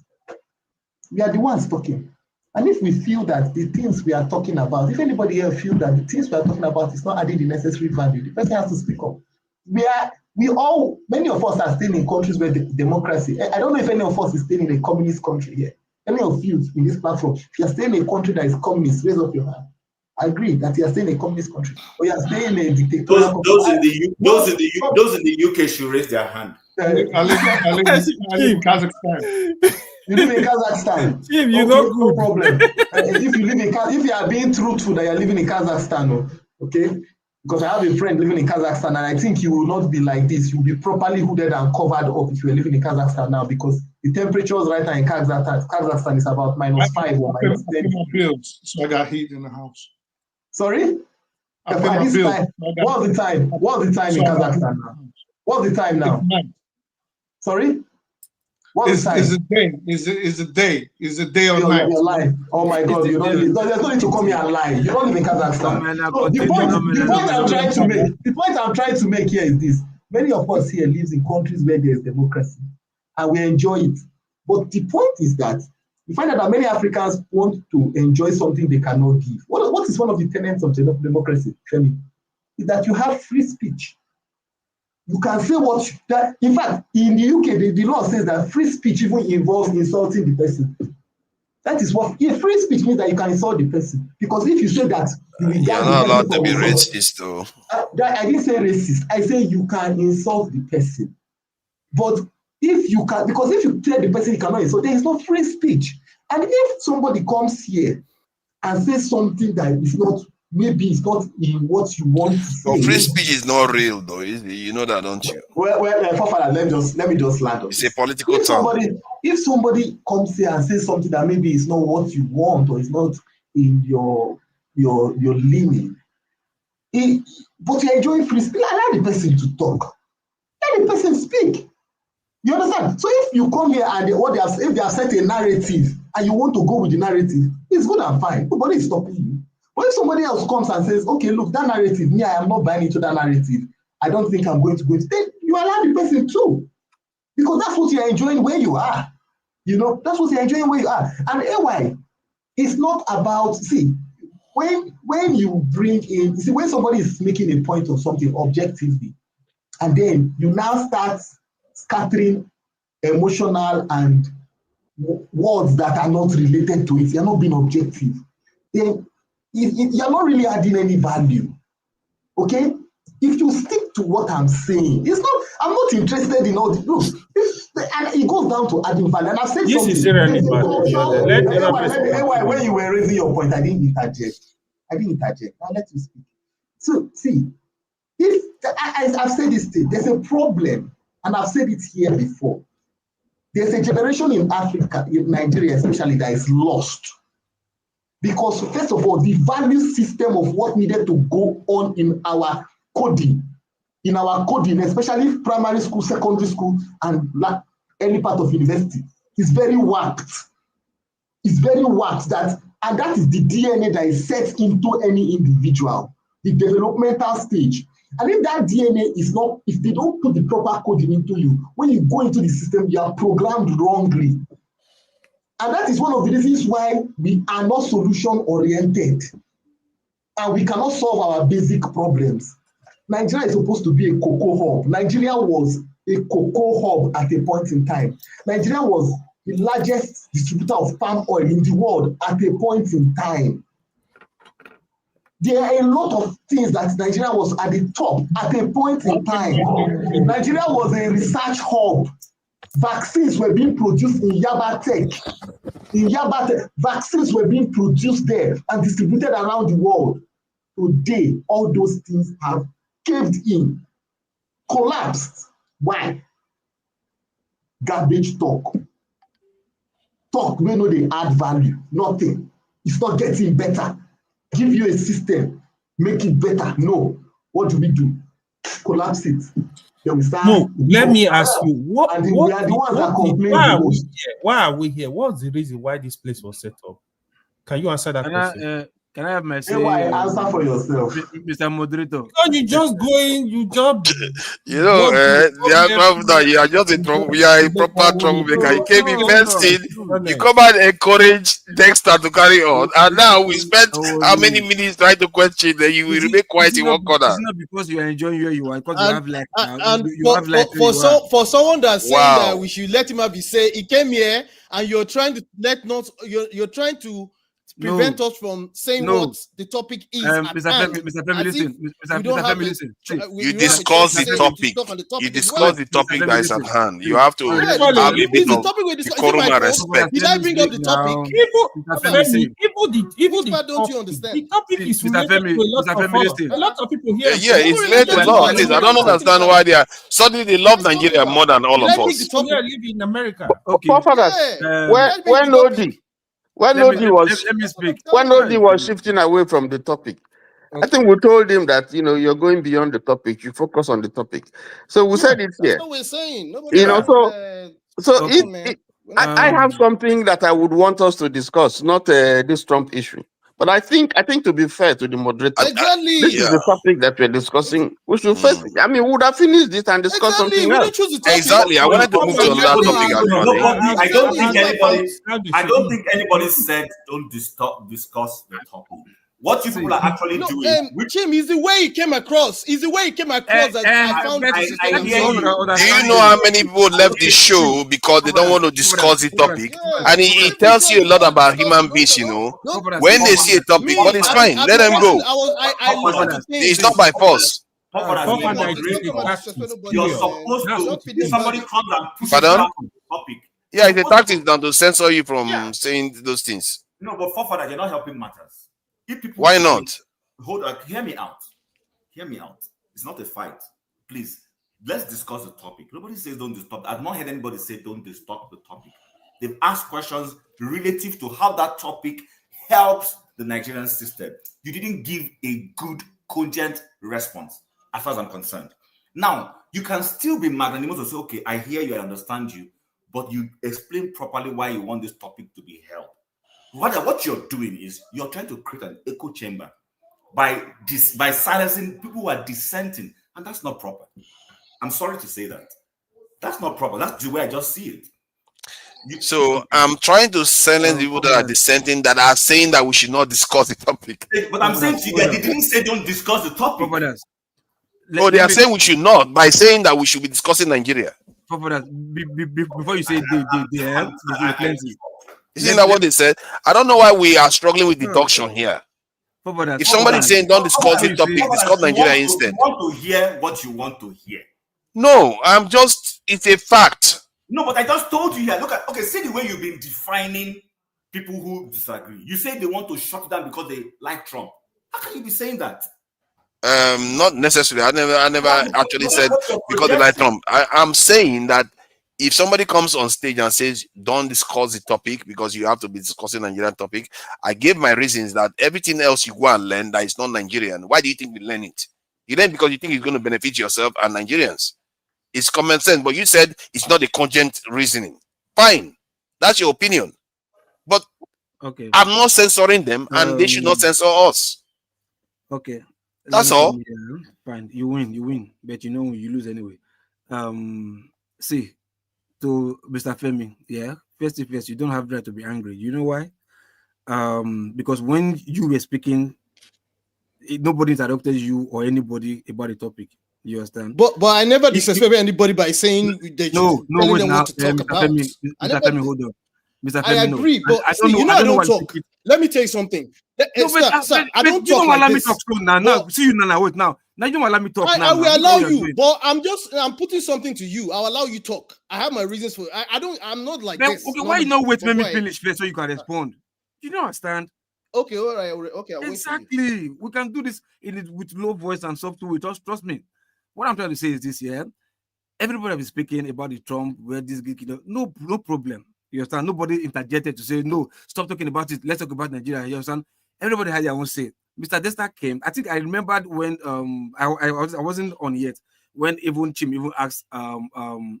We are the ones talking. And if we feel that the things we are talking about, if anybody here feels that the things we are talking about is not adding the necessary value, the person has to speak up. Many of us are staying in countries where democracy, I don't know if any of us is staying in a communist country here. Any of you in this platform, if you are staying in a country that is communist, raise up your hand. I agree that you are staying in a communist country, or you are staying in a dictatorial country. Those in the UK should raise their hand. I live in Kazakhstan. You live in Kazakhstan. Jim, you know good. No problem. If you are being truthful that you are living in Kazakhstan, okay, Because I have a friend living in Kazakhstan, and I think you will not be like this. You'll be properly hooded and covered up if you are living in Kazakhstan now, because the temperatures right now in Kazakhstan is about -5 or -10. I pay my bills, so I got heat in the house. Sorry? I pay my bills. Time, what's the time? What's the time in Kazakhstan now? What's the time now? Sorry? What's the time? Is a day? Is a day? Is a day or night? You're lying. Oh my God! You don't. There's no need to come here and lie. You don't live in Kazakhstan. So the point I'm trying to make here is this: many of us here lives in countries where there is democracy, and we enjoy it. But the point is that we find out that many Africans want to enjoy something they cannot give. What is one of the tenets of democracy, Femi? Is that you have free speech. You can say what in fact, in the UK, the law says that free speech even involves insulting the person. That is what free speech means, that you can insult the person. Because if you say that you're not allowed to be racist, though. I didn't say racist. I say you can insult the person. But if you can, because if you tell the person you cannot insult, there is no free speech. And if somebody comes here and says something that is not, maybe it's not in what you want to say. But free speech is not real, though. You know that, don't you? Well, let me just land on. It's a political term. If somebody comes here and says something that maybe is not what you want, or is not in your leaning, but you're enjoying free speech, allow the person to talk. Let the person speak. You understand? So if you come here and if they have set a narrative and you want to go with the narrative, it's good and fine. Nobody is stopping you. But if somebody else comes and says, okay, look, that narrative, me, I am not buying into that narrative. I don't think I'm going to go into it. Then you allow the person to. Because that's what you're enjoying where you are. You know, that's what you're enjoying where you are. And AY, it's not about, when you bring in, when somebody is making a point of something objectively, and then you now start scattering emotional and words that are not related to it, you're not being objective, then you're not really adding any value. Okay? If you stick to what I'm saying, I'm not interested in all the look. And it goes down to adding value. And I've said this something. Is irrelevant. When you were raising your point, I didn't interject. Now let you speak. So see, I've said this thing, there's a problem, and I've said it here before. There's a generation in Africa, in Nigeria especially, that is lost. Because first of all, the value system of what needed to go on in our coding, especially primary school, secondary school, and any part of university, is very whacked. It's very whacked, and that is the DNA that is set into any individual, the developmental stage. And if that DNA is not, if they don't put the proper coding into you, when you go into the system, you are programmed wrongly. And that is one of the reasons why we are not solution-oriented. And we cannot solve our basic problems. Nigeria is supposed to be a cocoa hub. Nigeria was a cocoa hub at a point in time. Nigeria was the largest distributor of palm oil in the world at a point in time. There are a lot of things that Nigeria was at the top at a point in time. Nigeria was a research hub. Vaccines were being produced in Yabatech. Vaccines were being produced there and distributed around the world. Today, all those things have caved in, collapsed. Why? Garbage talk. Talk, we know they add value. Nothing. It's not getting better. Give you a system, make it better. No. What do? Collapse it. Then we start. No, let me ask you, we are the ones that complain the most. Why are we here? What's the reason why this place was set up? Can you answer that question? Can I have my say? Answer for yourself, Mr. Moderator. No, you just going, you just. You know, you are just in trouble. You are a proper troublemaker. You came in first thing. You come and encourage Dexter to carry on, and now we spent how many minutes trying to question that you will remain quiet in one corner. It's not because you are enjoying where you are, because for someone that's saying that we should let him have his say, he came here and you're trying to prevent us from saying what the topic is at Mr. hand. Femi, listen. Mr. Femi, listen. You discuss the topic. You discuss the topic that is at hand. You have to have a bit of decorum and respect. Did I bring up the topic? Even don't you understand? The topic is related to a lot of people here. Yeah, it's related to a lot of things. I don't understand why they are suddenly they love Nigeria more than all of us. People here live in America. Okay. When Odi was shifting away from the topic, I think we told him that you're going beyond the topic. You focus on the topic. So we said it here. That's what we're saying. I have something that I would want us to discuss, not this Trump issue. But I think to be fair to the moderator, this is the topic that we're discussing. We should first. I mean, we would have finished this and discuss something else. Exactly. I wanted to move to another topic. I don't think anybody said don't discuss the topic. What you people are actually doing, Jim, is the way he came across. Is the way he came across that I found. Do you know how many people left the show because they don't want to discuss the topic? And it tells you a lot about human beings, when they see a topic, but it's fine, let them go. It's not by force. You're supposed to, if somebody comes and pushes Pardon? the topic. Yeah, it's a tactic down to censor you from saying those things. No, but forefather, you're not helping matters. Why not? Hold on, hear me out. Hear me out. It's not a fight. Please, let's discuss the topic. Nobody says don't disturb. I've not heard anybody say don't disturb the topic. They've asked questions relative to how that topic helps the Nigerian system. You didn't give a good, cogent response, as far as I'm concerned. Now, you can still be magnanimous and say, okay, I hear you, I understand you, but you explain properly why you want this topic to be held. What you're doing is you're trying to create an echo chamber by silencing people who are dissenting, and that's not proper. I'm sorry to say that. That's not proper. That's the way I just see it. So I'm trying to silence people that are dissenting, that are saying that we should not discuss the topic. But I'm saying to you that they didn't say don't discuss the topic. No, they are saying we should not by saying that we should be discussing Nigeria. Before you say they Isn't that what they said? I don't know why we are struggling with deduction here. If somebody's saying don't discuss the topic, discuss Nigeria instead. You want to hear what you want to hear. No, it's a fact. No, but I just told you here. See the way you've been defining people who disagree. You say they want to shut down because they like Trump. How can you be saying that? Not necessarily. I never actually said because they like Trump. I'm saying that if somebody comes on stage and says, don't discuss the topic because you have to be discussing Nigerian topic, I gave my reasons that everything else you go and learn that is not Nigerian. Why do you think you learn it? You learn because you think it's going to benefit yourself and Nigerians. It's common sense, but you said it's not a cogent reasoning. Fine. That's your opinion. But I'm not censoring them and they should not censor us. Okay. That's all. Fine. You win. But you lose anyway. See, to Mr. Femi, first, you don't have the right to be angry. You know why? Because when you were speaking, nobody interrupted you or anybody about the topic. You understand? But I never disrespected anybody by saying that no, them what to talk about. Mr. Femi, hold on. Mr. Femi, I agree, but I don't talk. Let me tell you something. Sir, I don't talk like this. Now, see you now. Wait now. Now you don't allow me talk. I will allow you, but I'm putting something to you. I'll allow you talk. I have my reasons for. I'm not like this. Okay, why you not wait? Let me finish first so you can respond. You don't understand? Okay, all right. Okay, exactly. We can do this with low voice and soft way. Trust me. What I'm trying to say is this: everybody have been speaking about the Trump, where this, no problem. You understand? Nobody interjected to say no. Stop talking about it. Let's talk about Nigeria. You understand? Everybody had their own say. Mr. Desta came. I think I remembered when I wasn't on yet when even Chim even asked can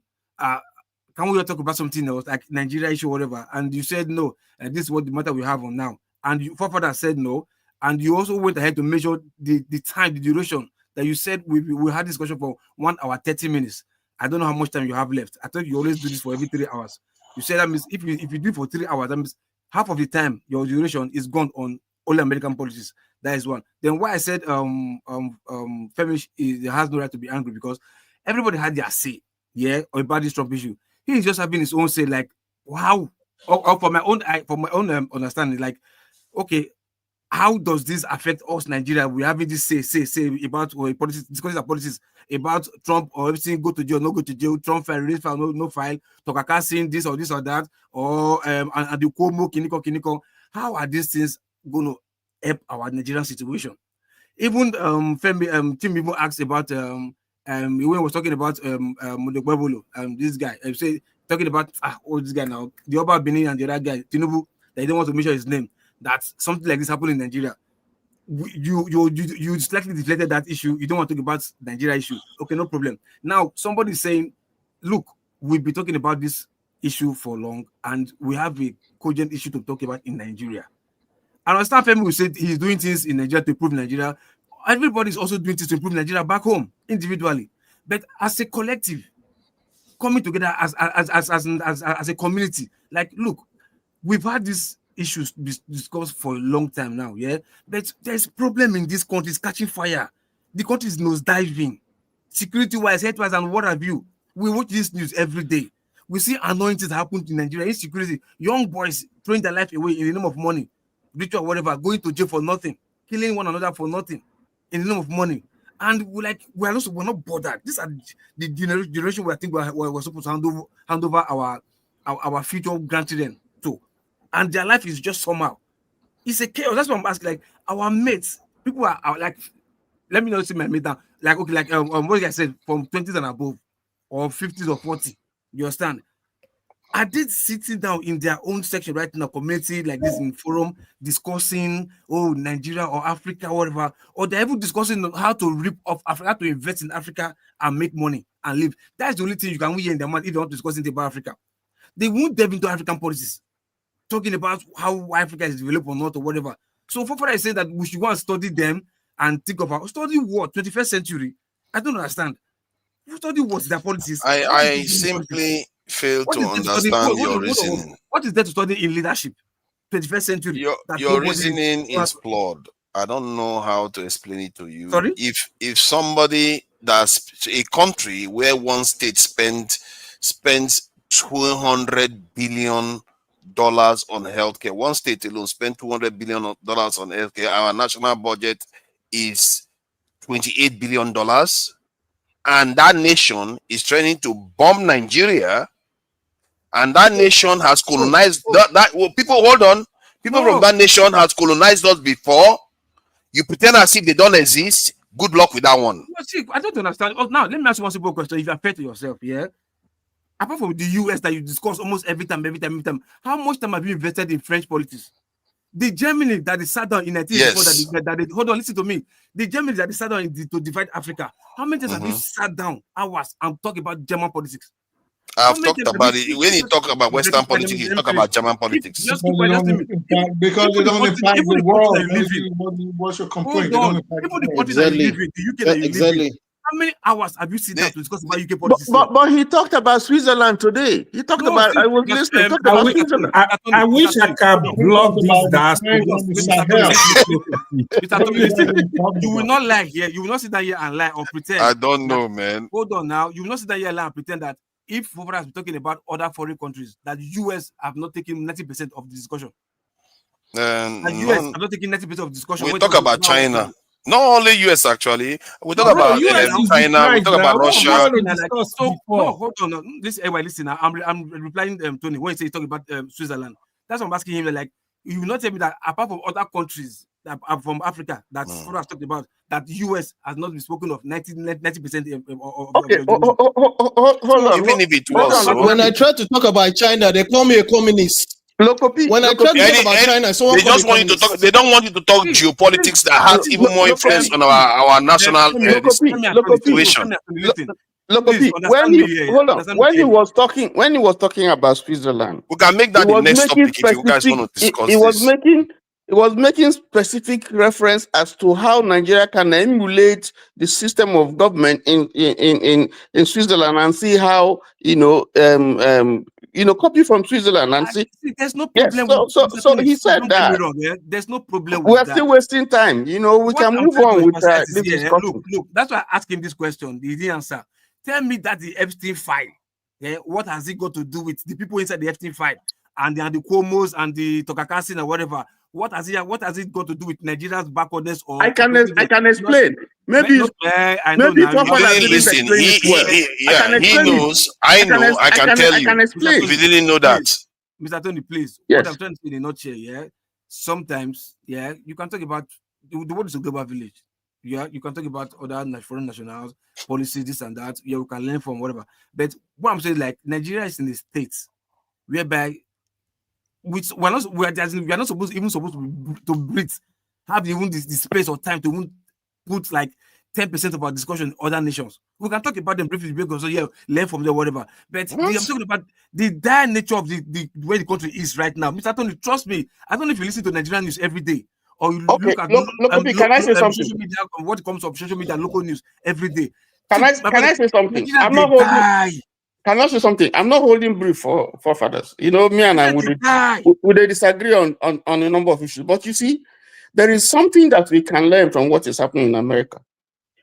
we talk about something else like Nigeria issue or whatever, and you said no, and this is what the matter we have on now, and you forefather said no, and you also went ahead to measure the time, the duration that you said we had this discussion for 1 hour 30 minutes. I don't know how much time you have left. I thought you always do this for every 3 hours. You said that means if you do it for 3 hours, that means half of the time your duration is gone on all American policies. That is one. Then why I said Femi has no right to be angry, because everybody had their say, about this Trump issue. He is just having his own say, like, wow. Or for my own understanding, like, okay, how does this affect us, Nigeria? We having this say about politics, discussing our politics about Trump or everything, go to jail, no go to jail, Trump file, release file, no file, Tokaka saying this or that, or and the Komo, Kiniko. How are these things going to help our Nigerian situation? Even Femi, Tim even asked about when he was talking about this guy, say talking about this guy now, the Oba Benin and the other guy, Tinubu, they don't want to mention his name. That something like this happened in Nigeria. You slightly deflected that issue. You don't want to talk about Nigeria issue. Okay, no problem. Now somebody is saying, look, we've been talking about this issue for long, and we have a cogent issue to talk about in Nigeria. I understand Femi will say he's doing things in Nigeria to improve Nigeria. Everybody's also doing things to improve Nigeria back home individually, but as a collective, coming together as a community. Like, look, we've had these issues discussed for a long time now, yeah. But there's problem in this country, it's catching fire. The country is nosediving, security-wise, health-wise, and what have you. We watch this news every day. We see annoying things happen in Nigeria, insecurity, young boys throwing their life away in the name of money, ritual, whatever, going to jail for nothing, killing one another for nothing, in the name of money. And we're not bothered. These are the generation where I think we're supposed to hand over our future grandchildren to, and their life is just somehow. It's a chaos. That's what I'm asking. Like our mates, people are like, let me not see my mate down. Like okay, like what I said, from 20s and above, or 50s or 40. You understand? Are they sitting down in their own section right in a community like this in forum discussing Nigeria or Africa, whatever, or they're even discussing how to rip off Africa, how to invest in Africa and make money and live? That's the only thing you can hear in their mind if you want to discuss anything about Africa. They won't delve into African policies, talking about how Africa is developed or not or whatever. So for I say that we should go and study them and think about study what 21st century. I don't understand. You study what's their policies? I simply fail to understand your reasoning. What is there to study in leadership? 21st century. Your reasoning is flawed. I don't know how to explain it to you. Sorry? If somebody that's a country where one state spends $200 billion on healthcare, one state alone spent $200 billion on healthcare, our national budget is $28 billion. And that nation is trying to bomb Nigeria, and that nation has colonized people. Hold on, people from that nation has colonized us before. You pretend as if they don't exist. Good luck with that one. See, I don't understand. Now, let me ask you one simple question. If you are fair to yourself, yeah. Apart from the US that you discuss almost every time, how much time have you invested in French politics? The Germany that they sat down in 1984, hold on, listen to me. The Germany that they sat down to divide Africa. How many times have you sat down hours and talk about German politics? I've talked about it. When you talk about Western politics, you talk about German politics. Because they don't impact the world. What's your complaint? Even the countries that you live in, the UK that you live in. How many hours have you seen down to discuss about UK politics? But he talked about Switzerland today. He talked about. I was listening. Talked about Switzerland. I wish I could block this diaspora. You will not lie here. You will not sit down here and lie or pretend. I don't know, man. Hold on now. You will not sit down here and lie and pretend that if Fofana has been talking about other foreign countries, that the US have not taken 90% of the discussion. US have not taken 90% of the discussion. We talk about China. Not only US actually. We talk about China. We talk about Russia. Hold on. Listen. I'm replying Tony when he says he's talking about Switzerland. That's what I'm asking him. Like, you will not tell me that apart from other countries that are from Africa that Fofana has talked about, that the US has not been spoken of 90%. Okay, hold on. Even if it was, when I try to talk about China, they call me a communist. When I try to talk about China, someone they just want you to talk. They don't want you to talk geopolitics that has even more influence on our national situation. When he was talking about Switzerland, we can make that the next topic if you guys want to discuss this. It was making specific reference as to how Nigeria can emulate the system of government in Switzerland and see how copy from Switzerland and see. There's no problem. Yes, so he said that. There's no problem. We are still wasting time. We can move on with this discussion. Look, that's why I asked him this question. He didn't answer. Tell me that the Epstein file. What has it got to do with the people inside the Epstein file and the Cuomos and the Tokakasin and whatever? What has it got to do with Nigeria's backwardness? Or I can explain. Maybe I know maybe now. Forefathers didn't listen. explain it well. He knows. I know. I can tell you. explain. If you didn't know that, Mr. Tony, please. Yes. What I'm trying to say in a nutshell, yeah. Sometimes, yeah, you can talk about the world is a global village. Yeah, you can talk about other foreign nationals, policies, this and that. Yeah, we can learn from whatever. But what I'm saying, like Nigeria is in the states whereby we are not supposed to breathe, have even this space or time to even put like 10% of our discussion in other nations. We can talk about them briefly because learn from them, whatever. But I'm talking about the dire nature of the way the country is right now. Mr. Tony, trust me. I don't know if you listen to Nigerian news every day or you look at can I say something? Social media, what comes up social media, local news every day. Can I say something? I'm not holding. Can I say something? I'm not holding brief for Forefathers. You know, me and I would disagree on a number of issues. But you see, there is something that we can learn from what is happening in America.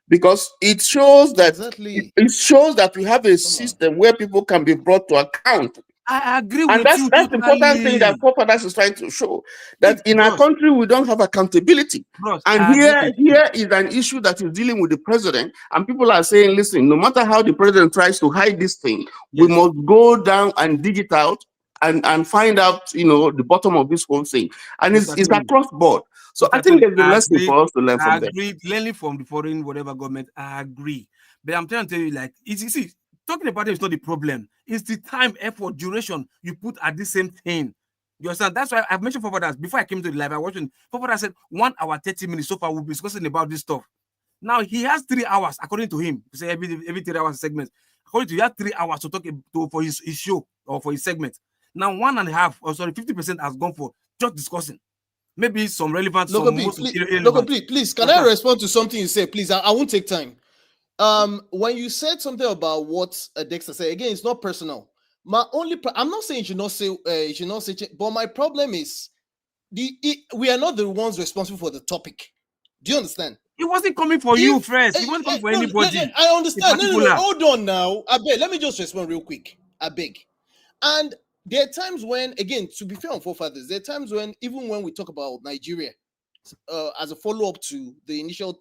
Because it shows that we have a system where people can be brought to account. I agree and with you. That's the important thing that Forefathers is trying to show. That in our country, we don't have accountability. And here is an issue that is dealing with the president. And people are saying, listen, no matter how the president tries to hide this thing, we must go down and dig it out and find out, the bottom of this whole thing. And it's across board. So I think there's a lesson for us to learn from them. I agree. Learning from the foreign, whatever government, I agree. But I'm trying to tell you, like, see, talking about it is not the problem. It's the time, effort, duration you put at the same thing. You understand? That's why I've mentioned Forefathers. Before I came to the live, I watched Forefathers said 1 hour, 30 minutes so far we'll be discussing about this stuff. Now he has 3 hours, according to him. Say every 3 hours segment. According to he has 3 hours to talk for his show or for his segment. Now 50% has gone for just discussing. Maybe some relevant. Please, can I respond to something you said? Please, I won't take time. When you said something about what Dexter said, again, it's not personal. I'm not saying you should not say, but my problem is we are not the ones responsible for the topic. Do you understand? It wasn't coming for you first. It wasn't coming for anybody. I understand. No, hold on now. I beg. Let me just respond real quick. I beg. And there are times when, again, to be fair on Forefathers, there are times when, even when we talk about Nigeria, as a follow-up to the initial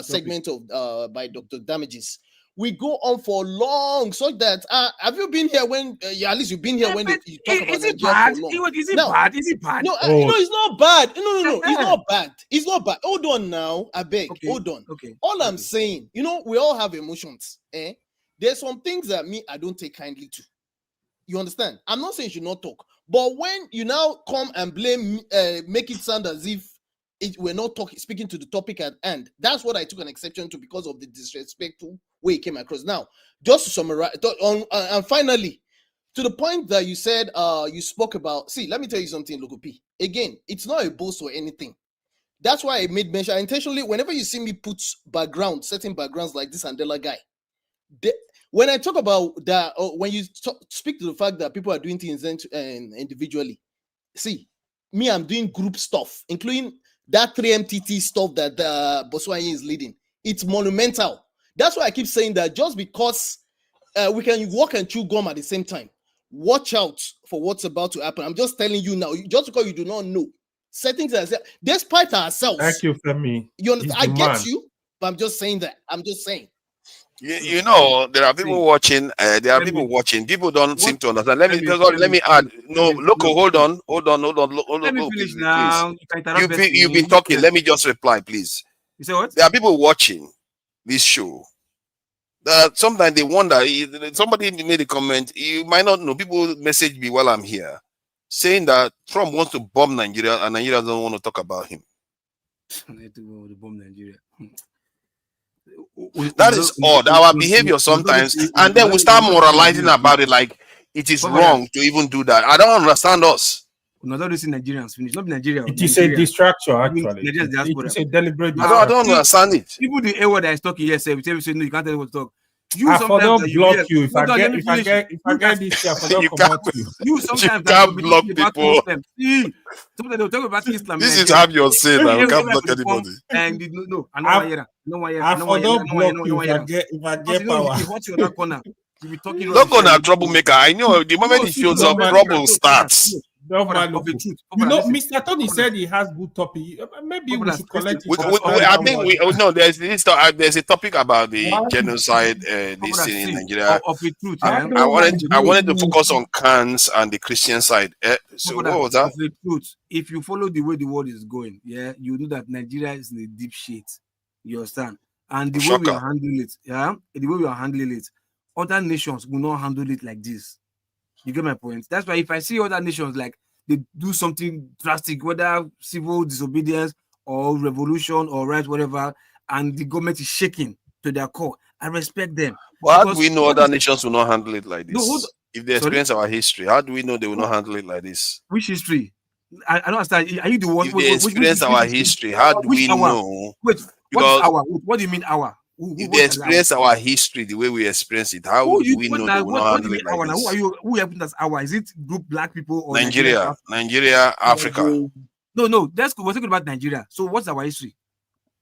segment of by Dr. Damages, we go on for long. So that have you been here when at least you've been here when you talk about Nigeria for long? Is it bad? No, it's not bad. No, it's not bad. It's not bad. Hold on now. I beg. Okay. Hold on. Okay. All I'm saying, we all have emotions. There's some things that I don't take kindly to. You understand? I'm not saying you should not talk, but when you now come and blame, make it sound as if we're not speaking to the topic at hand, that's what I took an exception to because of the disrespectful way it came across. Now, just to summarize, and finally, to the point that you said you spoke about. See, let me tell you something, Logo P. Again, it's not a boast or anything. That's why I made mention intentionally. Whenever you see me put certain backgrounds like this Andela guy. When I talk about that, when you speak to the fact that people are doing things individually, see, I'm doing group stuff, including that 3MTT stuff that Botswana is leading. It's monumental. That's why I keep saying that just because we can walk and chew gum at the same time, watch out for what's about to happen. I'm just telling you now, just because you do not know, settings ourselves, despite ourselves. Thank you, Femi. You understand? I get you, but I'm just saying that. I'm just saying. There are people watching. People don't seem to understand. Let me add. No, Loco, hold on. Let me finish now. You've been talking. Let me just reply, please. You say what? There are people watching this show. Sometimes they wonder. Somebody made a comment. You might not know. People message me while I'm here, saying that Trump wants to bomb Nigeria and Nigeria doesn't want to talk about him. They want to bomb Nigeria. That is odd. Our behavior sometimes, and then we start moralizing about it like it is wrong to even do that. I don't understand us. Not all these Nigerians finish. Not Nigeria. It is a distraction, actually. It is a deliberate distraction. I don't understand it. People the A word that is talking here say no, you can't tell them what to talk. I don't block you. If I get this, I don't promote you. You sometimes can't block people. Sometimes they'll talk about Islam. This is have your say now. You can't block anybody. And I don't block you if I get power. What's your corner? You be talking. Look on a troublemaker. I know the moment he shows up, trouble starts. Government of a local. truth. You know, Listen, Mr. Tony said he has good topic. Maybe we should collect it. I think no. There's a topic about the genocide. This thing in Nigeria. of a truth. I wanted to focus on cans and the Christian side. So what was that? Of a truth. If you follow the way the world is going, you know that Nigeria is in a deep shit. You understand? And the way we are handling it, the way we are handling it, other nations will not handle it like this. You get my point? That's why if I see other nations like they do something drastic, whether civil disobedience or revolution or right, whatever, and the government is shaking to their core, I respect them. Well, how do we know other nations will not handle it like this? No, if they experience our history, how do we know they will not handle it like this? Which history? I don't understand. Are you the one? If they experience our history, how do we know? Wait, because our? What do you mean our? If they experience our history the way we experience it, how do we know they will not handle it like this? Who are you? Who happened as our? Is it group black people or Nigeria, Africa? No. We're talking about Nigeria. So what's our history?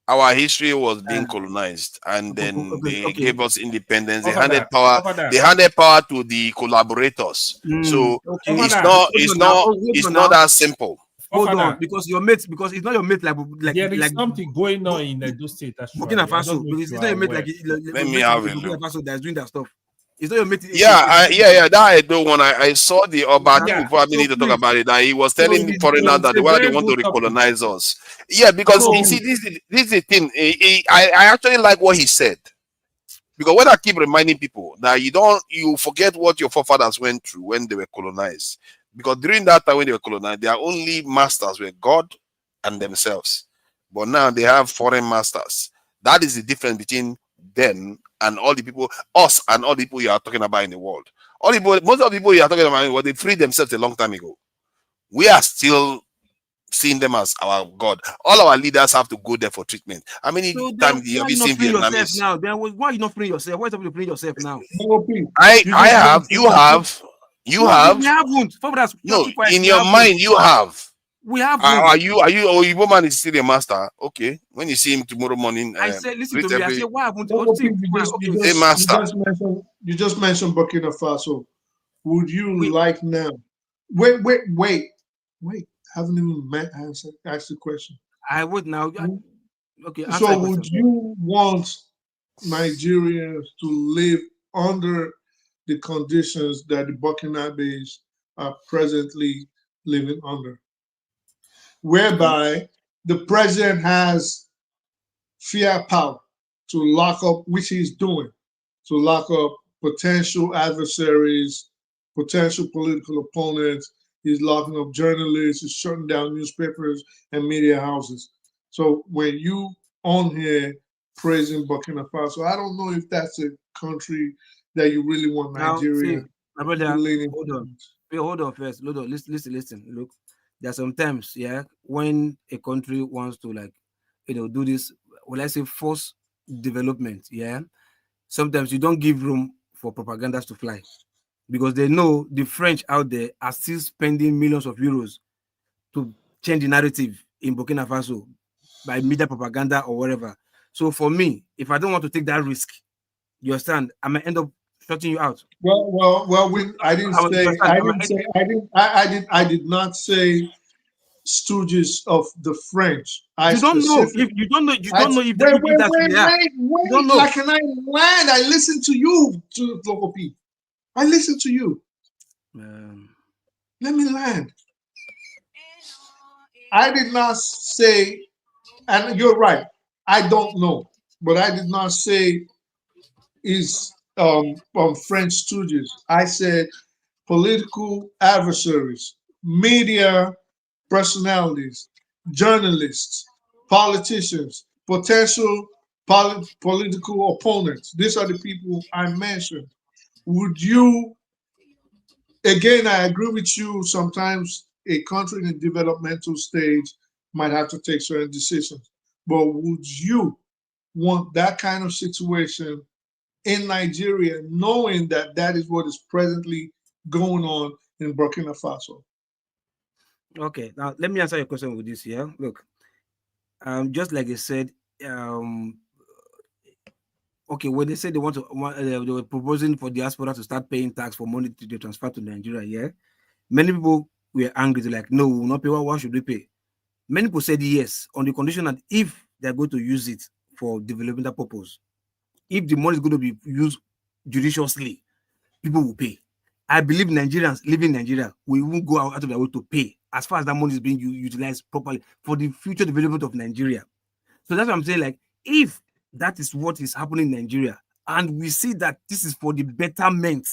Our history was being colonized, and then they gave us independence. They handed power. They handed power to the collaborators. So it's not that simple. Hold on, because your mate, because it's not your mate like there is something going on in Edo State. Burkina Faso, because it's not your mate like let me have it. Burkina Faso that's doing that stuff. It's not your mate. Yeah. That I don't want. I saw the Oba before I need to talk about it. That he was telling the foreigners that why they want to recolonize us. Yeah, because you see, this is the thing. I actually like what he said. Because when I keep reminding people that you forget what your forefathers went through when they were colonized. Because during that time when they were colonized, their only masters were God and themselves. But now they have foreign masters. That is the difference between them and all the people, us and all the people you are talking about in the world. Most of the people you are talking about in the world, they freed themselves a long time ago. We are still seeing them as our God. All our leaders have to go there for treatment. How many times have you seen Vietnamese? Now, why are you not freeing yourself? Why are you freeing yourself now? I have. You have. You have. We haven't. No, in your mind, you have. We have. Are you? Oh, Igbo man is still a master. Okay. When you see him tomorrow morning, I said, listen to me. I said, why haven't you just mentioned Burkina Faso. Would you like now? Wait. Haven't even asked the question. I would now. Okay. So would you want Nigerians to live under the conditions that the Burkinabes are presently living under, whereby the president has firepower to lock up, which he's doing, to lock up potential adversaries, potential political opponents. He's locking up journalists, he's shutting down newspapers and media houses. So when you on here praising Burkina Faso, I don't know if that's a country that you really want Nigeria. My brother, hold on first. Hold on. Listen. Look, there are sometimes, when a country wants to do this, let's say force development, sometimes you don't give room for propagandas to fly. Because they know the French out there are still spending millions of euros to change the narrative in Burkina Faso by media propaganda or whatever. So for me, if I don't want to take that risk, you understand, I might end up shutting you out. I did not say stooges of the French. You don't know if that's wait. Like, can I land? I listen to you, to local people. I listen to you. Let me land. I did not say, and you're right, I don't know, but I did not say is French stooges. I said political adversaries, media personalities, journalists, politicians, potential political opponents. These are the people I mentioned. Would you, again, I agree with you, sometimes a country in a developmental stage might have to take certain decisions, but would you want that kind of situation in Nigeria, knowing that that is what is presently going on in Burkina Faso? Okay, now let me answer your question with this. Look, just like I said, okay, when they said they were proposing for diaspora to start paying tax for money to transfer to Nigeria, many people were angry. They're like, no, we will not pay. Why should we pay? Many people said yes, on the condition that if they're going to use it for developmental purpose, if the money is going to be used judiciously, people will pay. I believe Nigerians living in Nigeria will even go out of their way to pay as far as that money is being utilized properly for the future development of Nigeria. So that's what I'm saying. Like, if that is what is happening in Nigeria, and we see that this is for the betterment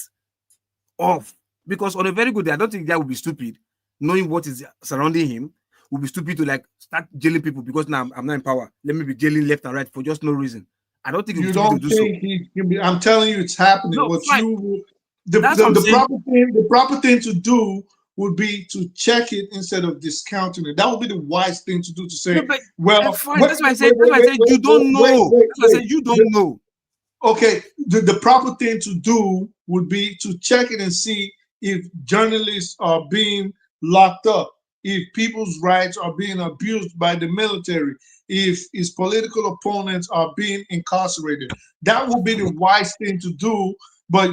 of, because on a very good day, I don't think that would be stupid, knowing what is surrounding him, would be stupid to like start jailing people because now I'm not in power. Let me be jailing left and right for just no reason. I don't think You it's stupid don't to do think he can be? I'm telling you, it's happening. No, What fine. you That's what I'm saying. the proper thing to do would be to check it instead of discounting it. That would be the wise thing to do. To say, No, but well, fine. That's why I said. That's why I said you don't know. That's why I said you don't know. Okay, the proper thing to do would be to check it and see if journalists are being locked up, if people's rights are being abused by the military, if his political opponents are being incarcerated. That would be the wise thing to do. But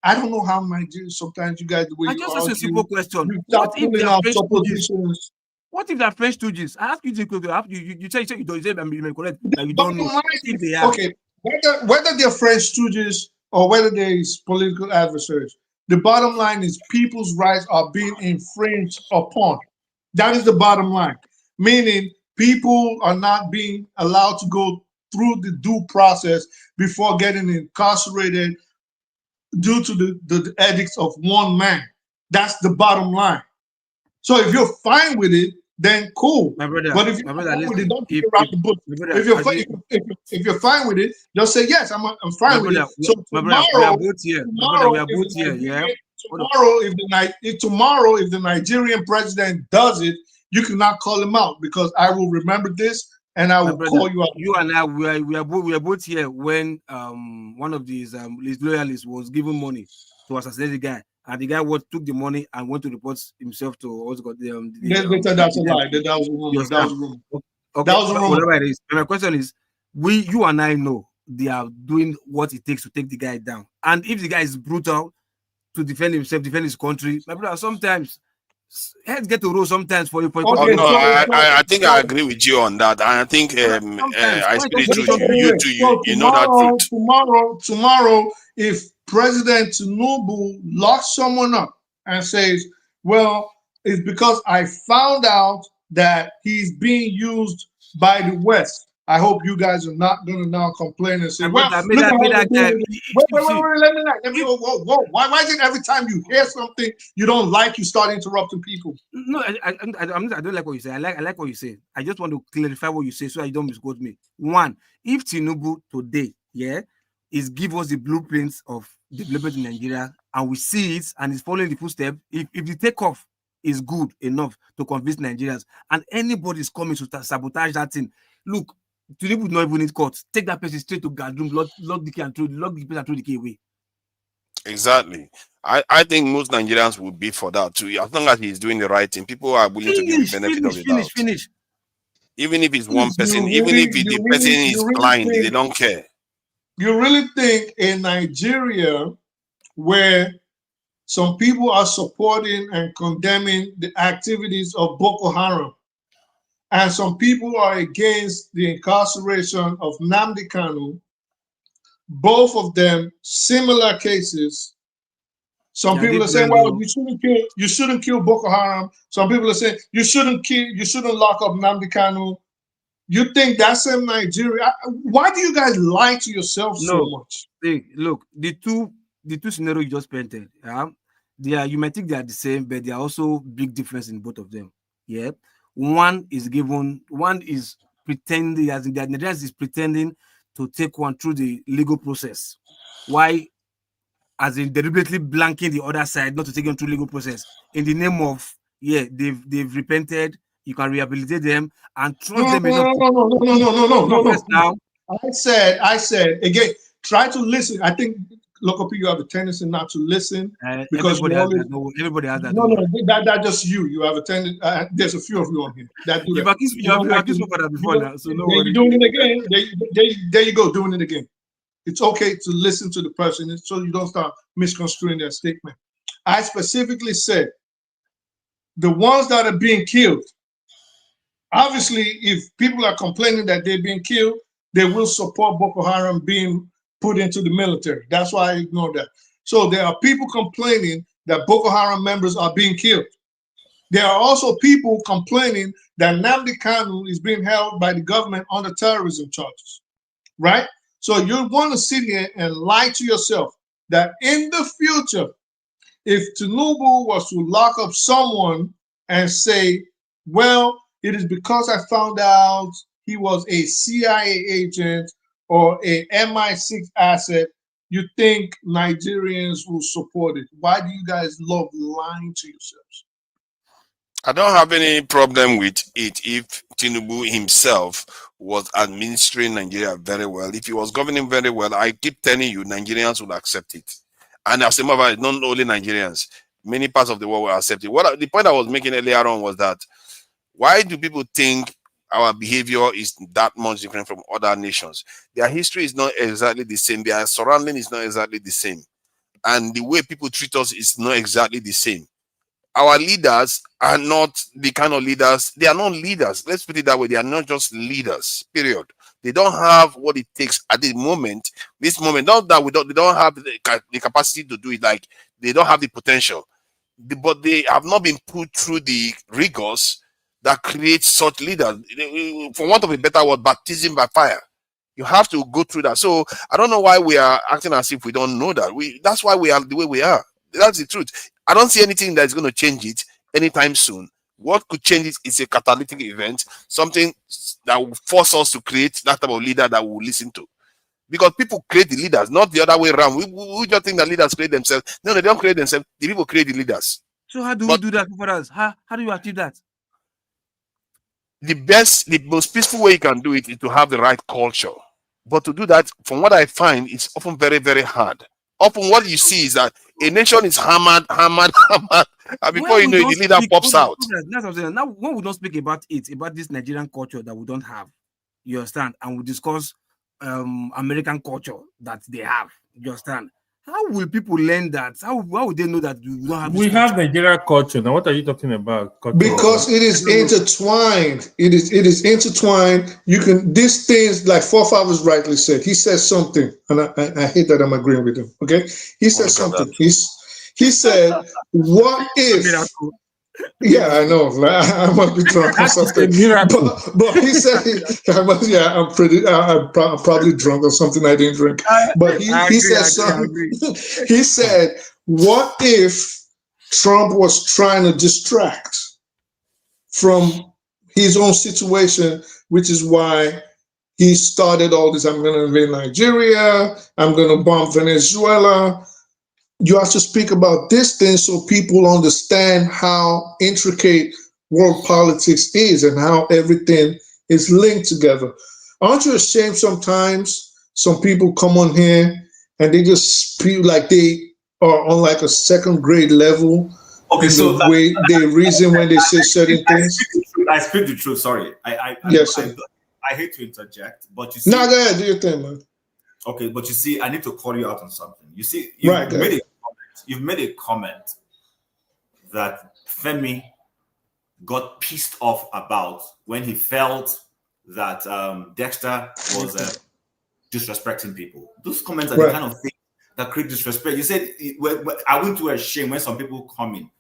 I don't know how sometimes you guys, the way I you just argue, ask you a simple question. you What start if pulling they are out French stooges? suppositions. What if they are French stooges? I ask you to you say you don't say I'm correct that you don't know. Bottom line If is, they are. okay, whether they're French stooges or whether they're political adversaries, the bottom line is people's rights are being infringed upon. That is the bottom line. Meaning people are not being allowed to go through the due process before getting incarcerated due to the edicts of one man. That's the bottom line. So if you're fine with it, then cool. My brother, But if you're my not brother, fine with it, listen. don't beat around the bush. My brother, If you're actually, if you're fine with it, just say yes. I'm my fine with it. brother, So my brother, we are tomorrow, both here. My brother, we are both here. Yeah. tomorrow if the Nigerian president does it, you cannot call him out because I will remember this and I My will brother, call you out. you and I, we are both here when one of these his loyalists was giving money to assassinate the guy, and the guy took the money and went to report himself to what's called They said that's a lie. That was a You rumor. That was a understand? rumor. Okay, That was a rumor. whatever it is. My question is, you and I know they are doing what it takes to take the guy down, and if the guy is brutal to defend himself, defend his country, my brother, sometimes heads get to roll sometimes for Okay, Oh no, I think I so- agree with you on that, and I think I speak the truth. You know that truth. Tomorrow, if President Tinubu locks someone up and says, "Well, it's because I found out that he's being used by the West." I hope you guys are not going to now complain and say, "Well, look at how they're doing it." Wait, let me. Whoa. Why is it every time you hear something you don't like, you start interrupting people? No, I don't like what you say. I like what you say. I just want to clarify what you say so I don't misquote me. One, if Tinubu today, is give us the blueprints of development in Nigeria, and we see it and is following the footsteps, if the takeoff is good enough to convince Nigerians, and anybody is coming to sabotage that thing, look, Tinubu would not even need court. Take that person straight to guard room, lock the key and throw the key away. Exactly. I think most Nigerians would be for that too. As long as he's doing the right thing, people are willing to give the benefit of the doubt. Finish. Even if it's one person, even if the person is blind, they don't care. You really think in Nigeria, where some people are supporting and condemning the activities of Boko Haram, and some people are against the incarceration of Nnamdi Kanu, both of them similar cases. Some people are saying, "Well, you shouldn't kill Boko Haram." Some people are saying you shouldn't lock up Nnamdi Kanu. You think that's in Nigeria? Why do you guys lie to yourselves so much? Look, the two scenarios you just painted, you might think they are the same, but there are also big difference in both of them. Yeah, one is pretending, as in the Nigerians is pretending to take one through the legal process. Why? As in deliberately blanking the other side, not to take them through legal process in the name of they've repented. You can rehabilitate them and trust them enough. No. I said again. Try to listen. I think local people have a tendency not to listen because everybody has that. No, that just you. You have a tendency. There's a few of you on here that do that. You're doing it again. There you go, doing it again. It's okay to listen to the person so you don't start misconstruing their statement. I specifically said the ones that are being killed. Obviously, if people are complaining that they're being killed, they will support Boko Haram being put into the military. That's why I ignore that. So there are people complaining that Boko Haram members are being killed. There are also people complaining that Nnamdi Kanu is being held by the government under terrorism charges, right? So you want to sit here and lie to yourself that in the future, if Tinubu was to lock up someone and say, well, it is because I found out he was a CIA agent or a MI6 asset, you think Nigerians will support it? Why do you guys love lying to yourselves? I don't have any problem with it if Tinubu himself was administering Nigeria very well. If he was governing very well, I keep telling you, Nigerians will accept it. And as a matter of fact, not only Nigerians, many parts of the world will accept it. The point I was making earlier on was that why do people think our behavior is that much different from other nations? Their history is not exactly the same. Their surrounding is not exactly the same. And the way people treat us is not exactly the same. Our leaders are not the kind of leaders. They are not leaders. Let's put it that way. They are not just leaders, period. They don't have what it takes at the moment. This moment, not that they don't have the capacity to do it. Like they don't have the potential, but they have not been put through the rigors that creates such leaders. For want of a better word, baptism by fire. You have to go through that. So I don't know why we are acting as if we don't know that. That's why we are the way we are. That's the truth. I don't see anything that's going to change it anytime soon. What could change it is a catalytic event, something that will force us to create that type of leader that we'll listen to. Because people create the leaders, not the other way around. We just think that leaders create themselves. No, they don't create themselves. The people create the leaders. So how do we do that for us? How do you achieve that? The most peaceful way you can do it is to have the right culture. But to do that, from what I find, it's often very, very hard. Often what you see is that a nation is hammered, and before you know it, the leader pops out. That's what I'm saying. Now, when we don't speak about this Nigerian culture that we don't have, you understand, and we discuss American culture that they have, you understand. How will people learn that? How would they know that we don't have? We have Nigerian culture. Now, what are you talking about? Culture? Because it is intertwined. It is intertwined. You can these things, like Forefathers rightly said. He says something, and I hate that I'm agreeing with him. Okay, he said something. He said, "What if?" Yeah, I know. I must be drunk or something. But he said, I'm probably drunk or something. I didn't drink. But he said something. He said, what if Trump was trying to distract from his own situation, which is why he started all this. I'm going to invade Nigeria. I'm going to bomb Venezuela. You have to speak about this thing so people understand how intricate world politics is and how everything is linked together. Aren't you ashamed sometimes some people come on here and they just feel like they are on like a second grade level? Okay, so the way they reason when they say certain things. I speak the truth. Sorry, I hate to interject, but you see. No, go ahead, do your thing, man. Okay, but you see, I need to call you out on something. You see, you've made a comment that Femi got pissed off about when he felt that Dexter was disrespecting people. Those comments are the kind of thing that create disrespect. You said, I went to a shame when some people come in.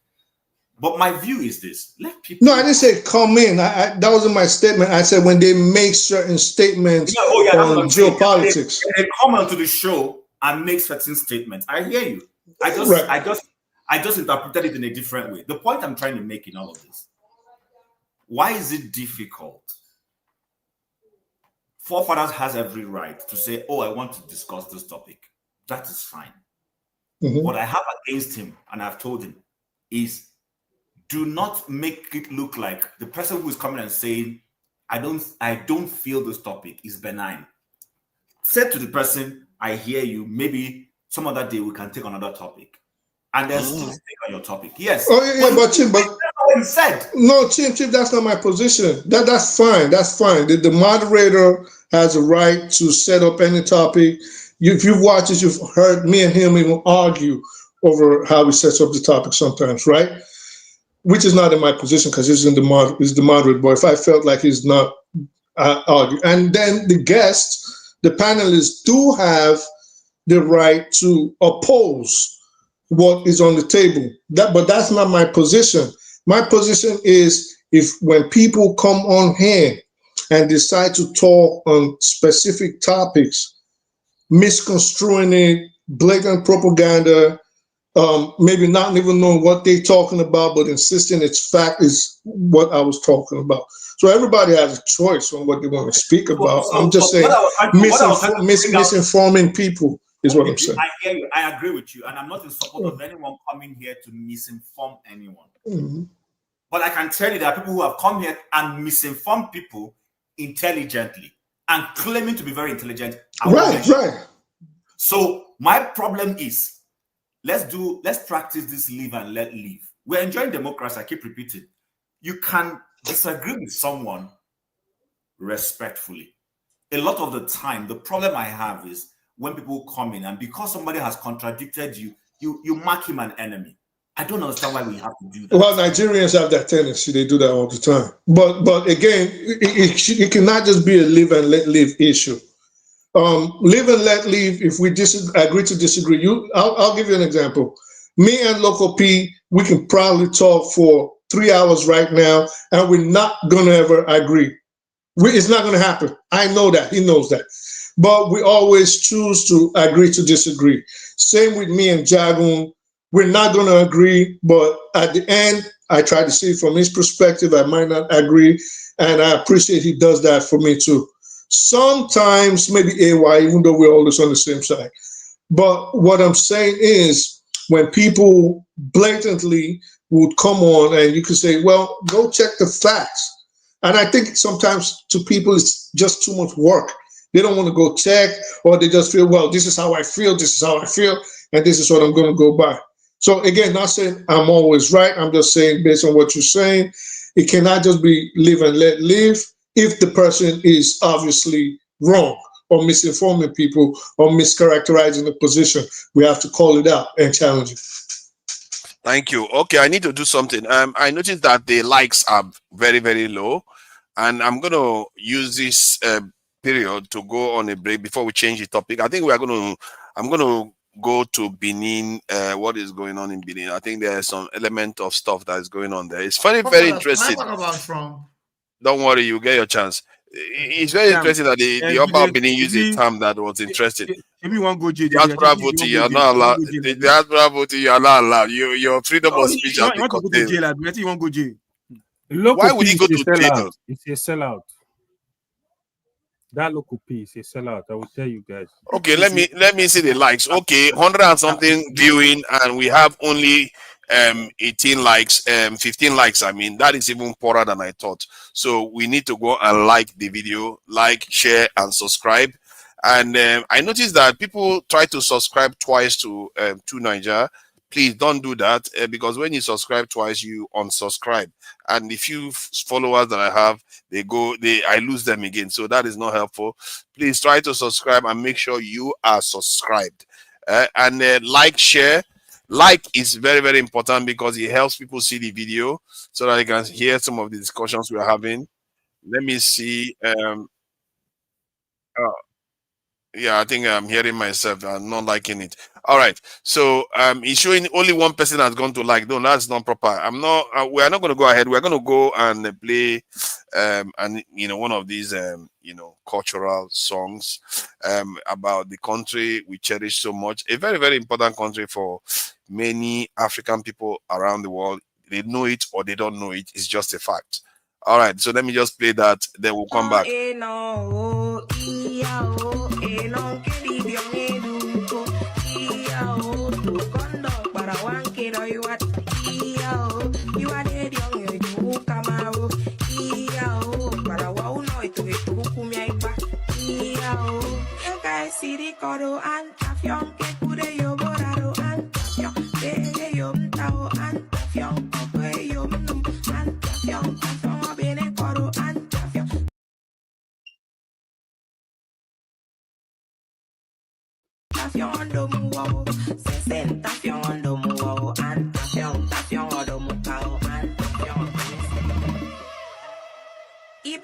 But my view is this: let people. No, I didn't say come in. That wasn't my statement. I said when they make certain statements on geopolitics. They come onto the show and make certain statements. I hear you. I just interpreted it in a different way. The point I'm trying to make in all of this: why is it difficult? Forefathers has every right to say, "Oh, I want to discuss this topic." That is fine. What I have against him, and I've told him, is do not make it look like the person who is coming and saying, I don't feel this topic is benign. Say to the person, I hear you, maybe some other day we can take another topic. And then still stick on your topic. Yes. Oh, yeah, but Chim, no, Chim, that's not my position. That's fine. That's fine. The moderator has a right to set up any topic. If you've watched it, you've heard me and him even argue over how he sets up the topic sometimes, right? which is not in my position because he's the moderate. But if I felt like he's not, argue. And then the guests, the panelists, do have the right to oppose what is on the table. But that's not my position. My position is if when people come on here and decide to talk on specific topics, misconstruing it, blatant propaganda, maybe not even knowing what they're talking about, but insisting it's fact is what I was talking about. So everybody has a choice on what they want to speak about. I'm just saying misinforming people is what I'm saying. I hear you. I agree with you. And I'm not in support of anyone coming here to misinform anyone. Mm-hmm. But I can tell you there are people who have come here and misinformed people intelligently and claiming to be very intelligent. Right. So my problem is, let's practice this live and let live. We're enjoying democracy. I keep repeating. You can disagree with someone respectfully. A lot of the time, the problem I have is when people come in and because somebody has contradicted you, you mark him an enemy. I don't understand why we have to do that. Well, Nigerians have that tendency. They do that all the time. But again, it cannot just be a live and let live issue. Live and let live. If we agree to disagree, I'll give you an example. Me and Local P, we can probably talk for 3 hours right now, and we're not going to ever agree. It's not going to happen. I know that. He knows that. But we always choose to agree to disagree. Same with me and Jagun. We're not going to agree, but at the end, I try to see it from his perspective. I might not agree, and I appreciate he does that for me too. Sometimes maybe AY, even though we're always on the same side. But what I'm saying is when people blatantly would come on and you could say, well, go check the facts. And I think sometimes to people, it's just too much work. They don't want to go check, or they just feel, well, this is how I feel, this is how I feel, and this is what I'm going to go by. So again, not saying I'm always right. I'm just saying based on what you're saying, it cannot just be live and let live if the person is obviously wrong or misinforming people or mischaracterizing the position. We have to call it out and challenge it. Thank you. Okay, I need to do something. I noticed that the likes are very, very low, and I'm going to use this period to go on a break before we change the topic. I think I'm going to go to Benin. What is going on in Benin? I think there's some element of stuff that is going on there. It's very, very interesting. Don't worry, you get your chance. It's very interesting that the upper Benin used a term that was interesting. Diaspora voting, you are not allowed. The diaspora voting, you are not allowed. Your freedom of speech has been curtailed. Why would he go to jail? It's a sellout. That Local P is a sellout. I will tell you guys. Okay, let me see the likes. Okay, 100 and something viewing, and we have only 18 likes, 15 likes. I mean, that is even poorer than I thought. So we need to go and like the video, like, share, and subscribe. And I noticed that people try to subscribe twice to Niger. Please don't do that because when you subscribe twice, you unsubscribe. And the few followers that I have, I lose them again. So that is not helpful. Please try to subscribe and make sure you are subscribed. And like, share. Like is very, very important because it helps people see the video so that they can hear some of the discussions we are having. Let me see. Yeah, I think I'm hearing myself. I'm not liking it. All right. So it's showing only one person has gone to like. No, that's not proper. We are not going to go ahead. We're going to go and play one of these cultural songs about the country we cherish so much. A very, very important country for many African people around the world. They know it or they don't know it. It's just a fact. All right. So let me just play that. Then we'll come back.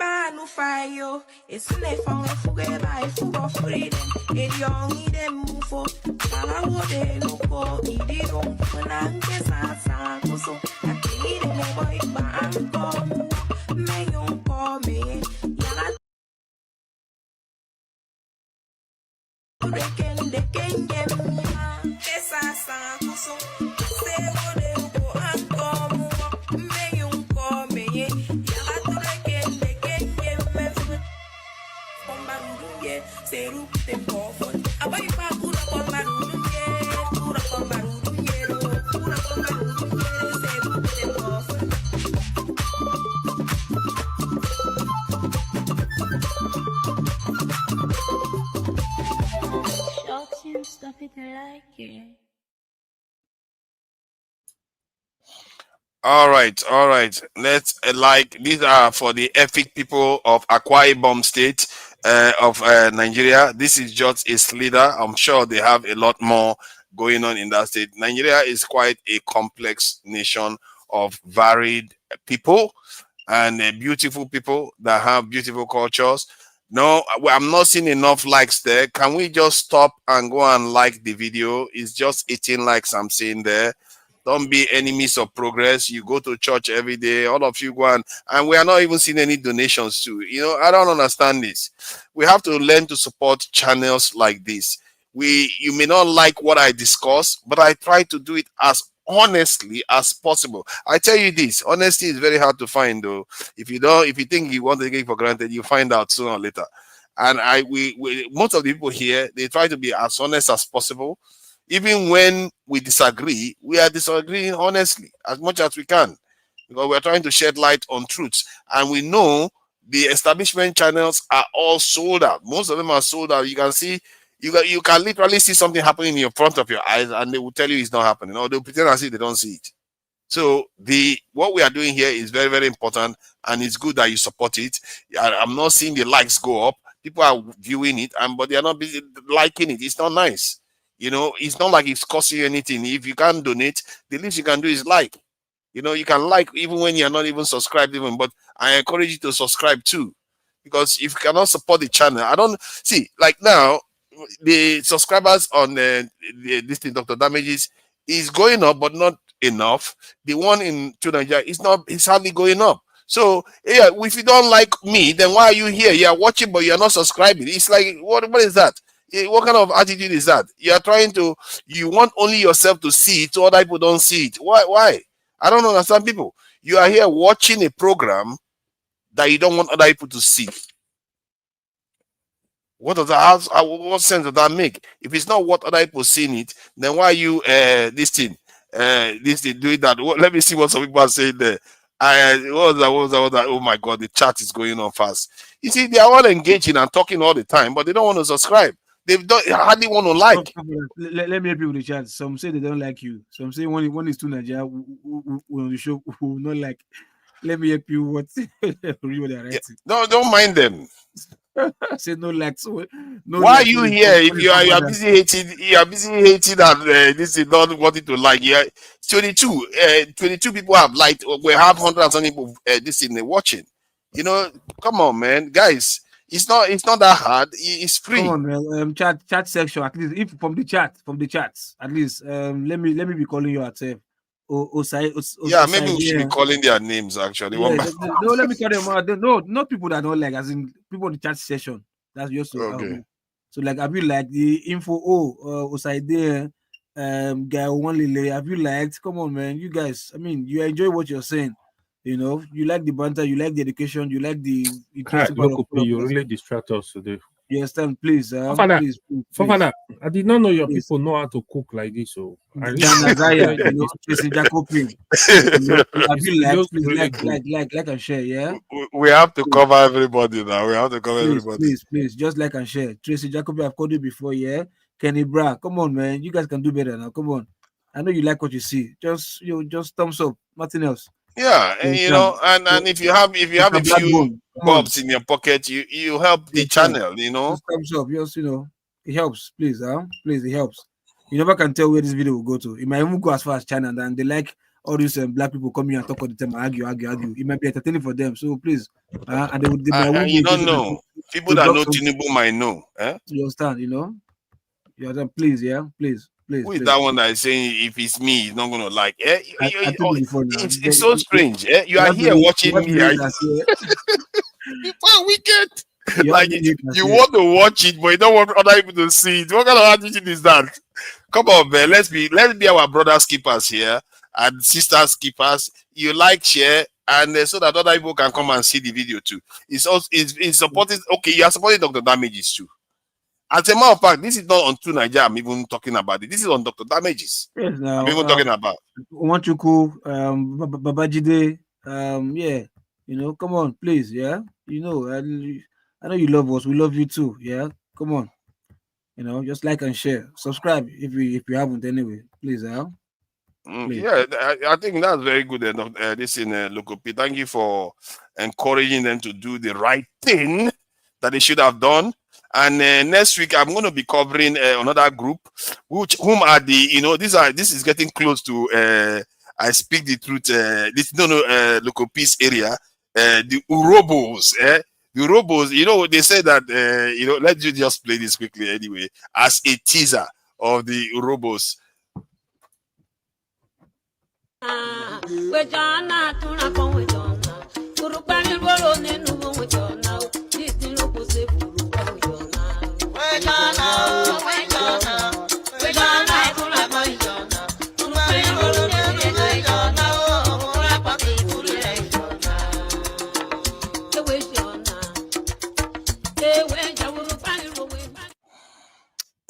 banu fayo. It's ne fong fuge by fugo freedom. It young idem mufo. Sala wode loko. Idi don't funanke sa kuso. I think it me boy ba anko. Me yon call me. Yaga de ken get me. Kesa sa kuso. Se wode loko anko. Me yon call me. Yaga de ken get me. Kombarudunye. Seru te pofon. Abai pa kura kombarudunye. Kura kombarudunye. Kura kombarudunye. Seru te pofon. Shouting stuff it like it. All right. Let's like these are for the ethnic people of Akwa Ibom State of Nigeria. This is just a slither. I'm sure they have a lot more going on in that state. Nigeria is quite a complex nation of varied people and beautiful people that have beautiful cultures. No, I'm not seeing enough likes there. Can we just stop and go and like the video? It's just 18 likes I'm seeing there. Don't be enemies of progress. You go to church every day. All of you go and we are not even seeing any donations too. You know, I don't understand this. We have to learn to support channels like this. You may not like what I discuss, but I try to do it as honestly as possible. I tell you this, honesty is very hard to find though. If you think you want to take it for granted, you find out sooner or later. And most of the people here, they try to be as honest as possible. Even when we disagree, we are disagreeing honestly as much as we can, because we're trying to shed light on truths. And we know the establishment channels are all sold out. Most of them are sold out. You can see, you can literally see something happening in front of your eyes, and they will tell you it's not happening, or they'll pretend as if they don't see it. So what we are doing here is very, very important, and it's good that you support it. I'm not seeing the likes go up. People are viewing it, but they are not busy liking it. It's not nice. You know, it's not like it's costing you anything. If you can't donate, the least you can do is like. You know, you can like even when you're not even subscribed even, but I encourage you to subscribe too. Because if you cannot support the channel, I don't see, like now, the subscribers on this thing, Dr. Damages, is going up, but not enough. The one in Nigeria it's hardly going up. So yeah, if you don't like me, then why are you here? You're watching, but you're not subscribing. It's like, what is that? What kind of attitude is that? You want only yourself to see it, so other people don't see it. Why? I don't understand people. You are here watching a program that you don't want other people to see. What sense does that make? If it's not what other people seeing it, then why are you this thing doing that? Let me see what some people are saying there. What was that? Oh my God, the chat is going on fast. You see, they are all engaging and talking all the time, but they don't want to subscribe. They hardly want to like. Let me help you with the chat. Some say they don't like you. Some say when it's too Nigeria, on the show, we will not like. Let me help you. What they're writing. No, don't mind them. I said no like. So no. Why are you here? If you are busy hating, and this is not wanting to like. Yeah, 22 people have liked. We have 100 and something people this in the watching. You know, come on, man, guys. It's not that hard. It's free. Come on, man. Chat section, at least if from the chats, at least let me be calling you at yeah, maybe we should be calling their names actually. Yeah, no, let me call them out. No, not people that don't like, as in people in the chat session. That's just okay. So like, have you liked the info? Osaide, guy one lily. Have you liked? Come on, man, you guys. I mean, you enjoy what you're saying. You know, you like the banter, you like the education, you like the interesting part of you really distract us today. You understand? Please, please. I did not know your people know how to cook like this. So Tracy Jacopin. Have you like and share? Yeah, we have to cover everybody now. We have to cover everybody. Please, just like and share. Tracy Jacopin, I've called you before. Yeah, Kenny Bra, come on, man, you guys can do better now. Come on, I know you like what you see. Just thumbs up, nothing else. Yeah, and you know, and if you have a few bobs in your pocket, you help the channel, you know. Just thumbs up, just, you know, it helps. Please, please, it helps. You never can tell where this video will go to. It might even go as far as China, and they like all these black people come here and talk all the time, argue. It might be entertaining for them. So please, and they might want you me don't know. People that know Tinubu might know. Eh? You understand? Yeah. Then please, please. Who is that one that is saying if it's me, he's not gonna like? I told you before now. It's so strange. You are here watching me. People are wicked. Like you want to watch it, but you don't want other people to see it. What kind of attitude is that? Come on, man. Let's be our brothers keepers here and sisters keepers. You like, share, and so that other people can come and see the video too. It's also it's supporting. Okay, you are supporting Dr. Damages too. As a matter of fact, this is not on True Nigeria. I'm even talking about it. This is on Dr. Damages. Yes, now, I'm even talking about. Wanchuku, Babajide, yeah. Come on, please, yeah. I know you love us. We love you too, yeah. Come on, just like and share, subscribe if you haven't anyway, please, please. Yeah, I think that's very good. This in Lokopi. Thank you for encouraging them to do the right thing that they should have done. And next week I'm going to be covering another group, whom are the this is getting close to I speak the truth. Lokopi's area, the Urobos. The Urobos, they say that let's just play this quickly anyway as a teaser of the Urobos.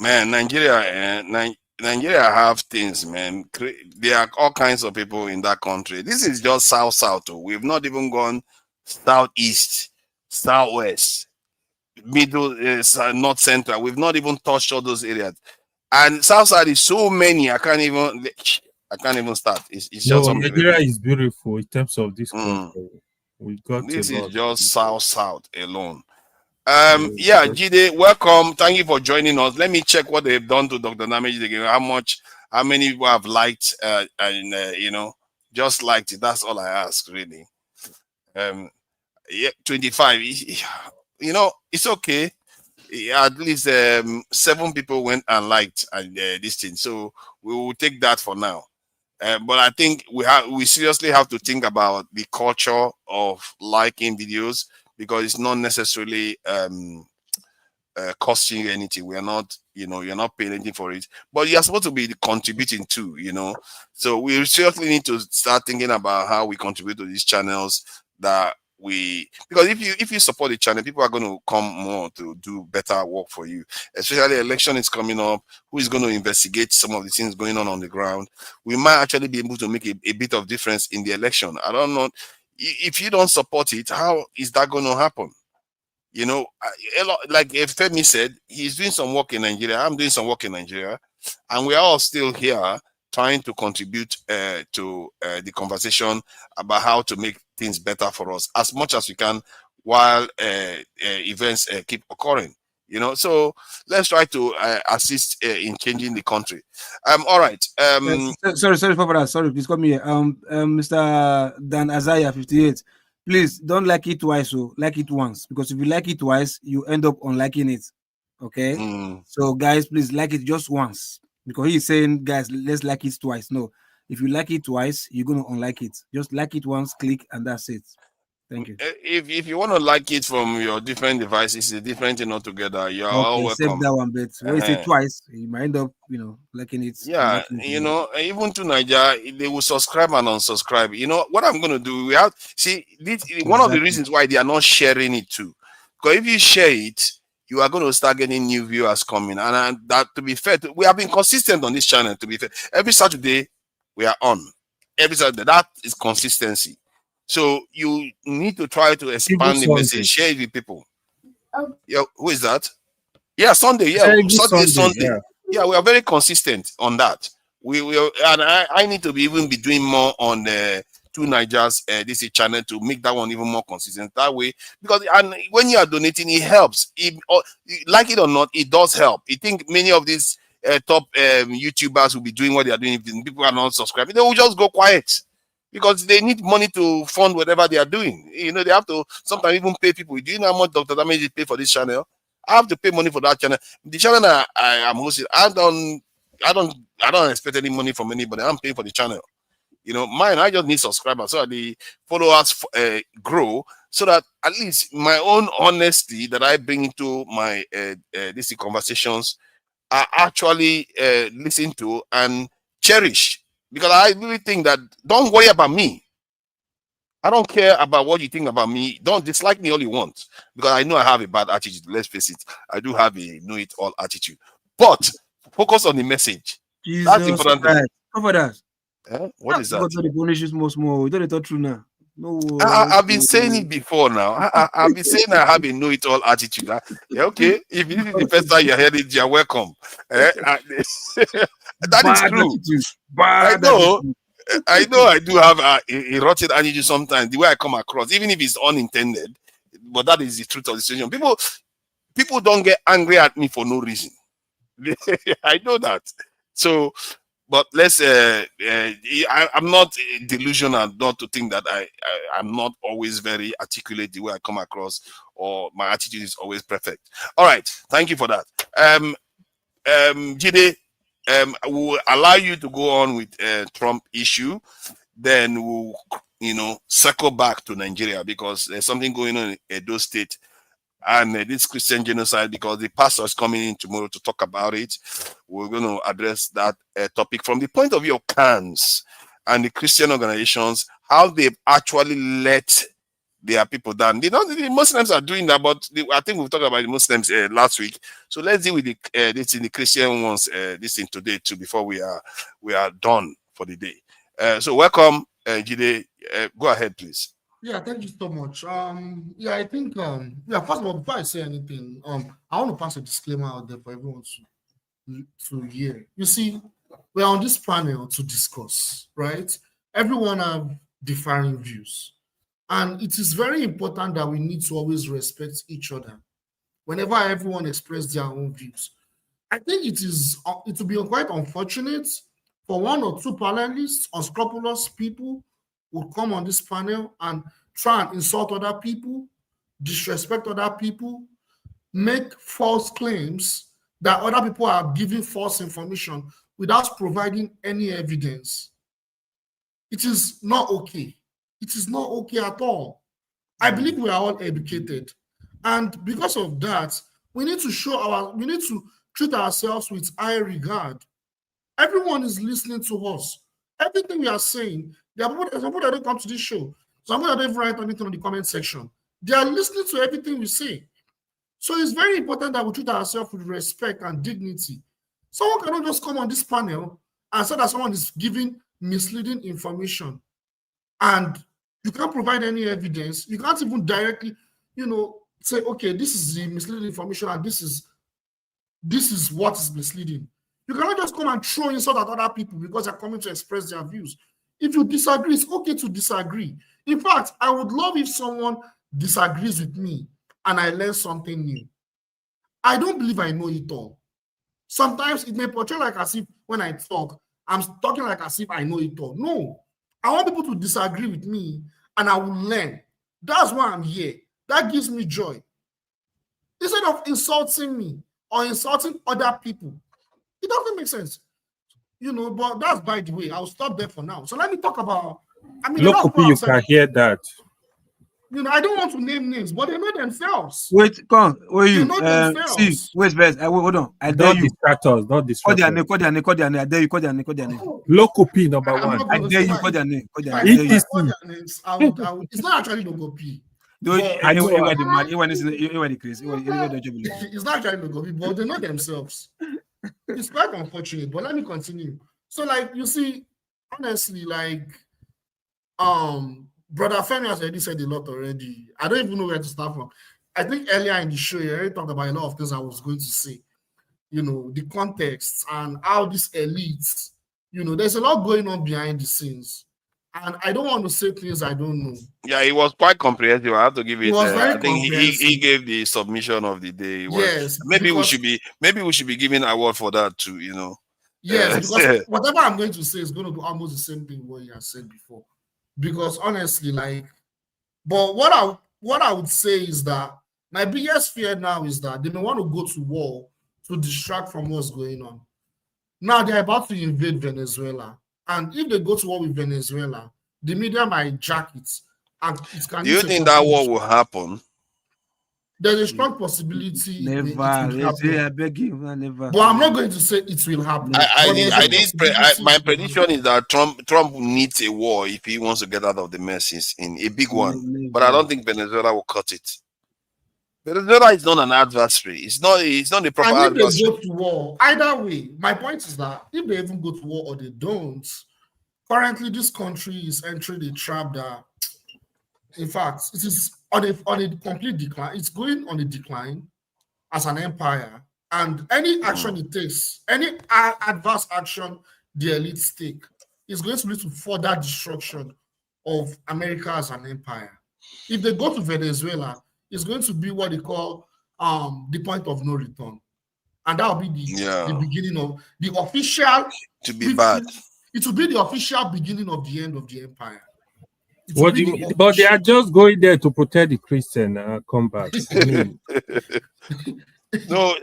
Man, Nigeria have things, man. There are all kinds of people in that country. This is just south. We've not even gone southeast, southwest, middle, north central. We've not even touched all those areas. And south side is so many. I can't even start. It's just Nigeria is beautiful in terms of this country. We got this is just south alone. Yeah, Jide, welcome. Thank you for joining us. Let me check what they've done to Dr. Damage again. How many people have liked and just liked it. That's all I ask, really. Yeah, 25. It's okay. At least 7 people went and liked this thing. So we will take that for now. But I think we seriously have to think about the culture of liking videos, because it's not necessarily costing you anything. We are not, you're not paying anything for it, but you're supposed to be contributing too, So we seriously need to start thinking about how we contribute to these channels because if you support the channel, people are going to come more to do better work for you. Especially election is coming up. Who is going to investigate some of the things going on the ground? We might actually be able to make a bit of difference in the election. I don't know. If you don't support it, how is that going to happen? Like Femi said, he's doing some work in Nigeria. I'm doing some work in Nigeria, and we are all still here trying to contribute to the conversation about how to make things better for us as much as we can while events keep occurring. So let's try to assist in changing the country. All right. Sorry, Papa. Sorry, please call me. Mr. Dan Azaya 58. Please don't like it twice, so like it once. Because if you like it twice, you end up unliking it. Okay. So guys, please like it just once. Because he's saying, guys, let's like it twice. No, if you like it twice, you're gonna unlike it. Just like it once, click, and that's it. Thank you. If you want to like it from your different devices, it's a different thing altogether. You're all welcome. Except that one, but when you say twice, you might end up, liking it. Yeah, even to Nigeria, they will subscribe and unsubscribe. What I'm going to do, one of the reasons why they are not sharing it too, because if you share it, you are going to start getting new viewers coming. And that, to be fair, we have been consistent on this channel. To be fair, every Saturday we are on. Every Saturday, that is consistency. So you need to try to expand the message, share it with people. Yeah, who is that? Yeah, Sunday. Yeah, Sunday. Yeah, we are very consistent on that. We will, and I need to be doing more on the Two Nigerians this channel to make that one even more consistent. That way, because when you are donating, it helps. Like it or not, it does help. I think many of these top YouTubers will be doing what they are doing. If people are not subscribing, they will just go quiet because they need money to fund whatever they are doing. You know, they have to sometimes even pay people. Do you know how much Dr. Damage pay for this channel? I have to pay money for that channel. The channel I am hosting, I don't expect any money from anybody. I'm paying for the channel. You know, mine, I just need subscribers so that the followers grow, so that at least my own honesty that I bring into my these conversations are actually listened to and cherished. Because I really think that don't worry about me. I don't care about what you think about me. Don't dislike me all you want, because I know I have a bad attitude. Let's face it, I do have a know-it-all attitude. But focus on the message. Jesus That's important thing. Cover that. What is that? The punishes most more. Don't talk true now. No, I've been saying it before now. I've been saying I have a know-it-all attitude. Yeah, okay. If this is the first time you heard it, you're welcome. That is true. I know I do have a rotten attitude sometimes, the way I come across, even if it's unintended. But that is the truth of the situation. People don't get angry at me for no reason. I know that. So, but let's I'm not delusional not to think that I'm not always very articulate the way I come across, or my attitude is always perfect. All right, thank you for that. Jide, we'll allow you to go on with Trump issue, then we'll circle back to Nigeria, because there's something going on in Edo State and this Christian genocide, because the pastor is coming in tomorrow to talk about it. We're going to address that topic from the point of view of CANs and the Christian organizations, how they've actually let their people down. The Muslims are doing that, but I think we've talked about the Muslims last week. So let's deal with the Christian ones this thing today too, before we are done for the day. So welcome, Jide. Go ahead, please. Yeah, thank you so much. Yeah, I think first of all, before I say anything, I want to pass a disclaimer out there for everyone to hear. You see, we're on this panel to discuss, right? Everyone have differing views. And it is very important that we need to always respect each other whenever everyone expresses their own views. I think it will be quite unfortunate for one or two panelists, unscrupulous people, would come on this panel and try and insult other people, disrespect other people, make false claims that other people are giving false information without providing any evidence. It is not okay. It is not okay at all. I believe we are all educated. And because of that, we need to treat ourselves with high regard. Everyone is listening to us. Everything we are saying, there are people that don't come to this show. Some people that don't write anything on the comment section. They are listening to everything we say. So it's very important that we treat ourselves with respect and dignity. Someone cannot just come on this panel and say that someone is giving misleading information, and you can't provide any evidence. You can't even directly, say, okay, this is the misleading information and this is what is misleading. You cannot just come and throw insult at other people because they're coming to express their views. If you disagree, it's okay to disagree. In fact, I would love if someone disagrees with me and I learn something new. I don't believe I know it all. Sometimes it may portray like as if when I talk, I'm talking like as if I know it all. No, I want people to disagree with me and I will learn. That's why I'm here. That gives me joy. Instead of insulting me or insulting other people, it doesn't make sense. But that's by the way. I'll stop there for now. So let me talk about, Local you can hear that. I don't want to name names, but they know themselves. Wait, come on. Where you? They know themselves. See, wait, hold on. I dare you. Don't distract us. Call their name. I dare you. Call their name. Local P number one. I dare you. Call their name. It's not actually Local P. I know everyone is Chris. It's not actually Local P, but they know themselves. It's quite unfortunate, but let me continue. So, you see, honestly, Brother Femi has already said a lot already. I don't even know where to start from. I think earlier in the show, you already talked about a lot of things I was going to say. The context and how these elites, there's a lot going on behind the scenes. And I don't want to say things I don't know. Yeah, it was quite comprehensive. I have to give it. It was very I think he comprehensive. gave the submission of the day. It was, Yes, maybe we because should be giving an award for that too. You know. yes, because whatever I'm going to say is going to be almost the same thing what he has said before. Because honestly, like, but what I would say is that my biggest fear now is that they may want to go to war to distract from what's going on. Now they're about to invade Venezuela, and if they go to war with Venezuela, the media might jack it, and it can. Do you think that war will happen? There's a strong possibility. Never. I beg you, never. But I'm not going to say it will happen. My prediction is that Trump needs a war if he wants to get out of the mess in a big one. Never. But I don't think Venezuela will cut it. Venezuela is not an adversary. It's not the proper and if adversary. they go to war, either way, my point is that if they even go to war or they don't, currently this country is entering a trap that, in fact, it is on a complete decline. It's going on a decline as an empire, and any action it takes, any adverse action the elites take, is going to lead to further destruction of America as an empire. If they go to Venezuela, it's going to be what they call the point of no return, and that will be the beginning of the official. To be bad. It will be the official beginning of the end of the empire. What do you mean? But they are just going there to protect the Christian combat. I mean. No,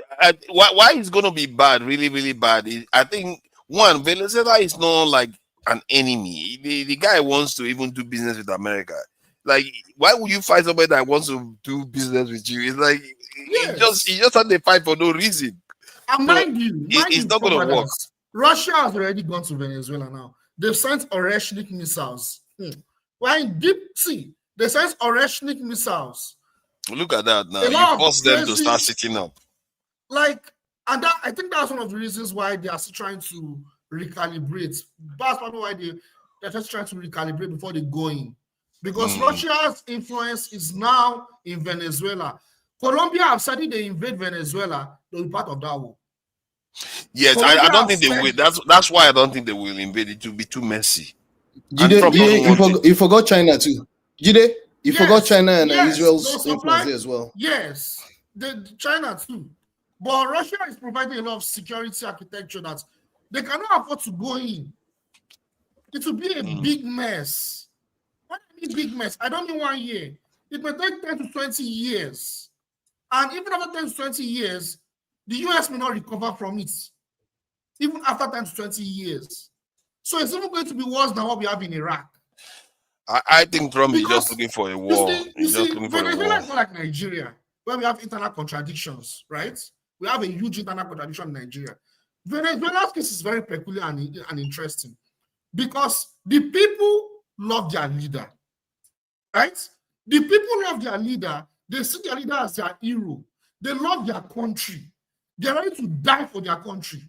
why it's going to be bad, really, really bad? I think one, Venezuela is not like an enemy. The guy wants to even do business with America. Like, why would you fight somebody that wants to do business with you? It's like he just had to fight for no reason. And mind you, it's not going to work. Russia has already gone to Venezuela now. They've sent Oreshnik missiles. We're in deep sea. They sent Oreshnik missiles. Look at that now. You force them to start sitting up. Like, and that, I think that's one of the reasons why they are still trying to recalibrate. That's probably why they're just trying to recalibrate before they go in. Because Russia's influence is now in Venezuela. Colombia have said if they invade Venezuela, they'll be part of that war. Yes, I don't think they will. That's why I don't think they will invade. It will be too messy. You forgot China too. Jide, you forgot China and Israel's influence there as well. Yes, China too. But Russia is providing a lot of security architecture that they cannot afford to go in. It will be a big mess. What I mean big mess? I don't mean 1 year. It may take 10 to 20 years. And even after 10 to 20 years, the US may not recover from it. Even after 10 to 20 years. So it's even going to be worse than what we have in Iraq. I think Trump is just looking for a war. He's just looking for a war. Venezuela is not like Nigeria, where we have internal contradictions, right? We have a huge internal contradiction in Nigeria. Venezuela's case is very peculiar and interesting because the people love their leader, right? The people love their leader. They see their leader as their hero. They love their country. They're ready to die for their country.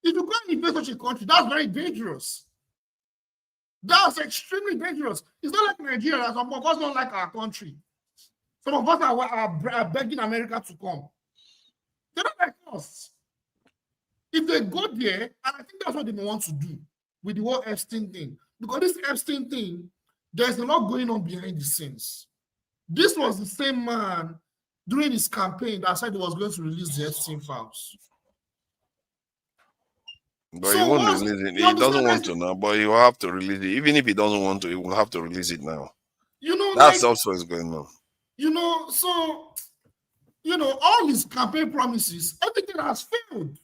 If you go and invade such a country, that's very dangerous. That's extremely dangerous. It's not like Nigeria. Some of us don't like our country. Some of us are begging America to come. They don't like us. If they go there, and I think that's what they want to do with the whole EPSTEIN thing. Because this EPSTEIN thing, there's a lot going on behind the scenes. This was the same man during his campaign that said he was going to release the EPSTEIN files. But he won't release it. He doesn't want to now, but he will have to release it. Even if he doesn't want to, he will have to release it now. You know, that's also what's going on. You know, so, you know, all his campaign promises, everything has failed.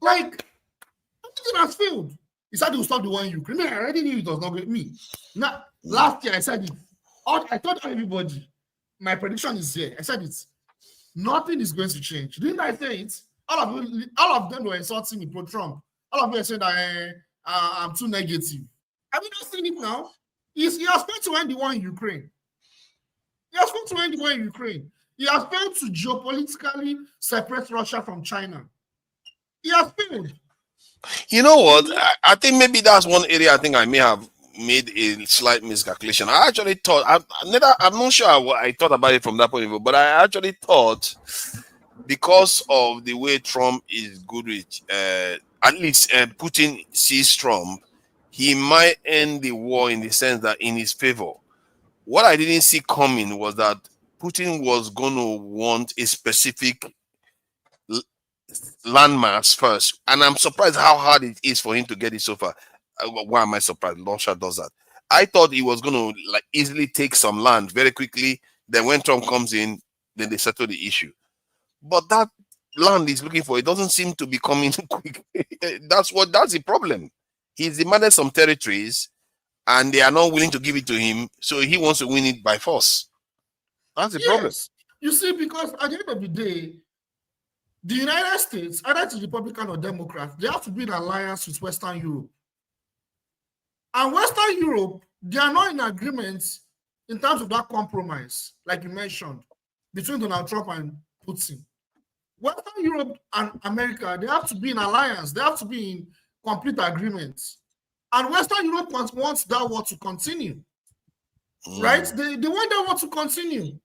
Like, everything has failed. He said he would stop the war in Ukraine. I already knew it was not with me. Now, last year I said it. I told everybody, my prediction is here. I said it. Nothing is going to change. Didn't I say it? All of them were insulting me pro-Trump. All of them said I'm too negative. Have you not seen it now? He has failed to end the war in Ukraine. He has failed to end the war in Ukraine. He has failed to geopolitically separate Russia from China. He has failed. You know what? I think maybe that's one area I think I may have made a slight miscalculation. I actually thought, I'm not sure what I thought about it from that point of view, but I actually thought because of the way Trump is good with, at least Putin sees Trump, he might end the war in the sense that in his favor. What I didn't see coming was that Putin was going to want a specific landmass first. And I'm surprised how hard it is for him to get it so far. Why am I surprised? Russia does that. I thought he was going to like easily take some land very quickly. Then when Trump comes in, then they settle the issue. But that land he's looking for, it doesn't seem to be coming quick. That's the problem. He's demanded some territories and they are not willing to give it to him. So he wants to win it by force. That's the problem. You see, because at the end of the day, the United States, either it's Republican or Democrat, they have to be in alliance with Western Europe. And Western Europe, they are not in agreement in terms of that compromise, like you mentioned, between Donald Trump and Putin. Western Europe and America, they have to be in alliance. They have to be in complete agreement. And Western Europe wants that war to continue, right? They want that war to continue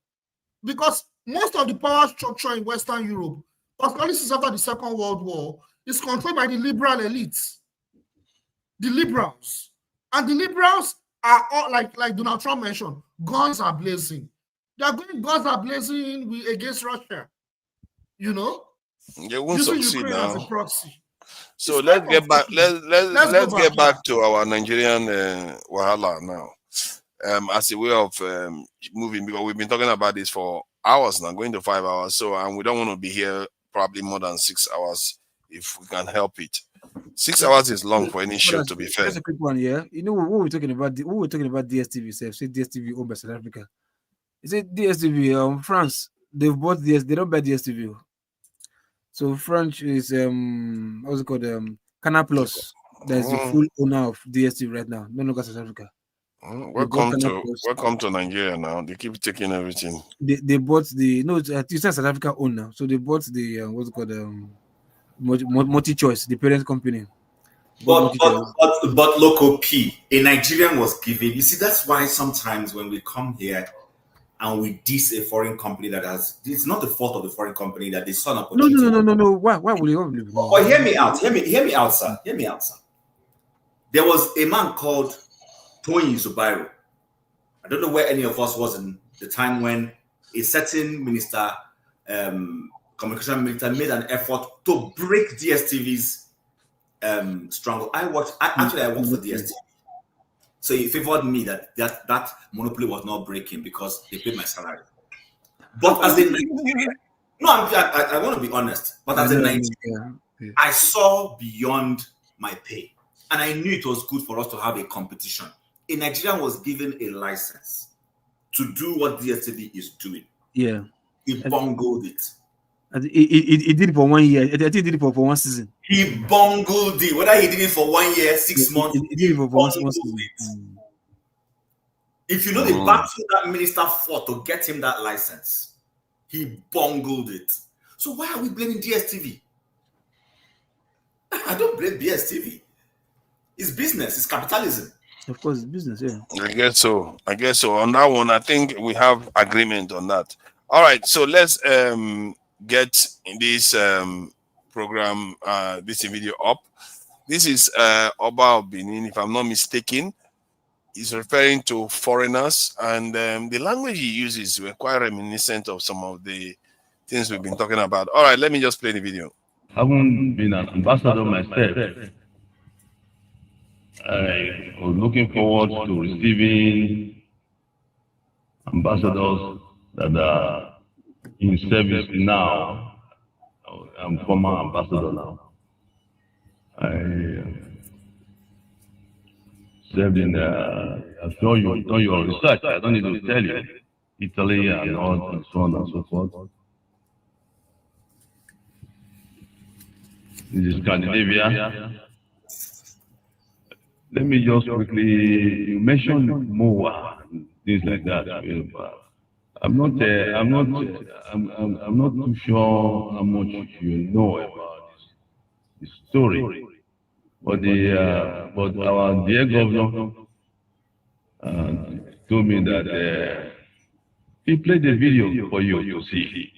because most of the power structure in Western Europe, particularly since after the Second World War, is controlled by the liberal elites, the liberals. And the liberals are all, like Donald Trump mentioned, guns are blazing. They are going guns are blazing against Russia. You know, they won't using succeed Ukraine now. as a proxy. So let's get back. Let's get back to our Nigerian wahala now. As a way of moving, because we've been talking about this for hours now, going to 5 hours. So, and we don't want to be here probably more than 6 hours if we can help it. 6 hours is long for any show, to be fair. Just a quick one here. You know what we're talking about? We were talking about DSTV. Say DSTV owned by South Africa. You say DSTV, France. They've bought DS. They don't buy DSTV. So French is what's it called? Canal Plus. That's the full owner of DSTV right now. No longer South Africa. Welcome to Nigeria now. They keep taking everything. They bought it's South Africa own now. So they bought the what's it called? Multi-choice, the parent company. But local P, a Nigerian was given. You see, that's why sometimes when we come here and we diss a foreign company it's not the fault of the foreign company that they saw an opportunity. No. Why would you? But hear me out, sir. Hear me out, sir. There was a man called Tony Zubairo. I don't know where any of us was in the time when a certain minister, communication minister, made an effort to break DSTV's struggle. I worked for DSTV. So he favored me that monopoly was not breaking because they paid my salary. But as a Nigerian, I want to be honest. But as a Nigerian, I saw beyond my pay, and I knew it was good for us to have a competition. A Nigerian was given a license to do what DSTV is doing. Yeah, he bungled it. He did it for 1 year. I think he did it for 1 season. He bungled it. Whether he did it for 1 year, 6 months, he did it for 1 season. If you know the battle that minister fought to get him that license, he bungled it. So why are we blaming DSTV? I don't blame DSTV. It's business. It's capitalism. Of course, it's business. Yeah. I guess so. On that one, I think we have agreement on that. All right. So let's get in this program, this video up. This is Oba of Benin, if I'm not mistaken. He's referring to foreigners, and the language he uses were quite reminiscent of some of the things we've been talking about. All right, let me just play the video. I haven't been an ambassador myself. I was looking forward to receiving ambassadors that are in service now. I'm former ambassador now. I served in I'm sure you've done your research. I don't need to tell you. Italy and all and so on and so forth. This is Scandinavia. Let me just quickly, you mentioned MOA and things like that. I'm not too sure how much you know about this story. But our dear governor told me that he played a video for you to see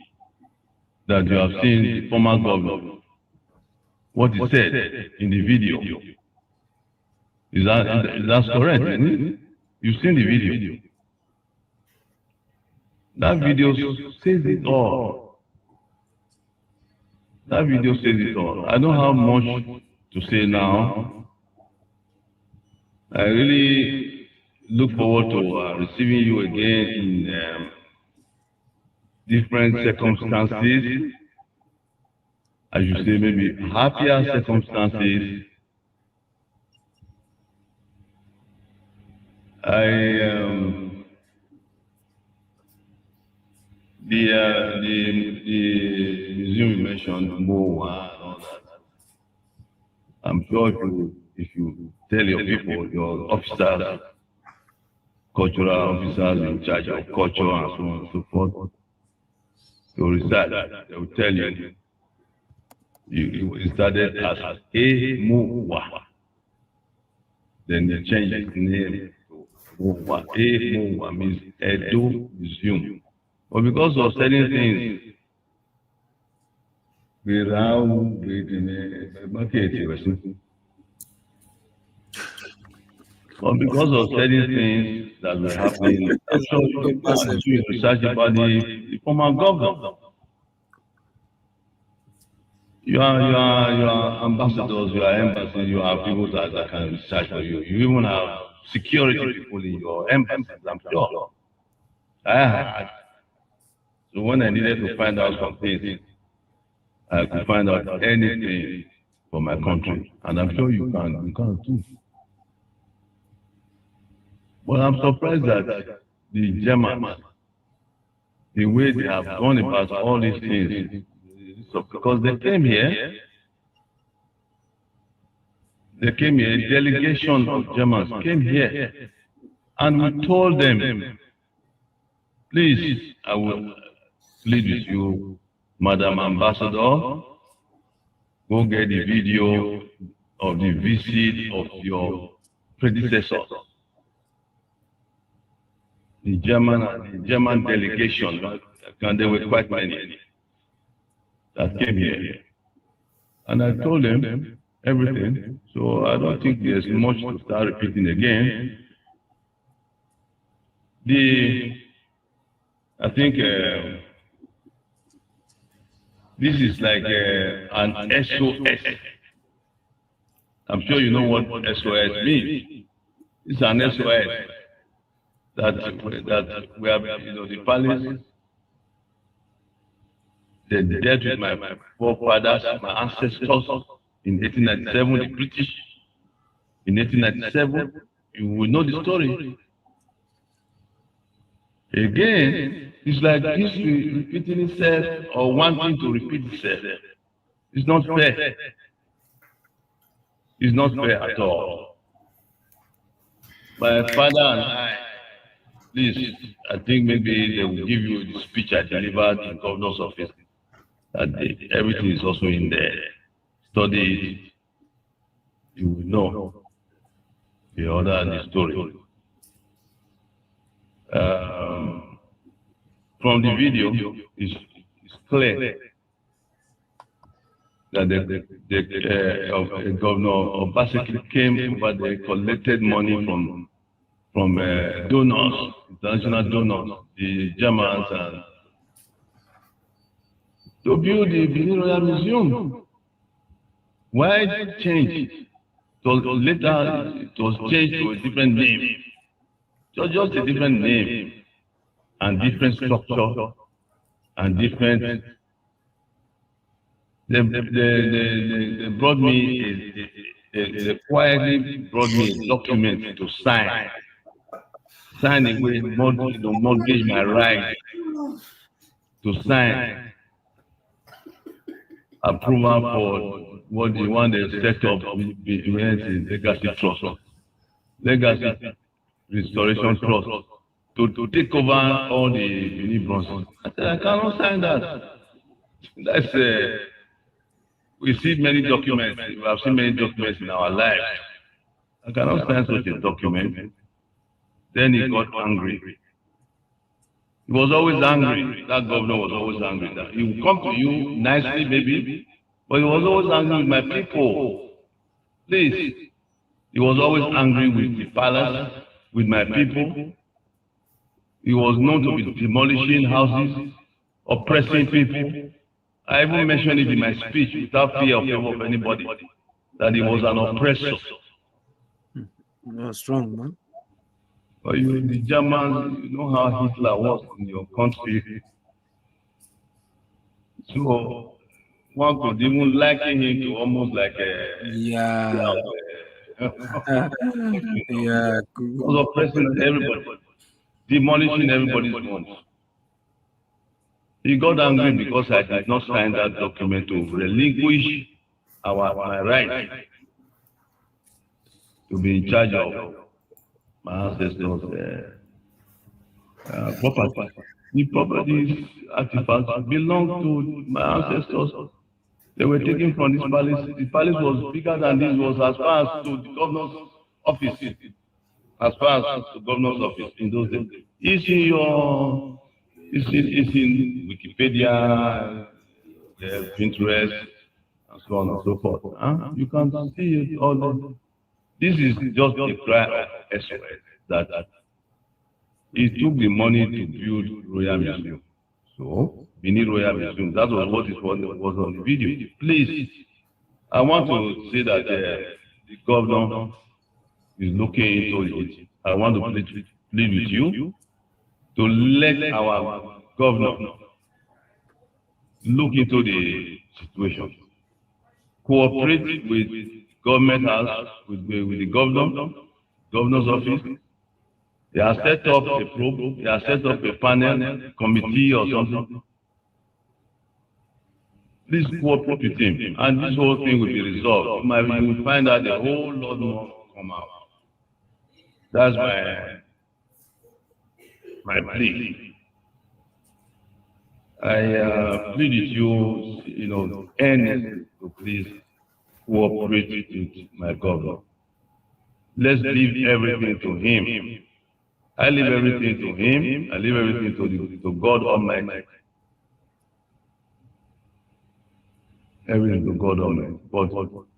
that you have seen the former governor. What he said in the video. That's correct, isn't it? You've seen the video. That video says it all. That video says it all. I don't have much to say now. I really look forward to receiving you again in different circumstances. I should say maybe happier circumstances. The museum you mentioned, Moa and all that. I'm sure if you tell your people, your officers, cultural officers in charge of culture and so on and so forth, to research, they will tell you. You started as Moa. Then they changed its name to Moa. Moa means Edo Museum. But because of certain things, but because of certain things that were happening, I'm sure you research about the former governor. You are ambassadors, you are embassies, you have people that can research for you. You even have security people in your embassies, I'm sure. I had. So when I needed to find out some things, I could find out anything for my country. And I'm sure you can too. But I'm surprised that the Germans, the way they have gone about all these things, because they came here, a delegation of Germans came here, and we told them, please, I will plead with you, Madam Ambassador, go get the video of the visit of your predecessors. The German delegation, and there were quite many that came here. And I told them everything, so I don't think there's much to start repeating again. I think this is like an SOS. I'm sure you know what SOS means. It's an SOS that we have, the palace, they dealt with my forefathers, my ancestors in 1897, the British in 1897. You will know the story. Again, it's like history repeating itself or wanting to repeat itself. It's not fair. It's not fair at all. My father and I, please, I think maybe they will give you the speech I delivered in governor's office. That day. Everything is also in there. Study it. You will know the order and the story. From the video, it's clear that the governor of basically came over there, collected money from donors, international donors, the Germans, and to build the Benin Royal Museum. Why change? So later it was changed to a different name. So just a different name and different structure and different. They brought me they quietly brought me a document to sign away, mortgage my right to sign approval for what they want to set up in Legacy Trust, Legacy Restoration Trust, to take over all the Benin bronzes. I said, I cannot sign that. That's we see many documents. We have seen many documents in our lives. I cannot sign such a document. Then he got angry. He was always angry. That governor was always angry. That he would come to you nicely, maybe, but he was always angry with my people. Please, He was always angry with the palace, with my people. He was known to be demolishing houses, oppressing people. I even mentioned it in my speech without fear of anybody, that he was an oppressor. You are strong, man. But you, the Germans, you know how Hitler was in your country. So one could even liken him to almost like a yeah, was oppressing everybody, demolishing everybody's homes. He got angry because I did not sign that document to relinquish my right to be in charge of my ancestors' property. The properties, artifacts belong to my ancestors. They were taken from this palace. The palace was bigger than this, was as far as to the governor's office. As far as to the governor's office in those days. It's in Wikipedia, Pinterest, and so on and so forth. Huh? You can see it all there. This is just a cry of SOS that he took the money to build Royal Museum. So we need Royal Museum. That was what it was on the video. Please, I want to say that the governor is looking into it. I want to plead with you to let our governor look into the situation. Cooperate with government house, with the governor's office. They have set up a probe, they have set up a panel, committee or something. Please cooperate with him, and this whole thing will be resolved. You will find out a whole lot more come out. That's my plea. I plead with you, earnestly to please cooperate with my governor. Let's leave everything to him. I leave everything to him. I leave everything to God Almighty. Everything to God Almighty. But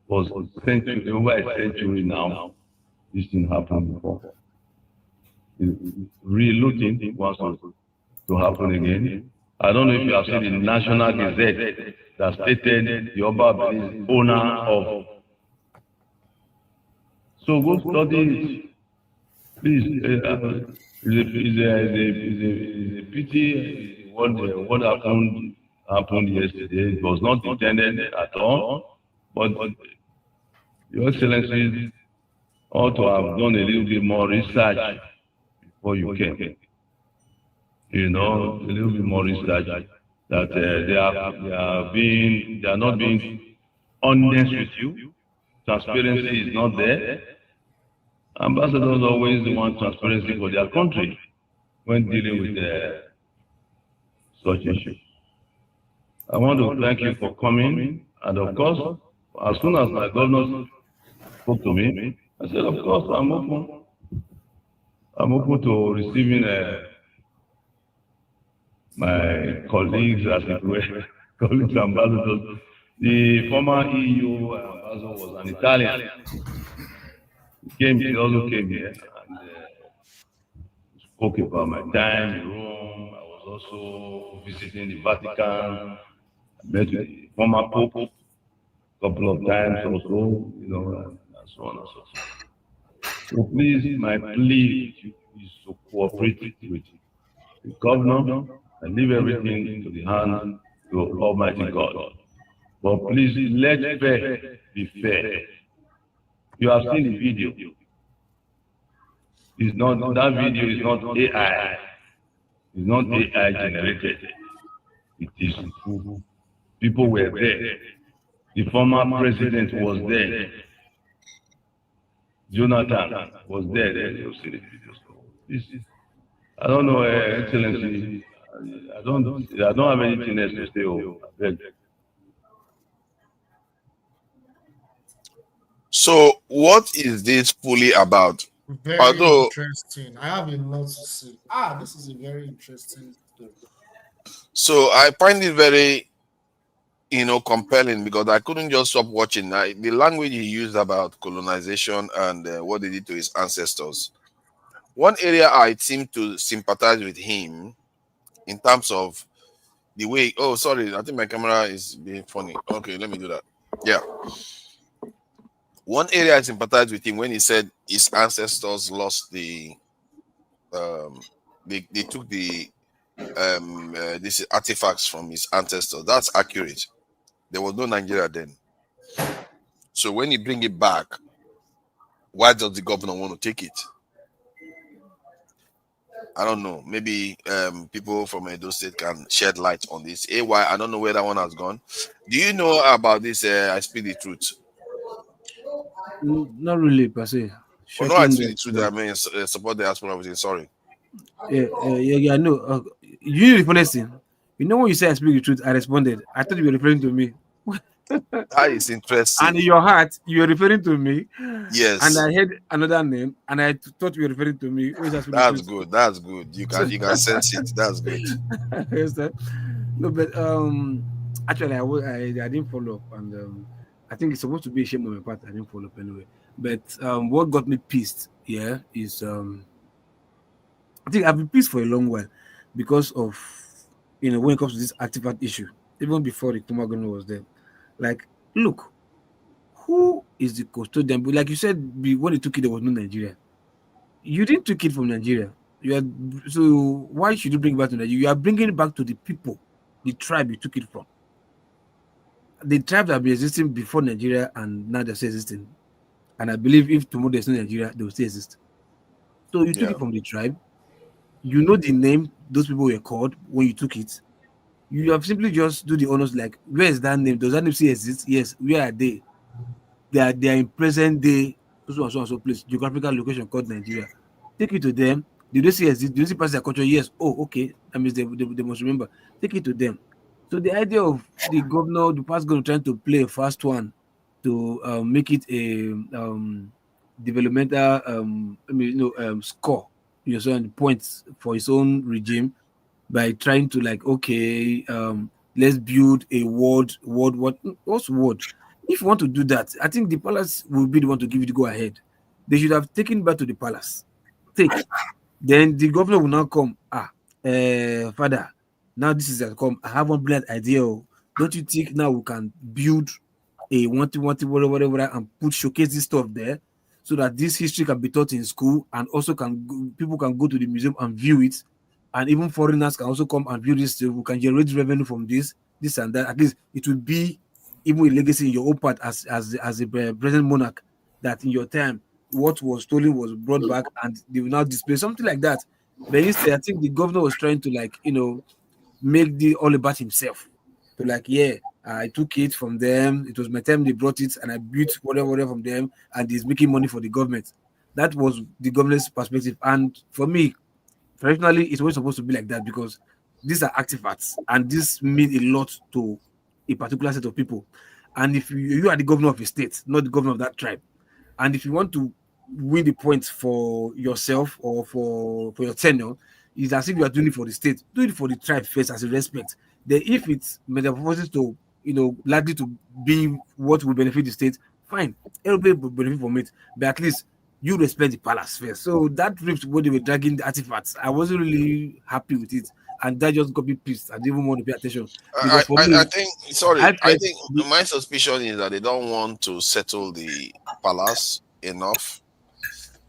was century, over a century now, this thing happened before. Relooking wants to happen again. I don't know if you have seen the National Gazette that stated the Oba is owner of. So go study it. Please, it's a pity what happened yesterday. It was not intended at all, but Your Excellency ought to have done a little bit more research before you came. A little bit more research that they are not being honest with you. Transparency is not there. Ambassadors always want transparency for their country when dealing with such issues. I want to thank you for coming, and of course, as soon as my governor spoke to me, I said, of course, I'm open to receiving my colleagues, as it were, colleagues ambassadors. The former EU ambassador was an Italian. He also came here and spoke about my time in Rome. I was also visiting the Vatican. I met with the former Pope a couple of times also, and so on and so forth. So please, my plea is to cooperate with the governor and leave everything to the hand of Almighty God. But please, let fair be fair. You have seen the video. That video is not AI. It's not AI generated. It is true. People were there. The former president was there. Jonathan was there. You see the videos. I don't know, Excellency. I don't have anything else to say. I beg. So, what is this fully about? Very interesting. I have a lot to say. This is a very interesting story. So I find it very compelling because I couldn't just stop watching. The language he used about colonization and what they did to his ancestors. One area I seem to sympathize with him in terms of the way. Oh, sorry, I think my camera is being funny. Okay, let me do that. Yeah. One area I sympathize with him when he said his ancestors lost the they took the these artifacts from his ancestors. That's accurate. There was no Nigeria then. So when you bring it back, why does the governor want to take it? I don't know. Maybe people from Edo State can shed light on this. AY, I don't know where that one has gone. Do you know about this? I speak the truth. Not really per se. Oh, no, I speak the truth. I mean, support the diaspora. Sorry. Yeah. No. You know the funniest thing. You know when you say I speak the truth, I responded. I thought you were referring to me. That is interesting. And in your heart, you were referring to me. Yes. And I heard another name, and I thought you were referring to me. That's good. That's good. You can sense it. That's good. No, but actually, I didn't follow up, and I think it's supposed to be a shame on my part. I didn't follow up anyway. But what got me pissed, is I think I've been pissed for a long while because of when it comes to this artifact issue, even before the Tumagono was there. Like, look, who is the custodian? But like you said, when you took it, there was no Nigeria. You didn't take it from Nigeria. So why should you bring it back to Nigeria? You are bringing it back to the people, the tribe you took it from. The tribe that have been existing before Nigeria and now they're still existing. And I believe if tomorrow there's no Nigeria, they will still exist. So you took it from the tribe. You know the name those people were called when you took it. You have simply just do the honors like, where is that name? Does that name still exist? Yes. Where are they? They are in present day, so place, geographical location called Nigeria. Take it to them. Did they see exist? Did they see pass their culture? Yes. Oh, okay. That means they must remember. Take it to them. So the idea of the governor, the past governor trying to play a fast one to make it a developmental score, points for his own regime by trying to let's build a what's word? If you want to do that, I think the palace will be the one to give you the go ahead. They should have taken back to the palace. Then the governor will now come. Father, now this is come. I have one brilliant idea. Don't you think now we can build a whatever and showcase this stuff there so that this history can be taught in school and also people can go to the museum and view it, and even foreigners can also come and view this. We can generate revenue from this and that. At least it will be even a legacy in your own part as a present monarch, that in your time what was stolen was brought back and they will now display something like that. But instead, I think the governor was trying to make the all about himself. To I took it from them. It was my time they brought it, and I built whatever from them, and he's making money for the government. That was the government's perspective. And for me, traditionally, it's always supposed to be like that because these are artifacts, and this mean a lot to a particular set of people. And if you are the governor of a state, not the governor of that tribe, and if you want to win the points for yourself or for your tenure, it's as if you are doing it for the state. Do it for the tribe first as a respect. Then if it's metamorphosis to likely to be what will benefit the state, fine, everybody will benefit from it. But at least you respect the palace first. So that ripped when they were dragging the artifacts. I wasn't really happy with it, and that just got me pissed. I didn't want to pay attention. I think my suspicion is that they don't want to settle the palace enough.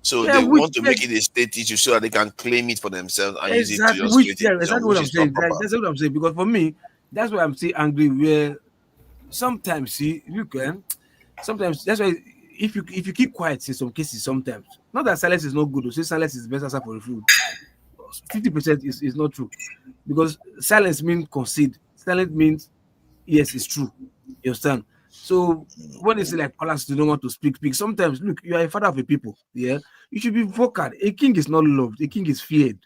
So they want to make it a state issue so that they can claim it for themselves and use it to just create it. Exactly what I'm saying. That's what I'm saying. Because for me, that's why I'm still angry. Where sometimes sometimes that's why if you keep quiet in some cases, sometimes not that silence is not good. To say silence is the best answer for the food. 50% is not true, because silence means concede. Silence means yes, it's true. You understand? So when they say like palace do not want to speak, sometimes look, you are a father of a people. Yeah, you should be vocal. A king is not loved. A king is feared.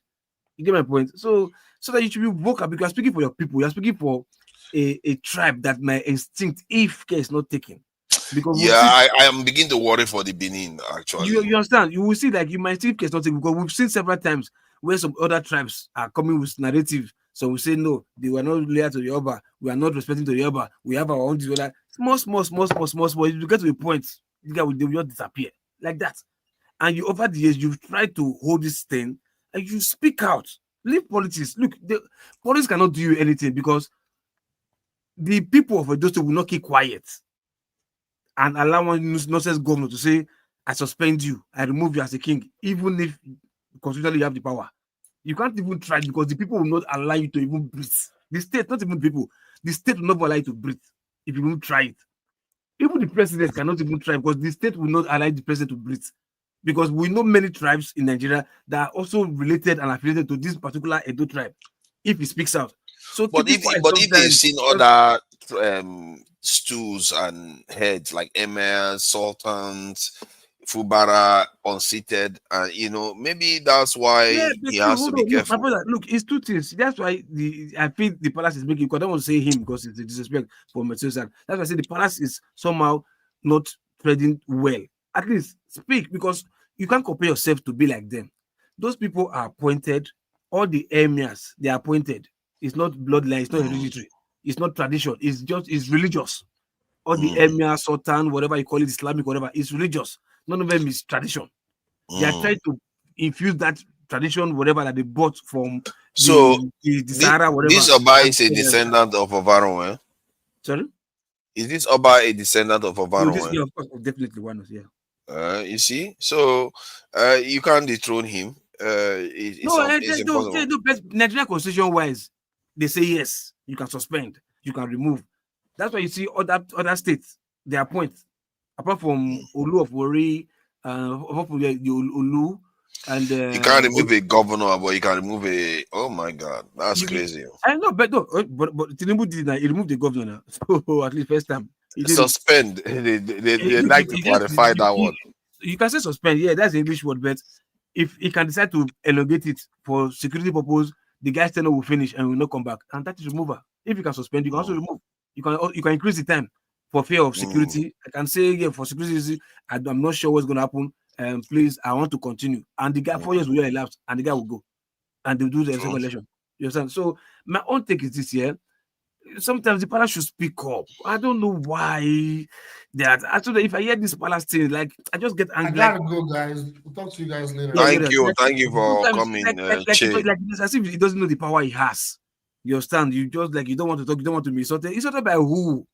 You get my point? So that you should be vocal because you're speaking for your people. You're speaking for a tribe that might extinct if care is not taken. Because I am beginning to worry for the Benin. Actually, you understand? You will see like you might think care is not taken because we've seen several times where some other tribes are coming with narrative So we say no, they were not loyal to the Yoruba. We are not respecting to the Yoruba. We have our own disorder. Small. If you get to a point, the guy will just disappear like that. And you over the years, you've tried to hold this thing and you speak out. Leave politics. Look, the politics cannot do you anything because the people of Edo State will not keep quiet and allow one nonsense governor to say, I suspend you, I remove you as a king, even if constitutionally you have the power. You can't even try because the people will not allow you to even breathe. The state, not even people, the state will not allow you to breathe if you don't try it. Even the president cannot even try because the state will not allow the president to breathe. Because we know many tribes in Nigeria that are also related and affiliated to this particular Edo tribe, if he speaks out. So, but if they've seen other stools and heads like emirs, sultans, Fubara unseated, and maybe that's why he has to be careful. My brother, look, it's two things. That's why I feel the palace is making. Because I don't want to say him because it's a disrespect for Mattawale. That's why I say the palace is somehow not treading well. At least speak, because you can't compare yourself to be like them. Those people are appointed. All the emirs, they are appointed. It's not bloodline. It's not hereditary. It's not tradition. It's religious. All the emir, sultan, whatever you call it, Islamic, whatever, it's religious. None of them is tradition. They are trying to infuse that tradition, whatever that they bought from the Sahara, whatever. This Oba is a descendant of Ovaron, eh? Sorry? Is this Oba a descendant of Ovaron? No, yeah, of course, definitely one of, yeah. You see, so you can't dethrone him. It's Nigerian constitution wise, they say yes, you can suspend, you can remove. That's why you see other states they appoint, apart from Olu of Wari, apart from the Olu, and you can't remove a governor, but you can remove a. Oh my God, that's crazy. I know, but Tinubu did that. He removed the governor, so at least first time. Suspend. They like to clarify that one. You can say suspend, yeah, that's the English word, but if he can decide to elongate it for security purpose, the guy's tenure will finish and will not come back, and that is removal. If you can suspend, you can also remove. You can increase the time for fear of security. I can say, yeah, for security, I'm not sure what's going to happen. Please, I want to continue. And the guy 4 years will elapse, and the guy will go, and they'll do the second election. You understand? So my own take is this year. Sometimes the palace should speak up. I don't know why that. Actually, if I hear this palace thing, like I just get angry. I gotta go, guys. We'll talk to you guys later. Thank you for coming. Like it's as if he doesn't know the power he has. You understand? You just like you don't want to talk. You don't want to be insulted. Insulted by who?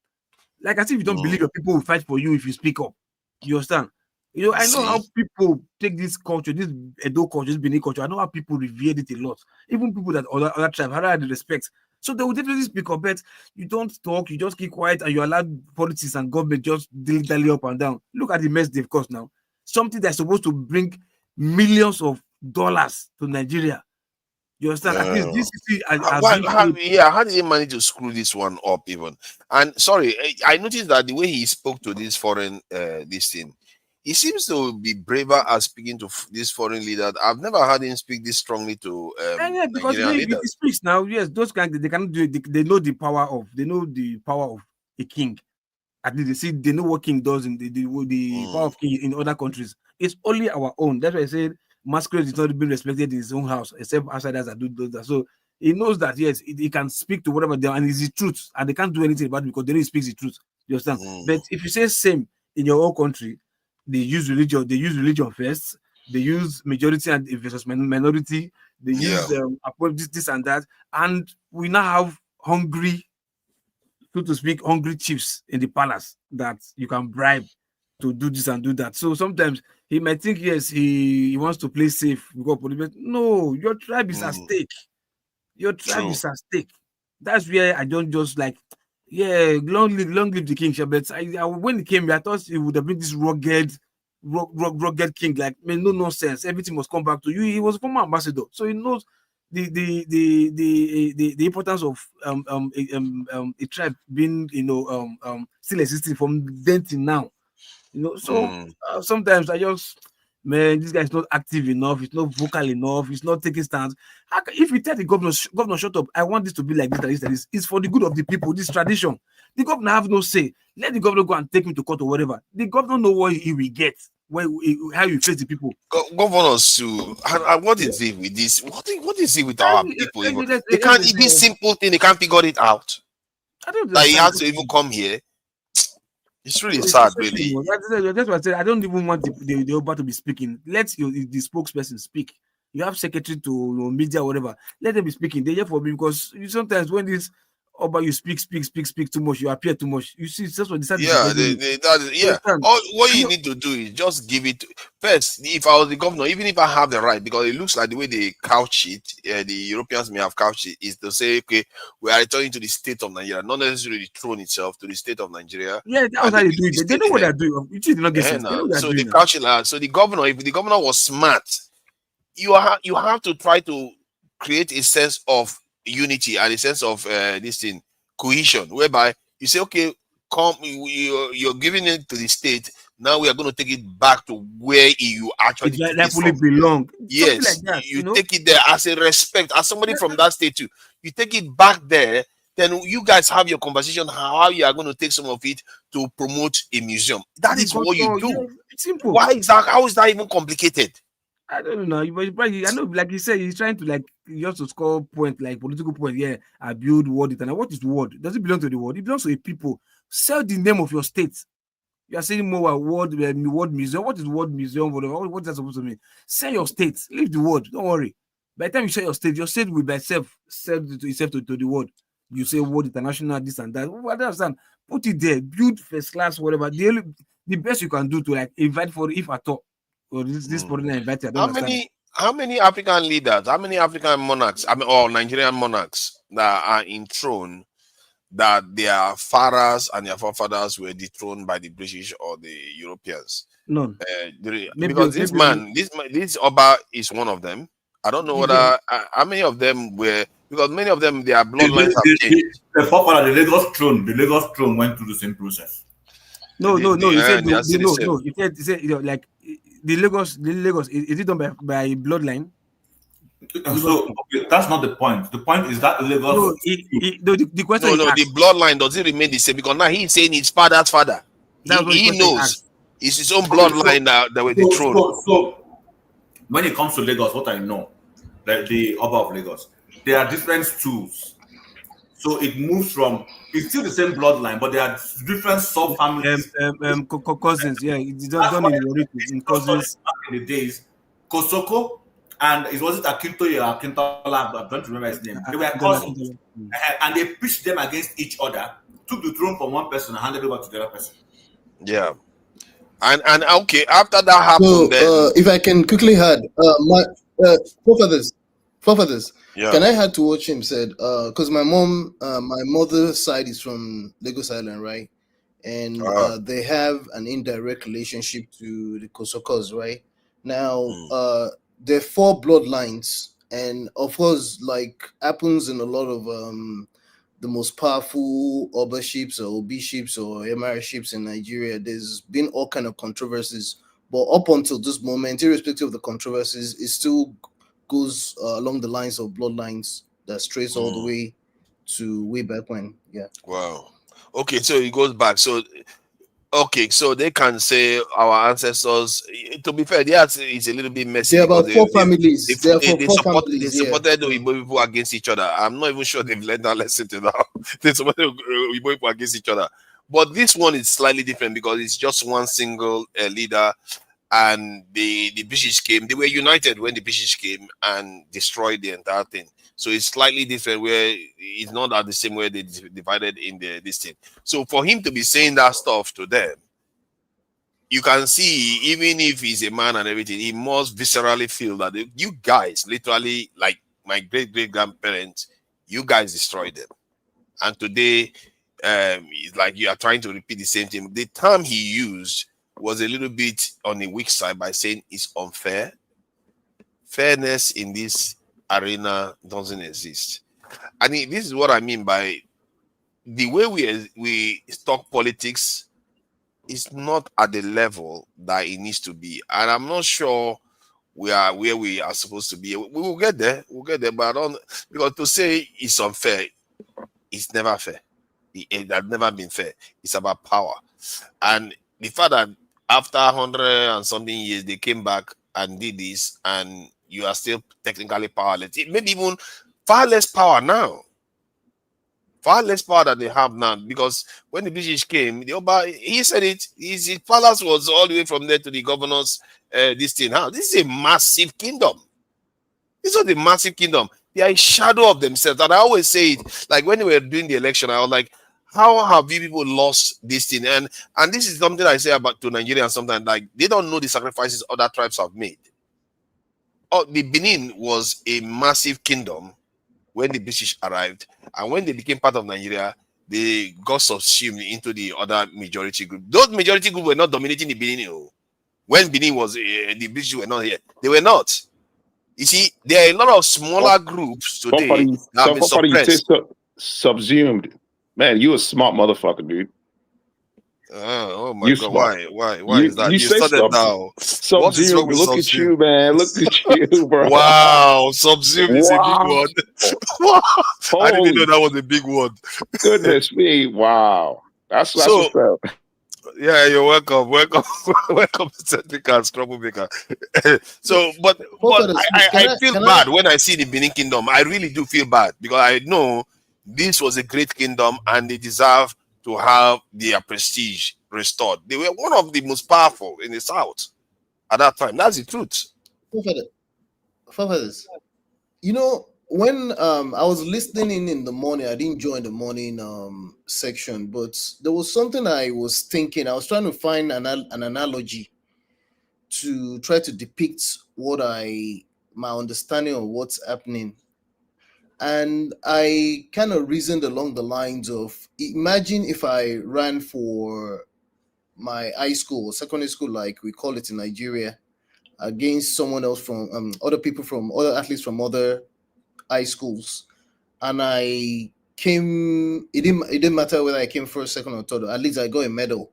Like as if you don't believe your people will fight for you if you speak up. You understand? I know how people take this culture, this Edo culture, this Benin culture. I know how people revered it a lot. Even people that other tribes, how they respect. So they will definitely speak up, but you don't talk, you just keep quiet, and you allow politics and government just dilly up and down. Look at the mess they've caused now. Something that's supposed to bring millions of dollars to Nigeria. You understand? At least this how did he manage to screw this one up even? And sorry, I noticed that the way he spoke to this foreign this thing, he seems to be braver at speaking to this foreign leader. I've never heard him speak this strongly to because he speaks now. Yes, those guys they cannot do it. They know the power of a king. At least they know what king does in the power of king in other countries. It's only our own. That's why I said masquerade is not being respected in his own house, except outsiders that do that. So he knows that yes, he can speak to whatever they are, and it's the truth, and they can't do anything about it because they know he speaks the truth. You understand? But if you say same in your own country, they use religion first. They use majority and versus minority. They use this and that, and we now have hungry, so to speak, hungry chiefs in the palace that you can bribe to do this and do that. So sometimes he might think yes, he wants to play safe. But no, your tribe is at stake. Your tribe is at stake. That's where I don't just like. Yeah, long live the king. But when he came here, I thought he would have been this rugged king. Like, man, no nonsense. Everything must come back to you. He was a former ambassador, so he knows the importance of a tribe being still existing from then till now. So sometimes I just. Man, this guy is not active enough. He's not vocal enough. He's not taking stands. If you tell the governor, shut up, I want this to be like this. It's for the good of the people. This tradition. The governor have no say. Let the governor go and take him to court or whatever. The governor know what he will get. how you face the people. Governors too. And what is it with this? What is it with our people? Even? They can't. This simple thing, they can't figure it out. I don't Like he understand. has to even come here. It's really It's sad, the same really. thing. That's what I said. I don't even want the Oba to be speaking. Let the spokesperson speak. You have secretary to media, whatever. Let them be speaking. They're here for me because sometimes when this Oba you speak too much, you appear too much. You see, it's just what decided. Yeah, All what you need to do is just give it first. If I was the governor, even if I have the right, because it looks like the way they couch it, the Europeans may have couched it, is to say, okay, we are returning to the state of Nigeria, not necessarily the throne itself, to the state of Nigeria. Yeah, that's how they do it. They know what they're doing. You did not get sense. They know what they're so doing the couching, so the governor, if the governor was smart, you have to try to create a sense of unity and a sense of this thing, cohesion, whereby you say, okay, come, you're giving it to the state. Now we are going to take it back to where you actually belong. Yes, Like that, you take it there as a respect, as somebody from that state too. You take it back there. Then you guys have your conversation how you are going to take some of it to promote a museum. That is what you do. Yeah, it's simple. Why is that? How is that even complicated? I don't know, but I know, like he said, he's trying to just to score point, like political point. Yeah, I build word. And what is word? Does it belong to the word? It belongs to the people. Sell the name of your state. You are saying more word museum. What is word museum? What is that supposed to mean? Sell your state. Leave the word. Don't worry. By the time you sell your state will by itself sell itself to the word. You say word international, this and that. I understand. Put it there. Build first class, whatever. The best you can do to invite for if at all. Or this foreigner invited. How many African leaders, how many African monarchs, or Nigerian monarchs that are enthroned, that their fathers and their forefathers were dethroned by the British or the Europeans? None. Because this Oba is one of them. I don't know whether how many of them were, because many of them their bloodlines have changed. The forefather, the Lagos throne went through the same process. No. He said no. He said like the Lagos. Is it done by bloodline? So that's not the point. The point is that Lagos. No, the question. No, the bloodline does it remain the same? Because now he's saying his father's father. He knows it's his own bloodline that were the throne. So when it comes to Lagos, what I know, like the Oba of Lagos, there are different stools. So it moves from, it's still the same bloodline, but there are different sub-families. Cousins, yeah. It's done in cousins. Back in the days, Kosoko and was it Akintoye or Akintola? I don't remember his name. They were cousins. And they pitched them against each other, took the throne from one person and handed it over to the other person. Yeah. And okay, after that happened, so, if I can quickly add, my forefathers. Yeah. Can I add to what Chim said? Because my mother's side is from Lagos Island, right? And they have an indirect relationship to the Kosokos, right? Now, there are 4 bloodlines, and of course, like happens in a lot of the most powerful Oba ships or Obi ships or Emir ships in Nigeria. There's been all kind of controversies, but up until this moment, irrespective of the controversies, it still goes along the lines of bloodlines that strays all the way to way back when. Yeah. Wow. Okay, so it goes back. So okay, so they can say our ancestors. To be fair, it's a little bit messy. There are about 4 families. They supported the Igbo people against each other. I'm not even sure they've learned that lesson to now. They supported Igbo people against each other. But this one is slightly different because it's just one single leader. And the British came. They were united when the British came and destroyed the entire thing. So it's slightly different, where it's not at the same way they divided in this thing. So for him to be saying that stuff to them, you can see, even if he's a man and everything, he must viscerally feel that you guys, literally, like my great-great-grandparents, you guys destroyed them. And today, it's like you are trying to repeat the same thing. The term he used was a little bit on the weak side by saying it's unfair. Fairness in this arena doesn't exist. I mean, this is what I mean by the way we talk politics is not at the level that it needs to be. And I'm not sure we are where we are supposed to be. We will get there. We'll get there. But I don't, because to say it's unfair, it's never fair. It has never been fair. It's about power. And the fact that after 100 and something years, they came back and did this, and you are still technically powerless. Maybe even far less power now. Far less power than they have now, because when the British came, the Oba, he said it, his palace was all the way from there to the governor's this thing. How? This is a massive kingdom. This is a massive kingdom. They are a shadow of themselves. And I always say it, like when we were doing the election, I was like, how have you people lost this thing? And this is something I say about to Nigerians sometimes, like they don't know the sacrifices other tribes have made. Oh, the Benin was a massive kingdom when the British arrived, and when they became part of Nigeria, they got subsumed into the other majority group. Those majority group were not dominating the Benin. When Benin was, the British were not here. They were not. You see, there are a lot of smaller groups today that have been suppressed. You say subsumed. Man, you a smart motherfucker, dude. Oh my God! Why is that? You say started now. What is wrong with look at you, man. Look at you, bro. Wow, subsumed is a big word. I didn't know that was a big word. Goodness me! Wow, that's what's up. Yeah, you're welcome. Welcome, Setmaker, Troublemaker. So, but I feel bad when I see the Benin Kingdom. I really do feel bad, because I know this was a great kingdom and they deserve to have their prestige restored. They were one of the most powerful in the South at that time. That's the truth. Fathers, you know, when I was listening in the morning, I didn't join the morning section, but there was something I was thinking. I was trying to find an analogy to try to depict my understanding of what's happening. And I kind of reasoned along the lines of, imagine if I ran for my high school or secondary school, like we call it in Nigeria, against someone else from other people from other athletes from other high schools, and I came. It didn't matter whether I came first, second, or third. At least I got a medal,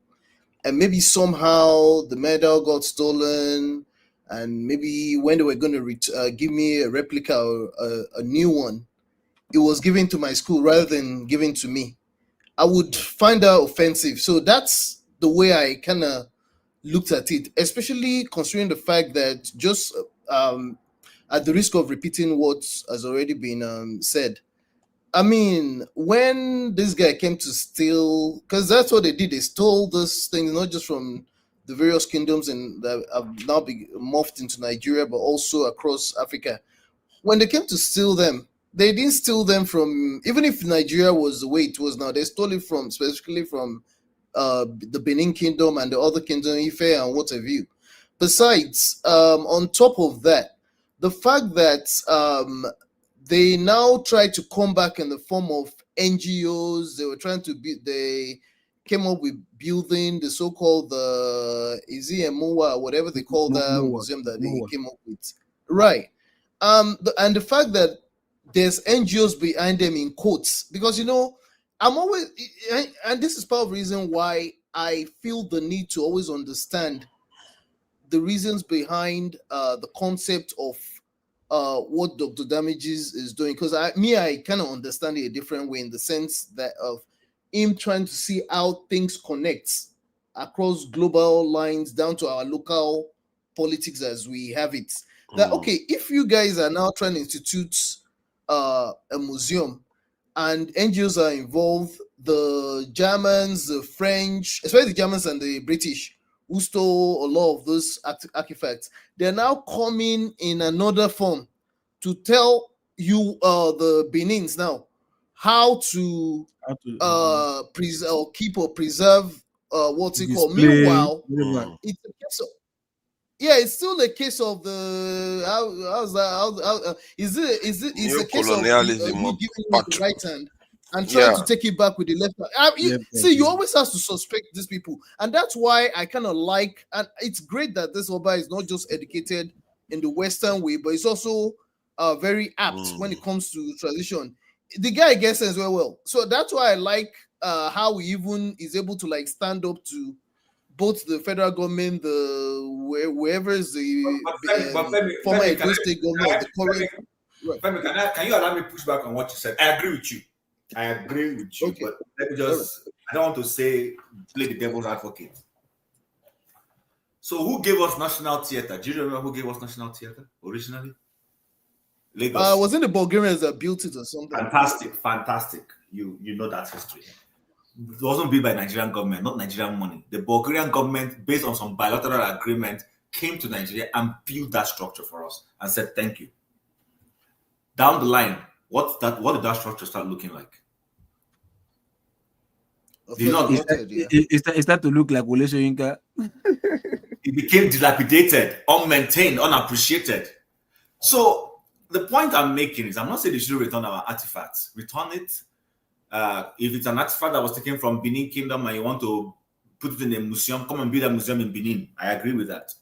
and maybe somehow the medal got stolen, and maybe when they were going to give me a replica or a new one, it was given to my school rather than given to me. I would find that offensive. So that's the way I kind of looked at it, especially considering the fact that just at the risk of repeating what has already been said, I mean, when this guy came to steal, because that's what they did, they stole those things, not just from the various kingdoms and that have now been morphed into Nigeria, but also across Africa. When they came to steal them, they didn't steal them from, even if Nigeria was the way it was now, they stole it from, specifically from the Benin Kingdom and the other kingdom, Ife and what have you. Besides, on top of that, the fact that they now try to come back in the form of NGOs, they were trying to be, they came up with building the so-called Moa, whatever they call that museum that they came up with. Right. And the fact that there's NGOs behind them in quotes, because, you know, I'm always, and this is part of the reason why I feel the need to always understand the reasons behind the concept of what Dr. Damages is doing, because I kind of understand it a different way, in the sense that of him trying to see how things connect across global lines down to our local politics as we have it. That okay, if you guys are now trying to institute a museum and NGOs are involved, the Germans, the French, especially the Germans and the British, who stole a lot of those artifacts, they're now coming in another form to tell you, the Benins now, how to preserve or keep or preserve what's it called. Meanwhile, it's a case of, it's still a case of the is it a case colonialism of you giving with the right hand and trying to take it back with the left hand. See, you always have to suspect these people, and that's why I kind of like, and it's great that this Oba is not just educated in the Western way, but it's also very apt when it comes to tradition. The guy gets as well. So that's why I like how he even is able to like stand up to both the federal government, wherever is the former Edo state government, the current. Femi, can you allow me to push back on what you said? I agree with you. Okay. But let me just, I don't want to play the devil's advocate. So who gave us national theater? Do you remember who gave us national theater originally? Lagos. Wasn't the Bulgarians that built it or something? Fantastic. You know that history. It wasn't built by Nigerian government, not Nigerian money. The Bulgarian government, based on some bilateral agreement, came to Nigeria and built that structure for us and said thank you. Down the line, what did that structure start looking like? It started to look like Wole Soyinka. It became dilapidated, unmaintained, unappreciated. So the point I'm making is, I'm not saying they should return our artifacts. Return it. If it's an artifact that was taken from Benin Kingdom and you want to put it in a museum, come and build a museum in Benin. I agree with that.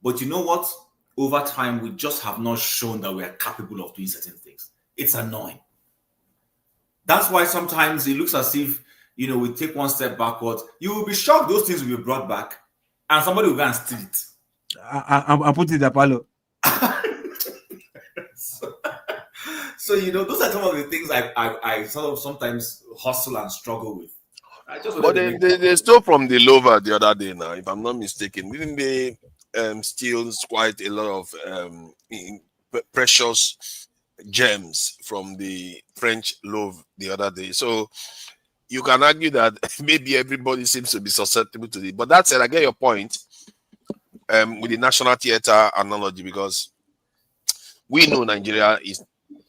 But you know what? Over time, we just have not shown that we are capable of doing certain things. It's annoying. That's why sometimes it looks as if, we take one step backwards. You will be shocked those things will be brought back and somebody will go and steal it. I put it in the parlor. So, those are some of the things I sort of sometimes hustle and struggle with. But they stole from the Lover the other day now, if I'm not mistaken. Didn't they steal quite a lot of precious gems from the French Louvre the other day? So you can argue that maybe everybody seems to be susceptible to it. But that said, I get your point with the National Theatre analogy, because we know Nigeria is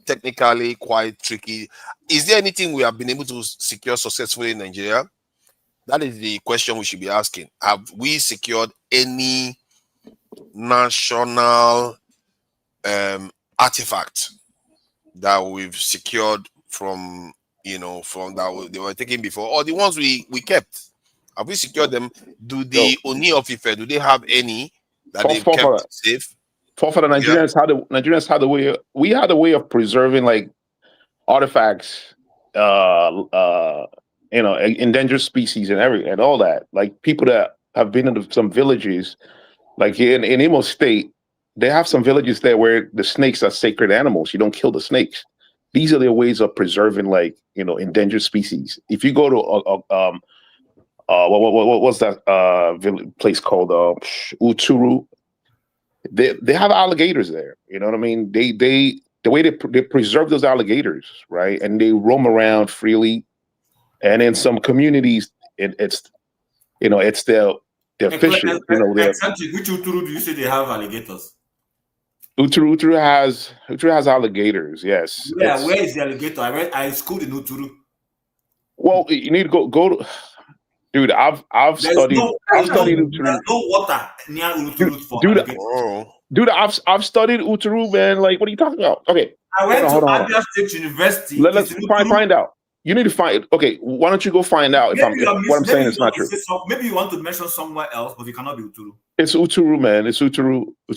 technically quite tricky. Is there anything we have been able to secure successfully in Nigeria? That is the question we should be asking. Have we secured any national artifact that we've secured from from that they were taken before, or the ones we kept? Have we secured them? Do the Oni of Ife, do they have any that they've kept safe? For the Nigerians, had we had a way of preserving like artifacts, endangered species and all that. Like people that have been in some villages, like in Imo State, they have some villages there where the snakes are sacred animals. You don't kill the snakes. These are their ways of preserving, like, endangered species. If you go to what's that place called Uturu? They have alligators there. You know what I mean? The way they preserve those alligators, right? And they roam around freely. And in some communities, it's their fishing. Which Uturu do you say they have alligators? Uturu has alligators. Yes. Yeah, where is the alligator? I schooled in Uturu. Well, you need to go to. Dude, I've studied Uturu. There's no water near Uturu for alligators. Dude, I've studied Uturu, man. Like, what are you talking about? Okay. I went to Abia State University. Let's find out. You need to find. Okay, why don't you go find out if what I'm saying is not true? Maybe you want to mention somewhere else, but it cannot be Uturu. It's Uturu, man. It's Uturu. The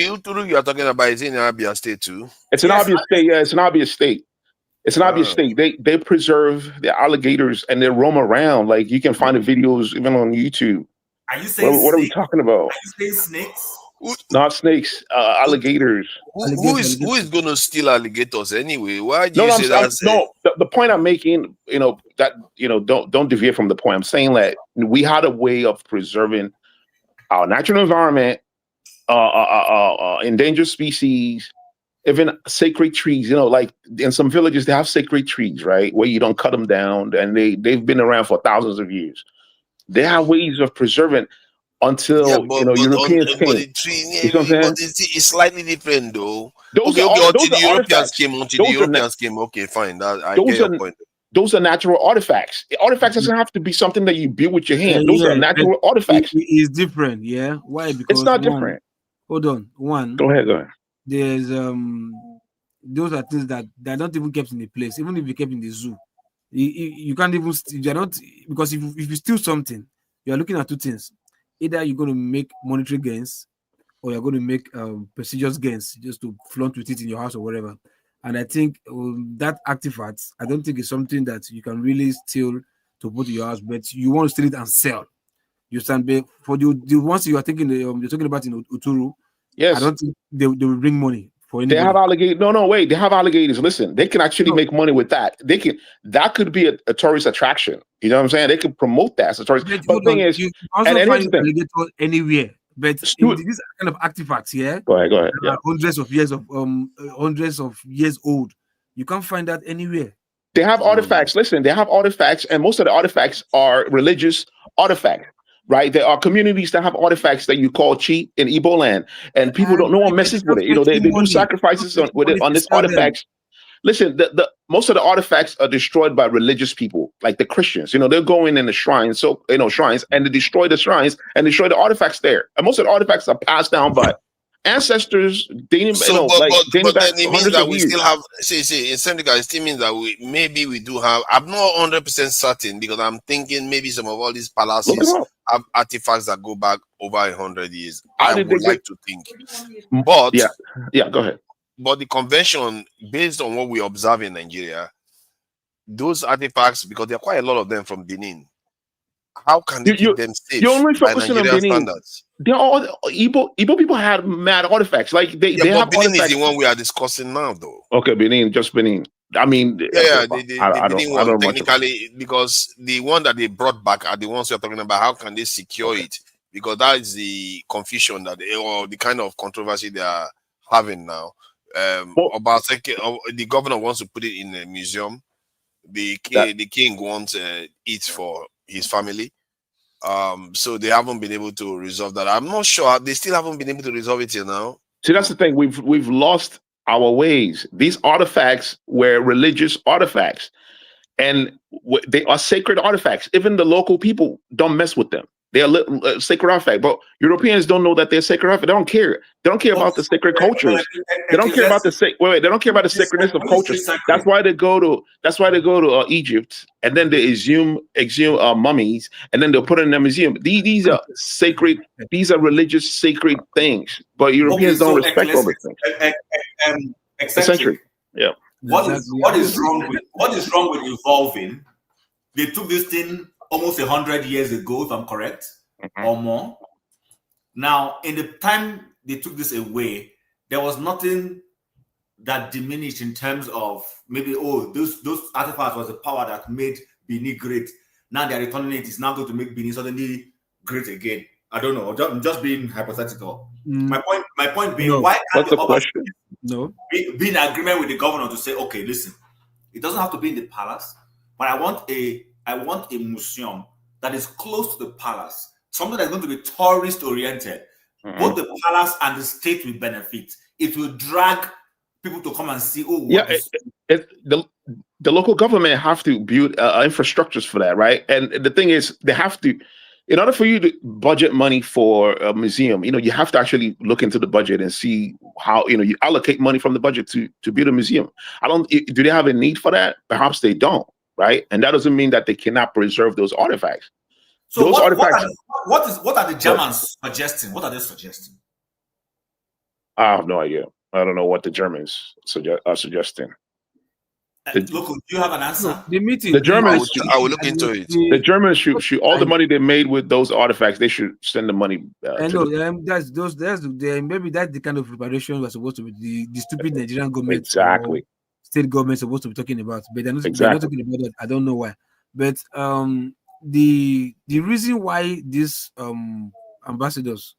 Uturu you are talking about is in Abia State too. It's an Abia State. Yeah, it's an Abia State. It's an Abia State. They preserve the alligators and they roam around. Like you can find the videos even on YouTube. Are you saying what are we talking about? Are you saying snakes? Not snakes, alligators. Who is going to steal alligators anyway? Why do you say that? No, the point I'm making, don't deviate from the point. I'm saying that we had a way of preserving our natural environment, endangered species, even sacred trees. Like in some villages, they have sacred trees, right, where you don't cut them down, and they've been around for thousands of years. They have ways of preserving. Until Europeans came. You know what I'm saying? But it's slightly different though. Until the Europeans came. Okay, fine. I get your point. Those are natural artifacts. Artifacts doesn't have to be something that you build with your hand. Those are natural artifacts. It's different, yeah. Why? Because it's not different. Hold on. Go ahead. There's those are things that they're not even kept in a place. Even if you kept in the zoo, you can't even. You're not, because if you steal something, you're looking at two things. Either you're going to make monetary gains or you're going to make prestigious gains just to flaunt with it in your house or whatever. And I think that artifacts, I don't think it's something that you can really steal to put in your house, but you want to steal it and sell. You stand for the ones you are thinking, you're talking about in Uturu. Yes. I don't think they will bring money for They have anybody. alligators. No, wait. They have alligators. Listen, they can actually make money with that. That could be a tourist attraction. You know what I'm saying? They could promote that as a tourist. But the thing is, you also and here's find the thing. alligator anywhere. But in these kind of artifacts here, Go ahead. that Yeah. are hundreds of years old. You can't find that anywhere. They have artifacts. Listen, they have artifacts, and most of the artifacts are religious artifacts, right? There are communities that have artifacts that you call cheap in Igbo land, and people don't. No one messes with it. You know, they do sacrifices on this artifacts. Listen, the most of the artifacts are destroyed by religious people, like the Christians. You know, they're going in the shrines, shrines, and they destroy the shrines and destroy the artifacts there. And most of the artifacts are passed down by ancestors dating, So, dating but back then it means hundreds that of we years. still have, see, in Senegal, it still means that we do have. I'm not 100% certain because I'm thinking maybe some of all these palaces have artifacts that go back over 100 years. I would like to think, but yeah, go ahead. But the convention, based on what we observe in Nigeria, those artifacts, because there are quite a lot of them from Benin, how can they keep them safe You're only by focusing on Nigerian Benin. standards? They're all Igbo people had mad artifacts. Like they have Benin artifacts. is the one we are discussing now, though. Okay, Benin. I mean, the Benin one technically, because the one that they brought back are the ones you're talking about. How can they secure it? Because that is the confusion or the kind of controversy they are having now. The governor wants to put it in a museum. The king wants it for his family. So they haven't been able to resolve that. I'm not sure they still haven't been able to resolve it till now. See, that's the thing. We've lost our ways. These artifacts were religious artifacts, and they are sacred artifacts. Even the local people don't mess with them. They are sacred artifacts, but Europeans don't know that they're sacred artifacts. They don't care. They don't care about the sacred cultures. They don't care about the They don't care about the sacredness of cultures. That's why they go to Egypt, and then they exhume mummies, and then they'll put it in the museum. These are sacred. These are religious sacred things. But Europeans don't respect all these things. Eccentric. Yeah. What is wrong with evolving? They took this thing almost 100 years ago, if I'm correct, or more. Now, in the time they took this away, there was nothing that diminished in terms of maybe, those artifacts was the power that made Benin great. Now they're returning it. It's now going to make Benin suddenly great again. I don't know. I'm just being hypothetical. My point being, why can't the question? Be in agreement with the governor to say, okay, listen, it doesn't have to be in the palace, but I want a museum that is close to the palace, something that's going to be tourist oriented. Both the palace and the state will benefit. It will drag people to come and see. The local government have to build infrastructures for that, right? And the thing is, they have to. In order for you to budget money for a museum, you have to actually look into the budget and see how you allocate money from the budget to build a museum. Do they have a need for that? Perhaps they don't. Right, and that doesn't mean that they cannot preserve those artifacts. So what are the Germans suggesting? What are they suggesting? I have no idea. I don't know what the Germans are suggesting. Look, do you have an answer? The meeting. The Germans. I will look into it. The Germans should all the money they made with those artifacts. They should send the money. I know. Maybe that's the kind of preparation we're supposed to be. The stupid Nigerian government. Exactly. State government supposed to be talking about, but they're not talking about that. I don't know why. But the reason why these ambassadors,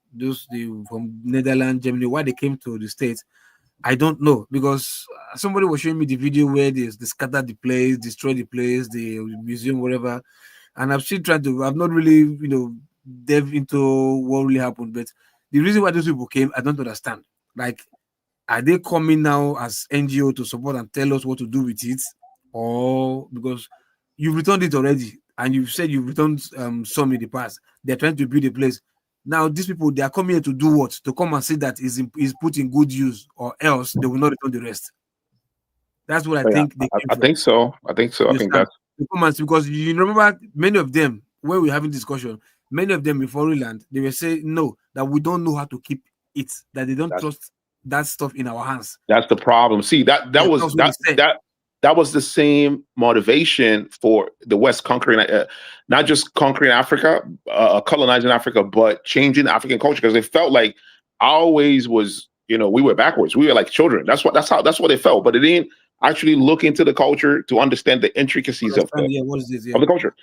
from Netherlands, Germany, why they came to the States, I don't know, because somebody was showing me the video where they scattered the place, destroyed the place, the museum, whatever, and I'm still trying to. I've not really, delved into what really happened. But the reason why those people came, I don't understand. Like, are they coming now as NGO to support and tell us what to do with it, or because you've returned it already and you've said you've returned some in the past? They're trying to build a place. Now these people, they are coming here to do what? To come and say that is put in good use, or else they will not return the rest. That's what I think. I think so. I think that's because you remember many of them when we were having discussion. Many of them in foreign land, they were saying no, that we don't know how to keep it, that they don't trust that stuff in our hands. That's the problem. See, that was the same motivation for the West conquering, not just conquering Africa, colonizing Africa, but changing African culture, because they felt like our ways was we were backwards. We were like children. That's what they felt. But they didn't actually look into the culture to understand the intricacies of what is this? of the culture.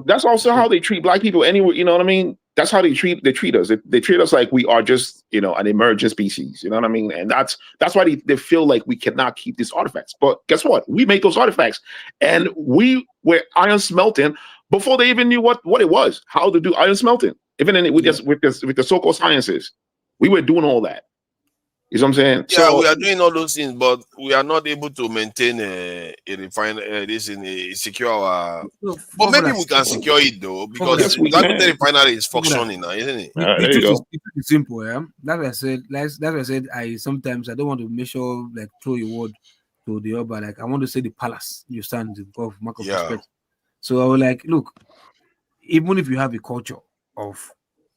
That's also how they treat black people anywhere. You know what I mean? That's how they treat us. They treat us like we are just an emergent species. You know what I mean? And that's why they feel like we cannot keep these artifacts. But guess what? We make those artifacts, and we were iron smelting before they even knew what it was, how to do iron smelting. Even with the so-called sciences, we were doing all that. You know what I'm saying? Yeah, so we are doing all those things, but we are not able to maintain a secure our. But maybe we can secure it though, because the refinery is functioning now, isn't it? The truth is simple. Yeah, that's what I said. I sometimes I don't want to measure like throw a word to the other. Like I want to say the palace. You stand of mark of respect. So I was like, look, even if you have a culture of,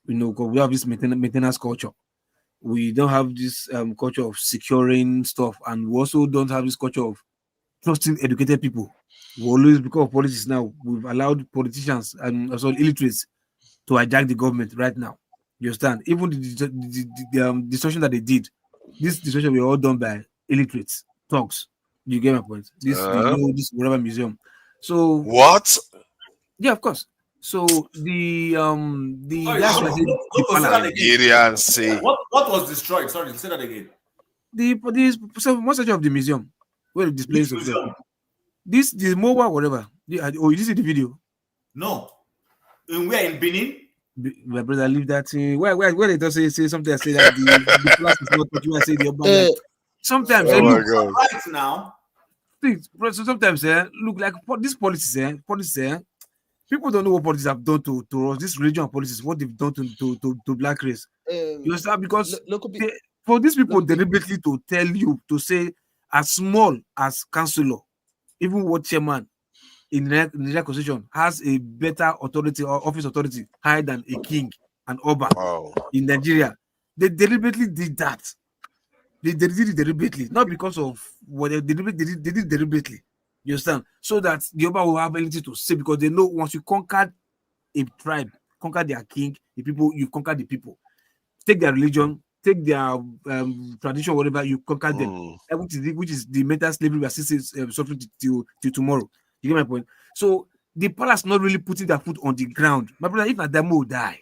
we have this maintenance culture. We don't have this culture of securing stuff, and we also don't have this culture of trusting educated people. We always, because of politics now, we've allowed politicians and also illiterates to hijack the government right now. You understand? Even the discussion that they did, this discussion were all done by illiterates, thugs. You get my point? This whatever museum. So what? Yeah, of course. So the Nigerians say what was destroyed? Sorry, say that again. One section of the museum where the displays of them. This mobile whatever. You see the video? No. Where in Benin? My brother, leave that thing. Where they don't say something. I say that the class is not what you say the urban. Sometimes right now. So sometimes look like this policies. People don't know what politics have done to us. This religion policies, what they've done to black race. You understand? Because for these people deliberately to tell you to say as small as councillor, even what chairman in the constitution has a better authority or office authority higher than a king and Oba in Nigeria. They deliberately did that. They did it deliberately, not because of what they did deliberately. You understand? So that the Oba will have anything to say, because they know once you conquer a tribe, conquer their king, the people, you conquer the people. Take their religion, take their tradition, whatever, you conquer them. Which is the mental slavery we are still suffering till tomorrow. You get my point? So the palace not really putting their foot on the ground. My brother, if Adamo will die,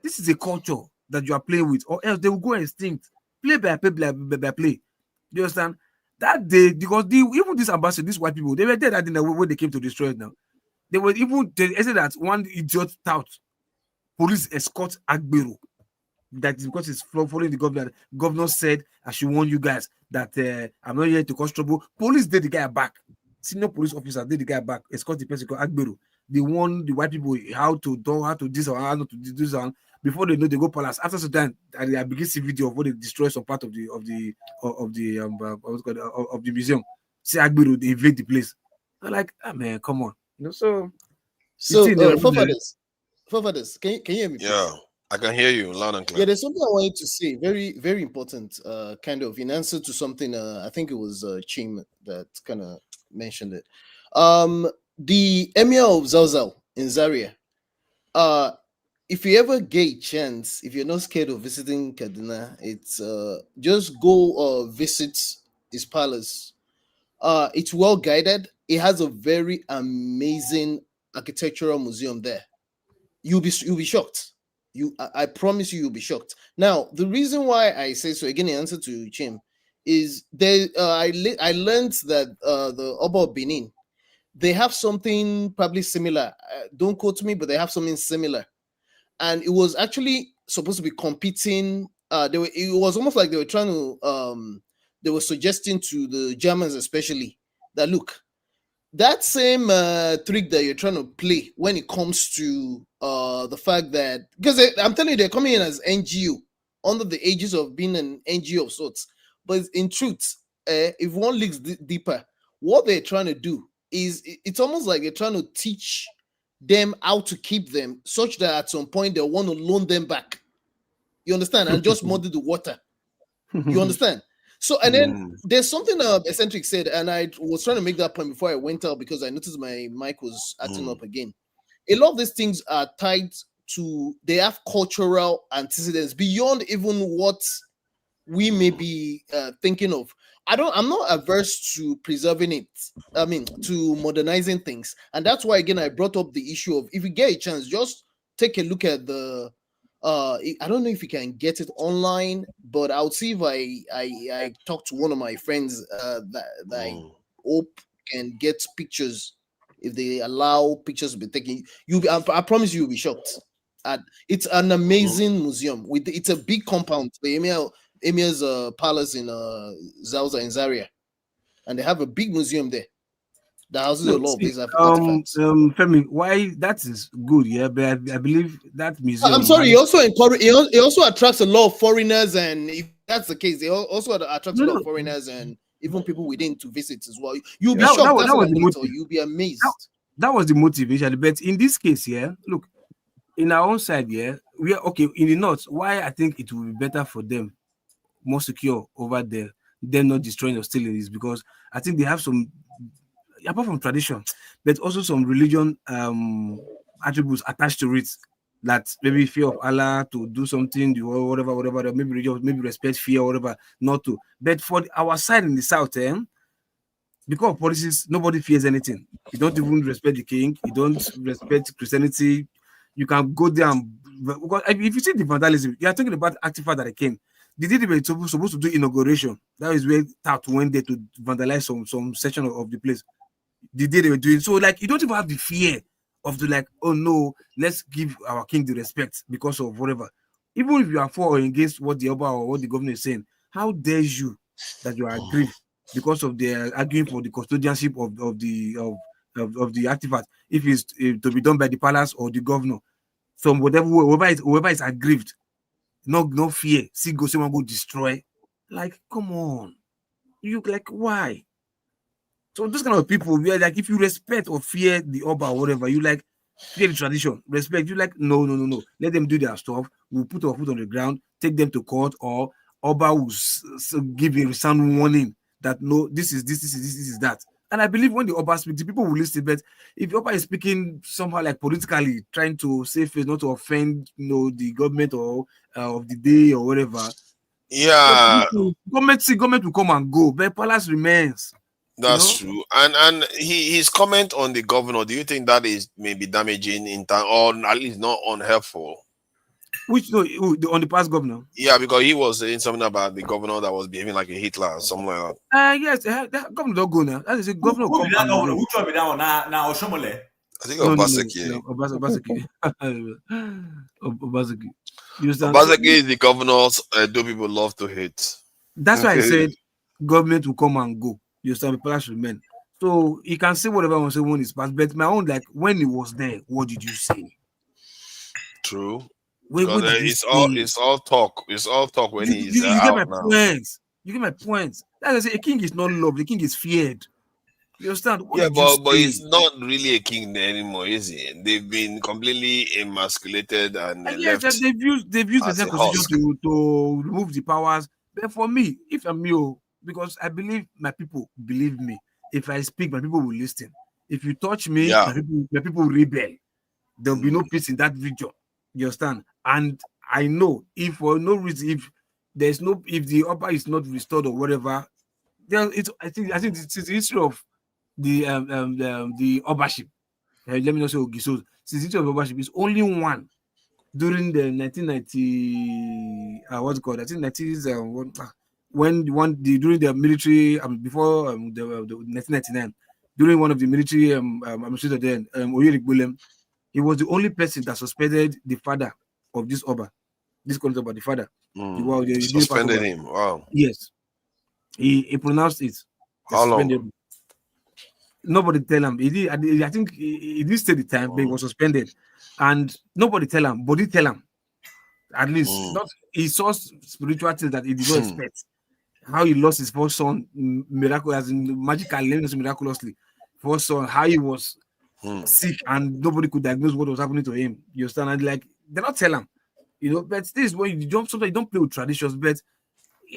this is a culture that you are playing with, or else they will go extinct. Play by play. You understand? That day, because even this ambassador, these white people, they were dead that in the way they came to destroy it now. They said that one idiot tout, police escort Agbero. That is because it's following the governor. Governor said, I should warn you guys that I'm not here to cause trouble. Police did the guy back. Senior police officer did the guy back, escort the person called Agbero. They warned the white people how to do this or how not to do this one. Before they know, they go palace. After some time, I begin to see video of what they destroy some part of the museum. See Agbero, they invade the place. I'm like, man, come on. So forefathers, can you hear me? Yeah, please? I can hear you loud and clear. Yeah, there's something I wanted to say, very, very important, kind of in answer to something. I think it was Chim that kind of mentioned it. The Emir of Zauzau in Zaria. If you ever get a chance, if you're not scared of visiting Kaduna, it's just go visit his palace. It's well guided. It has a very amazing architectural museum there. You'll be shocked. I promise you'll be shocked. Now, the reason why I say so, again, in answer to Chim, is there. I learned that the Oba of Benin, they have something probably similar. Don't quote me, but they have something similar. And it was actually supposed to be competing. It was almost like they were trying to. They were suggesting to the Germans, especially, that look, that same trick that you're trying to play when it comes to the fact that, because I'm telling you, they're coming in as NGO under the aegis of being an NGO of sorts. But in truth, if one looks deeper, what they're trying to do is it's almost like they're trying to teach them how to keep them, such that at some point they'll want to loan them back. You understand? And just muddy the water. You understand? So, and then there's something Eccentric said, and I was trying to make that point before I went out because I noticed my mic was acting up again. A lot of these things are tied they have cultural antecedents beyond even what we may be thinking of. I'm not averse to preserving it. I mean, to modernizing things. And that's why, again, I brought up the issue of, if you get a chance, just take a look at the, I don't know if you can get it online, but I'll see if I talk to one of my friends that I hope can get pictures. If they allow pictures to be taken, I promise you'll be shocked. It's an amazing museum. It's a big compound. The Emir's palace in Zauza in Zaria, and they have a big museum there that houses a lot of these artifacts. Femi, why that is good, yeah, but I believe that museum. I'm sorry. He also attracts a lot of foreigners, and if that's the case, they also attract a lot of foreigners and even people within to visit as well. You'll be shocked. That was the motive. You'll be amazed. That was the motivation. But in this case, yeah, look, in our own side, yeah, we are okay in the north. Why I think it will be better for them, more secure over there, than not destroying or stealing, is because I think they have some, apart from tradition, but also some religion attributes attached to it. That maybe fear of Allah to do something or whatever, maybe religion, maybe respect, fear, or whatever, not to. But for our side in the south, because of policies, nobody fears anything. You don't even respect the king. You don't respect Christianity. You can go there because if you see the vandalism, you are talking about artifact that came. They did it supposed to do inauguration. That is where Tat went there to vandalize some section of the place. The day they were doing so, like, you don't even have the fear of the, like, oh no, let's give our king the respect because of whatever. Even if you are for or against what the Oba or what the governor is saying, how dare you that you are aggrieved because of the arguing for the custodianship of the artifact, if it's to be done by the palace or the governor. So whoever is aggrieved, no fear. See, someone go destroy. Like, come on, you like why? So those kind of people, we are like, if you respect or fear the Oba or whatever, you like fear the tradition, respect. You like no. Let them do their stuff. We'll put our foot on the ground, take them to court, or Oba will give a sound warning that no, this is that. And I believe when the Oba speaks, the people will listen. But if the Oba is speaking somehow like politically, trying to save face, not to offend, the government or of the day or whatever, yeah, government will come and go, but palace remains. That's true. And his comment on the governor, do you think that is maybe damaging in time, or at least not unhelpful? Which on the past governor? Yeah, because he was saying something about the governor that was behaving like a Hitler or something like that. Yes, that governor don't go now. That is a governor. Which one be that one? Now Oshomole. I think Obaseki. Obaseki. Obaseki is the governors do people love to hate. That's why I said government will come and go. You understand? The palace remain. So he can say whatever I want to say when it's past. But my own, like, when he was there, what did you say? True. Because it's all talk. It's all talk when he's you out get my now. points. You get my points. That's why I say a king is not loved. The king is feared. You understand? Yeah, but he's not really a king anymore, is he? They've been completely emasculated and yes, left. they've used the constitution to remove the powers. But for me, if I'm you, because I believe my people believe me. If I speak, my people will listen. If you touch me, my people will rebel. There'll be no peace in that region. You understand? And I know if for no reason, if the upper is not restored or whatever, I think it's the history of the Obership. Let me not say Ogiso. Since the history of Obership is only one during the 1990 what's it called? I think 90s during the military before the 1999, during one of the military administrators then Oyerik Bulem, he was the only person that suspended the father of this Oba. This calls about the father. They suspended him. Wow. Yes. He pronounced it. How long? Nobody tell him. I think he did stay the time, but he was suspended. And nobody tell him, but he tell him. At least he saw spiritual things that he did not expect. How he lost his first son miraculously. First son, how he was sick and nobody could diagnose what was happening to him. You understand? And like they're not tell him, but this is when sometimes you don't play with traditions. But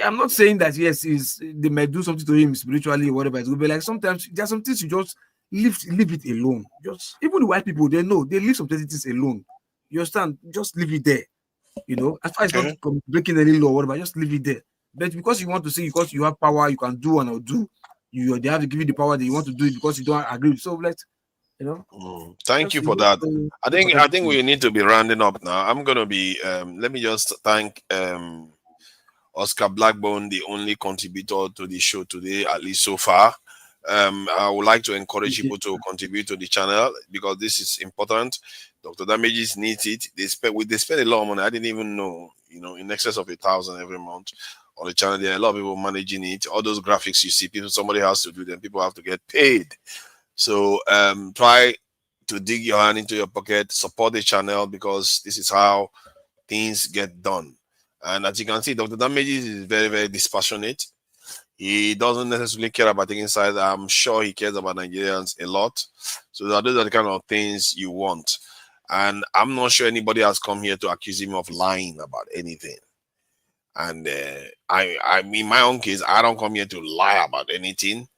I'm not saying that yes, they might do something to him spiritually or whatever. It's good, but like sometimes there are some things you just leave it alone. Just even the white people, they know they leave some things alone. You understand? Just leave it there. You know, as far as not breaking any law or whatever, just leave it there. But because you want to say, because you have power, you can do and do. They have to give you the power that you want to do it because you don't agree. So let's, you know. Thank you for that. I think we need to be rounding up now. I'm gonna be. Let me just thank Oscar Blackbone, the only contributor to the show today, at least so far. I would like to encourage people to contribute to the channel because this is important. Dr. Damages needs it. They spend a lot of money. I didn't even know, in excess of 1,000 every month on the channel. There are a lot of people managing it. All those graphics you see, somebody has to do them. People have to get paid. So try to dig your hand into your pocket, support the channel because this is how things get done. And as you can see, Dr. Damages is very, very dispassionate. He doesn't necessarily care about taking sides. I'm sure he cares about Nigerians a lot. So those are the kind of things you want. And I'm not sure anybody has come here to accuse him of lying about anything. And I mean, my own case, I don't come here to lie about anything.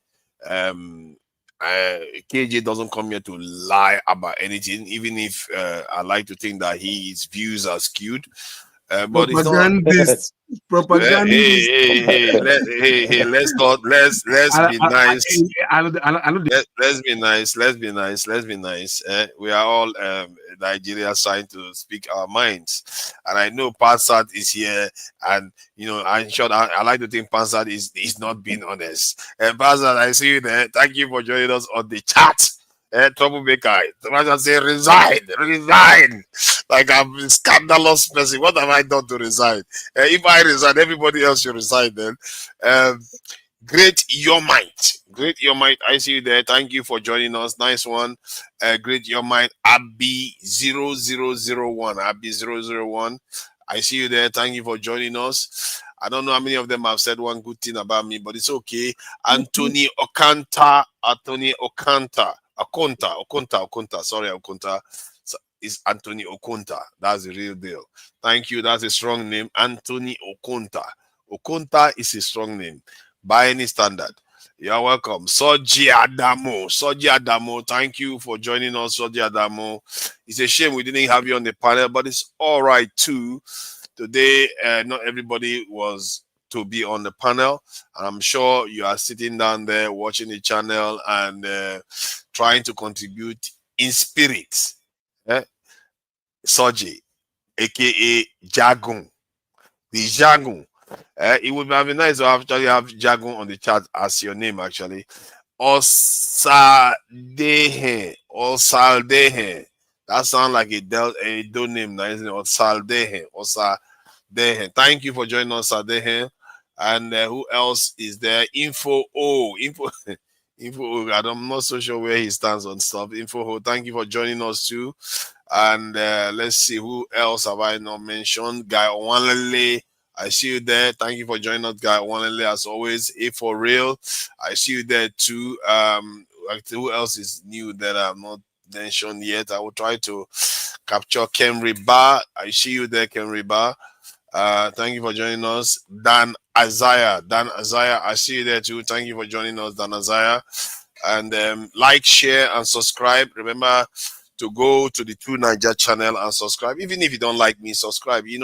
KJ doesn't come here to lie about anything, even if I like to think that his views are skewed. But it's not. Propagandist. Hey, let's be nice. Let's be nice. Let's be nice. We are all Nigerians trying to speak our minds, and I know Pansat is here, and I'm sure I like to think Pansat is not being honest. And Pansat, I see you there. Thank you for joining us on the chat. Troublemaker. Somebody say resign. Like I'm a scandalous person. What have I done to resign? If I resign, everybody else should resign then. Great Your Might. Great Your Might. I see you there. Thank you for joining us. Nice one. Great Your Might. Abby 0001. Abby 001. I see you there. Thank you for joining us. I don't know how many of them have said one good thing about me, but it's okay. Anthony Okanta. Okonta. Sorry, Okonta. Is Anthony Okonta. That's the real deal. Thank you. That's a strong name. Anthony Okonta. Okonta is a strong name by any standard. You're welcome. Soji Adamo. Thank you for joining us, Soji Adamo. It's a shame we didn't have you on the panel, but it's all right too. Today, not everybody was to be on the panel. And I'm sure you are sitting down there watching the channel and trying to contribute in spirit. Soji, aka Jagun. The Jagun. It would be nice to actually have Jagun on the chat as your name, actually. Osaldehe. That sounds like a do name, isn't it? Osaldehe. Thank you for joining us, Osaldehe. And who else is there? Info. I'm not so sure where he stands on stuff. Info. Thank you for joining us too. And let's see, who else have I not mentioned? Guy Wanlele. I see you there. Thank you for joining us, Guy Wanlele, as always. A for real. I see you there too. Who else is new that I've not mentioned yet? I will try to capture Kenry Bar. I see you there, Kenry Bar. Thank you for joining us. Dan Isaiah, I see you there too. Thank you for joining us, Dan Isaiah. And like, share, and subscribe. Remember to go to the True Niger channel and subscribe. Even if you don't like me, subscribe. You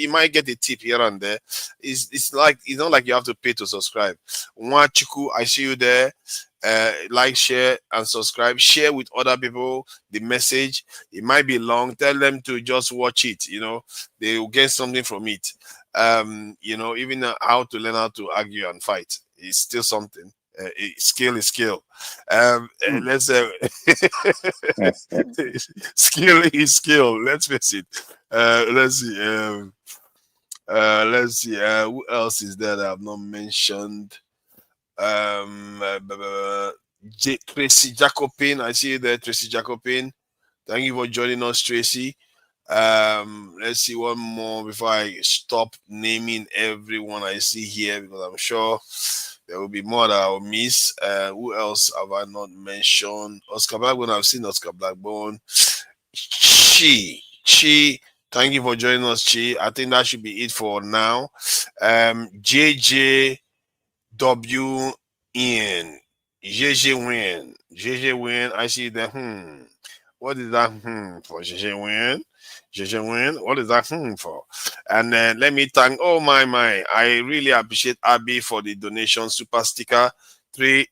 might get a tip here and there. It's not like you have to pay to subscribe. Nwachuku, I see you there. Like, share, and subscribe. Share with other people the message. It might be long. Tell them to just watch it. They will get something from it. Even how to learn how to argue and fight is still something. Skill is skill. Let's say skill is skill. Let's face it. Let's see. Who else is there that I've not mentioned? Tracy Jacobin. I see you there, Tracy Jacobin. Thank you for joining us, Tracy. Let's see one more before I stop naming everyone I see here, because I'm sure there will be more that I'll miss. Who else have I not mentioned? Oscar Blackbone. I've seen Oscar Blackbone. Chi. Thank you for joining us, Chi. I think that should be it for now. JJ Win. I see that. What is that for JJ Win? What is that for? And let me thank, oh my, I really appreciate Abby for the donation super sticker, £3,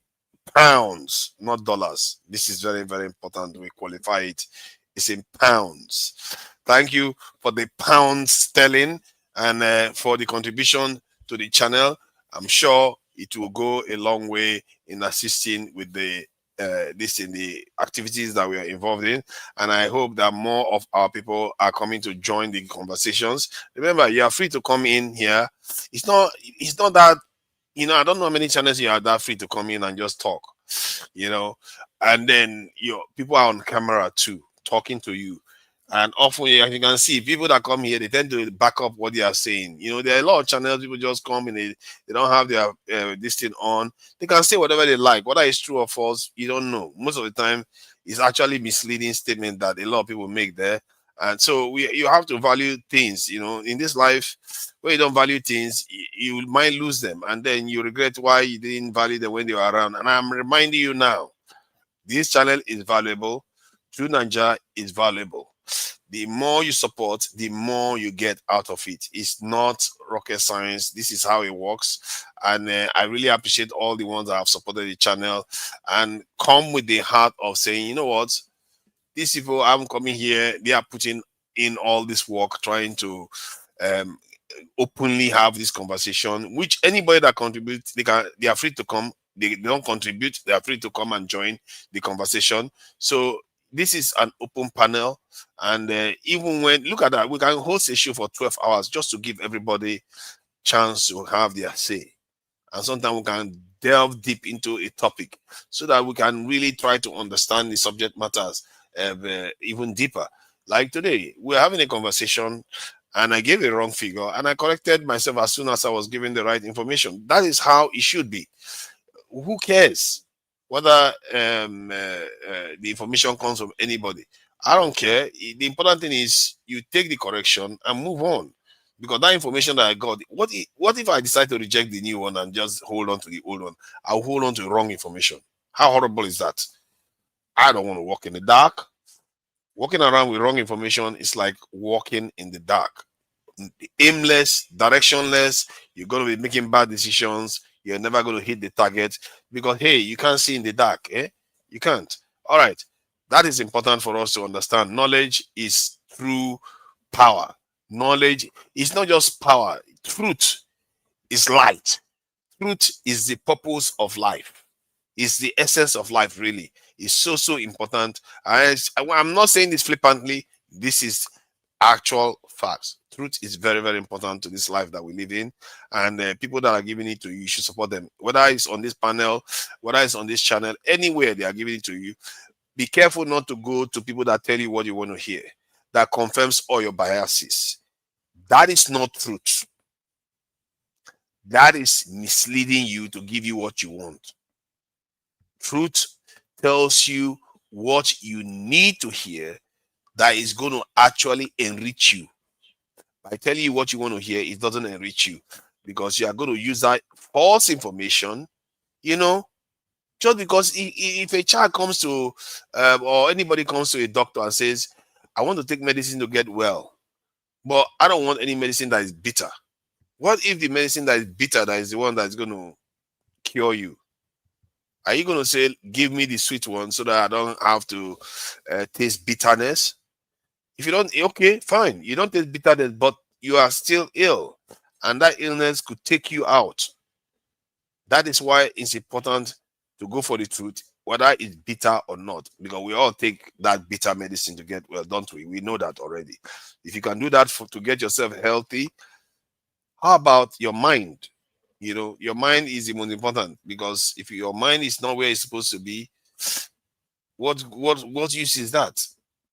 not dollars. This is very, very important. We qualify it. It's in pounds. Thank you for the pound sterling and for the contribution to the channel. I'm sure it will go a long way in assisting with the the activities that we are involved in, and I hope that more of our people are coming to join the conversations. Remember, you are free to come in here. It's not that, I don't know how many channels you are that free to come in and just talk, and then your people are on camera too, talking to you. And often, as you can see, people that come here, they tend to back up what they are saying. There are a lot of channels, people just come and they don't have their this thing on. They can say whatever they like. Whether it's true or false, you don't know. Most of the time, it's actually misleading statement that a lot of people make there. And so you have to value things, in this life. When you don't value things, you might lose them. And then you regret why you didn't value them when they were around. And I'm reminding you now, this channel is valuable. True Nigeria is valuable. The more you support, the more you get out of it. It's not rocket science. This is how it works. And I really appreciate all the ones that have supported the channel and come with the heart of saying, you know what, these people, I'm coming here, they are putting in all this work, trying to openly have this conversation, which anybody that contributes, they are free to come. They don't contribute, they are free to come and join the conversation. So this is an open panel, and even when, look at that, we can host a show for 12 hours just to give everybody chance to have their say. And sometimes we can delve deep into a topic so that we can really try to understand the subject matters even deeper. Like today, we're having a conversation and I gave a wrong figure and I corrected myself as soon as I was given the right information. That is how it should be. Who cares whether the information comes from anybody? I don't care. The important thing is you take the correction and move on, because that information that I got, what if I decide to reject the new one and just hold on to the old one? I'll hold on to the wrong information. How horrible is that? I don't want to walk in the dark. Walking around with wrong information is like walking in the dark, aimless, directionless. You're going to be making bad decisions. You're never going to hit the target because, hey, you can't see in the dark. You can't. All right. That is important for us to understand. Knowledge is true power. Knowledge is not just power. Truth is light. Truth is the purpose of life. It's the essence of life, really. It's so important. I'm not saying this flippantly. This is actual facts. Truth is very, very important to this life that we live in, and people that are giving it to you, you should support them. Whether it's on this panel, whether it's on this channel, anywhere they are giving it to you, be careful not to go to people that tell you what you want to hear, that confirms all your biases. That is not truth. That is misleading you to give you what you want. Truth tells you what you need to hear that is going to actually enrich you. By telling you what you want to hear, it doesn't enrich you because you are going to use that false information, just because if a child comes to, or anybody comes to a doctor and says, I want to take medicine to get well, but I don't want any medicine that is bitter. What if the medicine that is bitter, that is the one that is going to cure you? Are you going to say, give me the sweet one so that I don't have to taste bitterness? If you don't, okay, fine. You don't taste bitterness, but you are still ill. And that illness could take you out. That is why it's important to go for the truth, whether it's bitter or not. Because we all take that bitter medicine to get well, don't we? We know that already. If you can do that to get yourself healthy, how about your mind? Your mind is the most important, because if your mind is not where it's supposed to be, what use is that?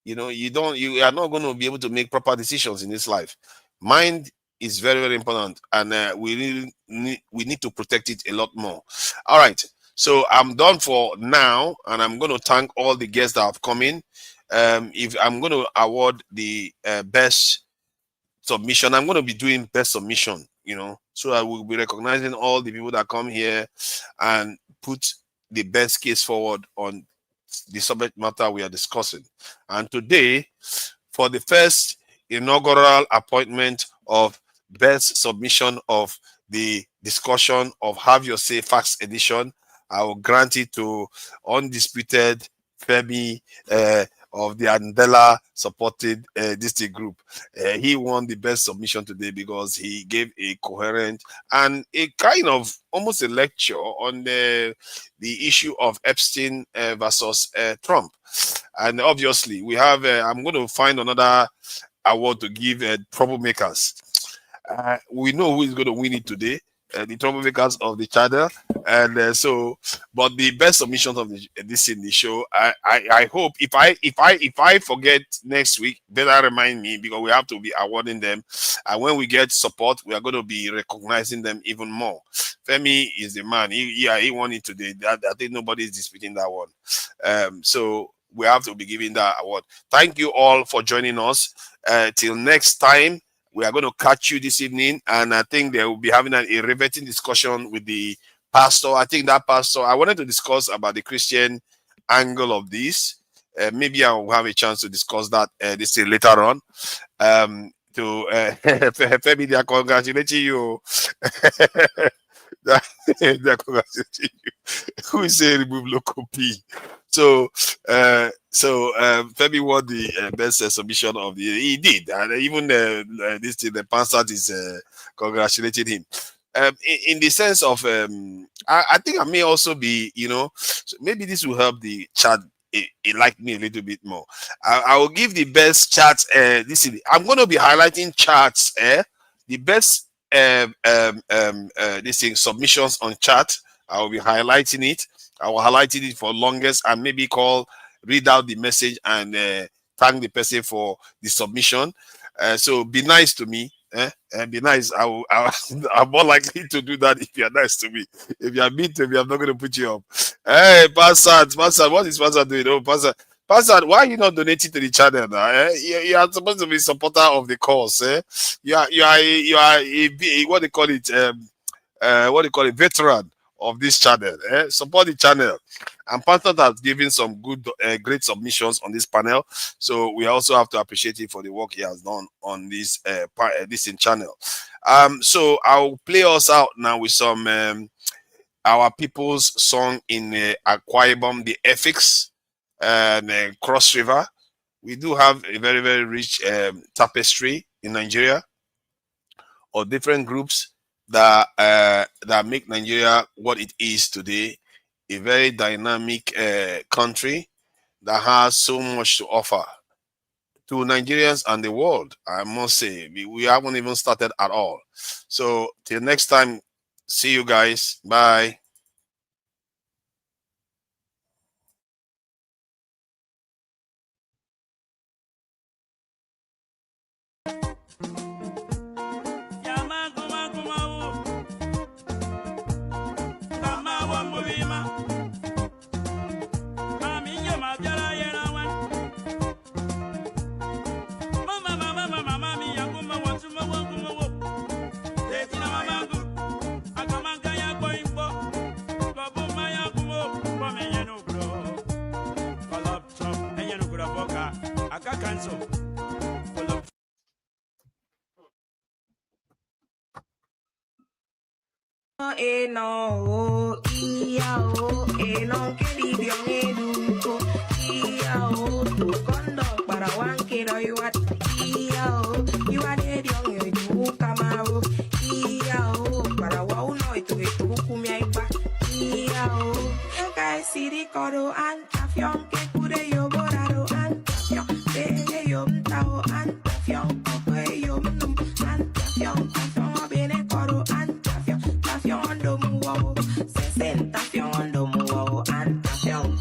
You are not going to be able to make proper decisions in this life. Mind is very, very important, and we need to protect it a lot more. All right, so I'm done for now, and I'm going to thank all the guests that have come in. If I'm going to award the best submission, I'm going to be doing best submission, so I will be recognizing all the people that come here and put the best case forward on the subject matter we are discussing. And today, for the first inaugural appointment of best submission of the discussion of Have Your Say Facts edition. I will grant it to undisputed Femi of the Andela supported district group. He won the best submission today because he gave a coherent and a kind of almost a lecture on the issue of Epstein versus Trump. And obviously we have, I'm going to find another award to give troublemakers. We know who is going to win it today. The troublemakers of the channel, and but the best submissions of this in the show. I hope if I forget next week, better remind me, because we have to be awarding them, and when we get support, we are going to be recognizing them even more. Femi is the man. He won it today. I think nobody is disputing that one. So we have to be giving that award. Thank you all for joining us. Till next time. We are going to catch you this evening, and I think they will be having a riveting discussion with the pastor. I think that pastor, I wanted to discuss about the Christian angle of this. Maybe I will have a chance to discuss that this later on. Femi, they are congratulating you. They're congratulating you. Who is saying remove local P? So Femi won the best submission of the year. He did, and even the pastor is congratulating him. In the sense of, I think I may also be, so maybe this will help the chat. It like me a little bit more. I will give the best charts. I'm going to be highlighting charts. The best submissions on chat. I will be highlighting it. I will highlight it for longest and maybe read out the message and thank the person for the submission. So be nice to me. Be nice. I'm more likely to do that if you're nice to me. If you're mean to me, I'm not going to put you up. Hey, Pastor, what is Pastor doing? Oh, Pastor, why are you not donating to the channel now? You are supposed to be a supporter of the cause. You are a what they call it, veteran of this channel. Support the channel. And Pastor has given some great submissions on this panel, so we also have to appreciate him for the work he has done on this channel. So I'll play us out now with some our people's song in Akwa Ibom, the Ethics and Cross River. We do have a very, very rich tapestry in Nigeria of different groups that make Nigeria what it is today, a very dynamic country that has so much to offer to Nigerians and the world. I must say, we haven't even started at all. So till next time, see you guys. Bye. No, que vivió en educo, tu condo para one kilo, you are the young educa, mao, para wow, no, it to kumia, guys, see the coro and tafion, que pure yo borado and tafion, de yo tao and tafion, okay, yo and tafion, bene coro and tafion, do muo, se tafion, do muo, and tafion,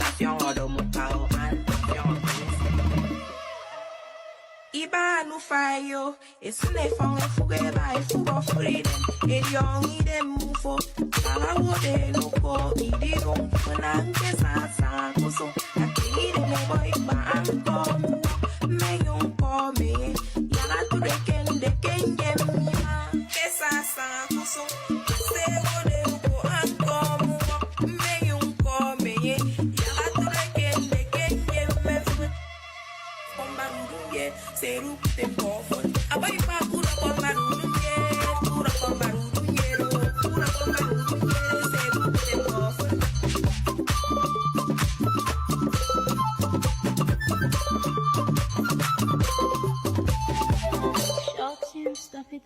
do muo, and tafion. Iba no fayo, it's nefong e fuge by fugo freedom. It young idem mufo, alawo de loko, idiro, funanke sa kuso, ati idem boy ba anko, me yon ko me, yana to de ken yema, sa kuso, se wo de loko anko, me yon ko me, yana to de ken yema, Seru tempo stuff it